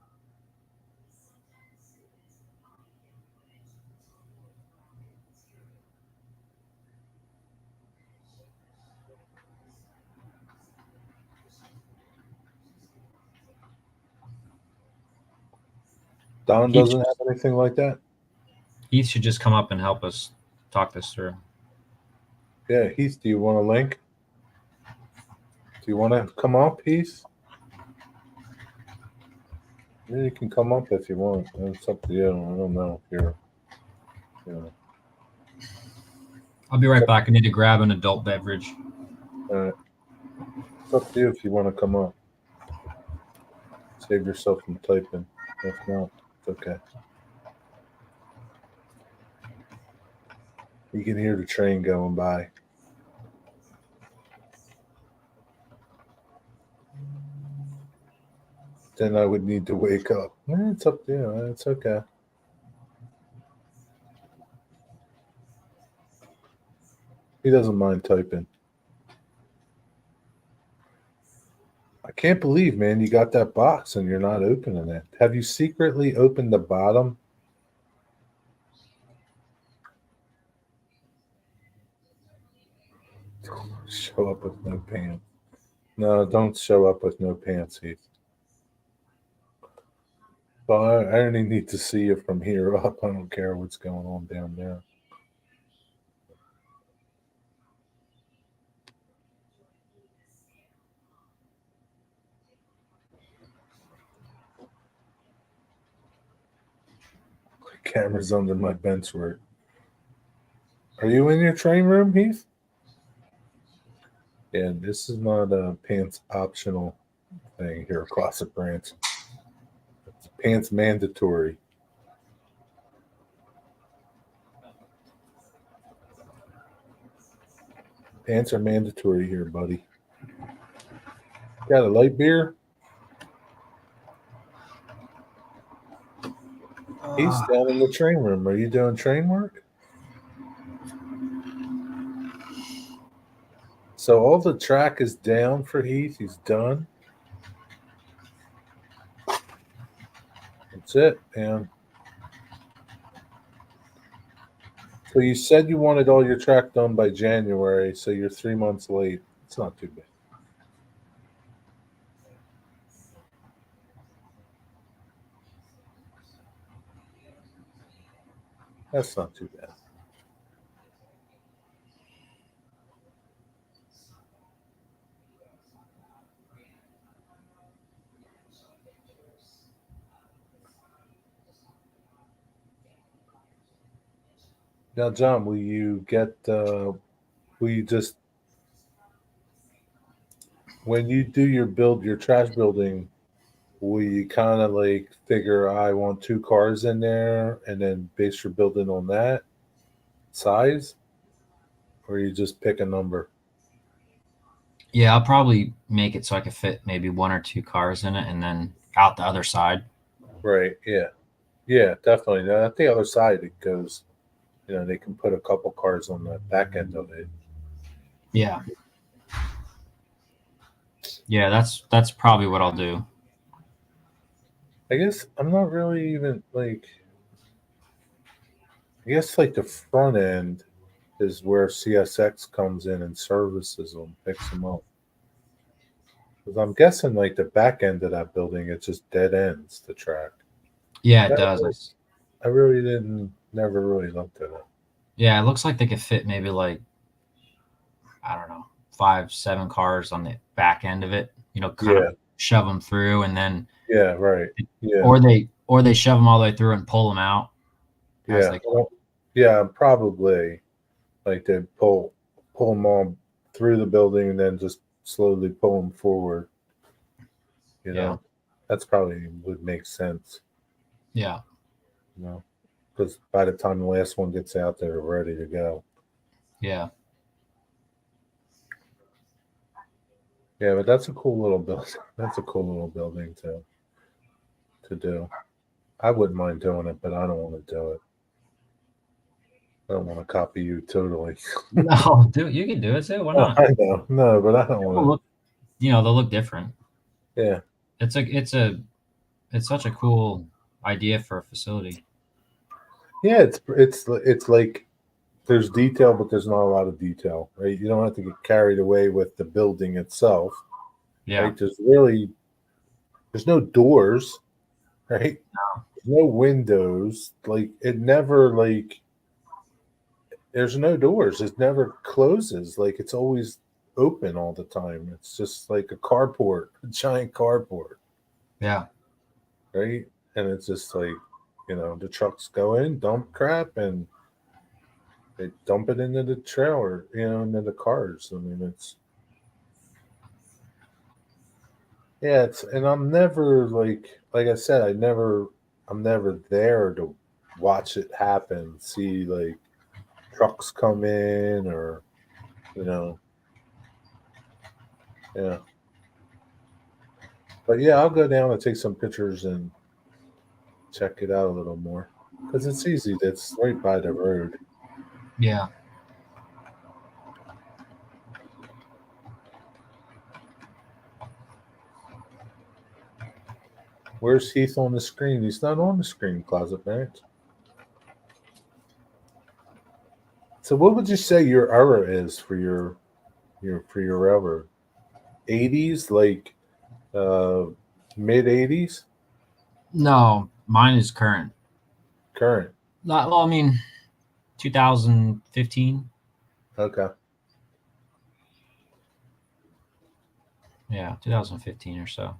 Don doesn't have anything like that? Heath should just come up and help us talk this through. Yeah, Heath, do you want a link? Do you want to come up, Heath? Yeah, you can come up if you want. It's up to you. I don't know if you're, you know. I'll be right back. I need to grab an adult beverage. All right. It's up to you if you want to come up. Save yourself from typing. If not, it's okay. You can hear the train going by. Then I would need to wake up. It's up to you. It's okay. He doesn't mind typing. I can't believe, man, you got that box and you're not opening it. Have you secretly opened the bottom? Show up with no pants. No, don't show up with no pants, Heath. Well, I only need to see you from here up. I don't care what's going on down there. Camera's under my bench work. Are you in your train room, Heath? Yeah, this is not a pants optional thing here, Closet Branch. It's pants mandatory. Pants are mandatory here, buddy. Got a light beer? He's down in the train room. Are you doing train work? So all the track is down for Heath. He's done. That's it, man. So you said you wanted all your track done by January, so you're 3 months late. It's not too bad. That's not too bad. Now, John, will you get? Will you just when you do your trash building? Will you kind of like figure I want 2 cars in there, and then base your building on that size, or you just pick a number? Yeah, I'll probably make it so I could fit maybe 1 or 2 cars in it, and then out the other side. Right. Yeah. Yeah. Definitely. Now, at the other side, it goes. They can put a couple cars on the back end of it. Yeah. Yeah, that's probably what I'll do. I guess I'm not really even like. I guess like the front end is where CSX comes in and services them, picks them up. Because I'm guessing like the back end of that building, it just dead ends the track. Yeah, it That does. I really never really looked at it. Yeah, it looks like they could fit maybe like, I don't know, 5, 7 cars on the back end of it. Kind Yeah, of shove them through, and then yeah, right. Yeah, or they shove them all the way through and pull them out as yeah, they. well, yeah. Probably like they pull them all through the building and then just slowly pull them forward. Yeah. That's probably would make sense. Yeah. Because by the time the last one gets out, they're ready to go. Yeah. Yeah, but that's a cool little building. That's a cool little building to do. I wouldn't mind doing it, but I don't want to do it. I don't want to copy you totally. No, you can do it too. Why not? I know, no, but I don't They'll want look, they'll look different. to. Yeah, It's such a cool idea for a facility. yeah. It's like there's detail, but there's not a lot of detail, right? You don't have to get carried away with the building itself, Yeah. right? There's no doors, right? No. There's no windows. Like it never like there's no doors. It never closes. Like it's always open all the time. It's just like a carport, a giant carport, Yeah. right? And it's just like, the trucks go in, dump crap, and they dump it into the trailer, into the cars. I mean, and I'm never like I said, I'm never there to watch it happen, see like trucks come in or, yeah. But yeah, I'll go down and take some pictures and check it out a little more because it's easy. It's right by the road. Yeah. Where's Heath on the screen? He's not on the screen, Closet Match. So, what would you say your era is for your railroad? 80s, like mid 80s, No, mine is current. current. Well, I mean, 2015. Okay. Yeah, 2015 or so.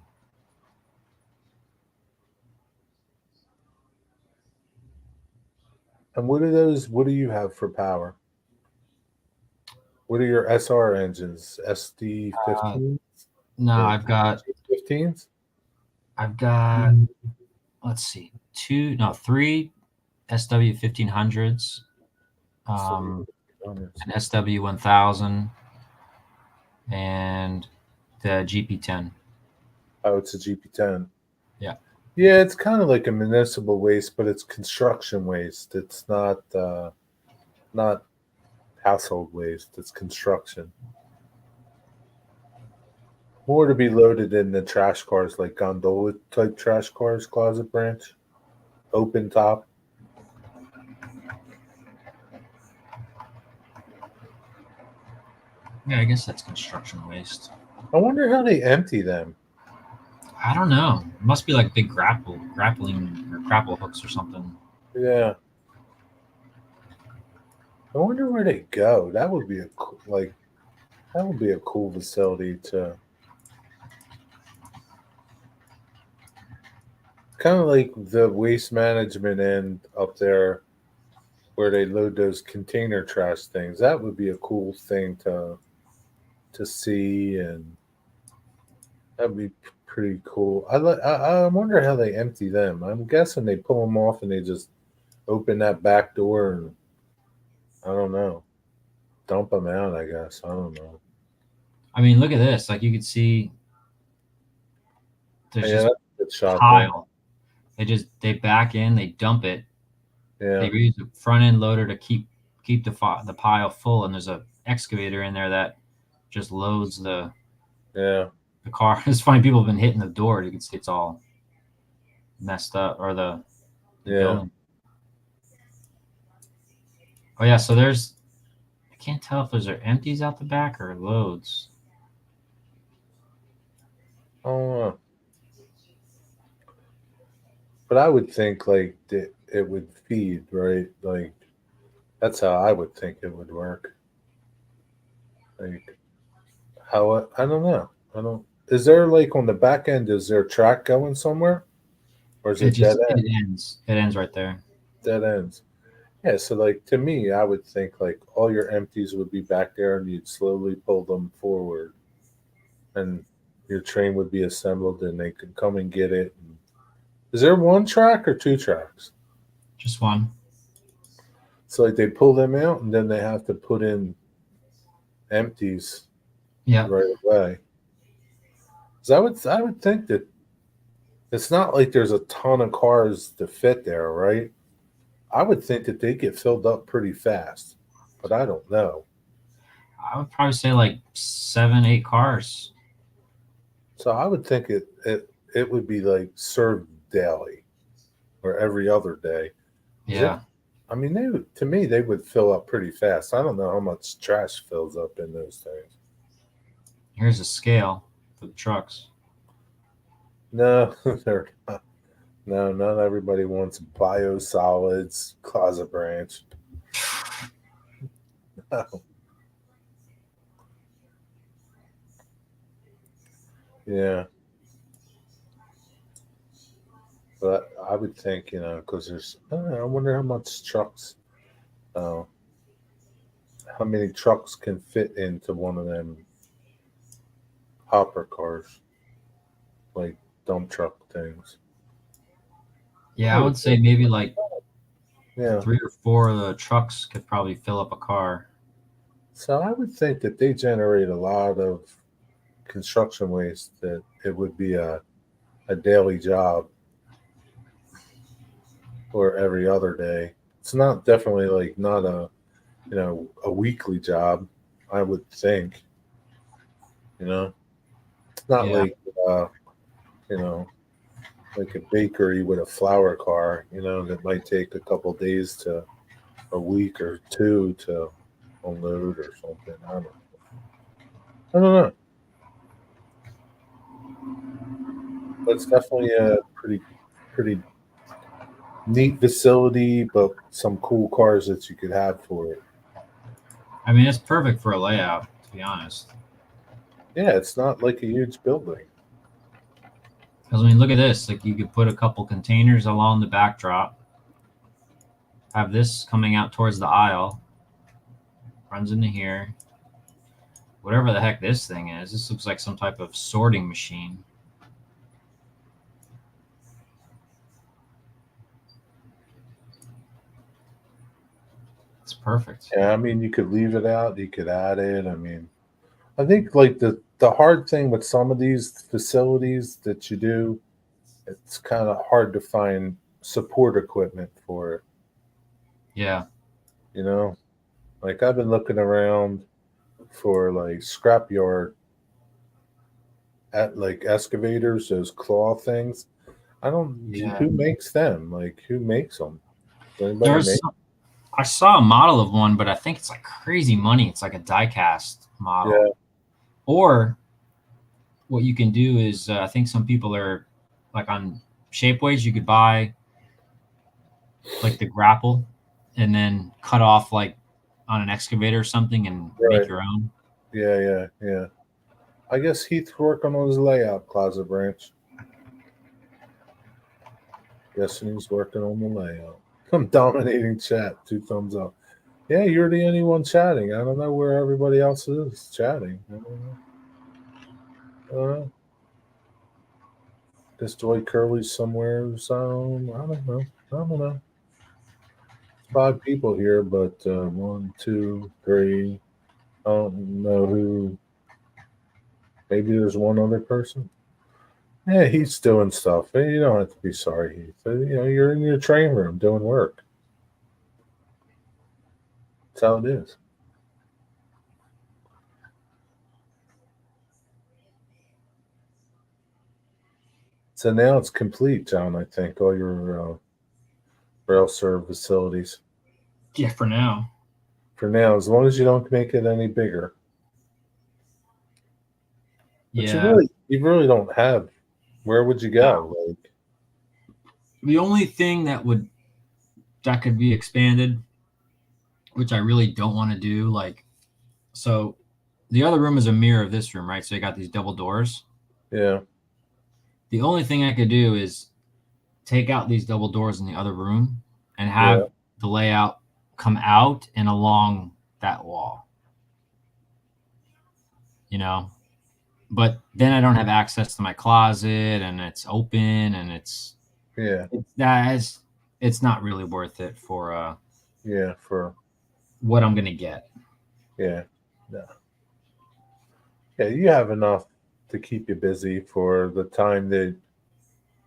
And what are those? What do you have for power? What are your SR engines? SD 15s? No, I've got 15s? let's see, 3 SW 1500s, an SW 1000, and the GP10. Oh, it's a GP10. Yeah. Yeah, it's kind of like a municipal waste, but it's construction waste. It's not household waste. It's construction. More to be loaded in the trash cars, like gondola type trash cars, Closet Branch, open top. Yeah, I guess that's construction waste. I wonder how they empty them. I don't know. It must be like big grappling or grapple hooks or something. Yeah. I wonder where they go. That would be a cool facility to kind of like the waste management end up there where they load those container trash things. That would be a cool thing to see, and that'd be pretty cool. I wonder how they empty them. I'm guessing they pull them off and they just open that back door and I don't know, dump them out. I guess I don't know. I mean, look at this. Like you could see, there's Yeah, just that's a good a shot pile. They back in, they dump it. there. They Yeah, use the front end loader to keep the pile full, and there's a excavator in there that just loads the yeah, car. It's funny, people have been hitting the door. You can see it's all messed up, or the yeah. building. Oh yeah, so there's, I can't tell if those are empties out the back or loads. Oh, but I would think like that it would feed, right? Like that's how I would think it would work. Like how I don't know. I don't. Is there like on the back end? Is there a track going somewhere, or is it dead end? It ends. It ends right there. Dead ends. Yeah. So like to me, I would think like all your empties would be back there, and you'd slowly pull them forward, and your train would be assembled, and they could come and get it. Is there one track or two tracks? Just one. So like they pull them out, and then they have to put in empties Yeah. right away. So I would think that it's not like there's a ton of cars to fit there, right? I would think that they get filled up pretty fast, but I don't know. I would probably say like 7, 8 cars. So I would think it would be like served daily or every other day. Is Yeah. it? I mean, to me they would fill up pretty fast. I don't know how much trash fills up in those things. Here's a scale for the trucks. No, they're not. No, not everybody wants biosolids, closet branch. No. Yeah, but I would think, because there's, I don't know, I wonder how much trucks, uh, how many trucks can fit into one of them hopper cars, like dump truck things. Yeah, I would say maybe like Yeah. 3 or 4 of the trucks could probably fill up a car. So I would think that they generate a lot of construction waste, that it would be a daily job or every other day. It's not definitely like not a weekly job, I would think. It's not Yeah. like you know, like a bakery with a flour car, that might take a couple days to a week or two to unload or something. I don't know. But it's definitely a pretty neat facility, but some cool cars that you could have for it. I mean, it's perfect for a layout, to be honest. Yeah, it's not like a huge building. Because I mean, look at this. Like you could put a couple containers along the backdrop. Have this coming out towards the aisle. Runs into here. Whatever the heck this thing is. This looks like some type of sorting machine. It's perfect. Yeah, I mean, you could leave it out, you could add it. I mean, I think like the hard thing with some of these facilities that you do, it's kind of hard to find support equipment for it. Yeah. Like I've been looking around for like scrapyard at like excavators, those claw things. I don't. Yeah. Who makes them? Like who makes them? Does anybody make? I saw a model of one, but I think it's like crazy money. It's like a die-cast model. Yeah. Or what you can do is, I think some people are like on Shapeways, you could buy like the grapple and then cut off like on an excavator or something and Right. make your own. Yeah. I guess Heath's working on his layout, Closet Branch. Guessing he's working on the layout. I'm dominating chat. 2 thumbs up. Yeah, you're the only one chatting. I don't know where everybody else is chatting. I don't know. Destroy Curly somewhere. So I don't know. I don't know. 5 people here, but 1, 2, 3. I don't know who. Maybe there's one other person. Yeah, he's doing stuff. Hey, you don't have to be sorry, Heath. You're in your train room doing work. That's how it is. So now it's complete, John. I think all your rail serve facilities Yeah, for now. for now, as long as you don't make it any bigger. But Yeah. you really don't have. Where would you go? Like, The only thing that could be expanded, which I really don't want to do, like, so the other room is a mirror of this room, right? So you got these double doors. yeah, The only thing I could do is take out these double doors in the other room and yeah, have the layout come out and along that wall. You know, but then I don't have access to my closet, and it's open, and it's not really worth it for for what I'm gonna get. yeah, yeah. You have enough to keep you busy for the time that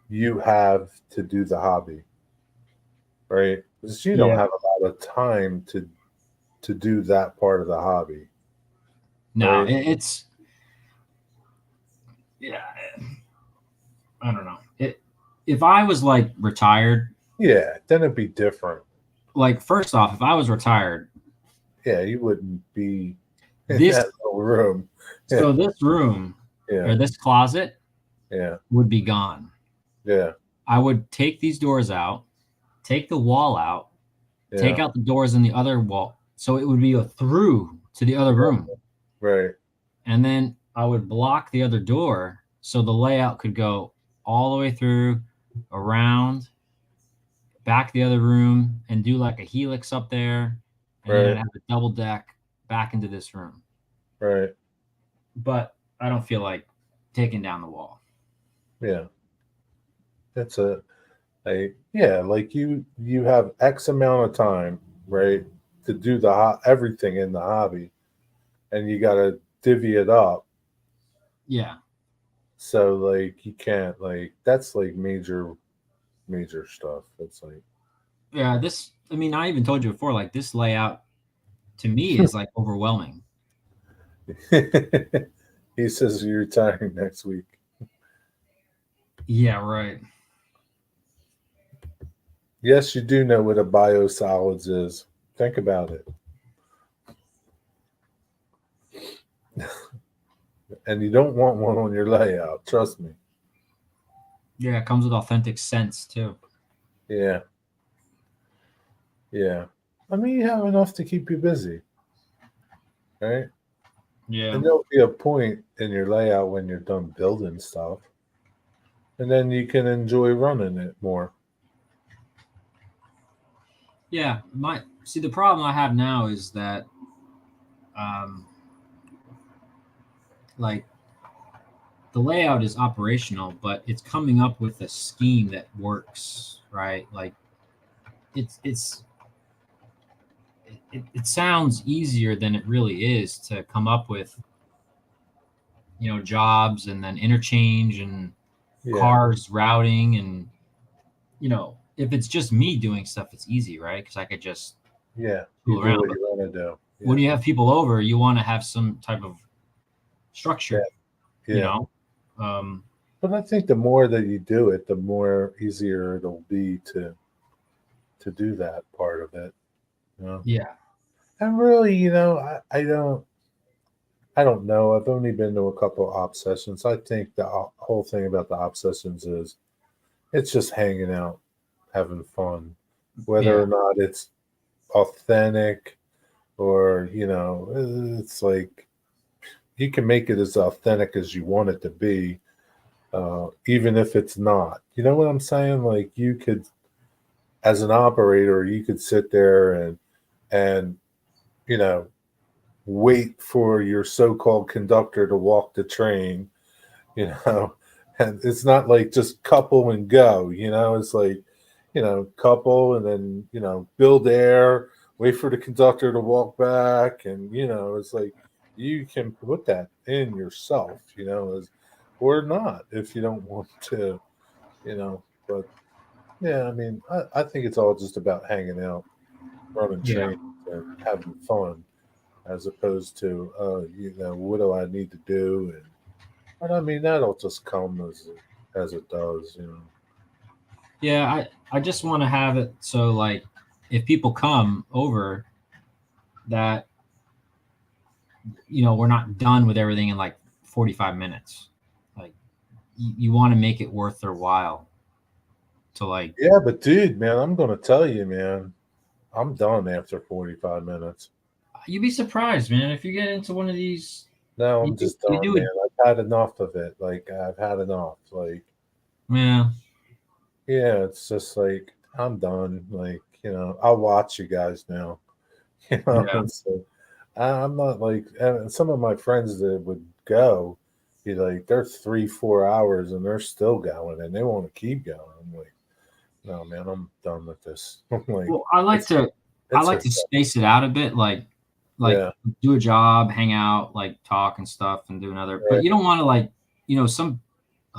you have to do the hobby, right? Because you don't Yeah. have a lot of time to do that part of the hobby. No, right? it's yeah. I don't know. If I was like retired, Yeah, then it'd be different. like first off, if I was retired, Yeah, you wouldn't be in this that little room. so this room Yeah, or this closet yeah, would be gone. yeah, I would take these doors out, take the wall out, take yeah. out the doors in the other wall, so it would be a through to the other room, Right, and then I would block the other door so the layout could go all the way through, around, back the other room, and do like a helix up there, and then I'd right, have a double deck back into this room. right. But I don't feel like taking down the wall. Yeah, that's like you have X amount of time, right, to do everything in the hobby, and you got to divvy it up. Yeah. So like you can't that's like major stuff. It's like Yeah, I mean, I even told you before, like this layout to me is like overwhelming. he says you're retiring next week. Yeah, right. Yes, you do know what a biosolids is. Think about it. And you don't want one on your layout. Trust me. Yeah, it comes with authentic scents too. Yeah. Yeah. I mean, you have enough to keep you busy. Right? Yeah. And there'll be a point in your layout when you're done building stuff. And then you can enjoy running it more. Yeah. The problem I have now is that like the layout is operational, but it's coming up with a scheme that works, right? Like it sounds easier than it really is to come up with, jobs and then interchange and cars routing, and if it's just me doing stuff, it's easy, right? Because I could just you fool do around. what But you want to do. Yeah. when you have people over, you want to have some type of structure, Yeah. Um, But I think the more that you do it, the more easier it'll be to do that part of it. Yeah. And really, I don't know. I've only been to a couple op sessions. I think the whole thing about the op sessions is it's just hanging out, having fun, whether or not it's authentic or it's like you can make it as authentic as you want it to be, even if it's not. You know what I'm saying? Like you could as an operator, you could sit there and you know wait for your so-called conductor to walk the train, you know, and it's not like just couple and go, you know, it's like, couple and then, build air, wait for the conductor to walk back. And, it's like you can put that in yourself, or not if you don't want to, but yeah, I mean, I think it's all just about hanging out, running Yeah. trains and having fun as opposed to, what do I need to do? And I mean, that'll just come as it does, Yeah, I just want to have it so like if people come over that we're not done with everything in like 45 minutes. Like you want to make it worth their while to like Yeah, but dude, man, I'm gonna tell you, man, I'm done after 45 minutes. you'd be surprised, man, if you get into one of these No, you I'm just you done, do man. it. I've had enough of it. Like I've had enough. Like, Yeah. yeah, it's just like I'm done. Like, I'll watch you guys now. Yeah. It's like, I'm not like, and some of my friends that would go, be like, they're 3-4 hours and they're still going and they want to keep going. I'm like, no, man, I'm done with this. I'm like, Well, I like it's, to it's a, space it out a bit, like yeah, do a job, hang out, like talk and stuff, and do another. But right, you don't want to like some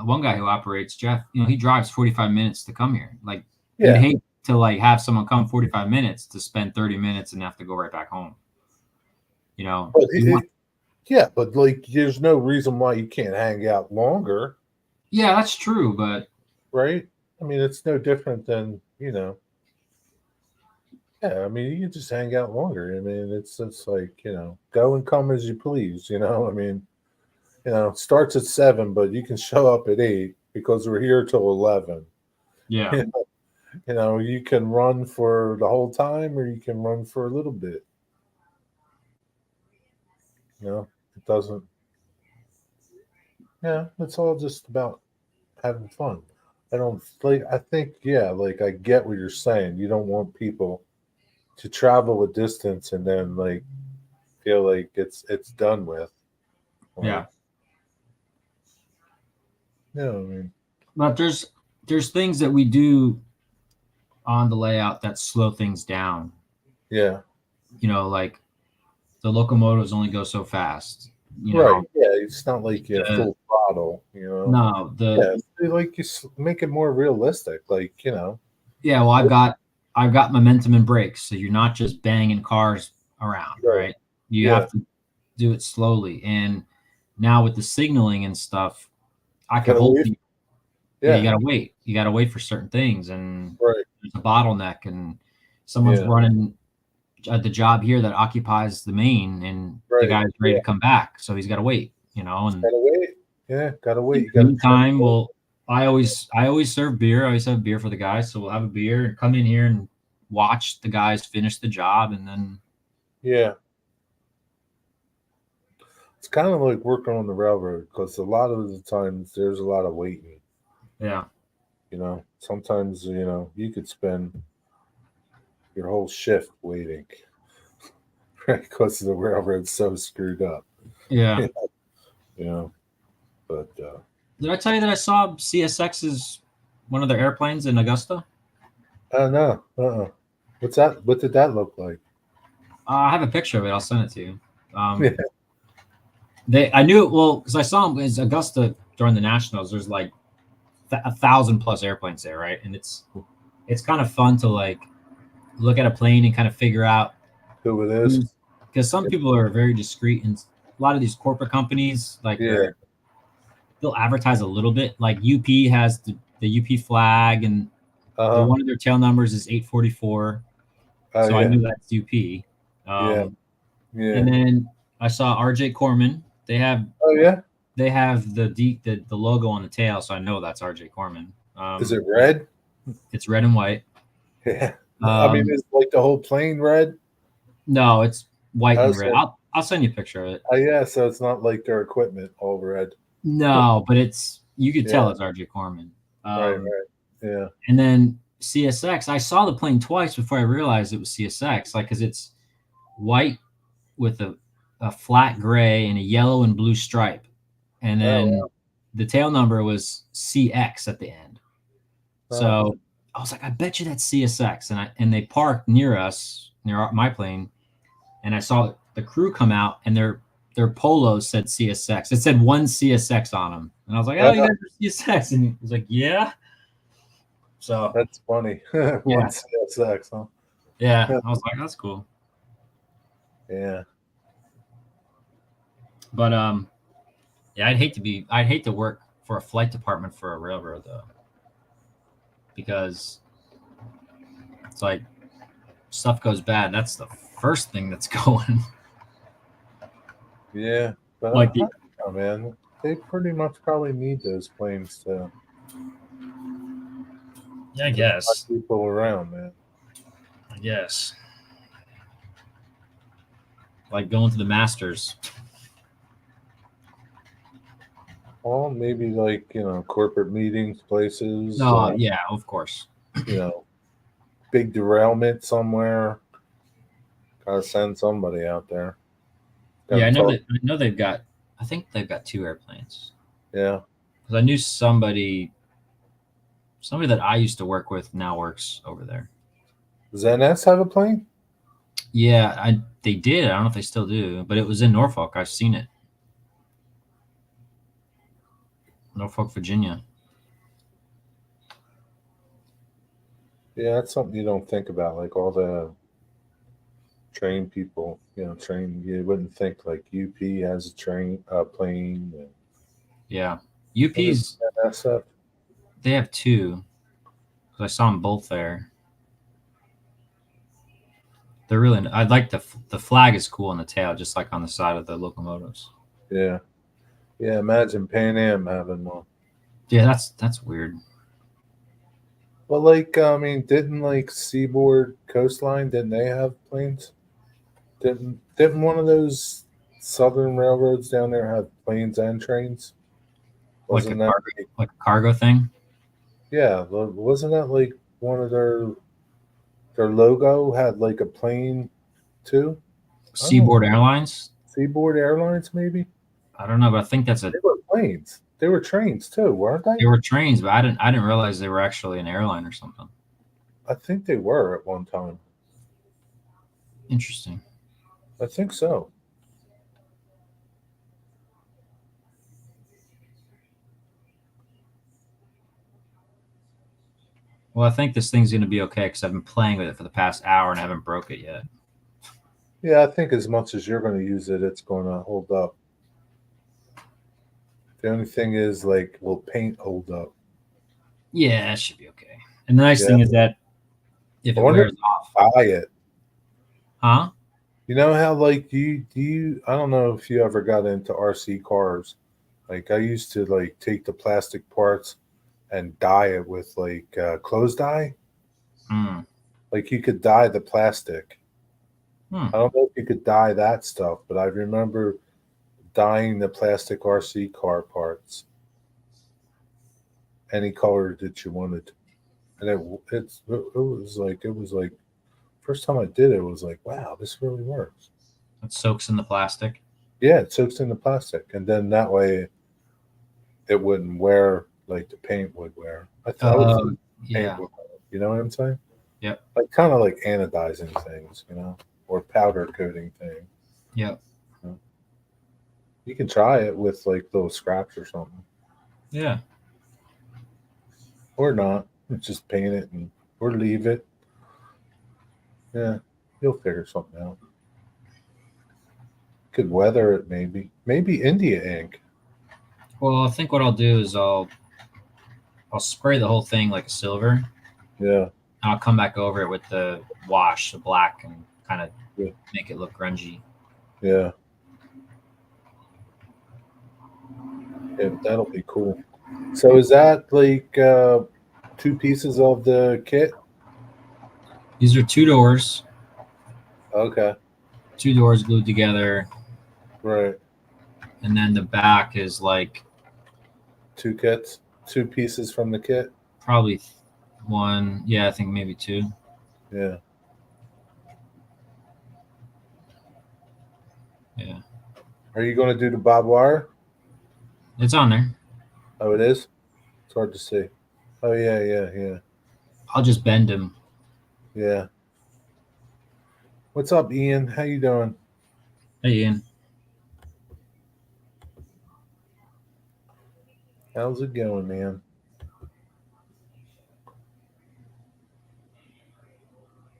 one guy who operates Jeff. He drives 45 minutes to come here. Like you'd yeah. hate to like have someone come 45 minutes to spend 30 minutes and have to go right back home. But yeah, but like, there's no reason why you can't hang out longer, Yeah, that's true, but right? I mean, it's no different than yeah. I mean, you can just hang out longer. I mean, it's like go and come as you please. I mean, it starts at 7, but you can show up at 8 because we're here till 11. yeah, You can run for the whole time, or you can run for a little bit. It doesn't. Yeah, it's all just about having fun. I don't like. I think yeah, like I get what you're saying. You don't want people to travel a distance and then like feel like it's done with. Like, yeah. I mean, But there's things that we do on the layout that slow things down. yeah, Like the locomotives only go so fast. right. Yeah, it's not like you're Uh, full throttle. No, Yeah, they like make it more realistic. Like yeah. Well, I've got momentum and brakes, so you're not just banging cars around, Right. right? You Yeah. have to do it slowly. And now with the signaling and stuff, I could Gotta hold wait. you. Yeah, You gotta wait. You gotta wait for certain things, and right. there's a bottleneck, and someone's Yeah. running the job here that occupies the main, and the Right. guy's ready Yeah. to come back, so he's got to wait. And Gotta wait. Yeah, gotta wait. You in the gotta meantime, I always serve beer. I always have beer for the guys, so we'll have a beer and come in here and watch the guys finish the job, and then Yeah. It's kind of like working on the railroad because a lot of the times there's a lot of waiting. yeah, Sometimes you could spend your whole shift waiting, right? Because the railroad's so screwed up. yeah. But Did I tell you that I saw CSX's one of their airplanes in Augusta? no, what's that? What did that look like? I have a picture of it. I'll send it to you. Yeah. I knew it well because I saw them as Augusta during the Nationals. There's like 1,000+ airplanes there, right? And it's kind of fun to like look at a plane and kind of figure out Who it is? because some people are very discreet, and a lot of these corporate companies like Yeah. they'll advertise a little bit. Like UP has the UP flag, and one of their tail numbers is 844. Oh, So yeah. I knew that's UP. Yeah. And then I saw RJ Corman. They have Oh yeah. the logo on the tail, so I know that's RJ Corman. Is it red? It's red and white. Yeah. I mean, is like the whole plane red? No, it's white and Oh, red. so- I'll send you a picture of it. Oh yeah. So it's not like their equipment all red. No, but you could tell Yeah. it's RJ Corman. Right. Yeah. And then CSX. I saw the plane twice before I realized it was CSX. Like, because it's white with a flat gray and a yellow and blue stripe, and then the tail number was CX at the end. So I was like, I bet you that's CSX, and they parked near us, near my plane, and I saw the crew come out, and their polos said CSX. It said one CSX on them, and I was like, oh, you guys are CSX, and he was like, yeah. So that's funny. One CSX, huh? Yeah, I was like, that's cool. Yeah. But yeah, I'd hate to work for a flight department for a railroad though, because it's like stuff goes bad. That's the first thing that's going. Yeah, but Like I don't know, man, they pretty much probably need those planes to. Yeah, I guess. People around, man. I guess. Like going to the Masters. Well, maybe like, corporate meetings, places. No, yeah, of course. Big derailment somewhere. Gotta send somebody out there. Yeah, I know they've got. I think they've got 2 airplanes. Yeah. Because I knew somebody that I used to work with now works over there. Does NS have a plane? Yeah, they did. I don't know if they still do, but it was in Norfolk. I've seen it. Norfolk, Virginia. Yeah, that's something you don't think about. Like all the train people, you wouldn't think like UP has a plane. Yeah. UP's, NSF? they have 2. Because I saw them both there. They're really, I like the flag is cool on the tail, just like on the side of the locomotives. Yeah. Yeah, imagine Pan Am having one. Yeah, that's weird. Well, like, I mean, didn't like Seaboard Coastline, didn't they have planes? Didn't one of those southern railroads down there have planes and trains? Wasn't that like a cargo thing? Yeah, wasn't that like one of their logo had like a plane too? Seaboard Airlines? Seaboard Airlines, maybe? I don't know, but I think that's They were planes. They were trains too, weren't they? They were trains, but I didn't realize they were actually an airline or something. I think they were at one time. Interesting. I think so. Well, I think this thing's going to be okay because I've been playing with it for the past hour and I haven't broke it yet. Yeah, I think as much as you're going to use it, it's going to hold up. The only thing is, like, will paint hold up? Yeah, it should be okay. And the nice thing is that if it wears off, buy it. Huh? You know how, like, you I don't know if you ever got into RC cars. Like, I used to, like, take the plastic parts and dye it with, like, clothes dye. Like, you could dye the plastic. I don't know if you could dye that stuff, but I remember dyeing the plastic RC car parts any color that you wanted. And it was like first time I did it was like, wow, this really works. It soaks in the plastic. Yeah, it soaks in the plastic, and then that way it wouldn't wear like the paint would wear. I thought yeah. You know what I'm saying? Yep. Like kind of like anodizing things, or powder coating thing. Yep. You can try it with like little scraps or something. Yeah. Or not. Just paint it or leave it. Yeah. You'll figure something out. Could weather it maybe. Maybe India ink. Well, I think what I'll do is I'll spray the whole thing like a silver. Yeah. I'll come back over it with the wash, the black, and kind of make it look grungy. Yeah. Yeah, that'll be cool. So is that like 2 pieces of the kit? These are 2 doors. Okay. 2 doors glued together. Right. And then the back is like 2 kits, 2 pieces from the kit. Probably one. Yeah, I think maybe two. Yeah. Yeah, Are you going to do the barbed wire? it's on there. Oh, it is. It's hard to see. Oh yeah, yeah, yeah, I'll just bend him. yeah. What's up, Ian? How you doing? Hey, Ian. How's it going, man?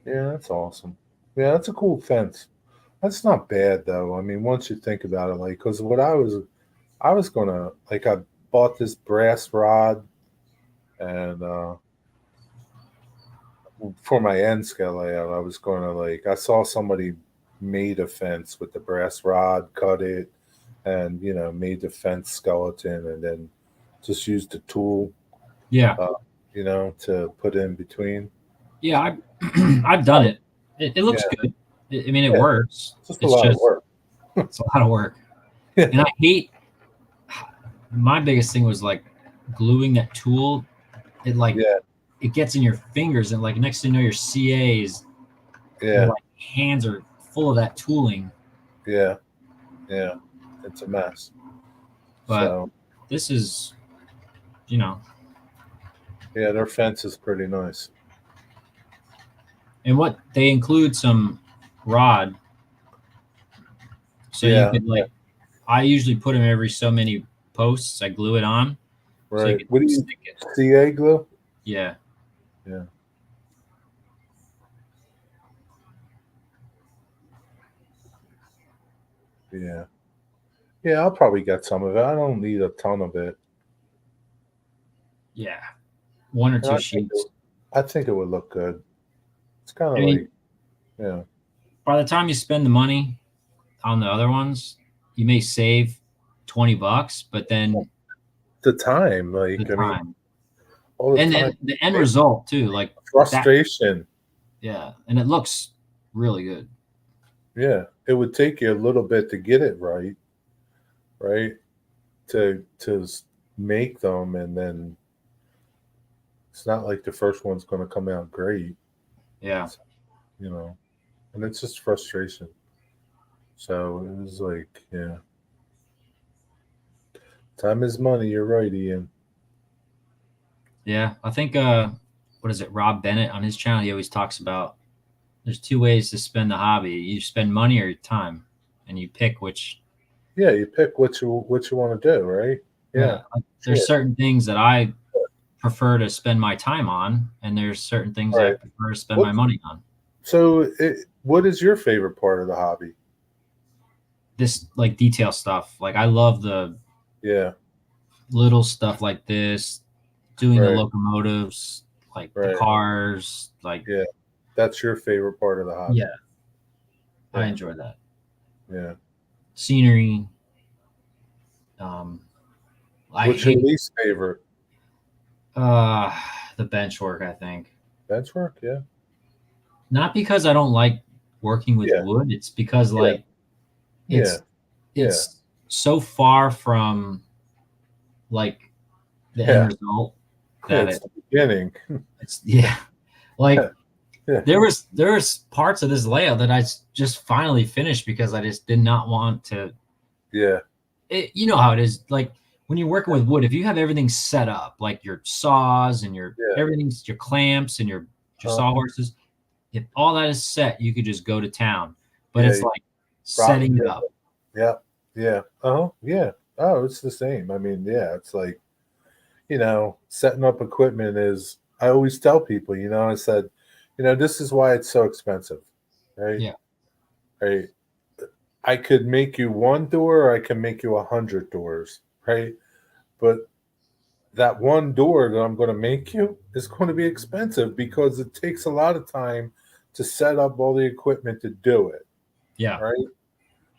Yeah, that's awesome. Yeah, that's a cool fence. That's not bad though. I mean, once you think about it, like, because what I was gonna like, I bought this brass rod and for my end scale layout, I was gonna like, I saw somebody made a fence with the brass rod, cut it, and made the fence skeleton, and then just used the tool, Yeah, uh, to put in between. yeah. I've done it. It looks Yeah, good. I mean, it yeah. works. It's just a It's lot of just work. it's a lot of work, and I hate. My biggest thing was like gluing that tool. It like Yeah, it gets in your fingers, and like next thing you know, your CA's your yeah, like hands are full of that tooling. yeah, yeah. It's a mess. But So this is, you know, yeah, their fence is pretty nice. and what they include some rod, so you Yeah, could like. I usually put them every so many posts. I glue it on, so you right. can What do you stick it. CA glue? Yeah, Yeah. Yeah. Yeah, I'll probably get some of it. I don't need a ton of it. yeah, one or And two sheets. I think it would look good. It's kind I of mean, like, yeah. by the time you spend the money on the other ones, you may save $20, but then The time, the like, I mean, time all the and time. then the end result too, like that. Frustration. Yeah, and it looks really good. Yeah. It would take you a little bit to get it right, right? To make them, and then it's not like the first one's going to come out great, Yeah, you know. And it's just frustration. So it was like, yeah. Time is money. You're right, Ian. yeah. I think what is it? Rob Bennett on his channel, he always talks about there's two ways to spend the hobby. You spend money or your time, and you pick which. Yeah, you pick what you want to do, right? Yeah. Like, there's Sure. certain things that I prefer to spend my time on, and there's certain things All I right. prefer to spend my money on. So, what is your favorite part of the hobby? This like detail stuff. Like I love the Yeah. little stuff like this, doing the Right. locomotives, like the Right. cars, like Yeah. That's your favorite part of the hobby. yeah, I Yeah. enjoy that. Yeah. Scenery. I What's your hate least favorite? the bench work, I think. Bench work. Yeah. Not because I don't like working with Yeah. wood, it's because Yeah. like Yeah. it's it's so far from like the Yeah. end result Yeah. that It's the beginning. it's yeah. Like Yeah. there was parts of this layout that I just finally finished because I just did not want to. Yeah. You know how it is. Like when you're working with wood, if you have everything set up, like your saws and your Yeah. everything's your clamps and your Uh-huh. sawhorses, if all that is set, you could just go to town. But Yeah, it's like setting it up. Yeah. Yeah. Oh, yeah. Oh, it's the same. I mean, yeah, it's like, setting up equipment is, I always tell people, I said, this is why it's so expensive, right? Yeah. Right. I could make you one door, or I can make you 100 doors, right? But that one door that I'm going to make you is going to be expensive because it takes a lot of time to set up all the equipment to do it, Yeah. right?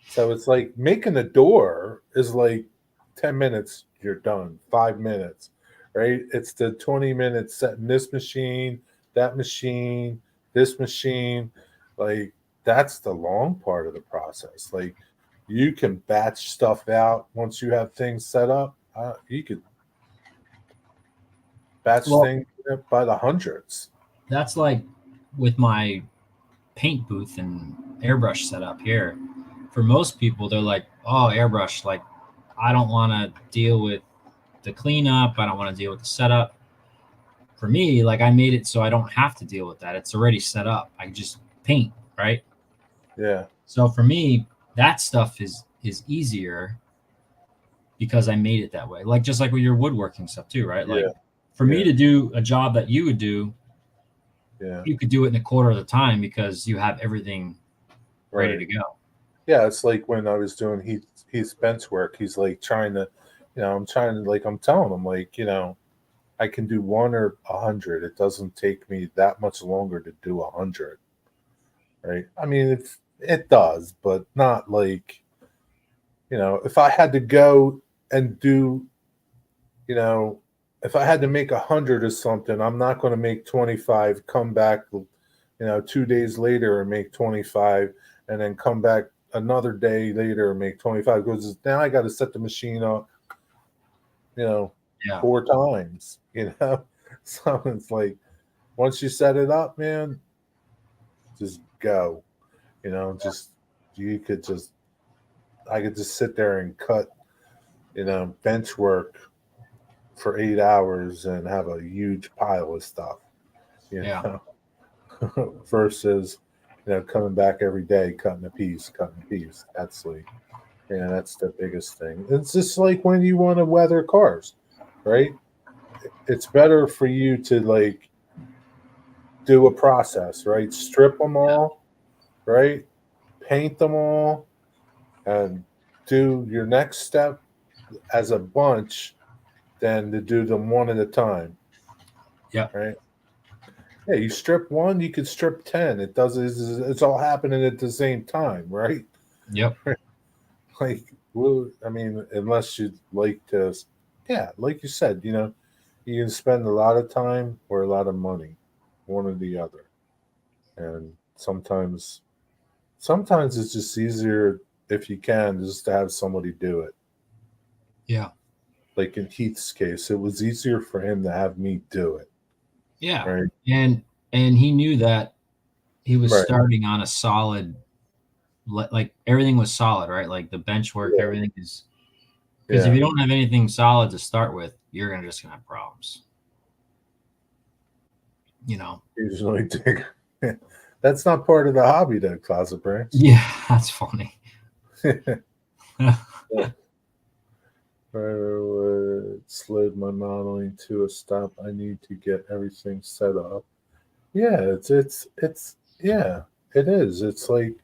So it's like making a door is like 10 minutes, you're done, 5 minutes, right? It's the 20 minutes setting this machine, that machine, this machine. Like, that's the long part of the process. Like, you can batch stuff out once you have things set up. You could batch Well, things by the hundreds. That's like with my paint booth and airbrush setup here. For most people, they're like, "Oh, airbrush, like I don't want to deal with the cleanup. I don't want to deal with the setup." For me, like I made it so I don't have to deal with that. It's already set up. I just paint, right? Yeah. So for me, that stuff is easier because I made it that way. Like just like with your woodworking stuff too, right? Like Yeah. for me Yeah. to do a job that you would do, Yeah. you could do it in a quarter of the time because you have everything ready Right. to go. Yeah, it's like when I was doing Heath's bench work. He's like trying to, I'm trying to, like, I'm telling him, like, I can do 1 or 100. It doesn't take me that much longer to do 100, right? I mean, it does, but not like, if I had to go and do, if I had to make 100 or something, I'm not going to make 25, come back, 2 days later and make 25, and then come back another day later and make 25, because now I got to set the machine up, Yeah. 4 times, So it's like, once you set it up, man, just go, just, I could just sit there and cut, bench work for 8 hours and have a huge pile of stuff, Yeah. versus, coming back every day, cutting a piece. That's like, that's the biggest thing. It's just like when you want to weather cars, right? It's better for you to like do a process, right? Strip them all, right? Paint them all, and do your next step as a bunch than to do them one at a time. Yeah. Right. Yeah, you strip one, you could strip 10. It's all happening at the same time, right? Yep. Like, well, I mean, unless you'd like to, yeah, like you said, you can spend a lot of time or a lot of money, one or the other. And sometimes it's just easier, if you can, just to have somebody do it. Yeah. Like in Heath's case, it was easier for him to have me do it. Yeah. Right. And he knew that he was Right. starting on a solid, like everything was solid, right? Like the bench work, Yeah. everything is, because if you don't have anything solid to start with, you're just gonna have problems. Usually dig. That's not part of the hobby, though, Closet Branch. Yeah, that's funny. Slid my modeling to a stop. I need to get everything set up. Yeah, it's yeah, it is. It's like,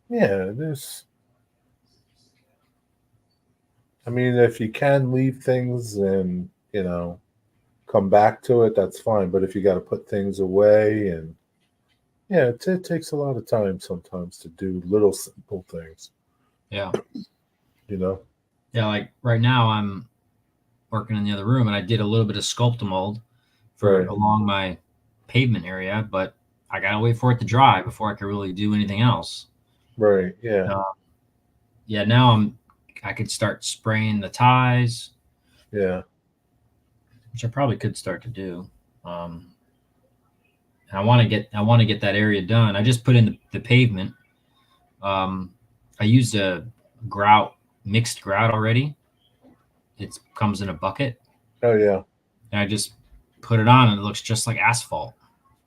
yeah, there's. I mean, if you can leave things and come back to it, that's fine. But if you got to put things away, and yeah, it takes a lot of time sometimes to do little simple things. Yeah. Yeah, like right now I'm working in the other room and I did a little bit of Sculptamold for Right. along my pavement area, but I gotta wait for it to dry before I can really do anything else. Right. Yeah. Yeah, now I could start spraying the ties. Yeah. Which I probably could start to do. I want to get that area done. I just put in the pavement. I used a mixed grout already. It comes in a bucket. Oh yeah. And I just put it on, and it looks just like asphalt.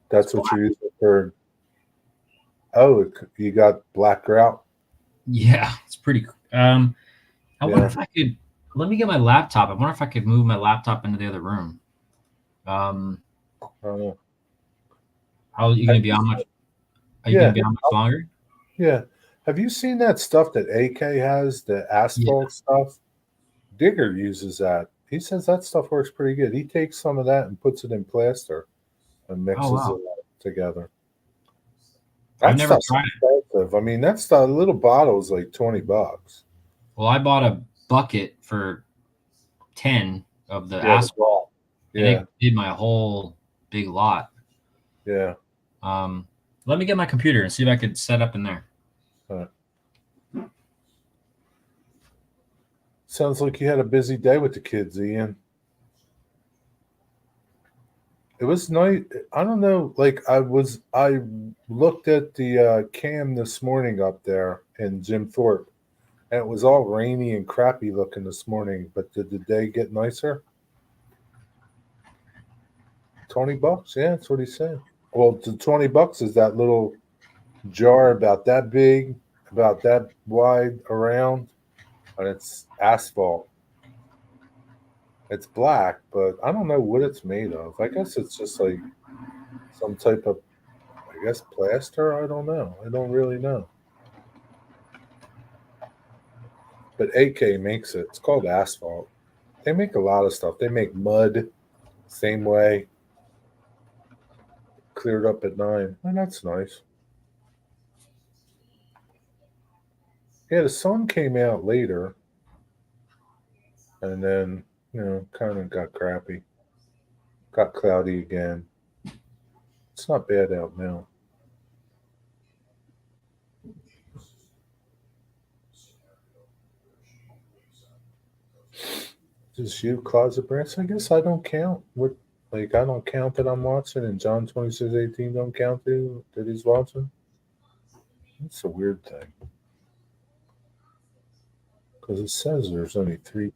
That's what you're using for. Oh, you got black grout. Yeah, it's pretty. I wonder if I could. Let me get my laptop. I wonder if I could move my laptop into the other room. How are you going to be on much? Are you going to be on much longer? Yeah. Have you seen that stuff that AK has, the asphalt stuff? Digger uses that. He says that stuff works pretty good. He takes some of that and puts it in plaster and mixes it together. I've never tried it. I mean, that's the little bottle is like $20. Well, I bought a bucket for 10 of the asphalt. And it did my whole big lot. Yeah. Let me get my computer and see if I could set up in there. Sounds like you had a busy day with the kids, Ian. It was nice. I don't know. Like I looked at the cam this morning up there in Jim Thorpe, and it was all rainy and crappy looking this morning. But did the day get nicer? $20? Yeah, that's what he said. Well, the $20 is that little jar about that big, about that wide around, and it's asphalt. It's black, but I don't know what it's made of. I guess it's just like some type of, I guess, plaster. I don't know. I don't really know. But AK makes it. It's called asphalt. They make a lot of stuff. They make mud, same way. Cleared up at 9. And that's nice. Yeah, the sun came out later, and then, kind of got crappy. Got cloudy again. It's not bad out now. Just you, Closet Branch? I guess I don't count. I don't count that I'm watching, and John 26:18 don't count that he's watching. That's a weird thing. Because it says there's only 3.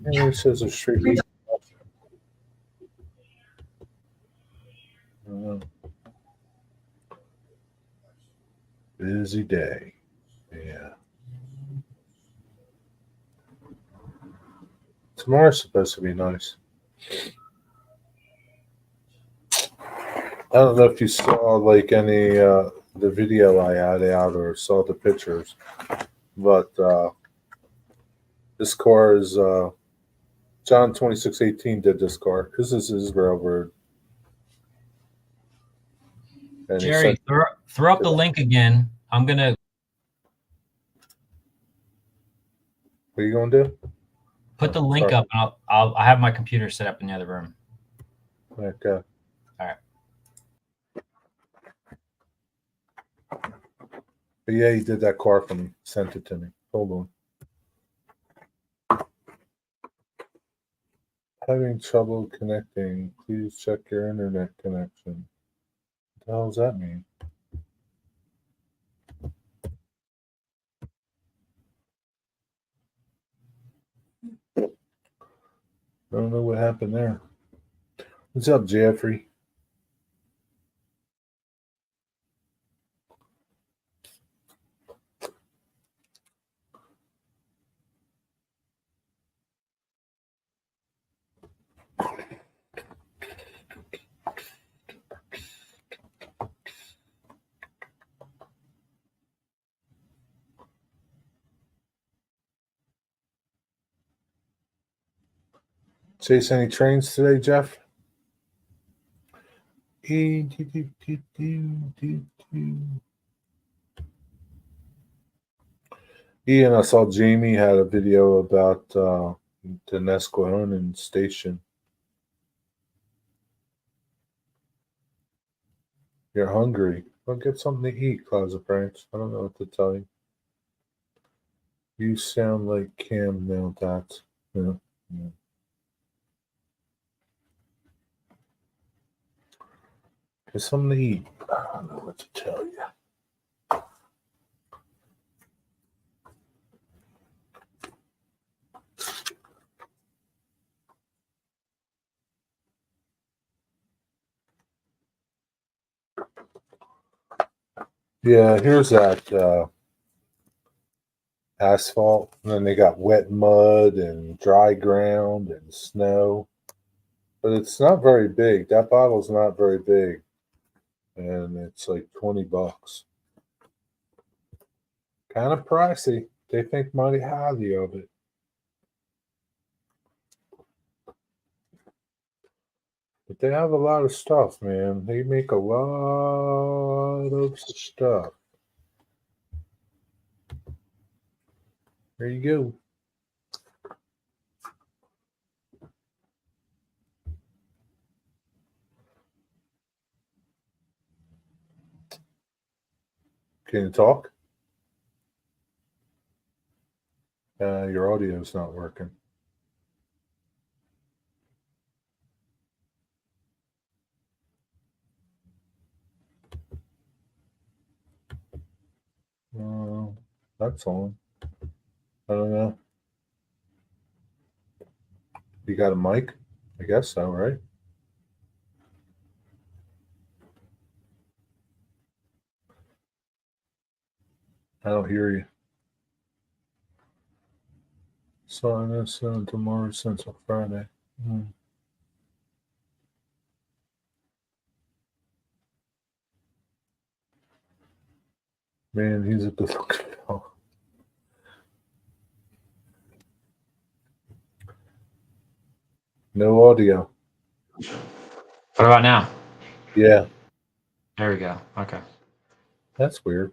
And it says there's 3 people watching. I don't know. Busy day. Yeah. Tomorrow's supposed to be nice. I don't know if you saw like any the video I had out or saw the pictures, but this car is John 26:18 did this car. This is his railroad. And Jerry, throw up the link again. I'm gonna. What are you gonna do? Put the link up. And I have my computer set up in the other room. Okay. All right. But yeah, he did that car for me. Sent it to me. Hold on. Having trouble connecting. Please check your internet connection. What the hell does that mean? I don't know what happened there. What's up, Jeffrey? Chase any trains today, Jeff? Ian, I saw Jamie had a video about the Nesquehonen station. You're hungry. Well, get something to eat, Closet Branch. I don't know what to tell you. You sound like Cam now, Dot. Yeah. Get something to eat. I don't know what to tell you. Yeah, here's that asphalt, and then they got wet mud and dry ground and snow. But it's not very big. That bottle's not very big. And it's like $20. Kind of pricey. They think mighty highly of it. But they have a lot of stuff, man. They make a lot of stuff. There you go. Can you talk? Your audio's not working. That's on. I don't know. You got a mic? I guess so, right? I don't hear you. So that's tomorrow Central Friday. Man, he's a good looking fellow. No audio. What about now? Yeah, There we go. Okay. that's weird.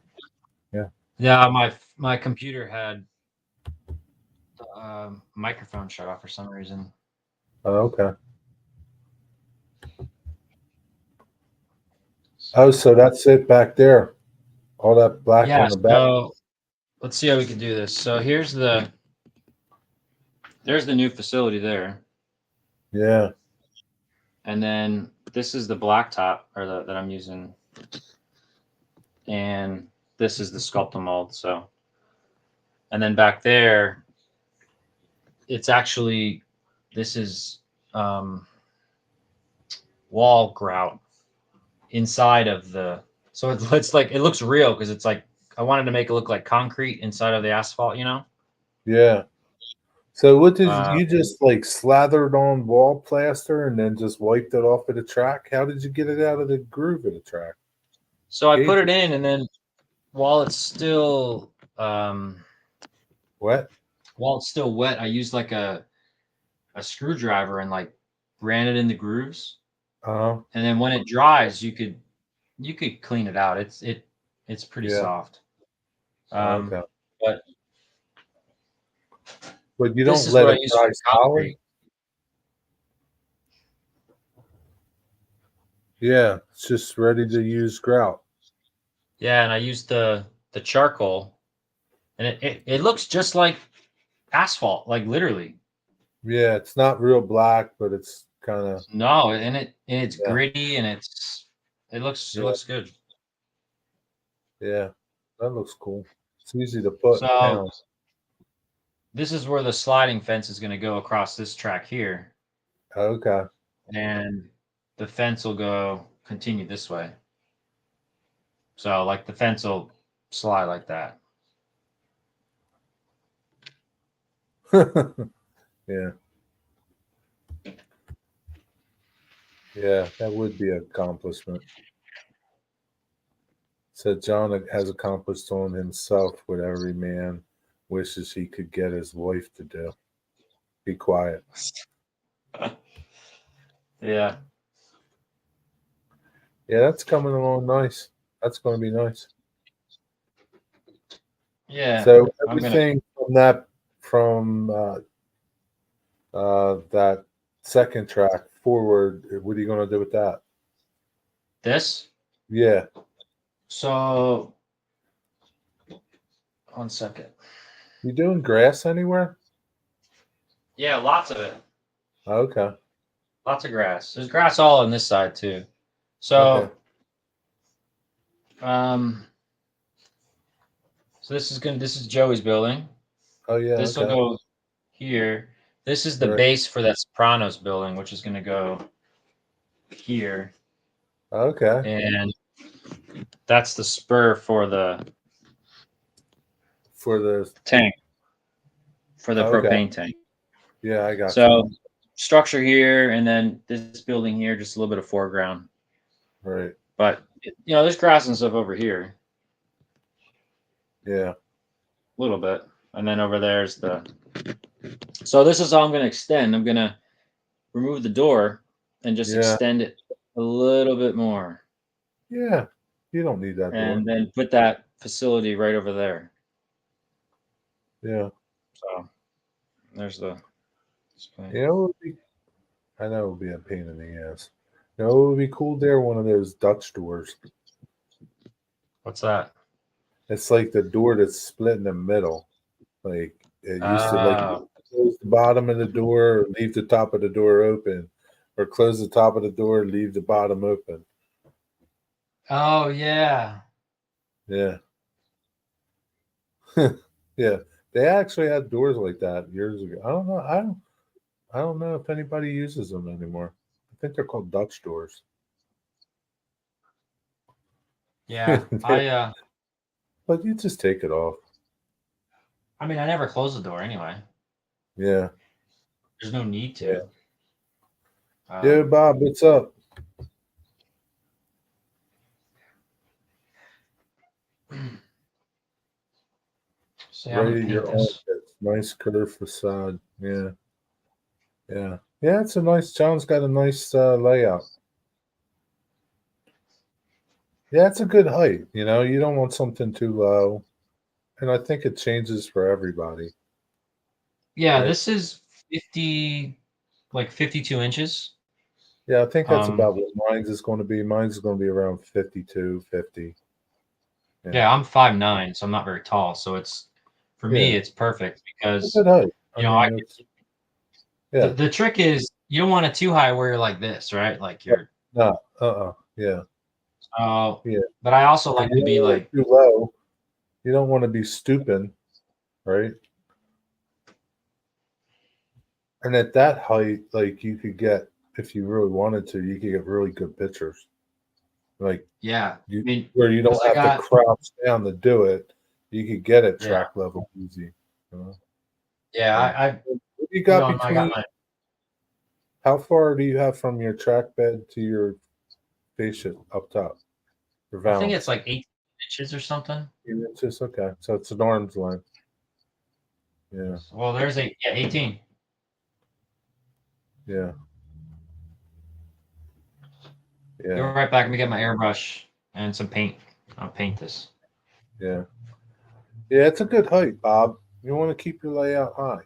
Yeah, my computer had the microphone shut off for some reason. Oh, okay. Oh, so that's it back there. All that black Yeah, on the back. so let's see how we can do this. So there's the new facility there. Yeah. And then this is the blacktop that I'm using. And this is the sculpting mold. So, and then back there, it's actually, this is wall grout inside of the, so it's like, it looks real because it's like, I wanted to make it look like concrete inside of the asphalt, you know? Yeah. So what did you just like slathered on wall plaster and then just wiped it off of the track? How did you get it out of the groove of the track? So I put it in, and then while it's still What? while it's still wet, I used like a screwdriver and like ran it in the grooves. Uh-huh. And then when it dries, you could clean it out. It's pretty soft. Okay. But you this don't is let what I it use dry for solid? concrete. Yeah, it's just ready to use grout. Yeah, and I used the charcoal, and it looks just like asphalt, like literally. Yeah, it's not real black, but it's kind of No, and it's Yeah. gritty, and it looks good. Yeah, that looks cool. It's easy to put So down. this is where the sliding fence is going to go across this track here, Okay. and the fence will continue this way. So like the fence will slide like that. Yeah. Yeah, that would be an accomplishment. So John has accomplished on himself what every man wishes he could get his wife to do. Be quiet. Yeah. Yeah, that's coming along nice. That's going to be nice. Yeah. So everything from that second track forward, what are you going to do with that? This? Yeah. So 1 second. You doing grass anywhere? Yeah, lots of it. Okay. Lots of grass. There's grass all on this side too. So so this is Joey's building. Oh yeah. This will go here. This is the base for that Sopranos building, which is going to go here. Okay. And that's the spur for the tank, for the propane tank. Yeah, I got so structure here, and then this building here, just a little bit of foreground. Right. But there's grass and stuff over here. Yeah. A little bit. And then over there's so this is how I'm going to extend. I'm going to remove the door and just extend it a little bit more. Yeah. You don't need that and door. then put that facility right over there. Yeah. So there's the display. I know it would be a pain in the ass. It would be cool there, one of those Dutch doors. What's that? It's like the door that's split in the middle. Like It used to like close the bottom of the door, leave the top of the door open, or close the top of the door, leave the bottom open. Oh yeah. Yeah. Yeah. They actually had doors like that years ago. I don't know. I don't know if anybody uses them anymore. I think they're called Dutch doors. Yeah. But you just take it off. I mean, I never close the door anyway. Yeah. There's no need to. Yeah, Bob, what's up? So I'm Right gonna at your paint this. armpits. Nice curved facade. Yeah. Yeah. Yeah, it's a nice, John's got a nice layout. Yeah, it's a good height. You know, you don't want something too low. And I think it changes for everybody. Yeah, Right. this is 52 inches. Yeah, I think that's about what mine's is going to be. Mine's is going to be around 52, 50. Yeah, I'm 5'9", so I'm not very tall. So it's for me, it's perfect because It's a good height. you know yeah. the trick is you don't want it too high where you're like this, right? Like you're No. Yeah. yeah. But I also like to be like too low. You don't want to be stooping, right? And at that height, like you could get, if you really wanted to, you could get really good pictures. Like I mean, where you don't have to crouch down to do it, you could get at track level easy. You know? Yeah, you got between. How far do you have from your track bed to your fascia up top? I think it's like 18 inches or something. 18 inches, okay. So it's an arm's length. Yeah. Well, there's 18. Yeah. Yeah. Go right back. Let me get my airbrush and some paint. I'll paint this. Yeah. Yeah, it's a good height, Bob. You want to keep your layout high.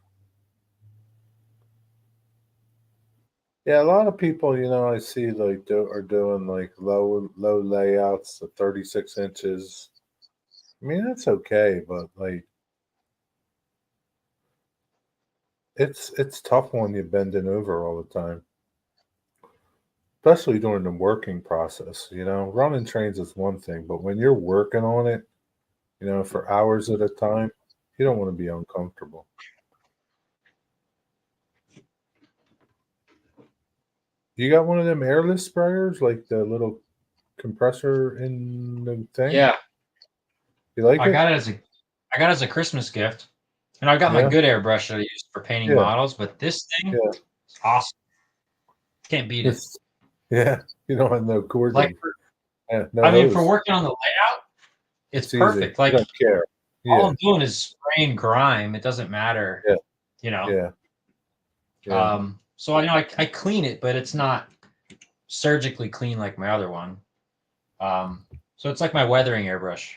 Yeah, a lot of people, you know, I see like are doing like low layouts of 36 inches. I mean, that's okay, but like it's tough when you're bending over all the time. Especially during the working process, you know. Running trains is one thing, but when you're working on it, you know, for hours at a time, you don't want to be uncomfortable. You got one of them airless sprayers, like the little compressor in the thing? Yeah. You like it? I got it as a Christmas gift. And I've got my good airbrush that I use for painting models, but this thing is awesome. Can't beat it. Yeah, you don't have no cord. Like I mean, for working on the layout, it's perfect. Like you don't care. All I'm doing is spraying grime. It doesn't matter. Yeah. You know. Yeah. So I know I clean it, but it's not surgically clean like my other one. So it's like my weathering airbrush.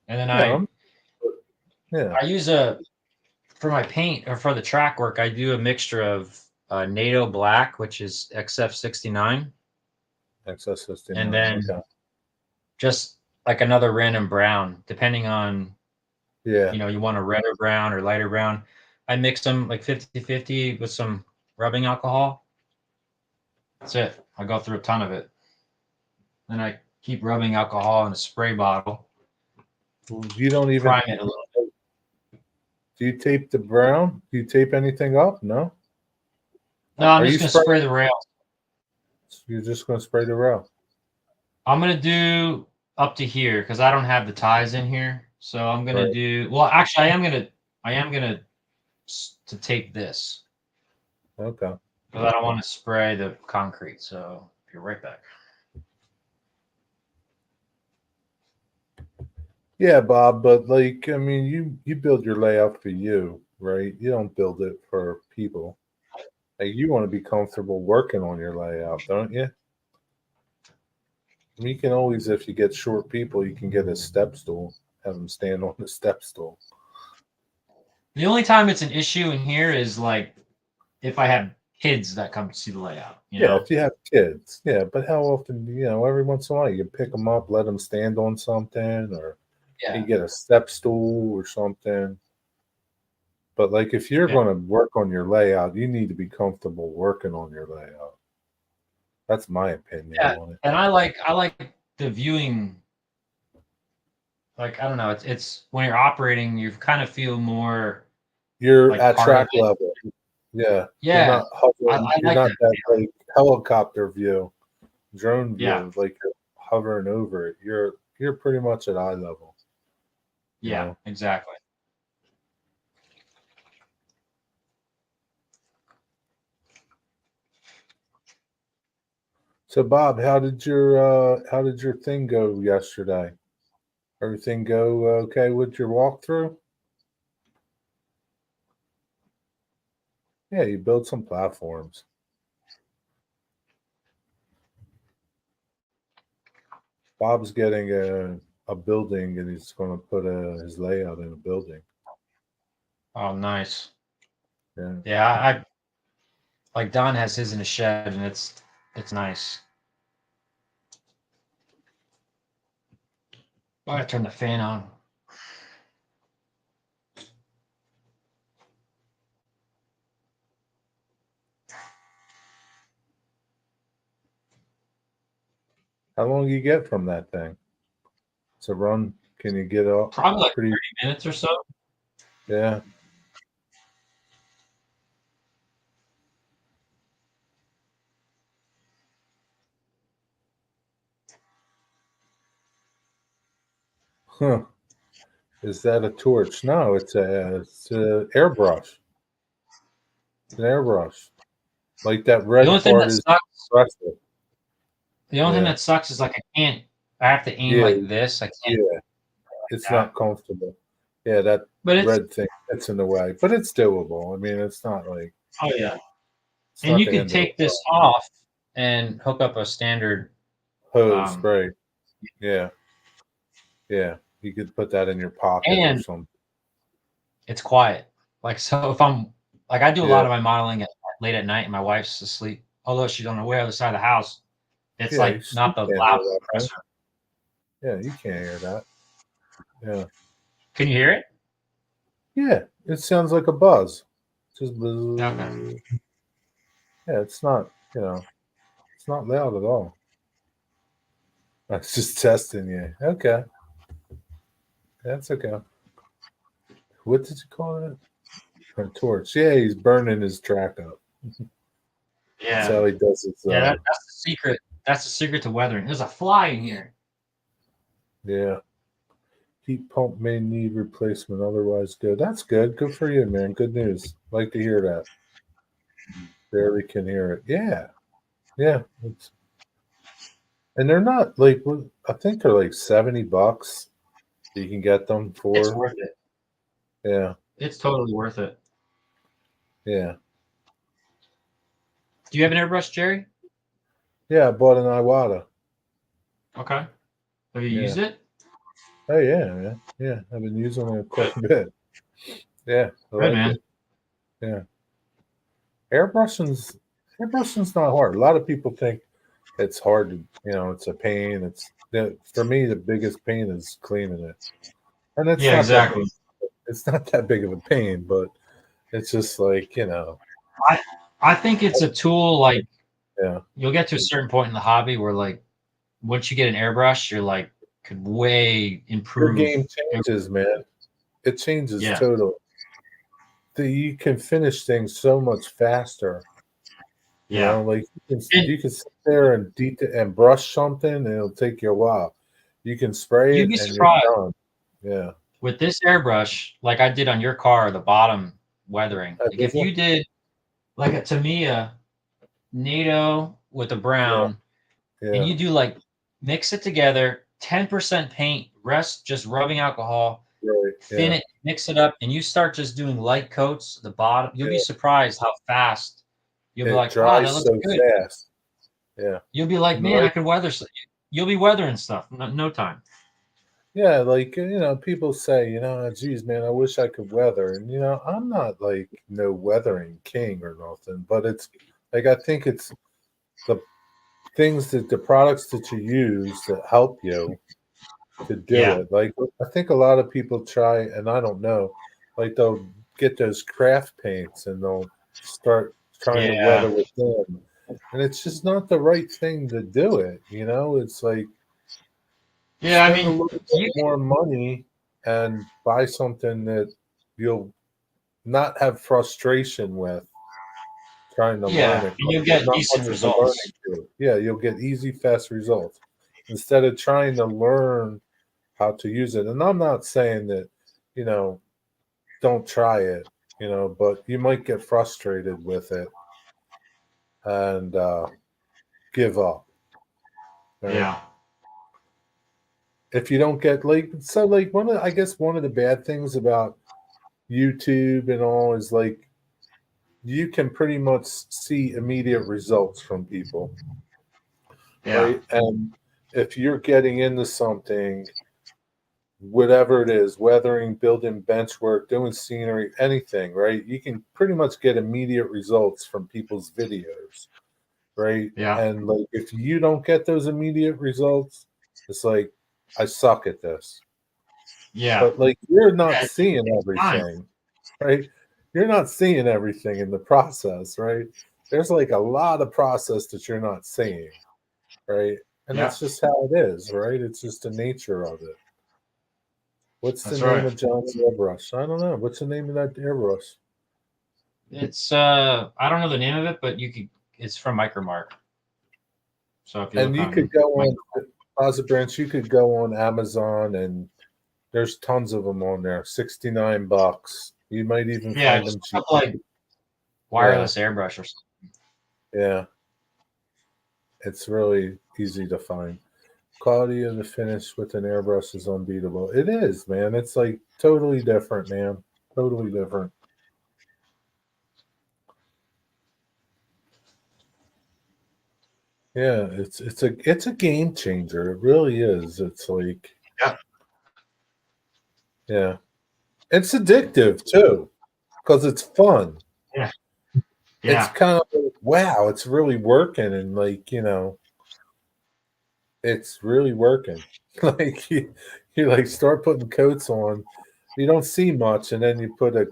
And then I use for my paint or for the track work, I do a mixture of NATO black, which is XF69. XF69. And then just like another random brown, depending on, you know, you want a redder brown or lighter brown. I mix them like 50-50 with some rubbing alcohol. That's it. I go through a ton of it. Then I keep rubbing alcohol in a spray bottle. You don't even prime it a little bit. Do you tape the brown? Do you tape anything up? No? No, I'm just going to spray the rails. You're just going to spray the rail? I'm going to do up to here because I don't have the ties in here. So I'm going to do, well, actually, I am going to tape this. Okay. But I don't want to spray the concrete. So be right back. Yeah, Bob, but like, I mean, you build your layout for you, right? You don't build it for people. Like, you want to be comfortable working on your layout, don't you? I mean, you can always, if you get short people, you can get a step stool, have them stand on the step stool. The only time it's an issue in here is like if I have kids that come to see the layout. You know? If you have kids, but how often, you know, every once in a while you pick them up, let them stand on something, or you get a step stool or something. But like if you're Yeah. going to work on your layout, you need to be comfortable working on your layout. That's my opinion Yeah, on it. and I like the viewing. Like I don't know, it's when you're operating, you kind of feel more You're like at part of track it. level. Yeah. You're Yeah, not hovering. I You're like not that. that like helicopter view, drone view, Yeah. like you're hovering over it. You're pretty much at eye level. You Yeah, know? exactly. So Bob, how did your thing go yesterday? Everything go okay with your walkthrough? Yeah, you built some platforms. Bob's getting a building and he's going to put his layout in a building. Oh, nice. Yeah. Yeah, I like Don has his in a shed, and it's nice. I gotta turn the fan on. How long you get from that thing? It's a run. Can you get up? Probably like Pretty. 30 minutes or so. Yeah. Huh. Is that a torch? No, it's a airbrush. It's an airbrush. Like that The red only thing part that is sucks, aggressive. the only thing Yeah. that sucks is like I have to aim Yeah. like this. I can't. Yeah. It's Yeah. not comfortable. Yeah, that But it's red thing gets in the way, but it's doable. I mean, it's not like oh yeah, it's and not you the can end of the take this world. off and hook up a standard. Hose spray. Yeah, yeah. You could put that in your pocket or And something. it's quiet. Like so, if I'm like I do a Yeah. lot of my modeling late at night, and my wife's asleep. Although she's on the way other side of the house, it's Yeah, like you not the can't hear loud that, right? compressor. Yeah, you can't hear that. Yeah, Can you hear it? yeah. It sounds like a buzz. Just buzz. Okay. Yeah, it's not. It's not loud at all. That's just testing you. Okay, that's okay. What did you call it? A torch. Yeah, he's burning his track up. That's Yeah. how he does his. Yeah, that's the secret. That's the secret to weathering. There's a fly in here. Yeah. Heat pump may need replacement, otherwise good. That's good. Good for you, man. Good news. Like to hear that. Barely can hear it. Yeah. Yeah. And they're not like I think they're like $70. You can get them It's for. worth it. Yeah. It's totally worth it. Yeah. Do you have an airbrush, Jerry? Yeah, I bought an Iwata. Okay. Have you Yeah. used it? Oh yeah, man. Yeah. I've been using it quite a bit. Yeah. I Good, like man. it. Yeah. Airbrushing's not hard. A lot of people think it's hard to, it's a pain. For me, the biggest pain is cleaning it. And it's Yeah, not exactly. it's not that big of a pain, but it's just like, I think it's a tool. Like yeah. you'll get to a certain point in the hobby where, like, once you get an airbrush, you're like could way Your improve. game changes, man. It changes Yeah. totally. You can finish things so much faster. Yeah. Like you can sit there and brush something, and it'll take you a while. You can spray You'd it be and surprised. you're done. Yeah. With this airbrush, like I did on your car, the bottom weathering. Like did if you? you did like a Tamiya NATO with a brown, Yeah. and you do like mix it together, 10% paint, rest just rubbing alcohol, Right. thin Yeah. it, mix it up, and you start just doing light coats at the bottom. You'll be Yeah. surprised how fast you'll be It like, wow, that dries looks so good. fast. Yeah. You'll be like, And man, I like- could weather. You'll be weathering stuff in no time. Yeah, like people say, geez, man, I wish I could weather, and I'm not like no weathering king or nothing, but it's like I think it's the things the products that you use that help you to do Yeah. it. Like I think a lot of people try, and I don't know, like they'll get those craft paints and they'll start trying to weather with them. And it's just not the right thing to do it. It's like Yeah, I spend a mean, little bit more money and buy something that you'll not have frustration with trying to learn it. and you'll There's get not decent much of a results. learning to it. Yeah, you'll get easy, fast results instead of trying to learn how to use it. And I'm not saying that, don't try it, but you might get frustrated with it and give up. Right? Yeah. If you don't get I guess one of the bad things about YouTube and all is like you can pretty much see immediate results from people. Yeah. Right. And if you're getting into something, whatever it is, weathering, building bench work, doing scenery, anything, right? You can pretty much get immediate results from people's videos. Right. Yeah. And like if you don't get those immediate results, it's like I suck at this. Yeah. But like you're not Yeah, seeing everything, right? You're not seeing everything in the process, right? There's like a lot of process that you're not seeing, right? And Yeah. that's just how it is, right? It's just the nature of it. What's That's the name right. of John's airbrush? I don't know. What's the name of that airbrush? It's I don't know the name of it, but it's from Micromark. So if you And look you on could go on Deposit Branch, you could go on Amazon and there's tons of them on there. $69. You might even find them cheap. like wireless airbrush or something. Yeah. It's really easy to find. Quality of the finish with an airbrush is unbeatable. It is, man. It's like totally different, man. Totally different. Yeah, it's a game changer. It really is. It's like yeah. It's addictive too, because it's fun. Yeah. It's Yeah. kind of like, wow, it's really working and like, it's really working. Like you like start putting coats on, you don't see much, and then you put a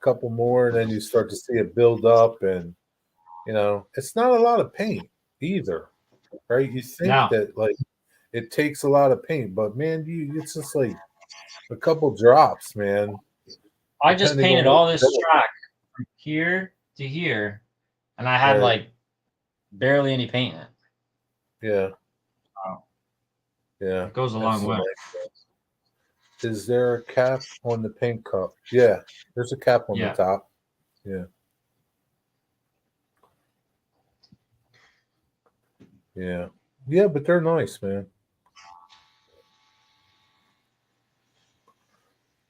couple more, and then you start to see it build up, and it's not a lot of paint either, right? You think No. that like it takes a lot of paint, but man, it's just like a couple drops, man. I just Depending painted on all what this you're doing. track from here to here, and I had Right. like barely any paint in it. Yeah. Wow. Yeah. It goes a long way. Is there a cap on the paint cup? Yeah, there's a cap on the Yeah. top. Yeah. Yeah. Yeah, but they're nice, man.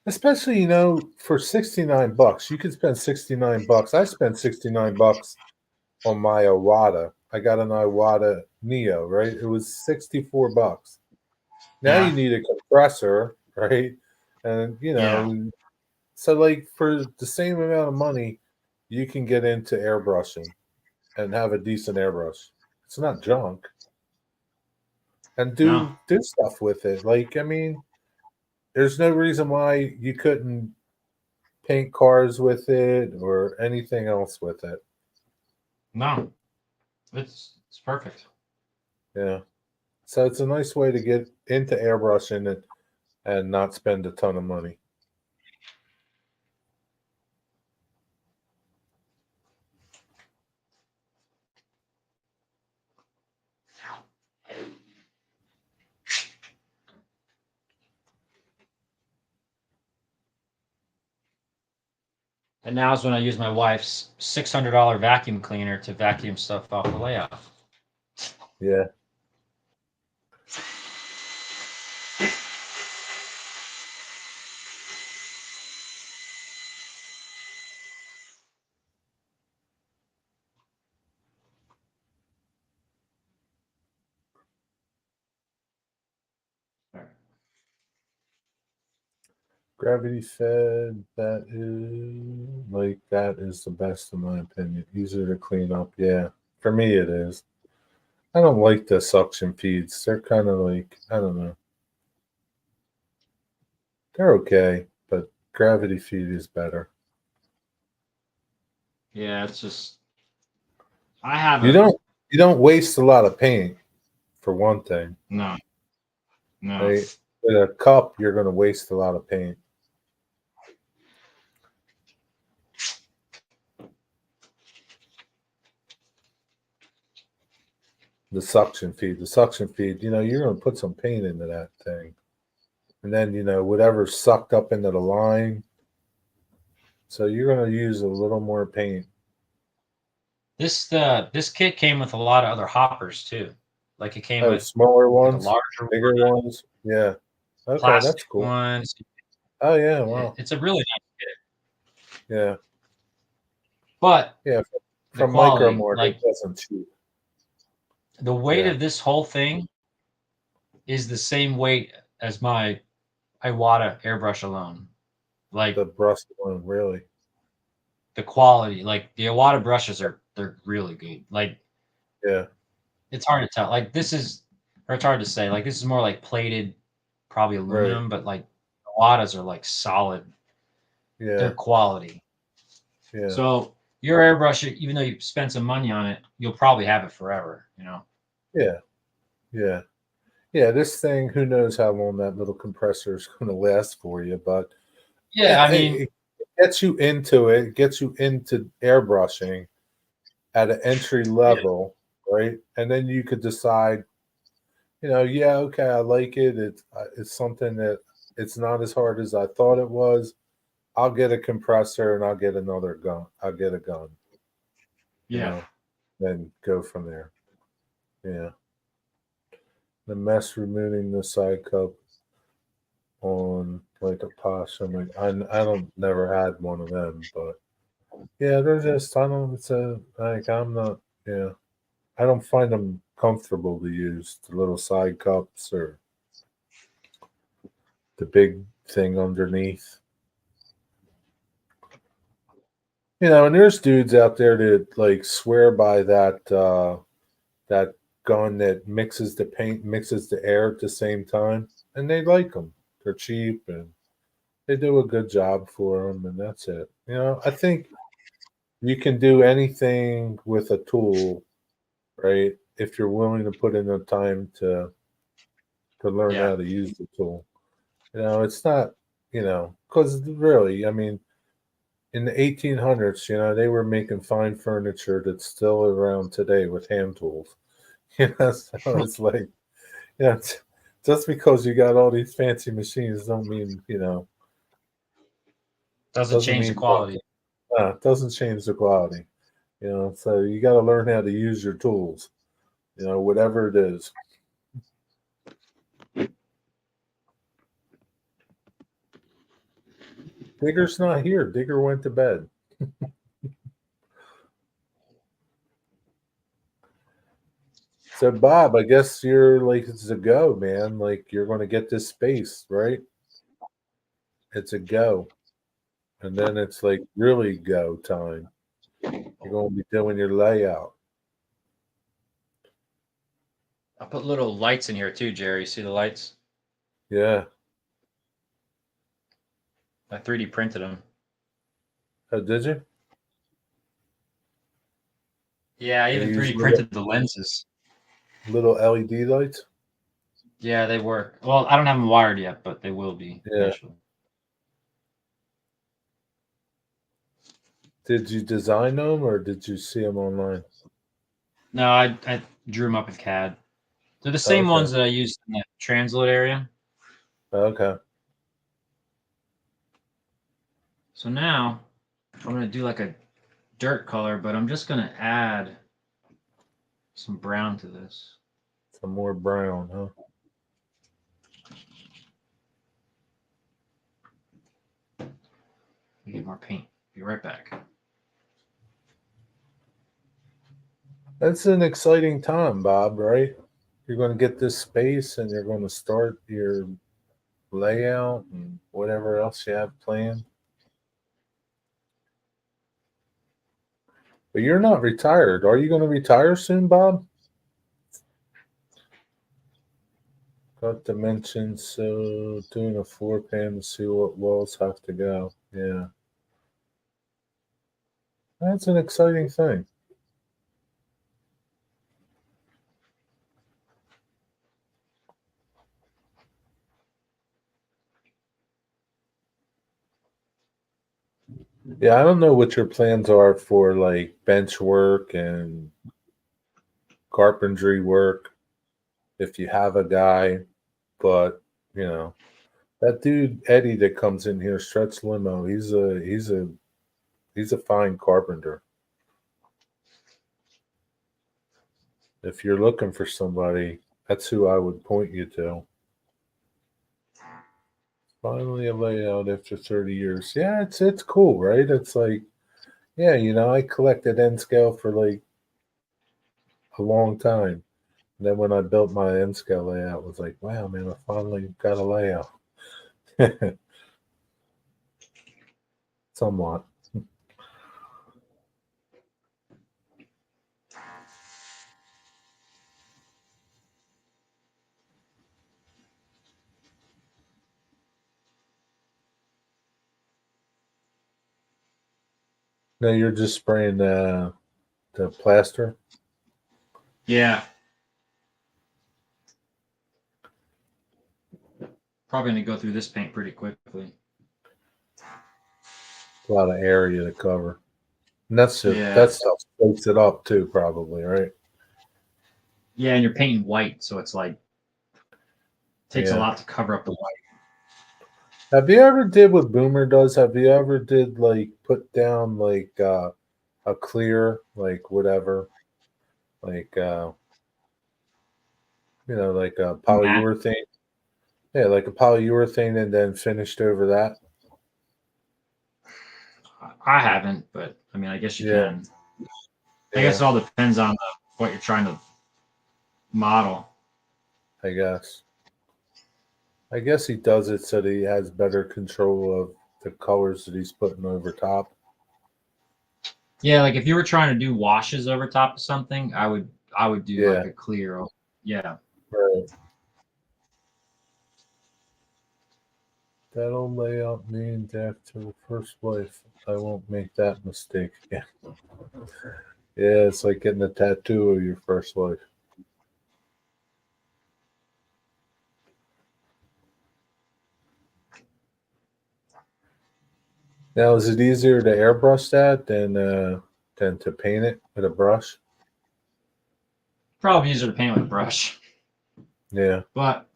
Especially, for $69. You could spend $69. I spent $69 on my Iwata. I got an Iwata Neo, right? It was $64. Now Yeah. you need a compressor, right? And so like for the same amount of money, you can get into airbrushing and have a decent airbrush. It's not junk. And do stuff with it. Like, I mean, there's no reason why you couldn't paint cars with it or anything else with it. No. It's perfect. Yeah. So it's a nice way to get into airbrushing it and not spend a ton of money. And now is when I use my wife's $600 vacuum cleaner to vacuum stuff off the layout. Yeah. Gravity fed, that is the best in my opinion. Easier to clean up. Yeah. For me it is. I don't like the suction feeds. They're kind of like, I don't know. They're okay, but gravity feed is better. Yeah, it's just I have You don't waste a lot of paint for one thing. no. Right? With a cup, you're going to waste a lot of paint. The suction feed, you're going to put some paint into that thing. And then, whatever's sucked up into the line. So you're going to use a little more paint. This kit came with a lot of other hoppers too. Like it came with smaller like ones, a larger bigger ones. Yeah. Okay, plastic that's cool. ones. Oh, yeah, wow. It's a really nice kit. Yeah. But Yeah, the from quality, Micromort, like it wasn't cheap. the weight Yeah. of this whole thing is the same weight as my Iwata airbrush alone. Like The brush one, really. the quality, like the Iwata brushes they're really good. Like Yeah. it's hard to tell. Like this is, or it's hard to say. Like this is more like plated, probably aluminum, but like Iwatas are like solid. Yeah. They're quality. Yeah. So your airbrush, even though you spend some money on it, you'll probably have it forever. Yeah. Yeah. Yeah. This thing, who knows how long that little compressor is going to last for you, but Yeah, I mean, it gets you into it. It gets you into airbrushing at an entry level, right? And then you could decide, yeah, okay, I like it. It's something that it's not as hard as I thought it was. I'll get a compressor and I'll get another gun. I'll get a gun. yeah. Then go from there. Yeah. The mess removing the side cup on like a possum. I don't never had one of them, but yeah, they're just I'm not, yeah. I don't find them comfortable to use, the little side cups or the big thing underneath. And there's dudes out there that like swear by that gun that mixes the paint, mixes the air at the same time, and they like them. They're cheap and they do a good job for them, and that's it. I think you can do anything with a tool, right? If you're willing to put in the time to learn Yeah. how to use the tool. It's not, because really, I mean, in the 1800s, they were making fine furniture that's still around today with hand tools. So it's like, just because you got all these fancy machines don't mean, Doesn't doesn't change the mean quality. doesn't change the quality. So you got to learn how to use your tools, whatever it is. Digger's not here. Digger went to bed. So Bob, I guess you're like, it's a go, man. Like you're going to get this space, right? It's a go. And then it's like really go time. You're going to be doing your layout. I put little lights in here too, Jerry. See the lights? Yeah. I 3D printed them. Oh, did you? Yeah, I You even use 3D printed the lenses. little LED lights? Yeah, they work. Well, I don't have them wired yet, but they will be eventually. Did you design them or did you see them online? No, I drew them up in CAD. They're the same Okay. ones that I used in the transload area. Okay. So now I'm going to do like a dirt color, but I'm just going to add some brown to this. Some more brown, huh? Get more paint. Be right back. That's an exciting time, Bob, right? You're going to get this space and you're going to start your layout and whatever else you have planned. But you're not retired. Are you going to retire soon, Bob? Got dimensions, so doing a floor plan to see what walls have to go. Yeah. That's an exciting thing. Yeah, I don't know what your plans are for like bench work and carpentry work if you have a guy, but you know, that dude Eddie that comes in here, Stretch Limo, he's a fine carpenter. If you're looking for somebody, that's who I would point you to. Finally a layout after 30 years. Yeah, it's cool, right? It's like, yeah, I collected N scale for like a long time. And then when I built my N scale layout, it was like, wow, man, I finally got a layout. Somewhat. Now you're just spraying the plaster. Yeah. Probably gonna go through this paint pretty quickly. A lot of area to cover. And that's it. Yeah. That stuff soaks it up too, probably, right? Yeah, and you're painting white, so it's like takes a Yeah. lot to cover up the white. Have you ever did what Boomer does? Have you ever did like put down like a clear, like whatever, like like a polyurethane? Yeah, like a polyurethane, and then finished over that. I haven't, but I mean, I guess you Yeah. can. I guess it all depends on what you're trying to model. I guess. I guess he does it so that he has better control of the colors that he's putting over top. Yeah, like if you were trying to do washes over top of something, I would do Yeah. like a clear. Yeah. Right. That old layout named after the first wife. I won't make that mistake again. Yeah, it's like getting a tattoo of your first wife. Now, is it easier to airbrush that than to paint it with a brush? Probably easier to paint with a brush, Yeah, but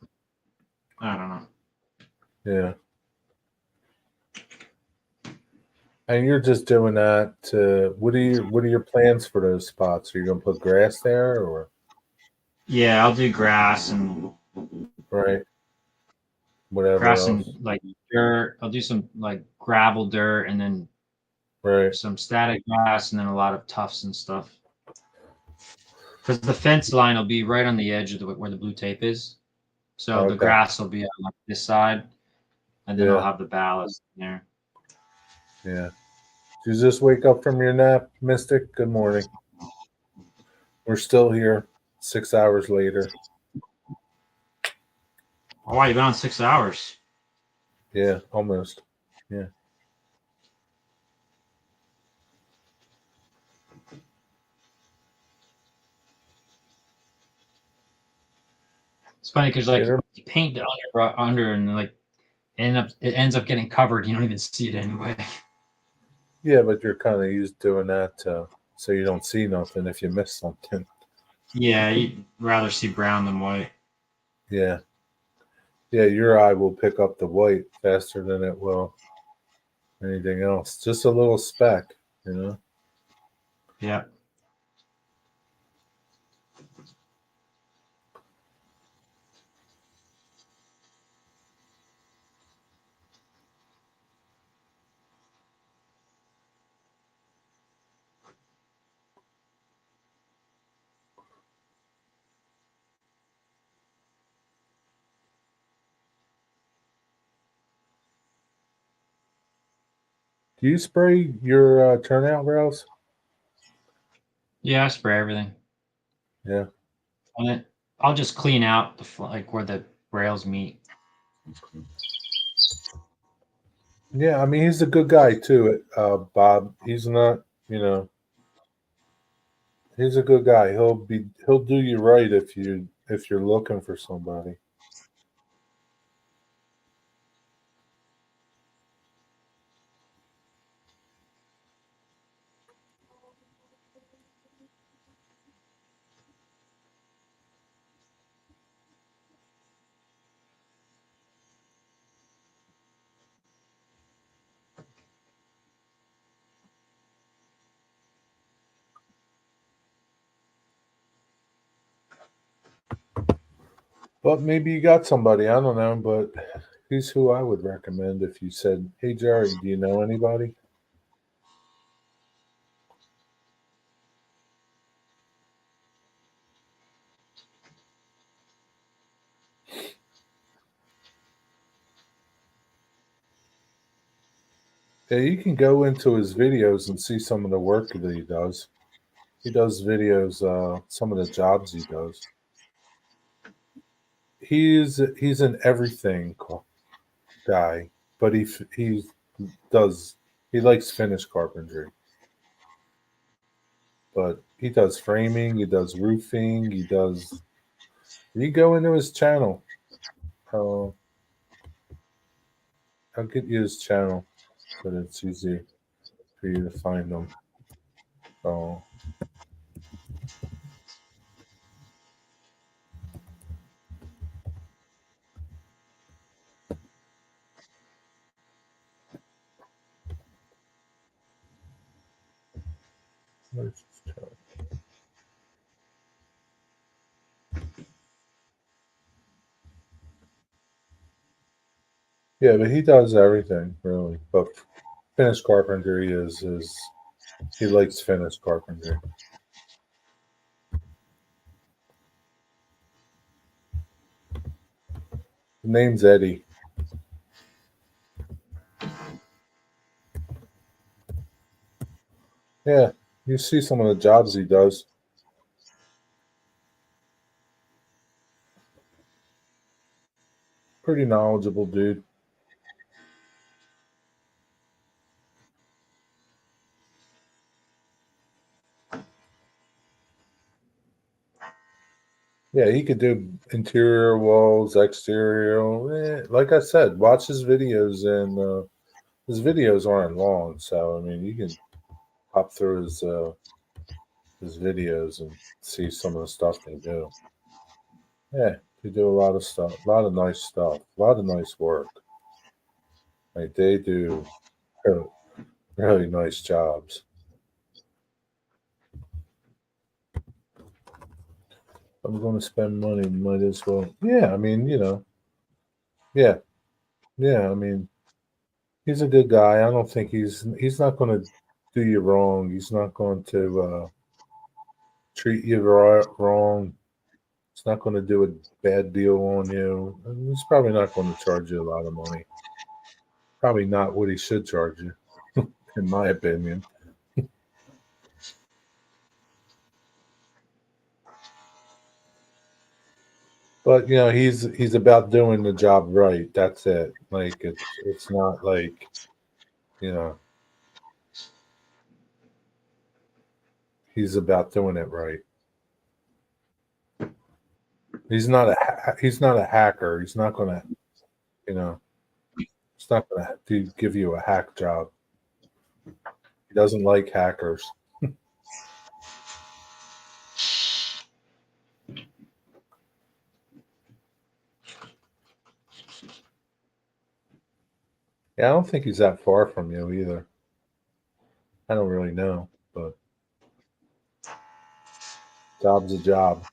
I don't know. yeah. And you're just doing that to what are your plans for those spots? Are you gonna put grass there or Yeah, I'll do grass and right? Whatever else. like dirt. I'll do some like gravel dirt and then Right. some static grass and then a lot of tufts and stuff. Because the fence line will be right on the edge of where the blue tape is. So the Okay. grass will be on like this side, and then I'll Yeah. have the ballast in there. Yeah. Did you just wake up from your nap, Mystic? Good morning. We're still here 6 hours later. Oh, wow, you've been on 6 hours. Yeah, almost. Yeah. It's funny because like Dinner? you paint the under and like it ends up getting covered. You don't even see it anyway. Yeah, but you're kind of used to doing that so you don't see nothing if you miss something. Yeah, you'd rather see brown than white. Yeah. Yeah, your eye will pick up the white faster than it will anything else. Just a little speck, you know? Yeah. Do you spray your turnout rails? Yeah, I spray everything. Yeah. And then I'll just clean out like where the rails meet. Yeah, I mean, he's a good guy too, Bob. He's not You know, he's a good guy. He'll do you right if you're looking for somebody. But maybe you got somebody. I don't know, but he's who I would recommend if you said, "Hey Jerry, do you know anybody?" Yeah, you can go into his videos and see some of the work that he does. He does videos, some of the jobs he does. He's an everything guy, but does he likes finish carpentry, but he does framing, he does roofing, he does. You go into his channel. Uh, I'll get you his channel so that it's easy for you to find him. Oh, where's his channel? Yeah, but he does everything really. But finish carpentry is he likes finish carpentry. The name's Eddie. Yeah, you see some of the jobs he does. Pretty knowledgeable dude. Yeah, he could do interior walls, exterior. Like I said, watch his videos, and his videos aren't long, so I mean, you can hop through his videos and see some of the stuff they do. Yeah, they do a lot of stuff, a lot of nice stuff, a lot of nice work. Like they do really, really nice jobs. I'm going to spend money, might as well. Yeah, I mean, yeah, yeah. I mean, he's a good guy. I don't think he's not going to do you wrong. He's not going to treat you wrong. He's not going to do a bad deal on you. And he's probably not going to charge you a lot of money. Probably not what he should charge you, in my opinion. But he's about doing the job right. That's it. Like it's not like you know he's about doing it right. He's not a hacker. He's not gonna you know he's not gonna give you a hack job. He doesn't like hackers. Yeah, I don't think he's that far from you either. I don't really know, but job's a job.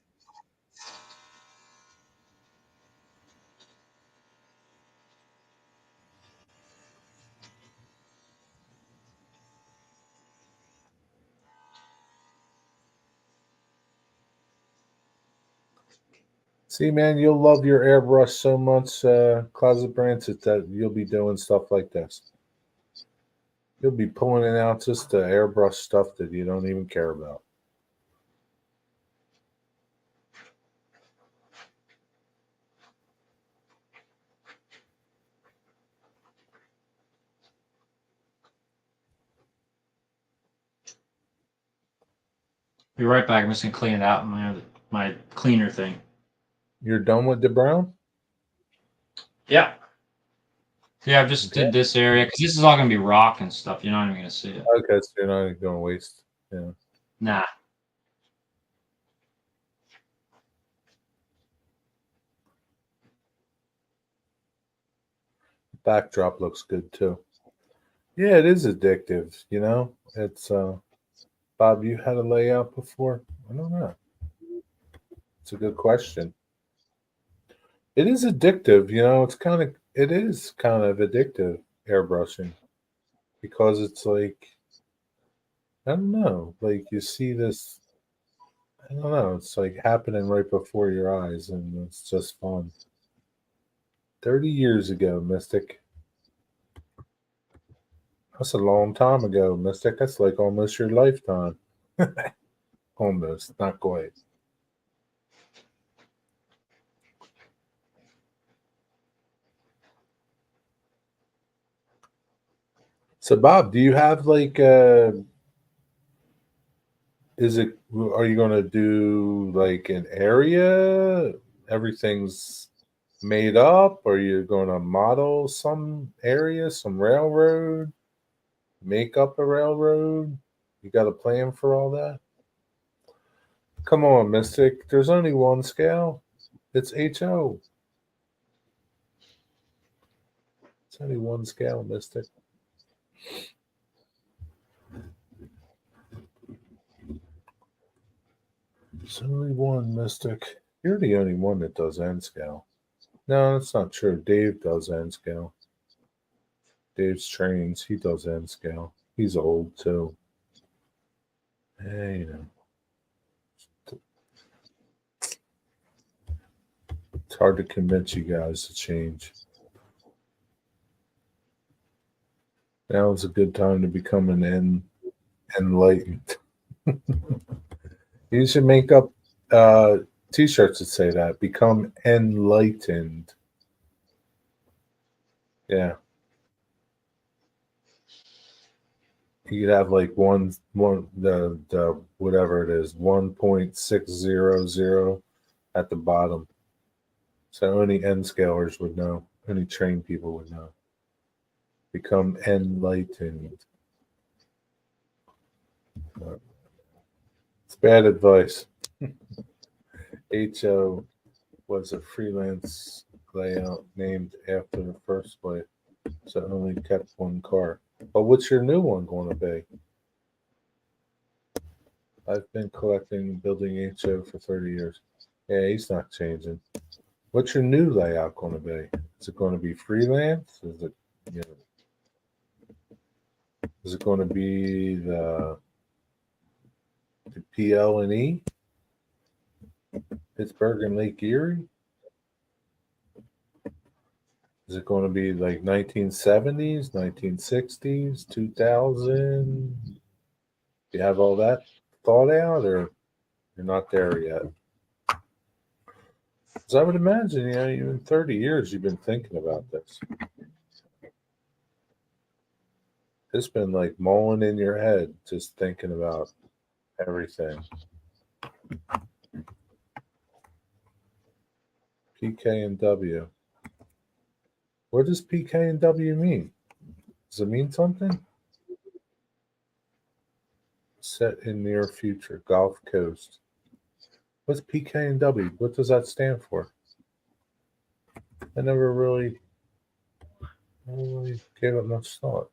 See, man, you'll love your airbrush so much, Closet Branches, that you'll be doing stuff like this. You'll be pulling it out just the airbrush stuff that you don't even care about. Be right back. I'm just gonna clean it out in my cleaner thing. You're done with the brown? Yeah. Yeah, I just Okay. did this area because this is all gonna be rock and stuff. You're not even gonna see it. Okay, so you're not going to waste. Yeah. Nah. Backdrop looks good too. Yeah, it is addictive, you know? It's Bob, you had a layout before? I don't know. It's a good question. It is addictive, you know, it is kind of addictive airbrushing because it's like I don't know, like you see this I don't know, it's like happening right before your eyes and it's just fun. 30 years ago, Mystic. That's a long time ago, Mystic. That's like almost your lifetime. Almost, not quite. So, Bob, do you have like are you going to do like an area? Everything's made up, or you're going to model some area, some railroad, make up a railroad? You got a plan for all that? Come on, Mystic. There's only one scale. It's HO. It's only one scale, Mystic. It's only one, Mystic. You're the only one that does N scale. No, that's not true. Dave does N scale. Dave's trains. He does N scale. He's old too. Hey, you know. It's hard to convince you guys to change. Now is a good time to become an enlightened. You should make up t-shirts that say that. Become enlightened. Yeah. You could have like the whatever it is, 1.600 at the bottom. So only N scalers would know. Only trained people would know. Become enlightened. It's bad advice. HO was a freelance layout named after the first play, so it only kept one car. But what's your new one going to be? I've been collecting and building HO for 30 years. Yeah, he's not changing. What's your new layout going to be? Is it going to be freelance? Is it, you know, is it going to be the PL and E? Pittsburgh and Lake Erie? Is it going to be like 1970s, 1960s, 2000? Do you have all that thought out, or you're not there yet? Because I would imagine, you know, you in 30 years you've been thinking about this. It's been like mulling in your head, just thinking about everything. PK and W. What does PK and W mean? Does it mean something? Set in near future, Gulf Coast. What's PK and W? What does that stand for? I never really gave it much thought.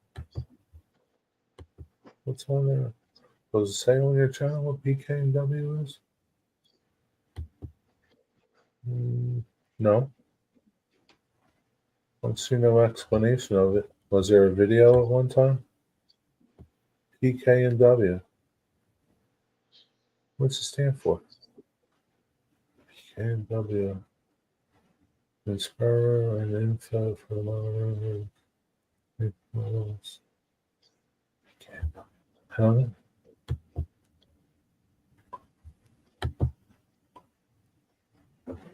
What's on there? Does it say on your channel what PK and W is? No. I don't see no explanation of it. Was there a video at one time? PK and W. What's it stand for? PK and W. Inspire and info for the modern. I don't know.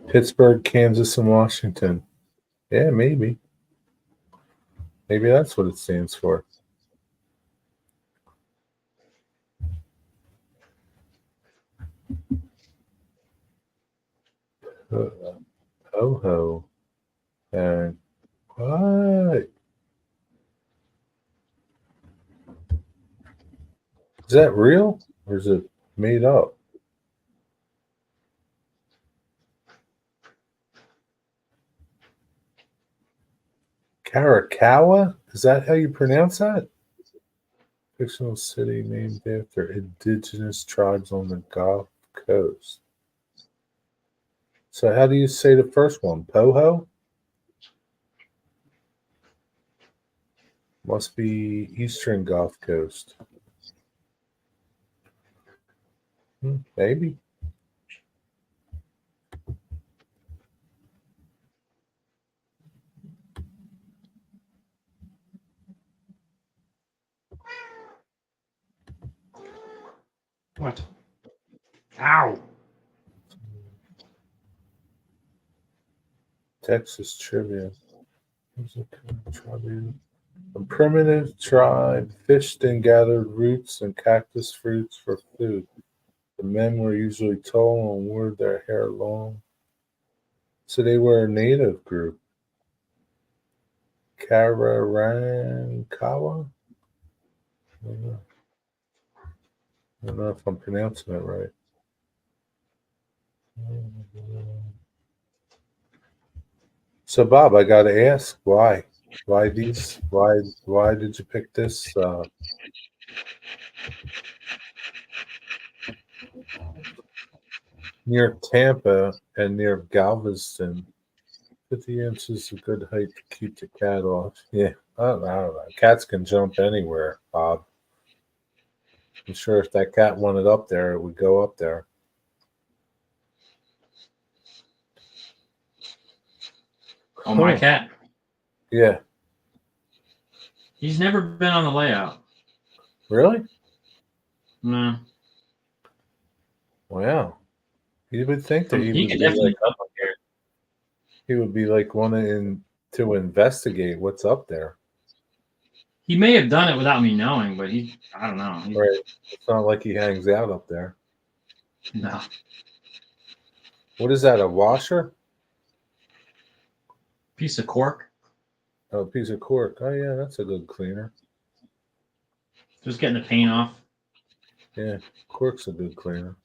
Pittsburgh, Kansas, and Washington. Yeah, maybe. Maybe that's what it stands for. Ho. And what? Is that real or is it made up? Caracalla? Is that how you pronounce that? Fictional city named after indigenous tribes on the Gulf Coast. So how do you say the first one? Poho? Must be Eastern Gulf Coast. Maybe. What? Ow! Texas trivia. A primitive tribe fished and gathered roots and cactus fruits for food. The men were usually tall and wore their hair long. So they were a native group. Kararankawa? I don't know if I'm pronouncing it right. So Bob, I got to ask, why? Why these? Why did you pick this? Near Tampa and near Galveston. 50 inches is a good height to keep the cat off. Yeah, I don't know. Cats can jump anywhere, Bob. I'm sure if that cat wanted up there, it would go up there. Oh, my cat. Yeah. He's never been on the layout. Really? No. Wow. You would think that He could definitely up here. he would be like wanting to investigate what's up there. He may have done it without me knowing, but I don't know. Right. It's not like he hangs out up there. No. What is that, a washer? Piece of cork. Oh, a piece of cork. Oh, yeah, that's a good cleaner. Just getting the paint off. Yeah, cork's a good cleaner.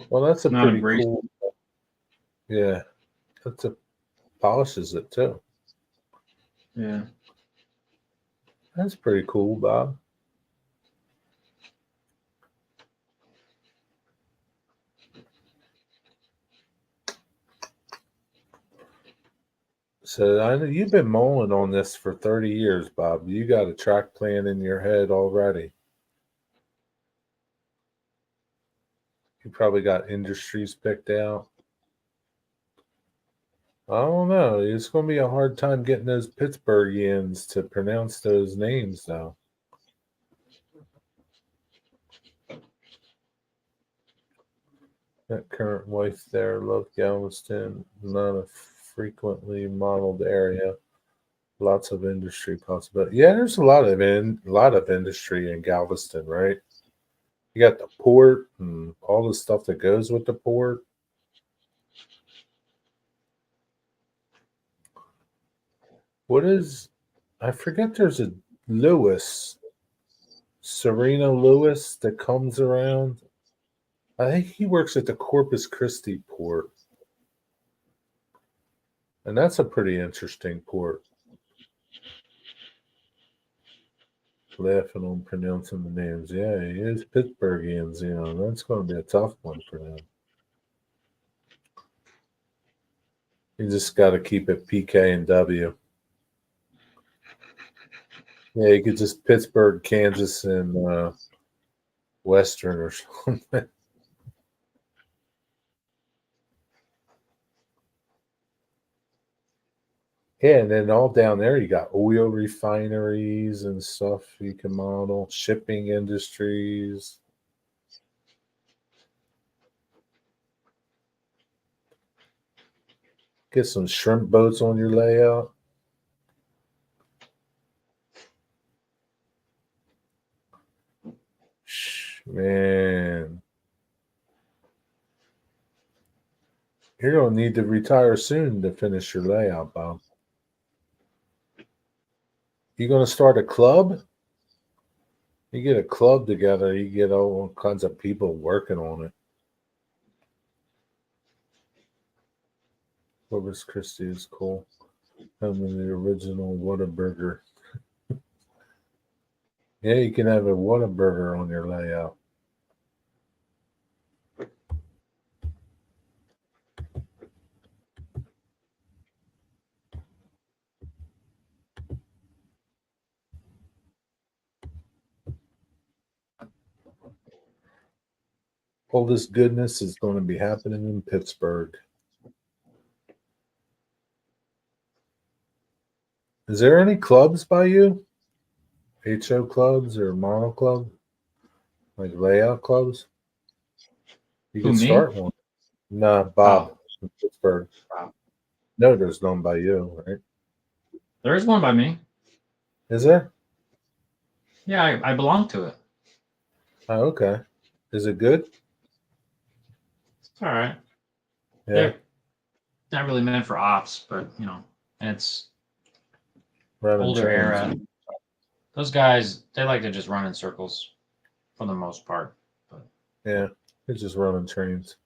Well, that's a Not pretty abrasive. cool. Yeah, that's a polishes it too. Yeah. That's pretty cool, Bob. So I know you've been mulling on this for 30 years, Bob. You got a track plan in your head already. You probably got industries picked out. I don't know. It's going to be a hard time getting those Pittsburghians to pronounce those names, though. That current wife there loved Galveston, not a frequently modeled area. Lots of industry possibility. Yeah, there's a lot of industry in Galveston, right? You got the port and all the stuff that goes with the port. What is? I forget. There's a Lewis, Serena Lewis, that comes around. I think he works at the Corpus Christi port, and that's a pretty interesting port. Laughing on pronouncing the names. Yeah, he is Pittsburghians, that's going to be a tough one for them. You just got to keep it PK and W. Yeah, you could just Pittsburgh, Kansas, and Western or something. Yeah, and then all down there you got oil refineries and stuff you can model, shipping industries. Get some shrimp boats on your layout. Man. You're going to need to retire soon to finish your layout, Bob. You going to start a club? You get a club together, you get all kinds of people working on it. Corpus Christi is cool. Having the original Whataburger. Yeah, you can have a Whataburger on your layout. All this goodness is going to be happening in Pittsburgh. Is there any clubs by you? HO clubs or mono club? Like layout clubs? You Who, can me? start one. Nah, Bob in Pittsburgh. Bob. No, there's none by you, right? There is one by me. Is there? Yeah, I belong to it. Oh, okay. Is it good? It's all right. Yeah. They're not really meant for ops, but you know, it's Running older trains. era. Those guys, they like to just run in circles for the most part. But Yeah, it's just running trains.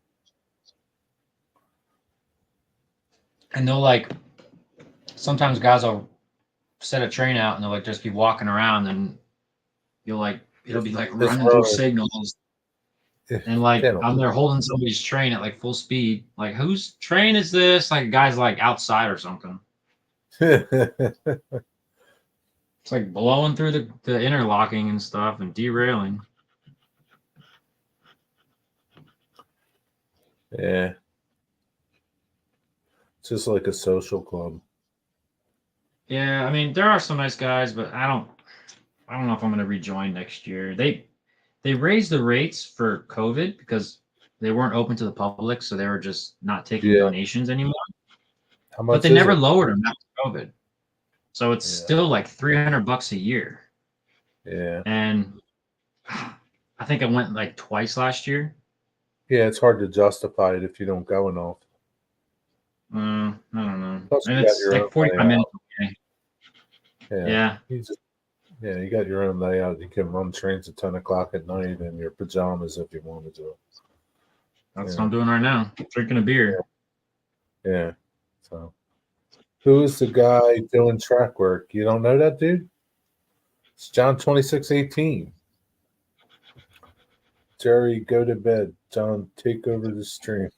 and they'll like sometimes guys will set a train out and they'll like just be walking around and you'll like it'll be like running through signals and like I'm there holding somebody's train at like full speed. Like whose train is this? Like guys like outside or something. It's like blowing through the interlocking and stuff and derailing. Yeah. It's just like a social club. Yeah, I mean there are some nice guys, but I don't know if I'm gonna rejoin next year. They raised the rates for COVID because they weren't open to the public, so they were just not taking donations anymore. How much But they is never it? lowered them after COVID. So it's Yeah. still like $300 a year. Yeah. And I think I went like twice last year. Yeah, it's hard to justify it if you don't go enough. I don't know. Plus, And you got it's your own like 45 layout. minutes away. Yeah. Yeah. You got your own layout. You can run trains at 10 o'clock at night in your pajamas if you wanted to. That's what I'm doing right now. Drinking a beer. Yeah. So, who is the guy doing track work? You don't know that dude? It's John 2618. Jerry, go to bed. John, take over the stream.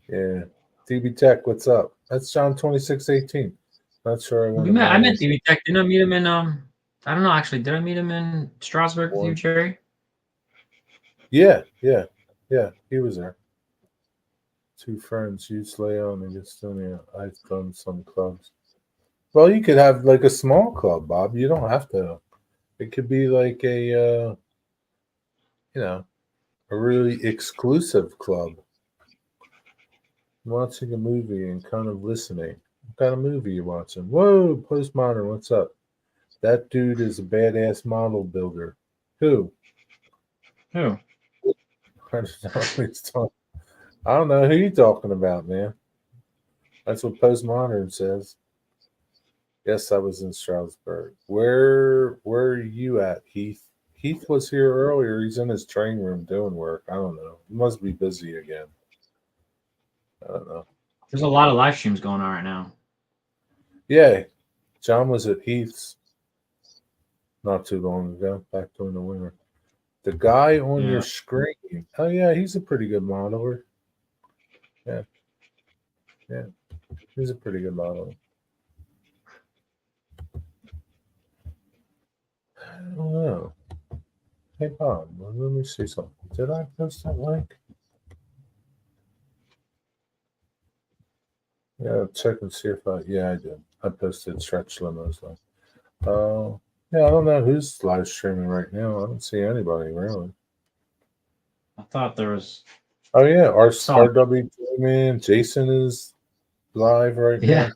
Yeah. DB Tech, what's up? That's John 2618. Not sure I want to. I met DB Tech. Didn't I meet him in I don't know actually. Did I meet him in Strasbourg with you, Jerry? Yeah. He was there. Two friends, Hughes Leon and Gastonia. I've done some clubs. Well, you could have like a small club, Bob. You don't have to. It could be like a, a really exclusive club. Watching a movie and kind of listening. What kind of movie you watching? Whoa, Postmodern, what's up? That dude is a badass model builder. Who? Who? I don't know who you talking about, man. That's what Postmodern says. Yes, I was in Strasbourg. Where are you at, Heath? Heath was here earlier. He's in his train room doing work. I don't know. He must be busy again. I don't know. There's a lot of live streams going on right now. Yeah. John was at Heath's not too long ago, back during the winter. The guy on your screen. Oh, yeah, he's a pretty good modeler. Yeah. He's a pretty good modeler. I don't know. Hey, Bob, let me see something. Did I post that link? Yeah, check and see if I did. I posted stretch limos though. Yeah, I don't know who's live streaming right now. I don't see anybody really. I thought there was. Oh yeah, RW man, Jason is live right now.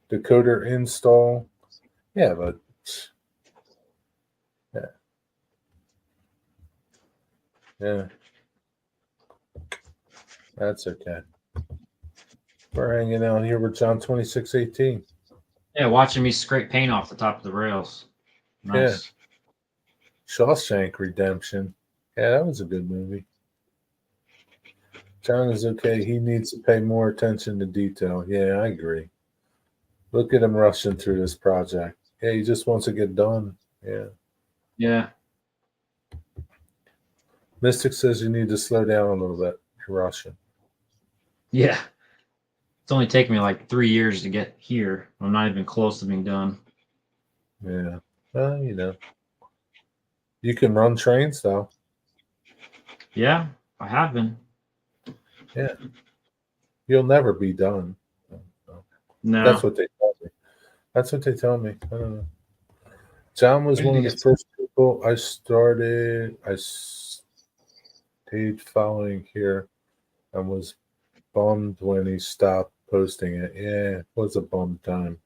Decoder install. Yeah, but yeah. Yeah. That's okay. We're hanging out here with John 2618. Yeah, watching me scrape paint off the top of the rails. Nice. Shawshank Redemption. Yeah, that was a good movie. John is okay. He needs to pay more attention to detail. Yeah, I agree. Look at him rushing through this project. Yeah, he just wants to get done. Yeah. Yeah. Mystic says you need to slow down a little bit. You're rushing. Yeah. It's only taken me like 3 years to get here. I'm not even close to being done. Yeah. Well, you can run trains though. Yeah, I have been. Yeah. You'll never be done. No. That's what they tell me. That's what they tell me. I don't know. John was one of the first people I stayed following here and was bummed when he stopped posting it. Yeah, it was a bum time.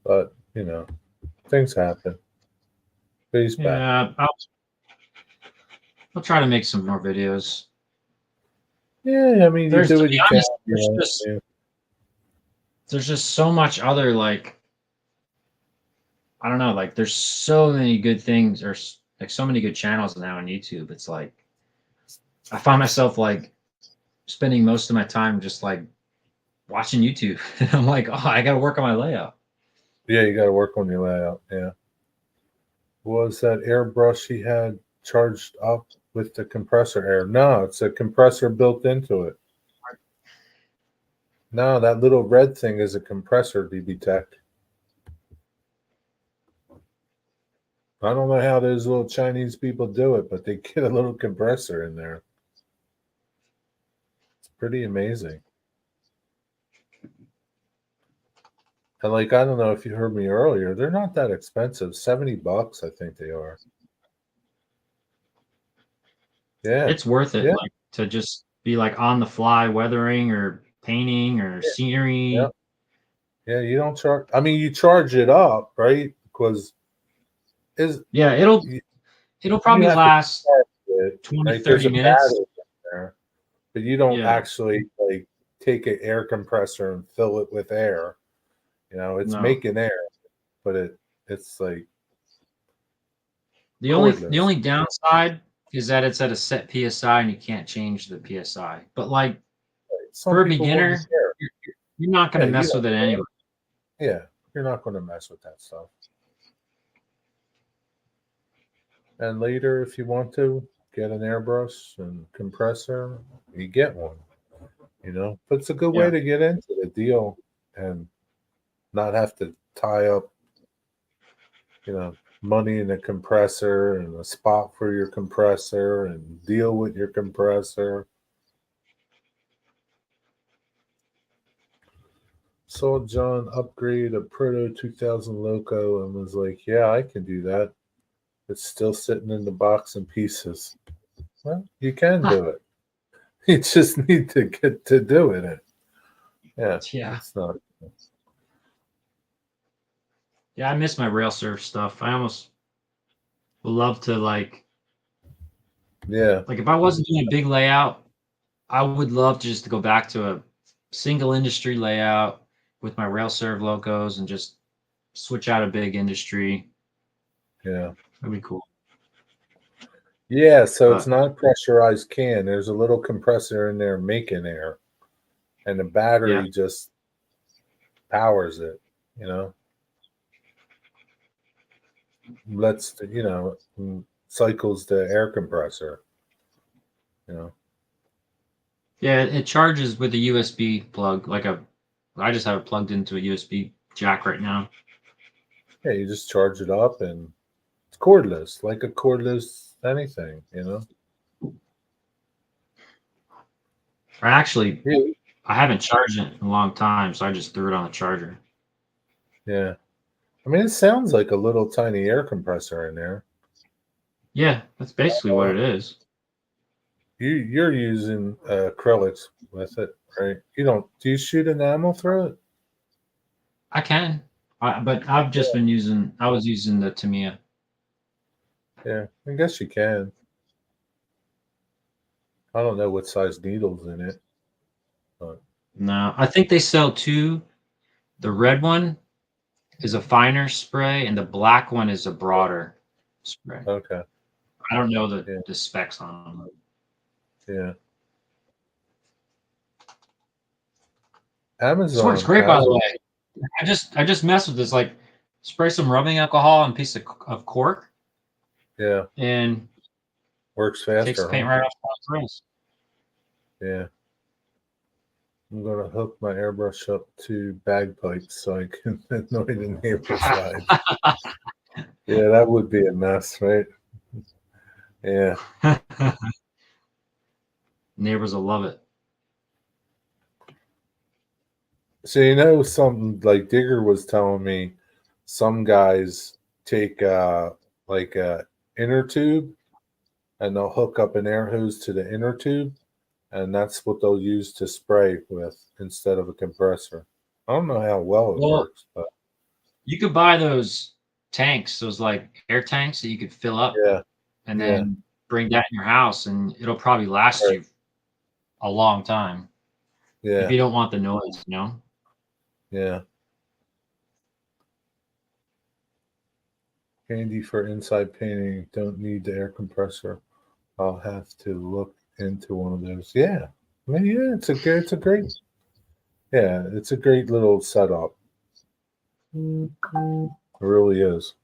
But, things happen. But he's back. Yeah, I'll try to make some more videos. Yeah, I mean, you do what you can. There's just so much other, like, I don't know, like there's so many good things or like so many good channels now on YouTube. It's like I find myself like spending most of my time just like watching YouTube. And I'm like, oh, I got to work on my layout. Yeah, you got to work on your layout. Yeah. Was that airbrush he had charged up with the compressor air? No, it's a compressor built into it. No, that little red thing is a compressor, DB Tech. I don't know how those little Chinese people do it, but they get a little compressor in there. It's pretty amazing. And like, I don't know if you heard me earlier, they're not that expensive. $70, I think they are. Yeah. It's worth it, Yeah. like to just be like on the fly weathering or painting or scenery. Yeah. Yeah, you don't charge. I mean, you charge it up, right? Because it'll probably last 20, like, 30 minutes. Battery in there, but you don't Yeah. actually like take an air compressor and fill it with air. It's making air, but it's like the only downside is that it's at a set PSI and you can't change the PSI. But like for a beginner, you're not going to mess with it anyway. Yeah, you're not going to mess with that stuff. And later, if you want to get an airbrush and compressor, you get one. But it's a good way to get into the deal and not have to tie up, money in a compressor and a spot for your compressor and deal with your compressor. Saw John upgrade a Proto 2000 Loco and was like, yeah, I can do that. It's still sitting in the box in pieces. Well, you can do it. You just need to get to doing it. Yeah. It's not. Yeah, I miss my rail surf stuff. I almost would love to like if I wasn't doing a big layout, I would love just to go back to a single industry layout with my rail serve locos and just switch out a big industry. Yeah. That'd be cool. Yeah, so it's not a pressurized can. There's a little compressor in there making air. And the battery just powers it, cycles the air compressor, Yeah, it charges with a USB plug, I just have it plugged into a USB jack right now. Yeah, you just charge it up and it's cordless, like a cordless anything, I haven't charged it in a long time, so I just threw it on the charger. Yeah. I mean, it sounds like a little tiny air compressor in there. Yeah, that's basically what it is. You're using acrylics with it, right? Do you shoot enamel through it? I can, but I've just been I was using the Tamiya. Yeah, I guess you can. I don't know what size needles in it. No, I think they sell two. The red one is a finer spray, and the black one is a broader spray. Okay. I don't know the, Yeah. the specs on them. Yeah. This works Amazon great, by has the it. way. I just messed with this. Like, spray some rubbing alcohol on a piece of cork, Yeah. and Works takes the faster, paint huh? right off the rinse. Yeah. I'm gonna hook my airbrush up to bagpipes so I can annoy the neighbor's wives. Yeah, that would be a mess, right? Yeah. Neighbors will love it. So you know something like Digger was telling me some guys take like a inner tube and they'll hook up an air hose to the inner tube and that's what they'll use to spray with instead of a compressor. I don't know how well it Well, works, but you could buy those tanks, those like air tanks that you could fill up yeah, and yeah, then bring that in your house, and it'll probably last right, you a long time if yeah, you don't want the noise, you know? yeah. Handy for inside painting. Don't need the air compressor. I'll have to look into one of those. Yeah, I mean, yeah, it's a great, yeah, it's a great little setup. It really is.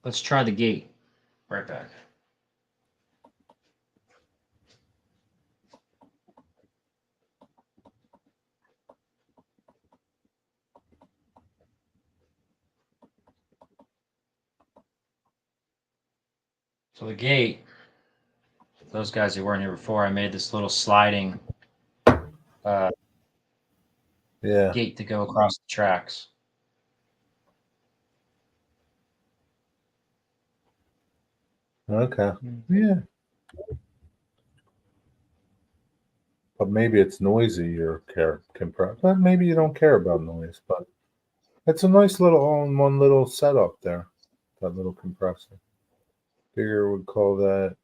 Let's try the gate. Right back. So the gate, those guys who weren't here before, I made this little sliding Yeah. gate to go across the tracks. Okay. Yeah. But maybe it's noisy or compressed. But maybe you don't care about noise. But it's a nice little all-in-one little setup there. That little compressor. Digger would call that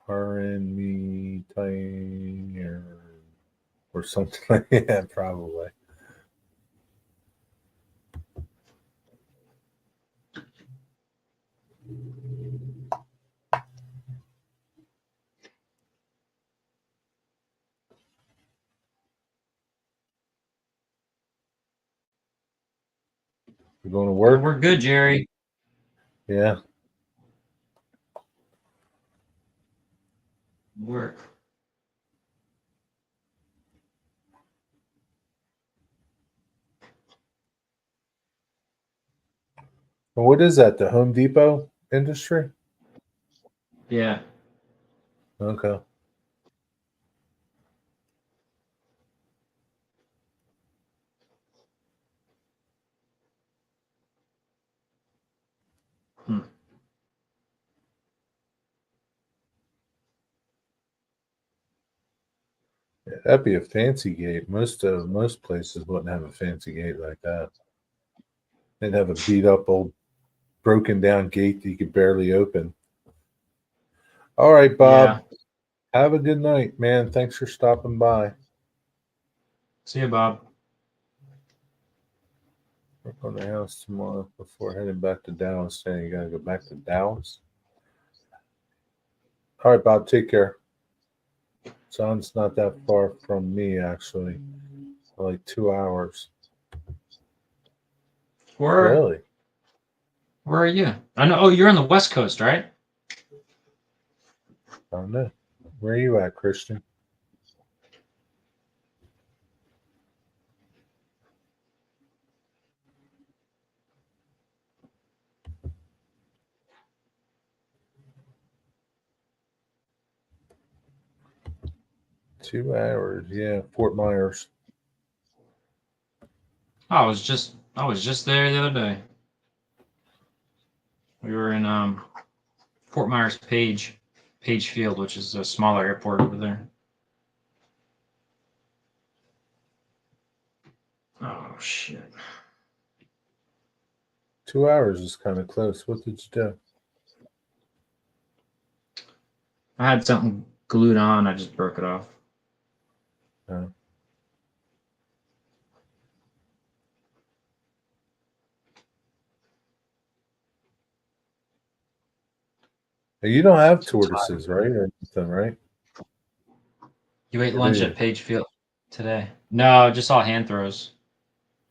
RNB tiny or something like that, probably. You going to work? We're good, Jerry. Yeah. Work. And what is that? The Home Depot industry? Yeah. Okay. Yeah, that'd be a fancy gate. Most places wouldn't have a fancy gate like that. They'd have a beat up old broken down gate that you could barely open. All right, Bob. Yeah. Have a good night, man. Thanks for stopping by. See you, Bob. Work on the house tomorrow before heading back to Dallas. Saying you gotta go back to Dallas. All right, Bob. Take care. John's not that far from me, actually. Like 2 hours. Where Really? are you? I know. Oh, you're on the West Coast, right? I don't know. Where are you at, Christian? Two hours. Yeah, Fort Myers. I was just there the other day. We were in Fort Myers Page Field, which is a smaller airport over there. Oh shit. 2 hours is kind of close. What did you do? I had something glued on. I just broke it off. Oh. Hey, you don't have tortoises, right? Or anything, right? You ate Or lunch do at Page Field today? No, just all hand throws.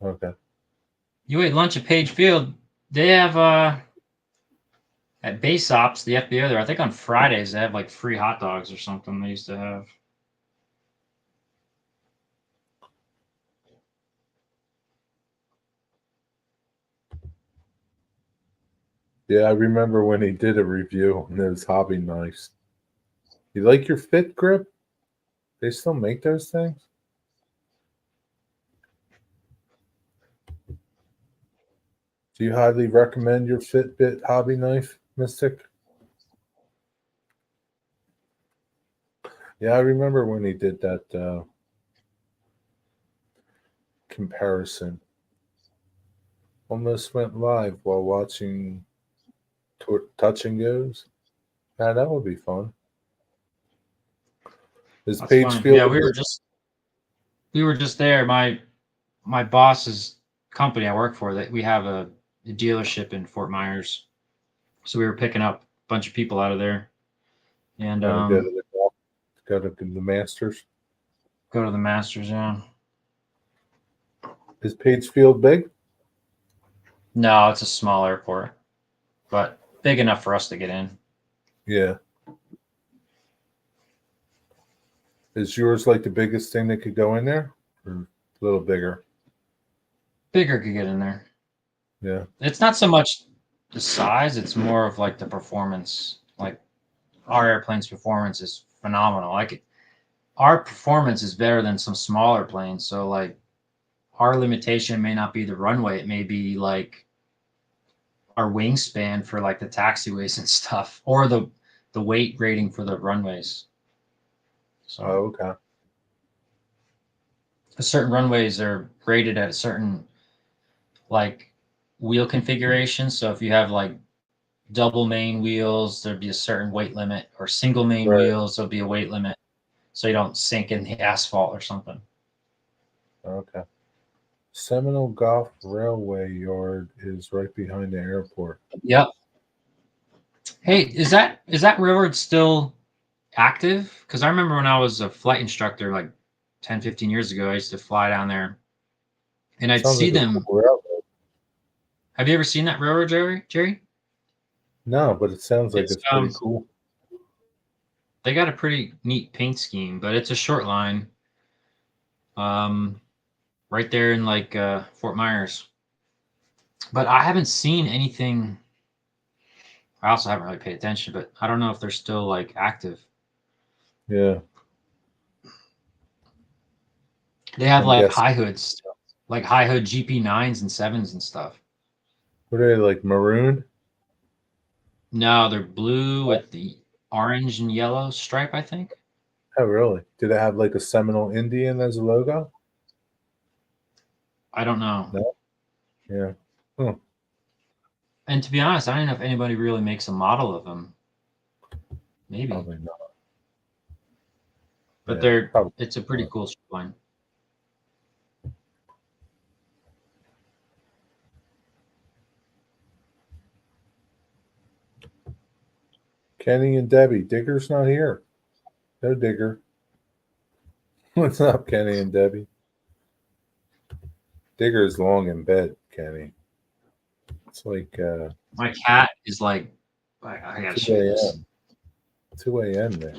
Okay. You ate lunch at Page Field. They have at base ops, the FBO there. I think on Fridays they have like free hot dogs or something. They used to have. Yeah, I remember when he did a review on those hobby knives. You like your Fit Grip? They still make those things? Do you highly recommend your Fitbit hobby knife, Mystic? Yeah, I remember when he did that comparison. Almost went live while watching Touch and Goes. Yeah, that would be fun. Is That's Page funny. Field? Yeah, we were just there. My boss's company I work for, that we have a dealership in Fort Myers, so we were picking up a bunch of people out of there, and Go to the Masters. go to the Masters. Yeah. Is Page Field big? No, it's a small airport, but big enough for us to get in. Yeah. Is yours like the biggest thing that could go in there? Or a little bigger? Bigger could get in there. Yeah. It's not so much the size; it's more of like the performance. Like our airplane's performance is phenomenal. Like our performance is better than some smaller planes. So like our limitation may not be the runway; it may be like our wingspan for like the taxiways and stuff, or the weight rating for the runways. So Oh, okay. certain runways are rated at a certain like wheel configuration. So if you have like double main wheels, there'd be a certain weight limit, or single main Right. wheels, there'll be a weight limit, so you don't sink in the asphalt or something. Okay. Seminole Golf Railway Yard is right behind the airport. Yep. Hey, is that railroad still active? Because I remember when I was a flight instructor like 10, 15 years ago, I used to fly down there and I'd Sounds see like a them. cool railroad. Have you ever seen that railroad, Jerry? No, but it sounds like It's it's pretty cool. they got a pretty neat paint scheme, but it's a short line. Right there in like Fort Myers. But I haven't seen anything. I also haven't really paid attention, but I don't know if they're still like active. Yeah. They have I'm like guessing. high hoods still, like high hood GP9s and 7s and stuff. What are they, like maroon? No, they're blue with the orange and yellow stripe, I think. Oh, really? Do they have like a Seminole Indian as a logo? I don't know. No. Yeah. Huh. And to be honest, I don't know if anybody really makes a model of them. Maybe. Probably not. But Yeah, probably it's a pretty not. cool line. Kenny and Debbie. Digger's not here. No Digger. What's up, Kenny and Debbie? Digger's long in bed, Kenny. It's like My cat is like, I gotta 2 show you this. a.m. 2 a.m. there.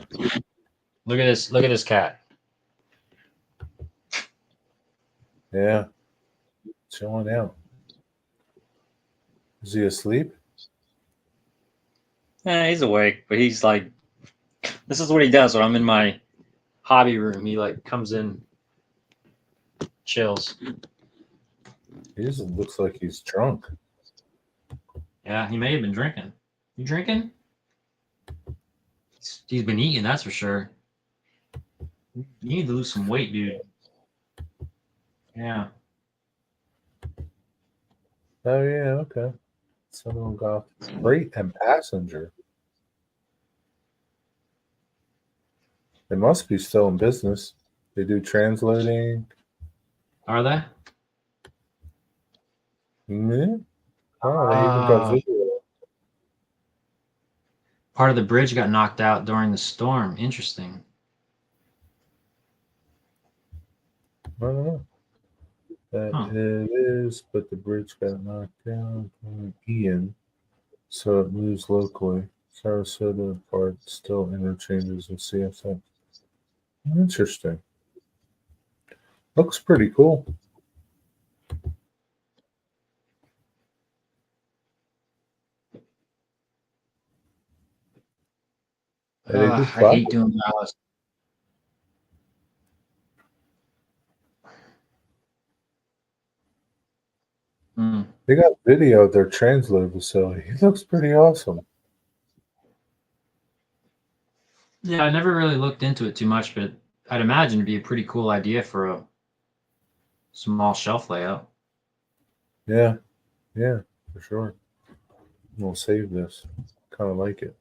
Look at this. Look at this cat. Yeah. Chilling out. Is he asleep? Yeah, he's awake, but he's like, this is what he does when I'm in my hobby room. He like comes in, chills. He just looks like he's drunk. Yeah, he may have been drinking. You drinking? He's been eating, that's for sure. You need to lose some weight, dude. Yeah. Oh yeah, okay. Some of them got freight and passenger. They must be still in business. They do transloading. Are they? Yeah. Oh, they even got video. Part of the bridge got knocked out during the storm. Interesting. I don't know. That Huh. it is, but the bridge got knocked down from Ian, so it moves locally. Sarasota part still interchanges with CSX. Interesting. Looks pretty cool. And they do I hate plastic. doing ballast. Hmm. They got video of their transload facility. It looks pretty awesome. Yeah, I never really looked into it too much, but I'd imagine it'd be a pretty cool idea for a small shelf layout. Yeah, yeah, for sure. We'll save this. Kind of like it.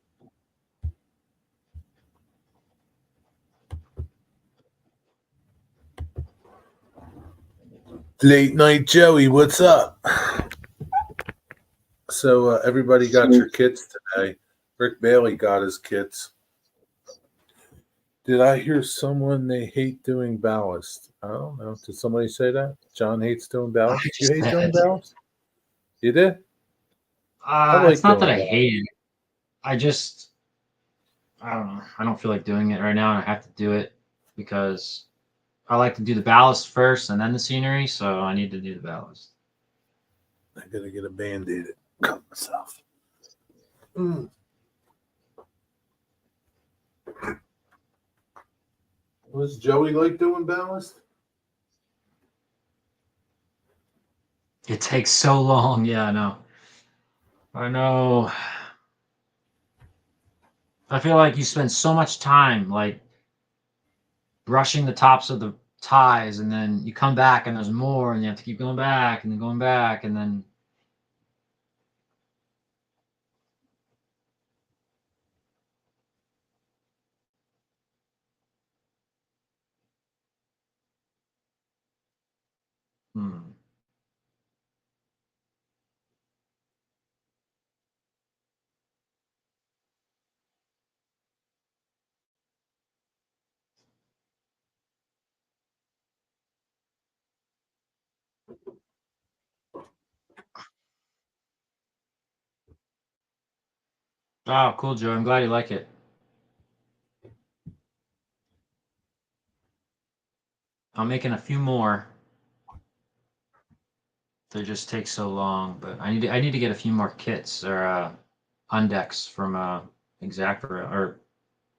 Late night Joey, what's up? So everybody got your kits today. Rick Bailey got his kits. Did I hear someone they hate doing ballast? I don't know. Did somebody say that? John hates doing I ballast. You just hate doing said, ballast? You did? I like it's not that doing I ballast. hate it. I just, I don't know. I don't feel like doing it right now, and I have to do it because I like to do the ballast first and then the scenery, so I need to do the ballast. I gotta get a band-aid to cut myself. Was Joey like doing ballast? It takes so long. Yeah, I know. I know. I feel like you spend so much time like brushing the tops of the ties, and then you come back and there's more, and you have to keep going back and then going back, and then hmm. Oh, cool, Joe. I'm glad you like it. I'm making a few more. They just take so long, but I need to get a few more kits or undex from Exact or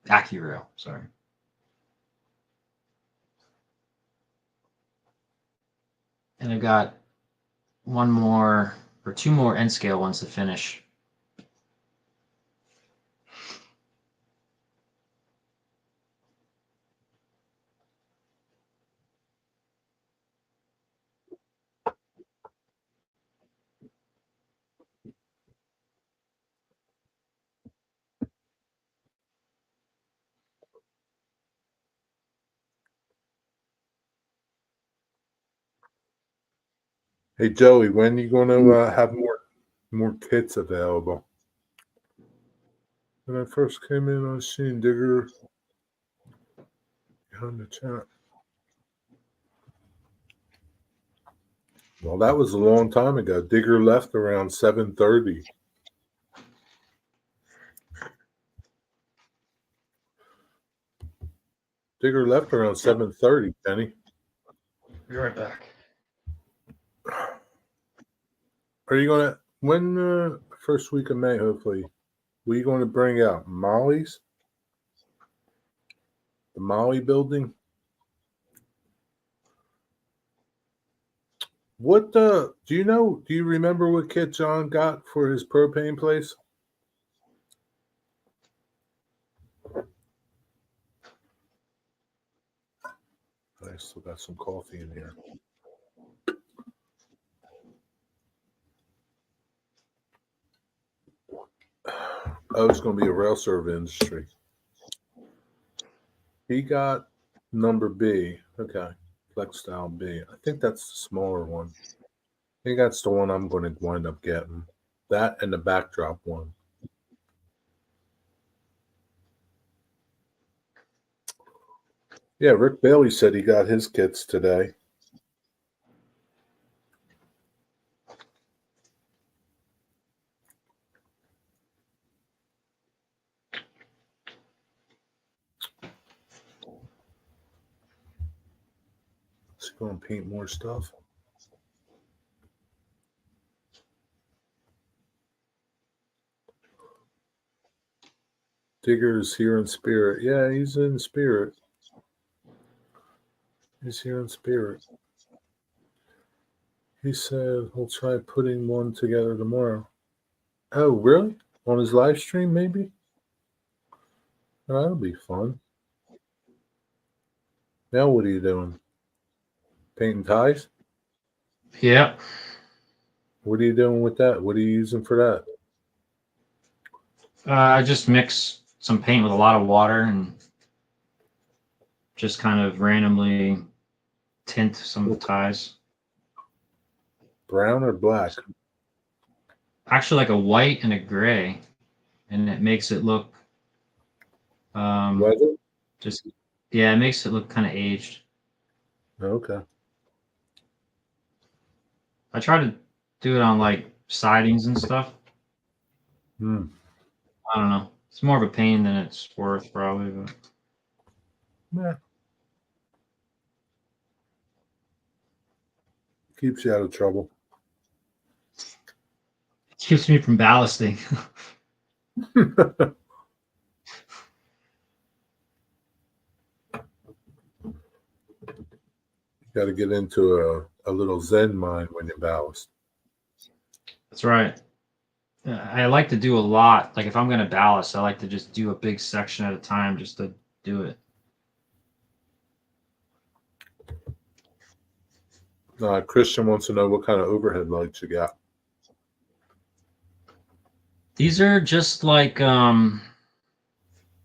AccuRail. Sorry. And I've got one more or two more N scale ones to finish. Hey Joey, when are you going to have more kits available? When I first came in, I was seeing Digger behind the chat. Well, that was a long time ago. Digger left around 7:30. Digger left around 7:30, Penny. Be right back. Are you going to, when first week of May, hopefully, were you going to bring out Molly's? The Molly building? What do you remember what kit John got for his propane place? I still got some coffee in here. Oh, it's going to be a rail serve industry. He got number B. Okay. Flex style B. I think that's the smaller one. I think that's the one I'm going to wind up getting. That and the backdrop one. Yeah, Rick Bailey said he got his kits today. Is he going to paint more stuff? Digger's here in spirit. Yeah, he's in spirit. He's here in spirit. He said he'll try putting one together tomorrow. Oh, really? On his live stream, maybe? Oh, that'll be fun. Now what are you doing? Painting ties? Yeah. What are you doing with that? What are you using for that? I just mix some paint with a lot of water and just kind of randomly tint some of the ties. Brown or black? Actually, like a white and a gray, and it makes it look Leather? just yeah, it makes it look kind of aged. Okay. I try to do it on like sidings and stuff. Hmm. I don't know. It's more of a pain than it's worth, probably. But Yeah. Keeps you out of trouble. it keeps me from ballasting. Got to get into a little Zen mind when you ballast. That's right. I like to do a lot. Like if I'm going to ballast, I like to just do a big section at a time just to do it. Christian wants to know what kind of overhead lights you got. These are just like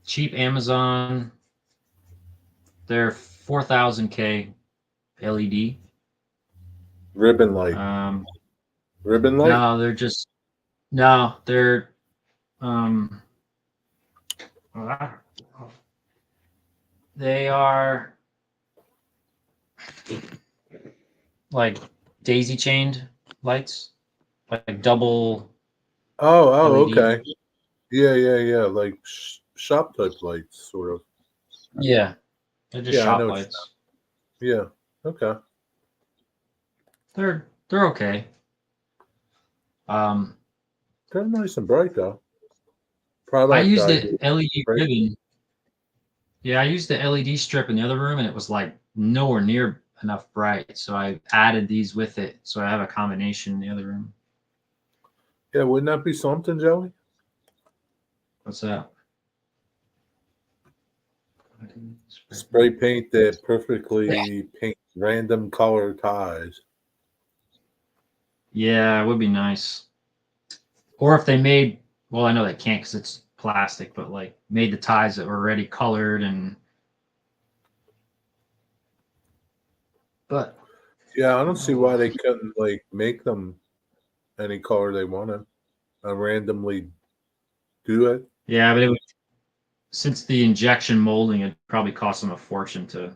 cheap Amazon. They're 4000K LED. Ribbon light. Ribbon light? No, they're they are like daisy chained lights, like double. Oh, LED. okay. Yeah. Like shop type lights, sort of. Yeah, they're just Yeah, I shop know. lights. Yeah. Okay. They're okay. They're nice and bright though. Product I used the idea, LED right? ribbon. Yeah, I used the LED strip in the other room, and it was like nowhere near enough bright. So I added these with it, so I have a combination in the other room. Yeah, wouldn't that be something, Joey? What's that? Spray paint that perfectly paint random color ties. Yeah, it would be nice. Or if they made, well, I know they can't because it's plastic, but like made the ties that were already colored and. But Yeah, I don't see why they couldn't like make them any color they wanted and randomly do it. yeah, but it would, since the injection molding, it probably cost them a fortune to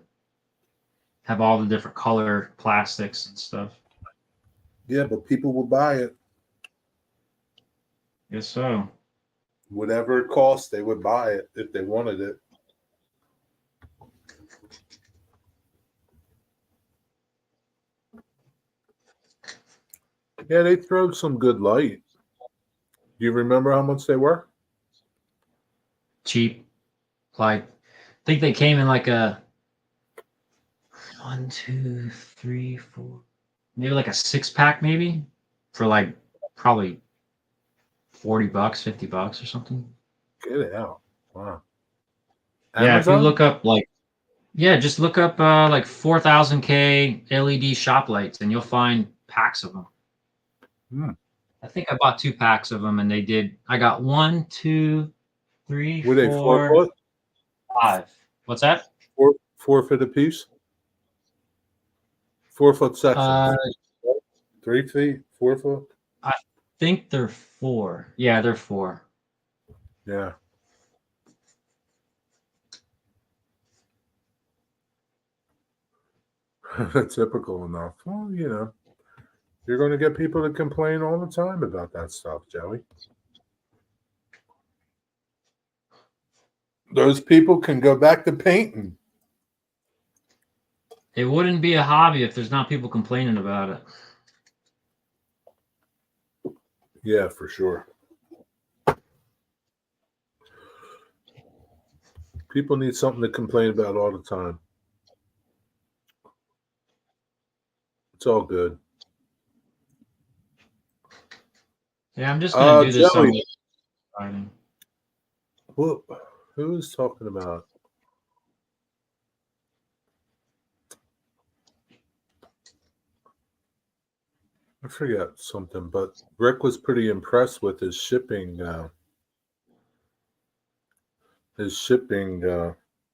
have all the different color plastics and stuff. Yeah, but people will buy it. Guess so. Whatever it costs, they would buy it if they wanted it. Yeah, they throw some good light. Do you remember how much they were? Cheap. Like, I think they came in like a 1, 2, 3, 4, maybe like a 6-pack, maybe for like probably $40, $50 or something. Get it out. Wow. Yeah, if you Amazon? look up like, yeah, just look up like 4000K LED shop lights and you'll find packs of them. Hmm. I think I bought 2 packs of them, and they did. I got 1, 2, 3, Were they 4 4, foot? 5. What's that? 4 foot apiece? 4 foot sections. Uh, 3 feet, 4 foot. I think they're 4. Yeah, they're 4. Yeah. Typical enough. Well, you know, you're going to get people to complain all the time about that stuff, Joey. Those people can go back to painting. It wouldn't be a hobby if there's not people complaining about it. Yeah, for sure. People need something to complain about all the time. It's all good. Yeah, I'm just gonna do this Joey. on. Who was talking about? I forget something, but Rick was pretty impressed with his shipping.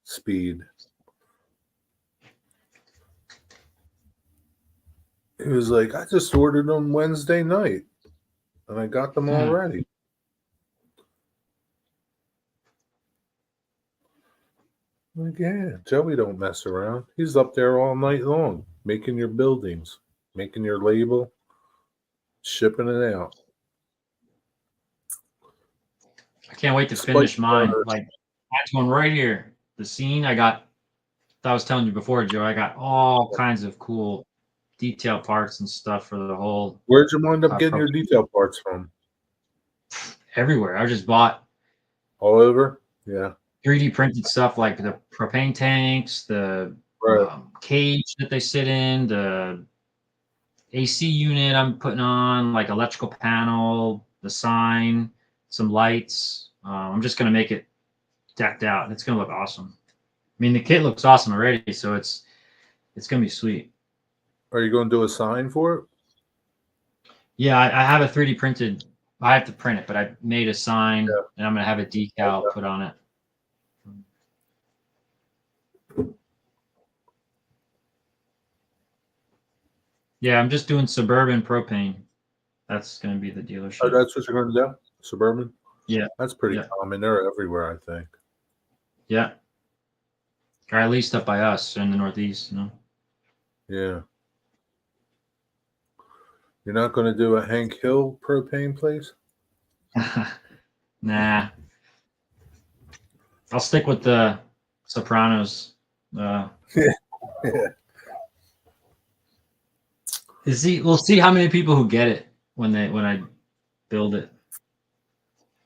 Speed. He was like, I just ordered them Wednesday night, and I got them already. Like, yeah, Joey don't mess around. He's up there all night long, making your buildings, making your label, shipping it out. I can't wait to finish mine. Like, that's one right here. The scene I got. I was telling you before, Joe. I got all kinds of cool detail parts and stuff for the whole. Where'd you wind up getting your detail parts from? Everywhere. I just bought all over. Yeah. 3D printed stuff like the propane tanks, the cage that they sit in, the AC unit I'm putting on, like electrical panel, the sign, some lights. I'm just gonna make it decked out, and it's gonna look awesome. I mean, the kit looks awesome already, so it's gonna be sweet. Are you going to do a sign for it? Yeah, I have a 3D printed. I have to print it, but I made a sign, and I'm gonna have a decal put on it. Yeah, I'm just doing Suburban propane. That's going to be the dealership. Oh, that's what you're going to do? Suburban? Yeah. That's pretty common. They're everywhere, I think. Yeah. Or at least up by us in the Northeast, you know? Yeah. You're not going to do a Hank Hill propane place? Nah. I'll stick with the Sopranos. Yeah. We'll see how many people who get it when I build it.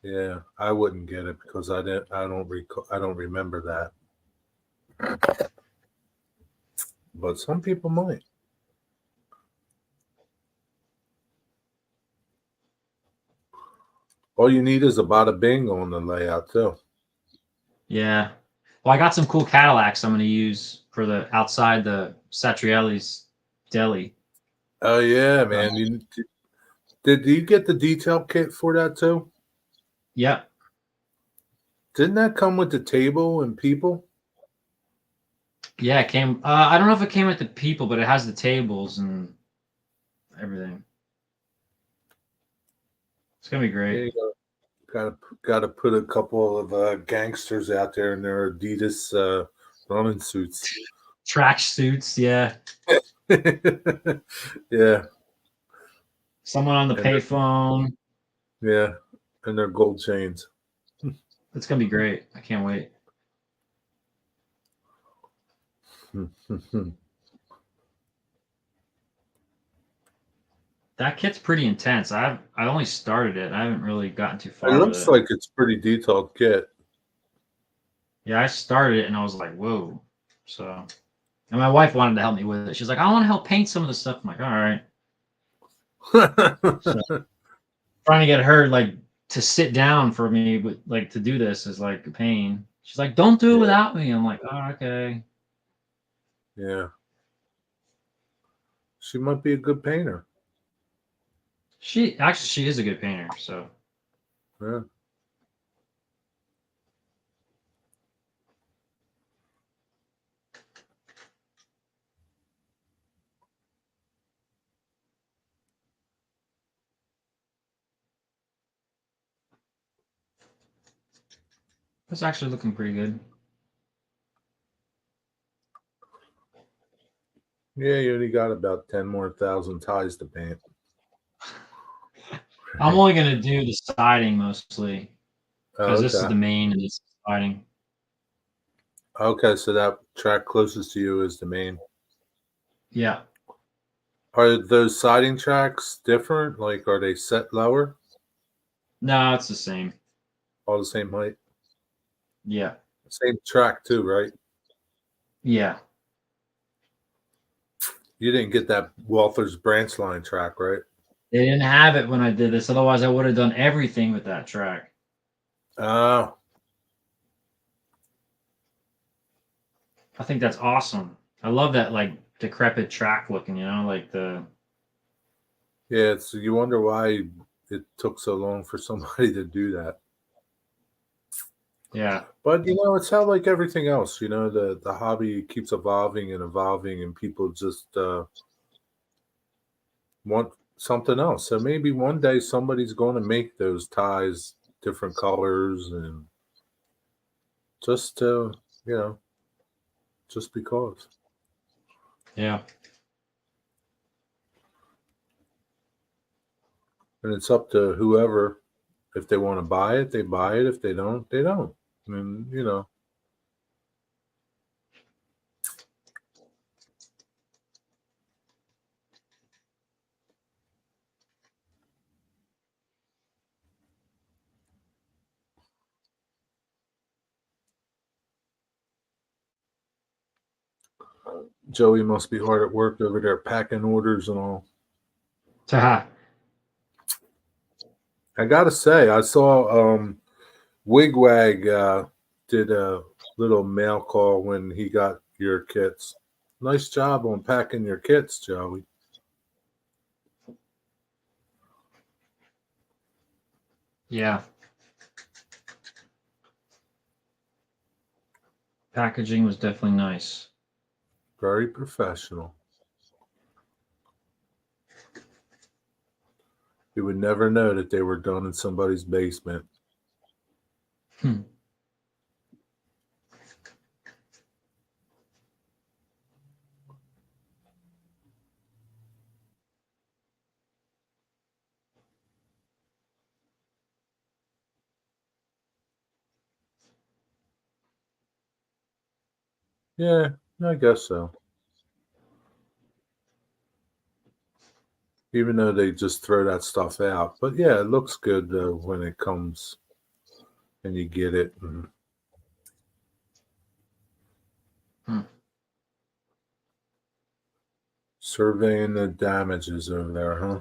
Yeah, I wouldn't get it because I don't remember that. But some people might. All you need is a bada bing on the layout too. Yeah. Well, I got some cool Cadillacs I'm going to use for the outside the SatERDay's deli. Oh yeah, man! Did you get the detail kit for that too? Yep. Didn't that come with the table and people? Yeah, it came. I don't know if it came with the people, but it has the tables and everything. It's gonna be great. Yeah, got to put a couple of gangsters out there in their Adidas running suits, track suits. Yeah. Yeah. Someone on the payphone. Yeah, and their gold chains. It's gonna be great. I can't wait. That kit's pretty intense. I only started it. I haven't really gotten too far. It looks like it's pretty detailed kit. Yeah, I started it and I was like, whoa. So, and my wife wanted to help me with it. She's like, I want to help paint some of the stuff. I'm like, all right. So, trying to get her like to sit down for me, but like to do this is like a pain. She's like, don't do it without me. I'm like, oh, okay. Yeah. She might be a good painter. She is a good painter. So Yeah. it's actually looking pretty good. Yeah, you only got about 10 more thousand ties to paint. I'm only gonna do the siding mostly Oh, because this is the okay. main and this is siding. Okay, so that track closest to you is the main. Yeah. Are those siding tracks different? Like, are they set lower? No, it's the same. All the same height? Yeah. Same track too, right? Yeah. You didn't get that Walther's branch line track, right? They didn't have it when I did this. Otherwise, I would have done everything with that track. Oh, I think that's awesome. I love that like decrepit track looking, like the yeah. It's you wonder why it took so long for somebody to do that. yeah. But it's how like everything else. The hobby keeps evolving and evolving, and people just want something else. So maybe one day somebody's going to make those ties different colors and just just because. Yeah. And it's up to whoever. If they want to buy it, they buy it. If they don't, they don't. I mean. Joey must be hard at work over there packing orders and all. Haha. I gotta say, I saw Wigwag did a little mail call when he got your kits. Nice job on packing your kits, Joey. Yeah. Packaging was definitely nice. Very professional. You would never know that they were done in somebody's basement. Hmm. Yeah, I guess so. Even though they just throw that stuff out. But yeah, it looks good when it comes and you get it. And surveying the damages over there, huh?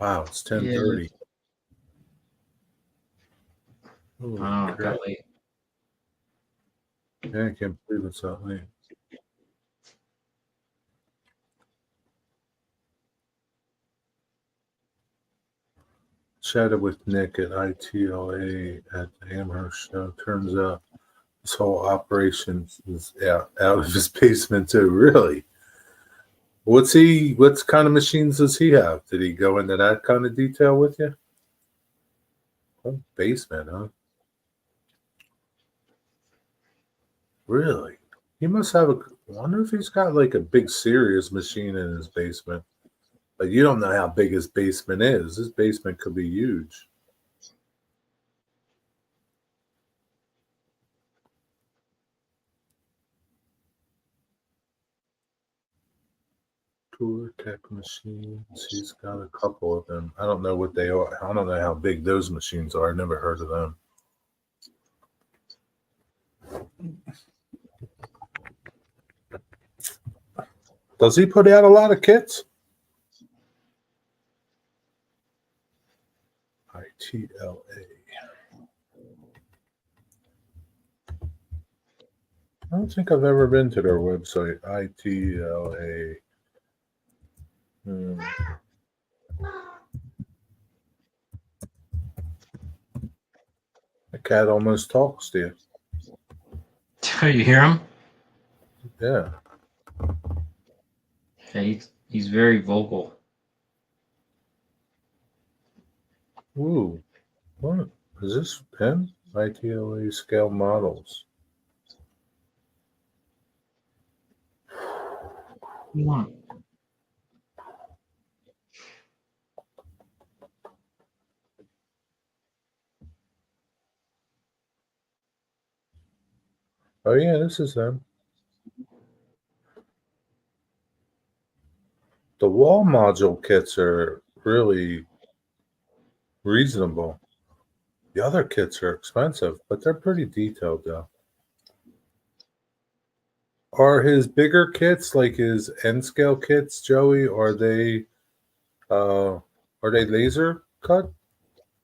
Wow, it's 10:30. Holy Oh, it crap. got late. Yeah, I can't believe it's that late. Chatted with Nick at ITLA at the Amherst show. Turns out this whole operation is out of his basement too. Really? What kind of machines does he have? Did he go into that kind of detail with you? Oh, basement, huh? Really? He must have I wonder if he's got like a big serious machine in his basement. But you don't know how big his basement is. His basement could be huge. Tour Tech machines. He's got a couple of them. I don't know what they are. I don't know how big those machines are. I've never heard of them. Does he put out a lot of kits? ITLA. I don't think I've ever been to their website. ITLA. Hmm. The cat almost talks to you. You hear him? Yeah. Yeah, he's very vocal. Ooh. What? Is this pen? ITLA scale models. What do you want? Oh yeah, this is them. The wall module kits are really reasonable. The other kits are expensive, but they're pretty detailed though. Are his bigger kits like his N scale kits, Joey? Are they laser cut?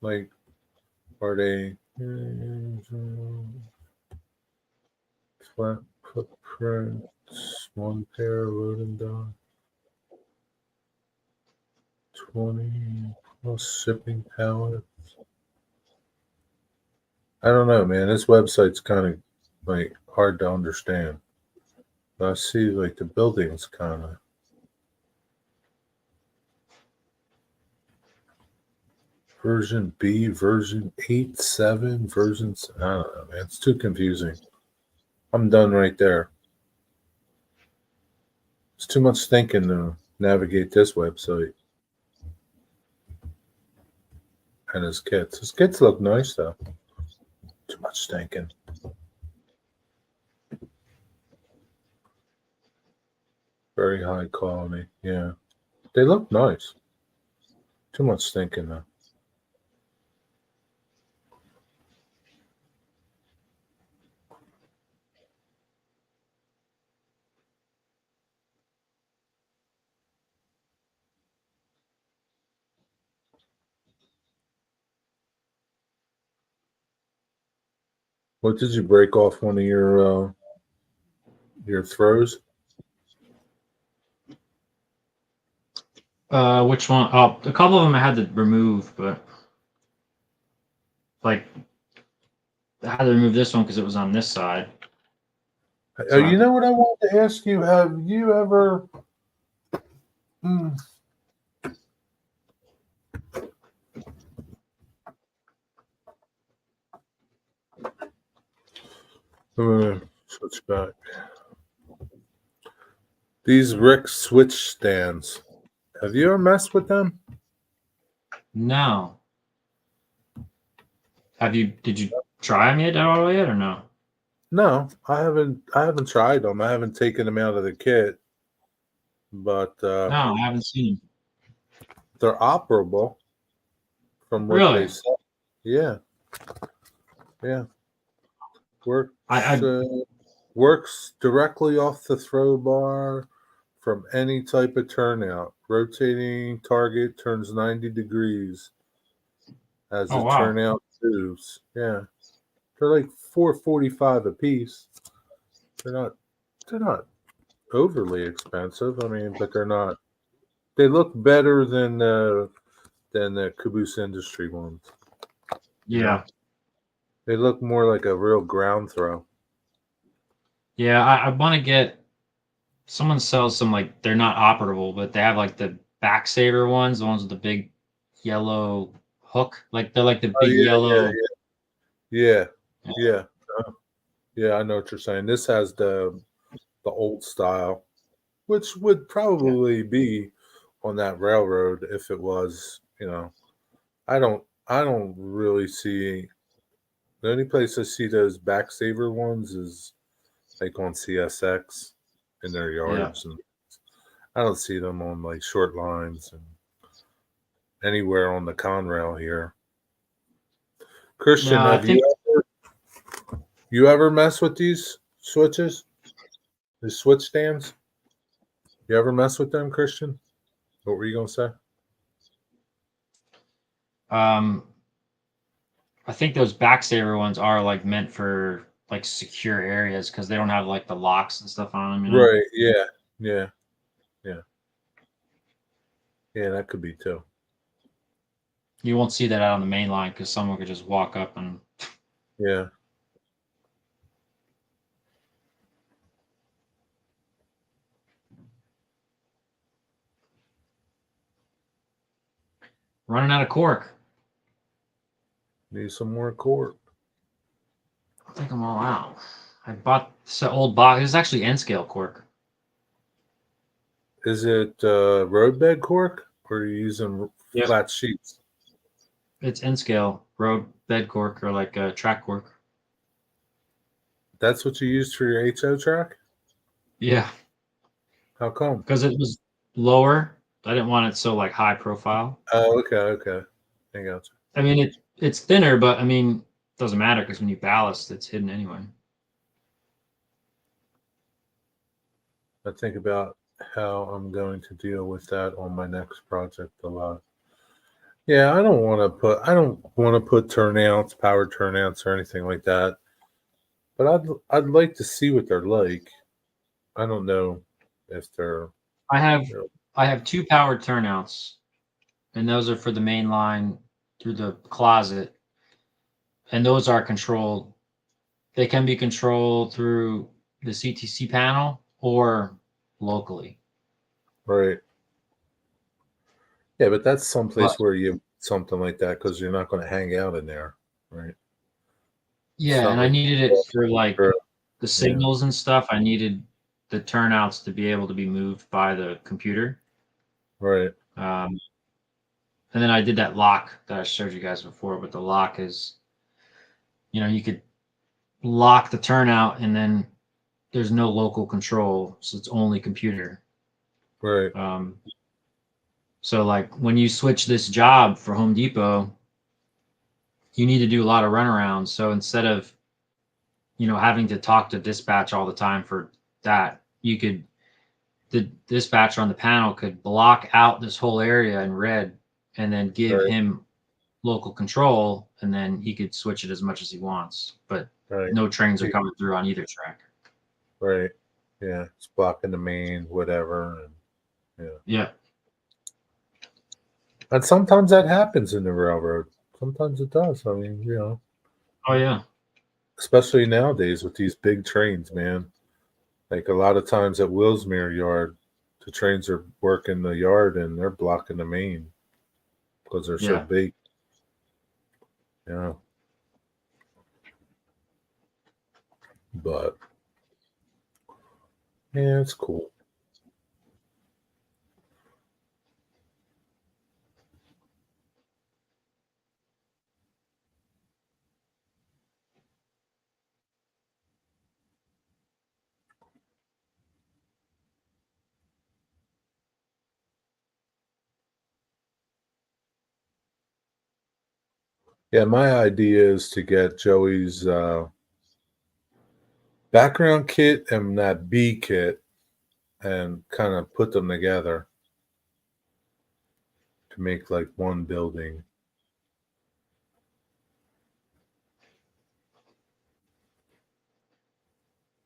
Like are they flat footprints, one pair loading dock, 20 plus shipping pallets? I don't know, man. This website's kind of like hard to understand. But I see like the buildings kind of. Version B, version 8.7, versions. I don't know, man. It's too confusing. I'm done right there. It's too much thinking to navigate this website. And his kits. His kits look nice though. Too much thinking. Very high quality. Yeah. They look nice. Too much thinking though. What did you break off one of your throws? Which one? Oh, a couple of them I had to remove, but like I had to remove this one because it was on this side. So You know what I wanted to ask you? Have you ever? Switch back. These Rick switch stands. Have you ever messed with them? No. Did you try them yet at all yet or no? No, I haven't. I haven't tried them. I haven't taken them out of the kit, but No, I haven't seen them. they're operable from what Really? they say. Yeah, yeah. Works I works directly off the throw bar from any type of turnout. Rotating target turns 90 degrees as Oh, the wow. turnout moves. Yeah, they're like $4.45 a piece. They're not overly expensive. I mean, but they're not. They look better than the Caboose Industry ones. You Yeah. know? They look more like a real ground throw. Yeah, I want to get someone sells some like they're not operable, but they have like the back saver ones, the ones with the big yellow hook. Like they're like the Oh big yeah, yellow. yeah. Yeah. I know what you're saying. This has the old style, which would probably be on that railroad if it was. I don't really see. The only place I see those back saver ones is like on CSX in their Yeah. yards, and I don't see them on like short lines and anywhere on the Conrail here. Christian, No, I have think you ever mess with these switches? The switch stands? You ever mess with them, Christian? What were you gonna say? um I think those back saver ones are like meant for like secure areas because they don't have like the locks and stuff on them, you know. Right. Yeah. Yeah. Yeah. Yeah, that could be too. You won't see that out on the main line because someone could just walk up and Yeah. running out of cork. Need some more cork. I think I'm all out. I bought this old box. It's actually N scale cork. Is it roadbed cork or are you using Yep. flat sheets? It's N scale road bed cork or like track cork. That's what you used for your HO track? Yeah, How come? because it was lower. I didn't want it so like high profile. Oh, okay. I got you. I mean, it's thinner, but I mean, it doesn't matter because when you ballast, it's hidden anyway. I think about how I'm going to deal with that on my next project a lot. Yeah, I don't want to put turnouts, power turnouts or anything like that. But I'd like to see what they're like. I don't know if they're I have you know, I have 2 powered turnouts, and those are for the main line through the closet, and those are controlled. They can be controlled through the CTC panel or locally. right. Yeah, but that's But someplace where you something like that because you're not going to hang out in there, right? It's yeah, not and I like needed it for like or- the signals and stuff. I needed the turnouts to be able to be moved by the computer. right, Um, and then I did that lock that I showed you guys before, but the lock is, you could lock the turnout and then there's no local control, so it's only computer. right, So like when you switch this job for Home Depot, you need to do a lot of runarounds. So instead of, having to talk to dispatch all the time for that, the dispatcher on the panel could block out this whole area in red and then give right, him local control, and then he could switch it as much as he wants. But right, no trains are coming through on either track. right. Yeah, it's blocking the main, whatever, and yeah. Yeah. And sometimes that happens in the railroad. Sometimes it does. I mean, Oh yeah. especially nowadays with these big trains, man. Like a lot of times at Willsmere Yard, the trains are working the yard and they're blocking the main because they're so Yeah. big. Yeah. But yeah, it's cool. Yeah, my idea is to get Joey's background kit and that B kit and kind of put them together to make like one building.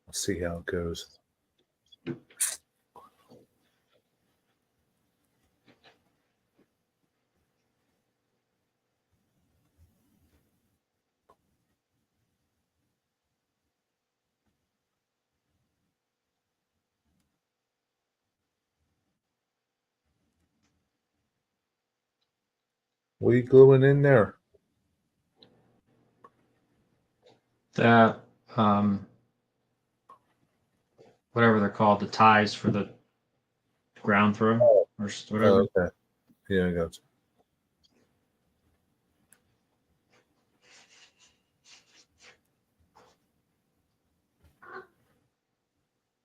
We'll see how it goes. What are you gluing in there? The whatever they're called, the ties for the ground throw or whatever. Oh, okay. Yeah, I got you.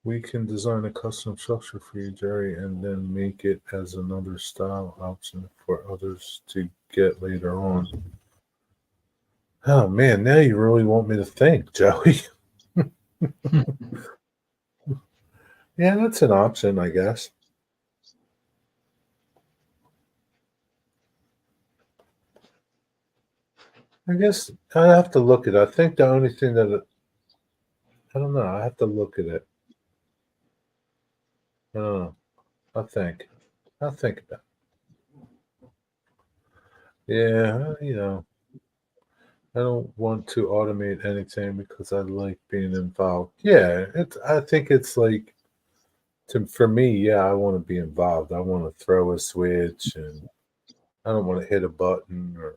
We can design a custom structure for you, Jerry, and then make it as another style option for others to get later on. Oh man, now you really want me to think, Joey. Yeah, that's an option, I guess. I guess I have to look at it. I think the only thing I don't know. I have to look at it. I don't know. I'll think about it. Yeah, I don't want to automate anything because I like being involved. Yeah, I think it's like for me, yeah, I want to be involved. I want to throw a switch and I don't want to hit a button or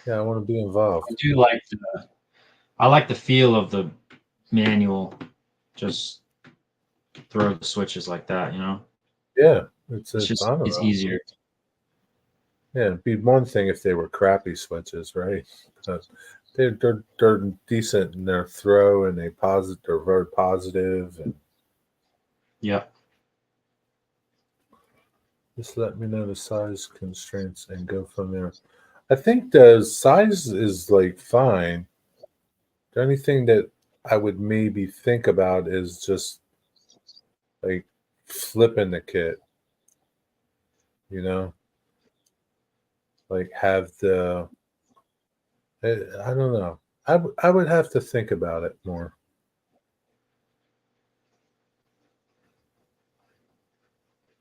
yeah, I want to be involved. I do like I like the feel of the manual. Just throw the switches like that, Yeah, It's it's just I don't it's know. easier. Yeah, it'd be one thing if they were crappy switches, right? But they're decent in their throw and they're very positive and Yep. just let me know the size constraints and go from there. I think the size is like fine. The only thing that I would maybe think about is just like flipping the kit, you know, like have I don't know. I would have to think about it more.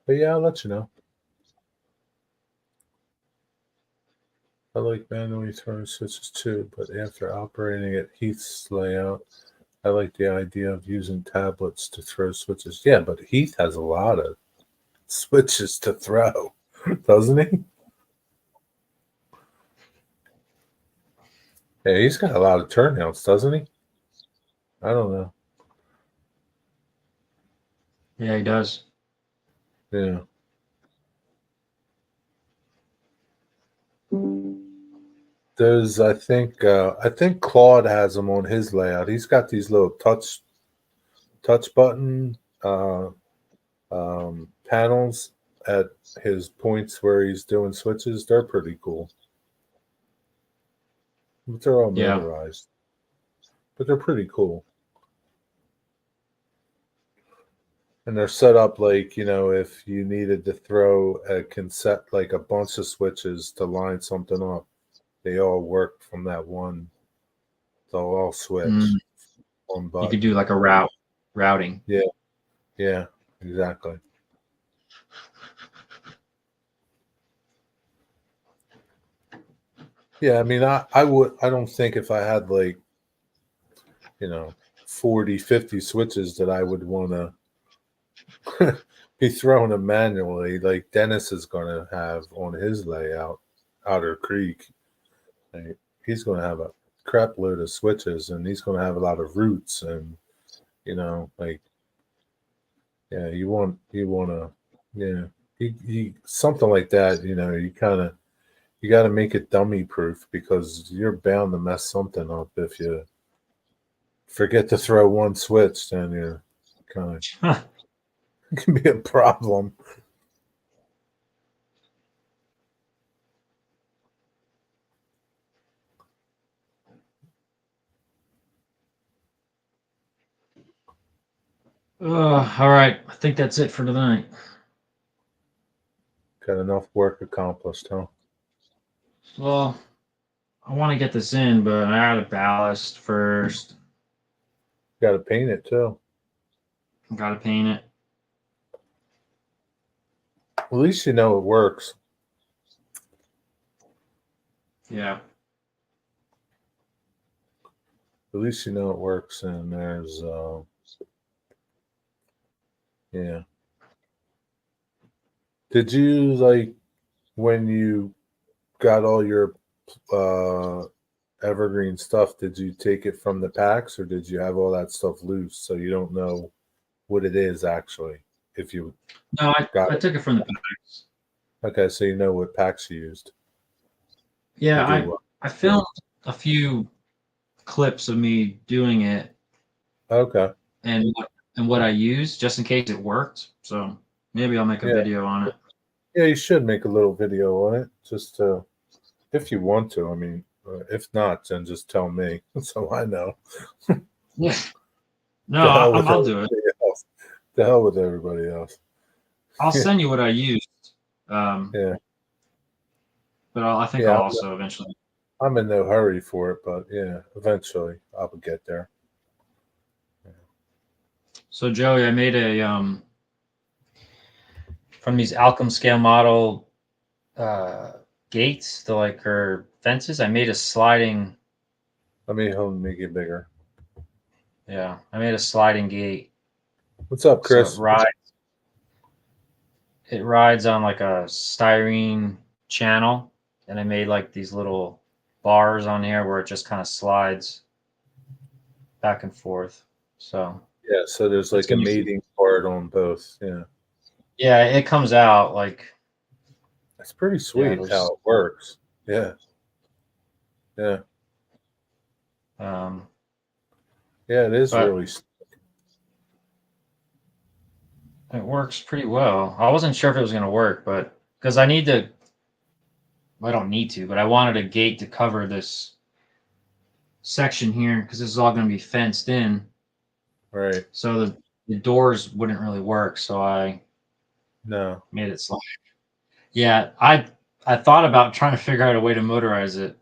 But yeah, I'll let you know. I like manually throwing switches too, but after operating at Heath's layout, I like the idea of using tablets to throw switches. Yeah, but Heath has a lot of switches to throw, doesn't he? Yeah, he's got a lot of turnouts, doesn't he? I don't know. Yeah, he does. Yeah. There's, I think Claude has them on his layout. He's got these little touch button panels at his points where he's doing switches. They're pretty cool. But they're all Yeah. motorized. But they're pretty cool. And they're set up like, if you needed to throw a concept like a bunch of switches to line something up, they all work from that one. They'll all switch on You button. could do like a routing. Yeah. Yeah, exactly. Yeah, I mean I don't think if I had like, 40, 50 switches that I would want to be throwing them manually like Dennis is going to have on his layout, Otter Creek. Like, he's going to have a crap load of switches and he's going to have a lot of roots and like yeah, you want to yeah, something like that, you got to make it dummy proof because you're bound to mess something up if you forget to throw one switch, then you're kind of it can be a problem. All right. I think that's it for tonight. Got enough work accomplished, huh? Well, I want to get this in, but I got to ballast first. Got to paint it too. Got to paint it. At least you know it works. Yeah. At least you know it works, and there's yeah. Did you like when you got all your evergreen stuff? Did you take it from the packs, or did you have all that stuff loose so you don't know what it is actually? If you No, got I it. took it from the packs. Okay, so you know what packs you used. Yeah, To do what. I filmed a few clips of me doing it Okay. and what I used just in case it worked. So maybe I'll make a Yeah. video on it. Yeah, you should make a little video on it, just if you want to. I mean, if not, then just tell me so I know. Yeah. No, The hell with I'll do it. everybody else. The hell with everybody else. I'll send you what I used. Yeah. But I think Yeah, I'll also eventually. I'm in no hurry for it, but yeah, eventually I will get there. So Joey, I made a from these Alchem scale model gates, the like or fences. I made a sliding. Let me make it bigger. Yeah, I made a sliding gate. What's up, So Chris? it rides on like a styrene channel, and I made like these little bars on here where it just kind of slides back and forth. So Yeah, so there's It's like a gonna be- mating part on both. Yeah, yeah, it comes out like it's pretty sweet there's- how it works. Yeah, yeah, um, yeah. It is But- really. it works pretty well. I wasn't sure if it was gonna work, but because I need to, I don't need to, but I wanted a gate to cover this section here because this is all gonna be fenced in. Right. So the doors wouldn't really work, so I No. made it slide. Yeah, I thought about trying to figure out a way to motorize it.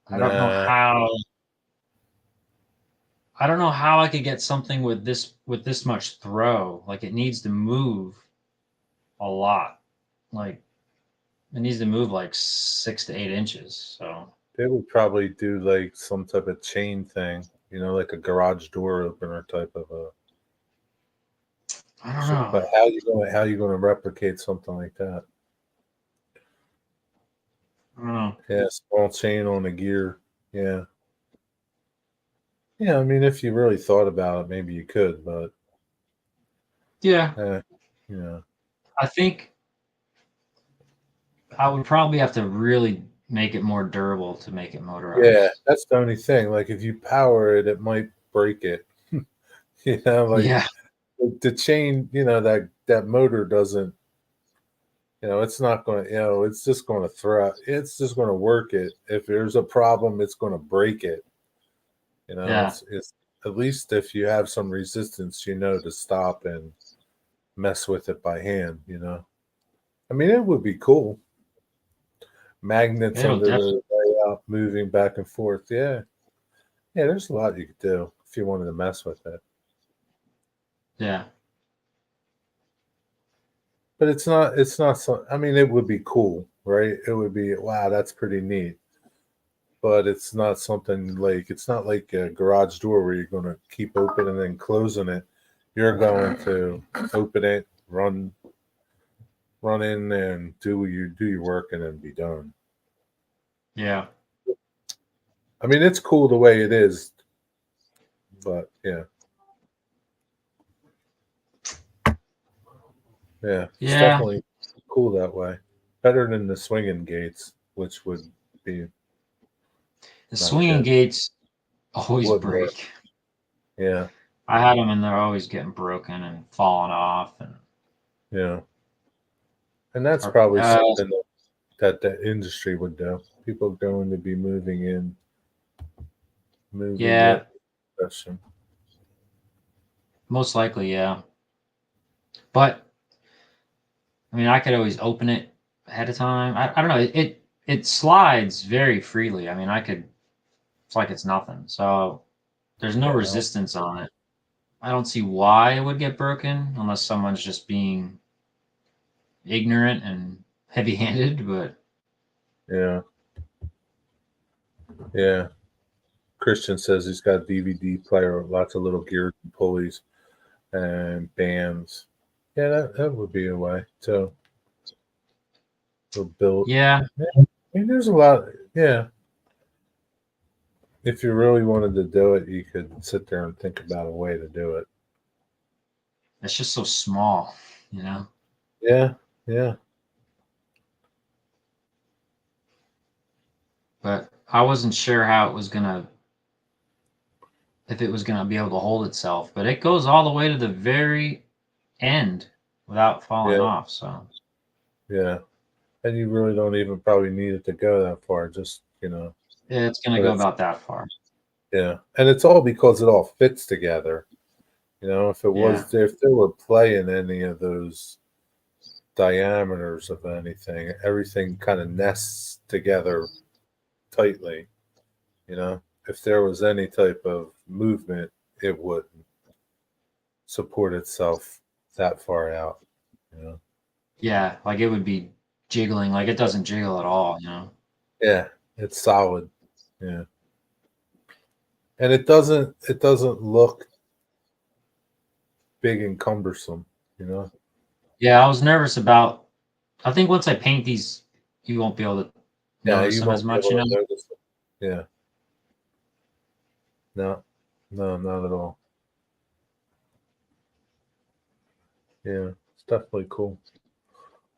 I don't know Nah. how. I don't know how I could get something with this much throw. Like it needs to move a lot. Like it needs to move like 6 to 8 inches. So They would probably do like some type of chain thing, like a garage door opener type of a. I don't know. But how you gonna replicate something like that? I don't know. Yeah, small chain on a gear. Yeah. Yeah, I mean, if you really thought about it, maybe you could, but Yeah, yeah, I think I would probably have to really make it more durable to make it motorized. yeah, that's the only thing. Like, if you power it, it might break it. Like Yeah. the chain, that motor doesn't. It's not going to. It's just going to throw. It's just going to work it. If there's a problem, it's going to break it. Yeah. It's at least if you have some resistance, to stop and mess with it by hand. I mean, it would be cool. Magnets It'll under the layout, moving back and forth. Yeah, yeah. There's a lot you could do if you wanted to mess with it. Yeah. But it's not. It's not so. I mean, it would be cool, right? It would be wow. That's pretty neat. But it's not something like it's not like a garage door where you're going to keep open and then closing it. You're going to open it, run in and do your work and then be done. Yeah. I mean, it's cool the way it is, but yeah, it's Yeah. definitely cool that way. Better than the swinging gates, which would be The swinging good. gates always Would break. work. Yeah, I had them and they're always getting broken and falling off. And yeah, and that's Or- probably something that the industry would do. People going to be moving in. Yeah. Question. Most likely, yeah. But I mean, I could always open it ahead of time. I don't know. It slides very freely. I mean, it's like it's nothing. So there's no Yeah. resistance on it. I don't see why it would get broken unless someone's just being ignorant and heavy-handed, but Yeah. Yeah. Christian says he's got a DVD player, lots of little gears and pulleys and bands. Yeah, that would be a way to build. yeah. I mean, there's a lot. Yeah. If you really wanted to do it, you could sit there and think about a way to do it. It's just so small, you know? Yeah. Yeah. But I wasn't sure how it was if it was gonna be able to hold itself. But it goes all the way to the very end without falling Yeah. off. So Yeah. And you really don't even probably need it to go that far. Just, yeah, it's gonna But go it's- about that far. yeah. And it's all because it all fits together. If it was, if they were playing any of those diameters of anything, everything kind of nests together tightly. If there was any type of movement, it wouldn't support itself that far out. Yeah, like it would be jiggling. Like it doesn't jiggle at all, you know. Yeah, it's solid. Yeah. And it doesn't look big and cumbersome, you know. Yeah, I was nervous about. I think once I paint these, you won't be able to Yeah, notice you them as won't be much, able you to know. notice it. Yeah. No, no, not at all. Yeah, it's definitely cool.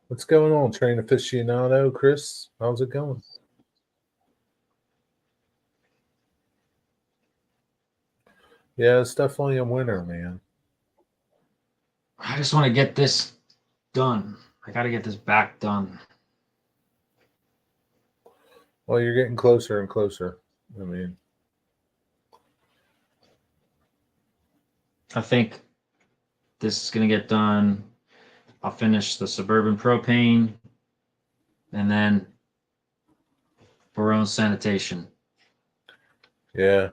What's going on, train aficionado, Chris? How's it going? Yeah, it's definitely a winner, man. I just want to get this done. I got to get this back done. Well, you're getting closer and closer. I mean, I think this is gonna get done. I'll finish the Suburban propane, and then Barone sanitation. yeah.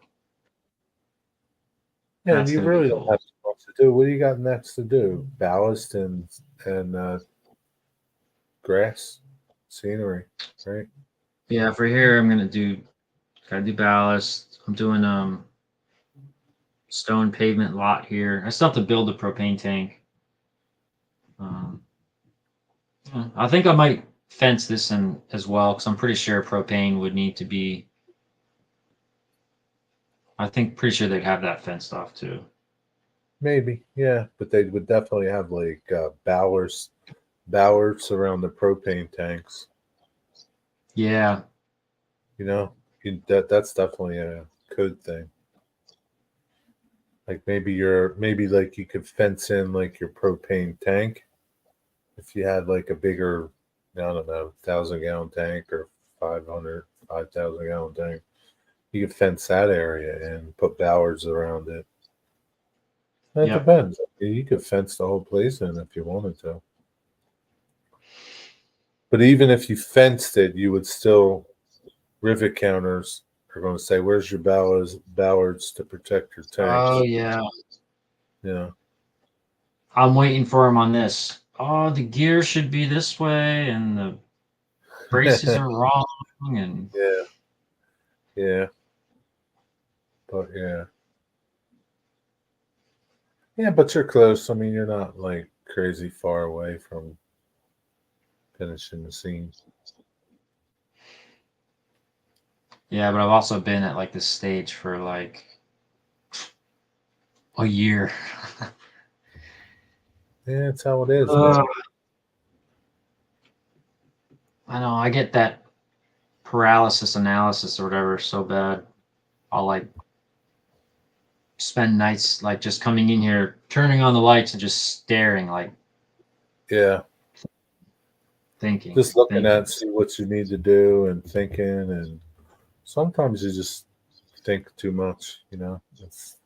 Yeah, and That's you gonna be really don't cool. have too much to do. What do you got next to do? Ballast and grass, scenery, right? Yeah, for here I'm gonna gotta do ballast. I'm doing stone pavement lot here. I still have to build a propane tank. I think I might fence this in as well because I'm pretty sure propane would need to be. I think pretty sure they'd have that fenced off too. Maybe, yeah, but they would definitely have like ballards around the propane tanks. Yeah, You know, that's definitely a code thing. Like maybe like you could fence in like your propane tank if you had like a bigger, I don't know, 1,000 gallon tank or 5,000 gallon tank. You could fence that area and put ballards around it. That yep, depends. You could fence the whole place in if you wanted to. But even if you fenced it, you would still rivet counters are going to say, "Where's your ballards to protect your oh tanks?" yeah. Yeah, I'm waiting for him on this. Oh, the gear should be this way, and the braces are wrong, and yeah, yeah. But yeah. But you're close. I mean, you're not like crazy far away from finishing the scene. yeah. But I've also been at like this stage for like a year. Yeah, that's how it is, Ugh. man. I know. I get that paralysis analysis or whatever so bad. I'll like spend nights like just coming in here, turning on the lights, and just staring, like Yeah, thinking, just looking thinking. at see what you need to do and thinking, and sometimes you just think too much. You know, it's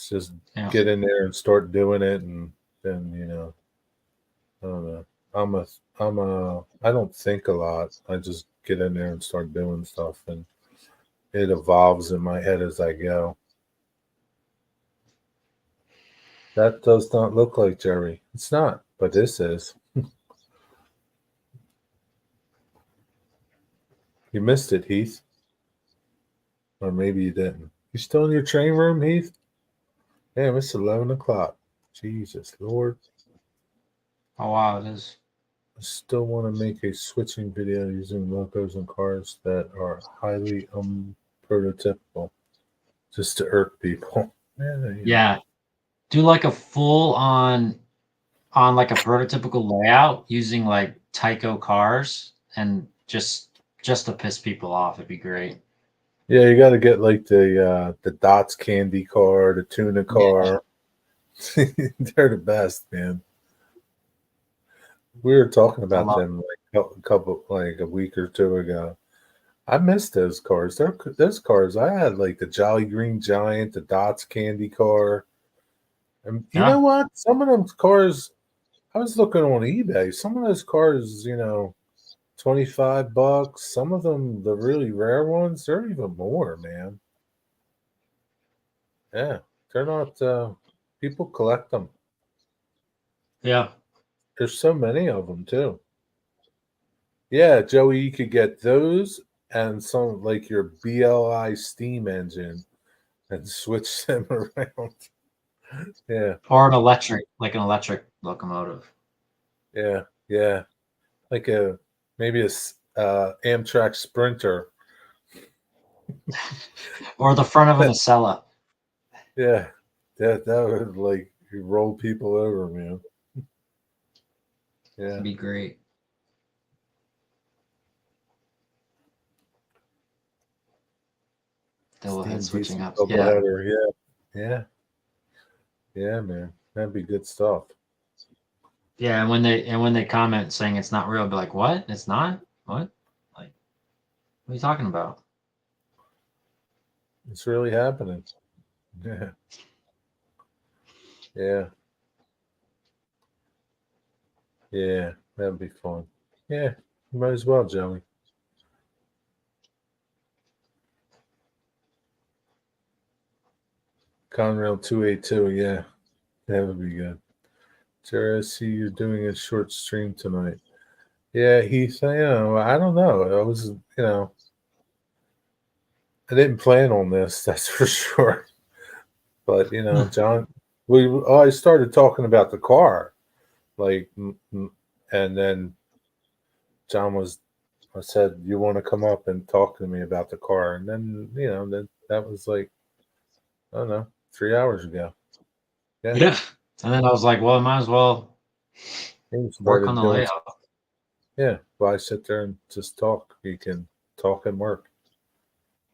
just Yeah. get in there and start doing it, and then I don't know. I don't think a lot. I just get in there and start doing stuff, and it evolves in my head as I go. That does not look like Jerry. It's not, but this is. You missed it, Heath. Or maybe you didn't. You still in your train room, Heath? Damn, it's 11 o'clock. Jesus Lord. Oh wow, it is. I still want to make a switching video using logos and cars that are highly unprototypical, just to irk people. Yeah. Do like a full on like a prototypical layout using like Tyco cars and just to piss people off. It'd be great. Yeah, you got to get like the Dots candy car, the tuna car. They're the best, man. We were talking I about love. them like a couple, like a week or two ago. I miss those cars. Those cars. I had like the Jolly Green Giant, the Dots candy car, and you know Yeah. what? Some of those cars. I was looking on eBay. Some of those cars, $25. Some of them, the really rare ones, they're even more, man. Yeah, they're not. People collect them. Yeah. There's so many of them too. Yeah, Joey, you could get those and some like your BLI steam engine and switch them around. Yeah, Or an electric, like an electric locomotive. yeah, yeah. Like maybe a Amtrak Sprinter. Or the front of an Acela. Yeah, that would like roll people over, man. Yeah. That'd be great. Double Steam head switching diesel up. double Yeah. header. Yeah, man. That'd be good stuff. Yeah, and when they comment saying it's not real, I'll be like, what? It's not? What? Like, what are you talking about? It's really happening. Yeah, yeah, yeah. That'd be fun. Yeah, you might as well, Joey. Conrail 282. Yeah, that would be good. Jerry, I see you're doing a short stream tonight. Yeah, Heath, I don't know. I was, I didn't plan on this, that's for sure. But, John, I started talking about the car. Like, and then I said, you want to come up and talk to me about the car? And then, that was like, I don't know, 3 hours ago. Yeah. And then I was like, well, I might as well He work started on the doing layout. Yeah, why sit there and just talk? You can talk and work.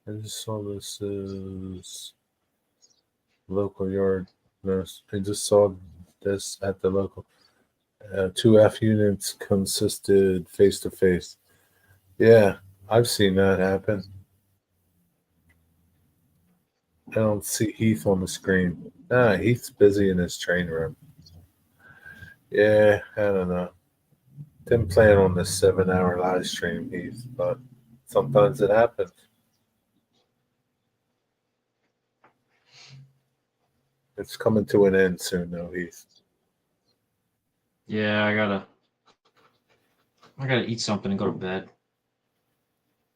I just saw this local yard nurse. I just saw this at the local. 2 F units consisted face to face. Yeah, I've seen that happen. I don't see Heath on the screen. Heath's busy in his train room. Yeah, I don't know. Didn't plan on this 7-hour live stream, Heath, but sometimes it happens. It's coming to an end soon, though, Heath. Yeah, I gotta eat something and go to bed.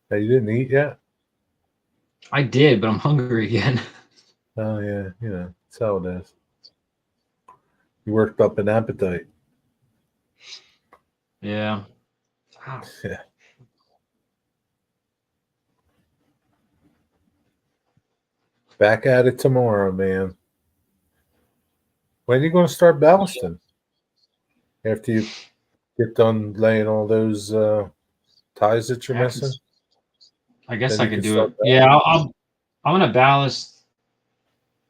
Hey, you didn't eat yet? I did, but I'm hungry again. Oh, yeah, that's how it is. You worked up an appetite. Yeah. Wow. Yeah. Back at it tomorrow, man. When are you going to start ballasting? After you get done laying all those ties that you're missing? I guess Then I you could can do it. start Yeah, I'm gonna ballast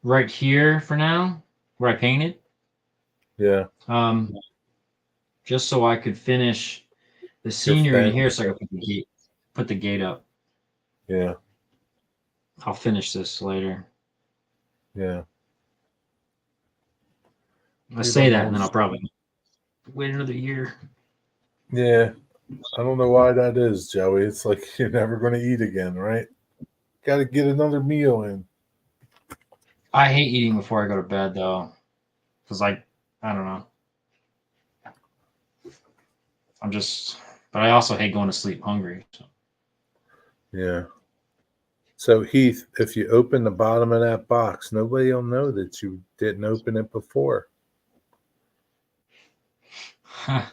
right here for now, where I painted. Yeah. Just so I could finish the Your scenery in fence. here, so I could put the gate up. Yeah. I'll finish this later. Yeah. I say that, and then I'll probably wait another year. Yeah. I don't know why that is, Joey. It's like you're never going to eat again, right? Got to get another meal in. I hate eating before I go to bed, though, because I don't know. But I also hate going to sleep hungry. So. Yeah. So, Heath, if you open the bottom of that box, nobody will know that you didn't open it before. Huh.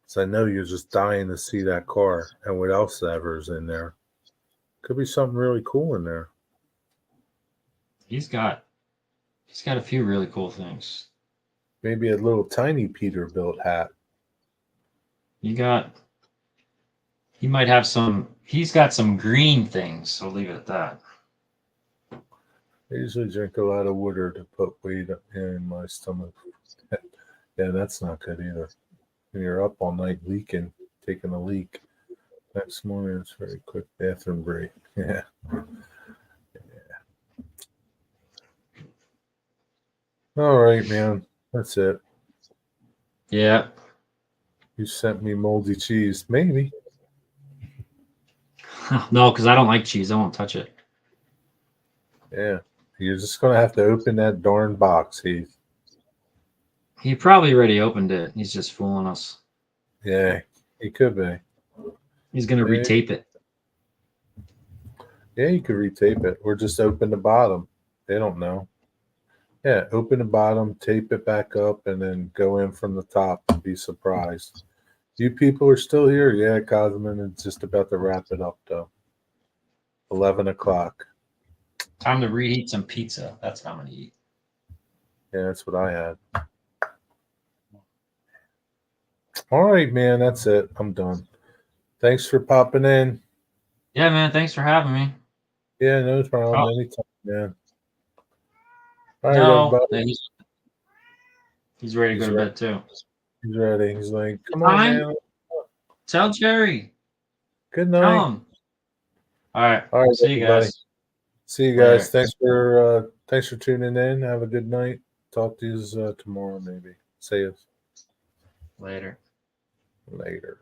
So I know you're just dying to see that car and what else ever's in there. Could be something really cool in there. He's got a few really cool things. Maybe a little tiny Peterbilt hat. He might have some. He's got some green things. I'll leave it at that. I usually drink a lot of water to put weight in my stomach. Yeah, that's not good either. When you're up all night leaking, taking a leak. Next morning, it's a very quick bathroom break. Yeah. All right, man. That's it. Yeah. You sent me moldy cheese. Maybe. No, because I don't like cheese. I won't touch it. Yeah. You're just going to have to open that darn box, Heath. He probably already opened it. He's just fooling us. Yeah, he could be. He's gonna Yeah. retape it. Yeah, you could retape it or just open the bottom. They don't know. Yeah, open the bottom, tape it back up, and then go in from the top and be surprised. You people are still here. Yeah, Cosman is just about to wrap it up, though. 11 o'clock. Time to reheat some pizza. That's what I'm gonna eat. Yeah, that's what I had. All right, man, that's it. I'm done. Thanks for popping in. Yeah, man. Thanks for having me. Yeah, no problem. Oh. Anytime, man. All right, No, everybody. he's ready to He's go to ready. bed too. He's ready. He's like, come on, Fine. man. Tell Jerry. Good Tell night. him. All right. All right, See you everybody. guys. See you guys. Later. Thanks for tuning in. Have a good night. Talk to you tomorrow, maybe. See you Later. later.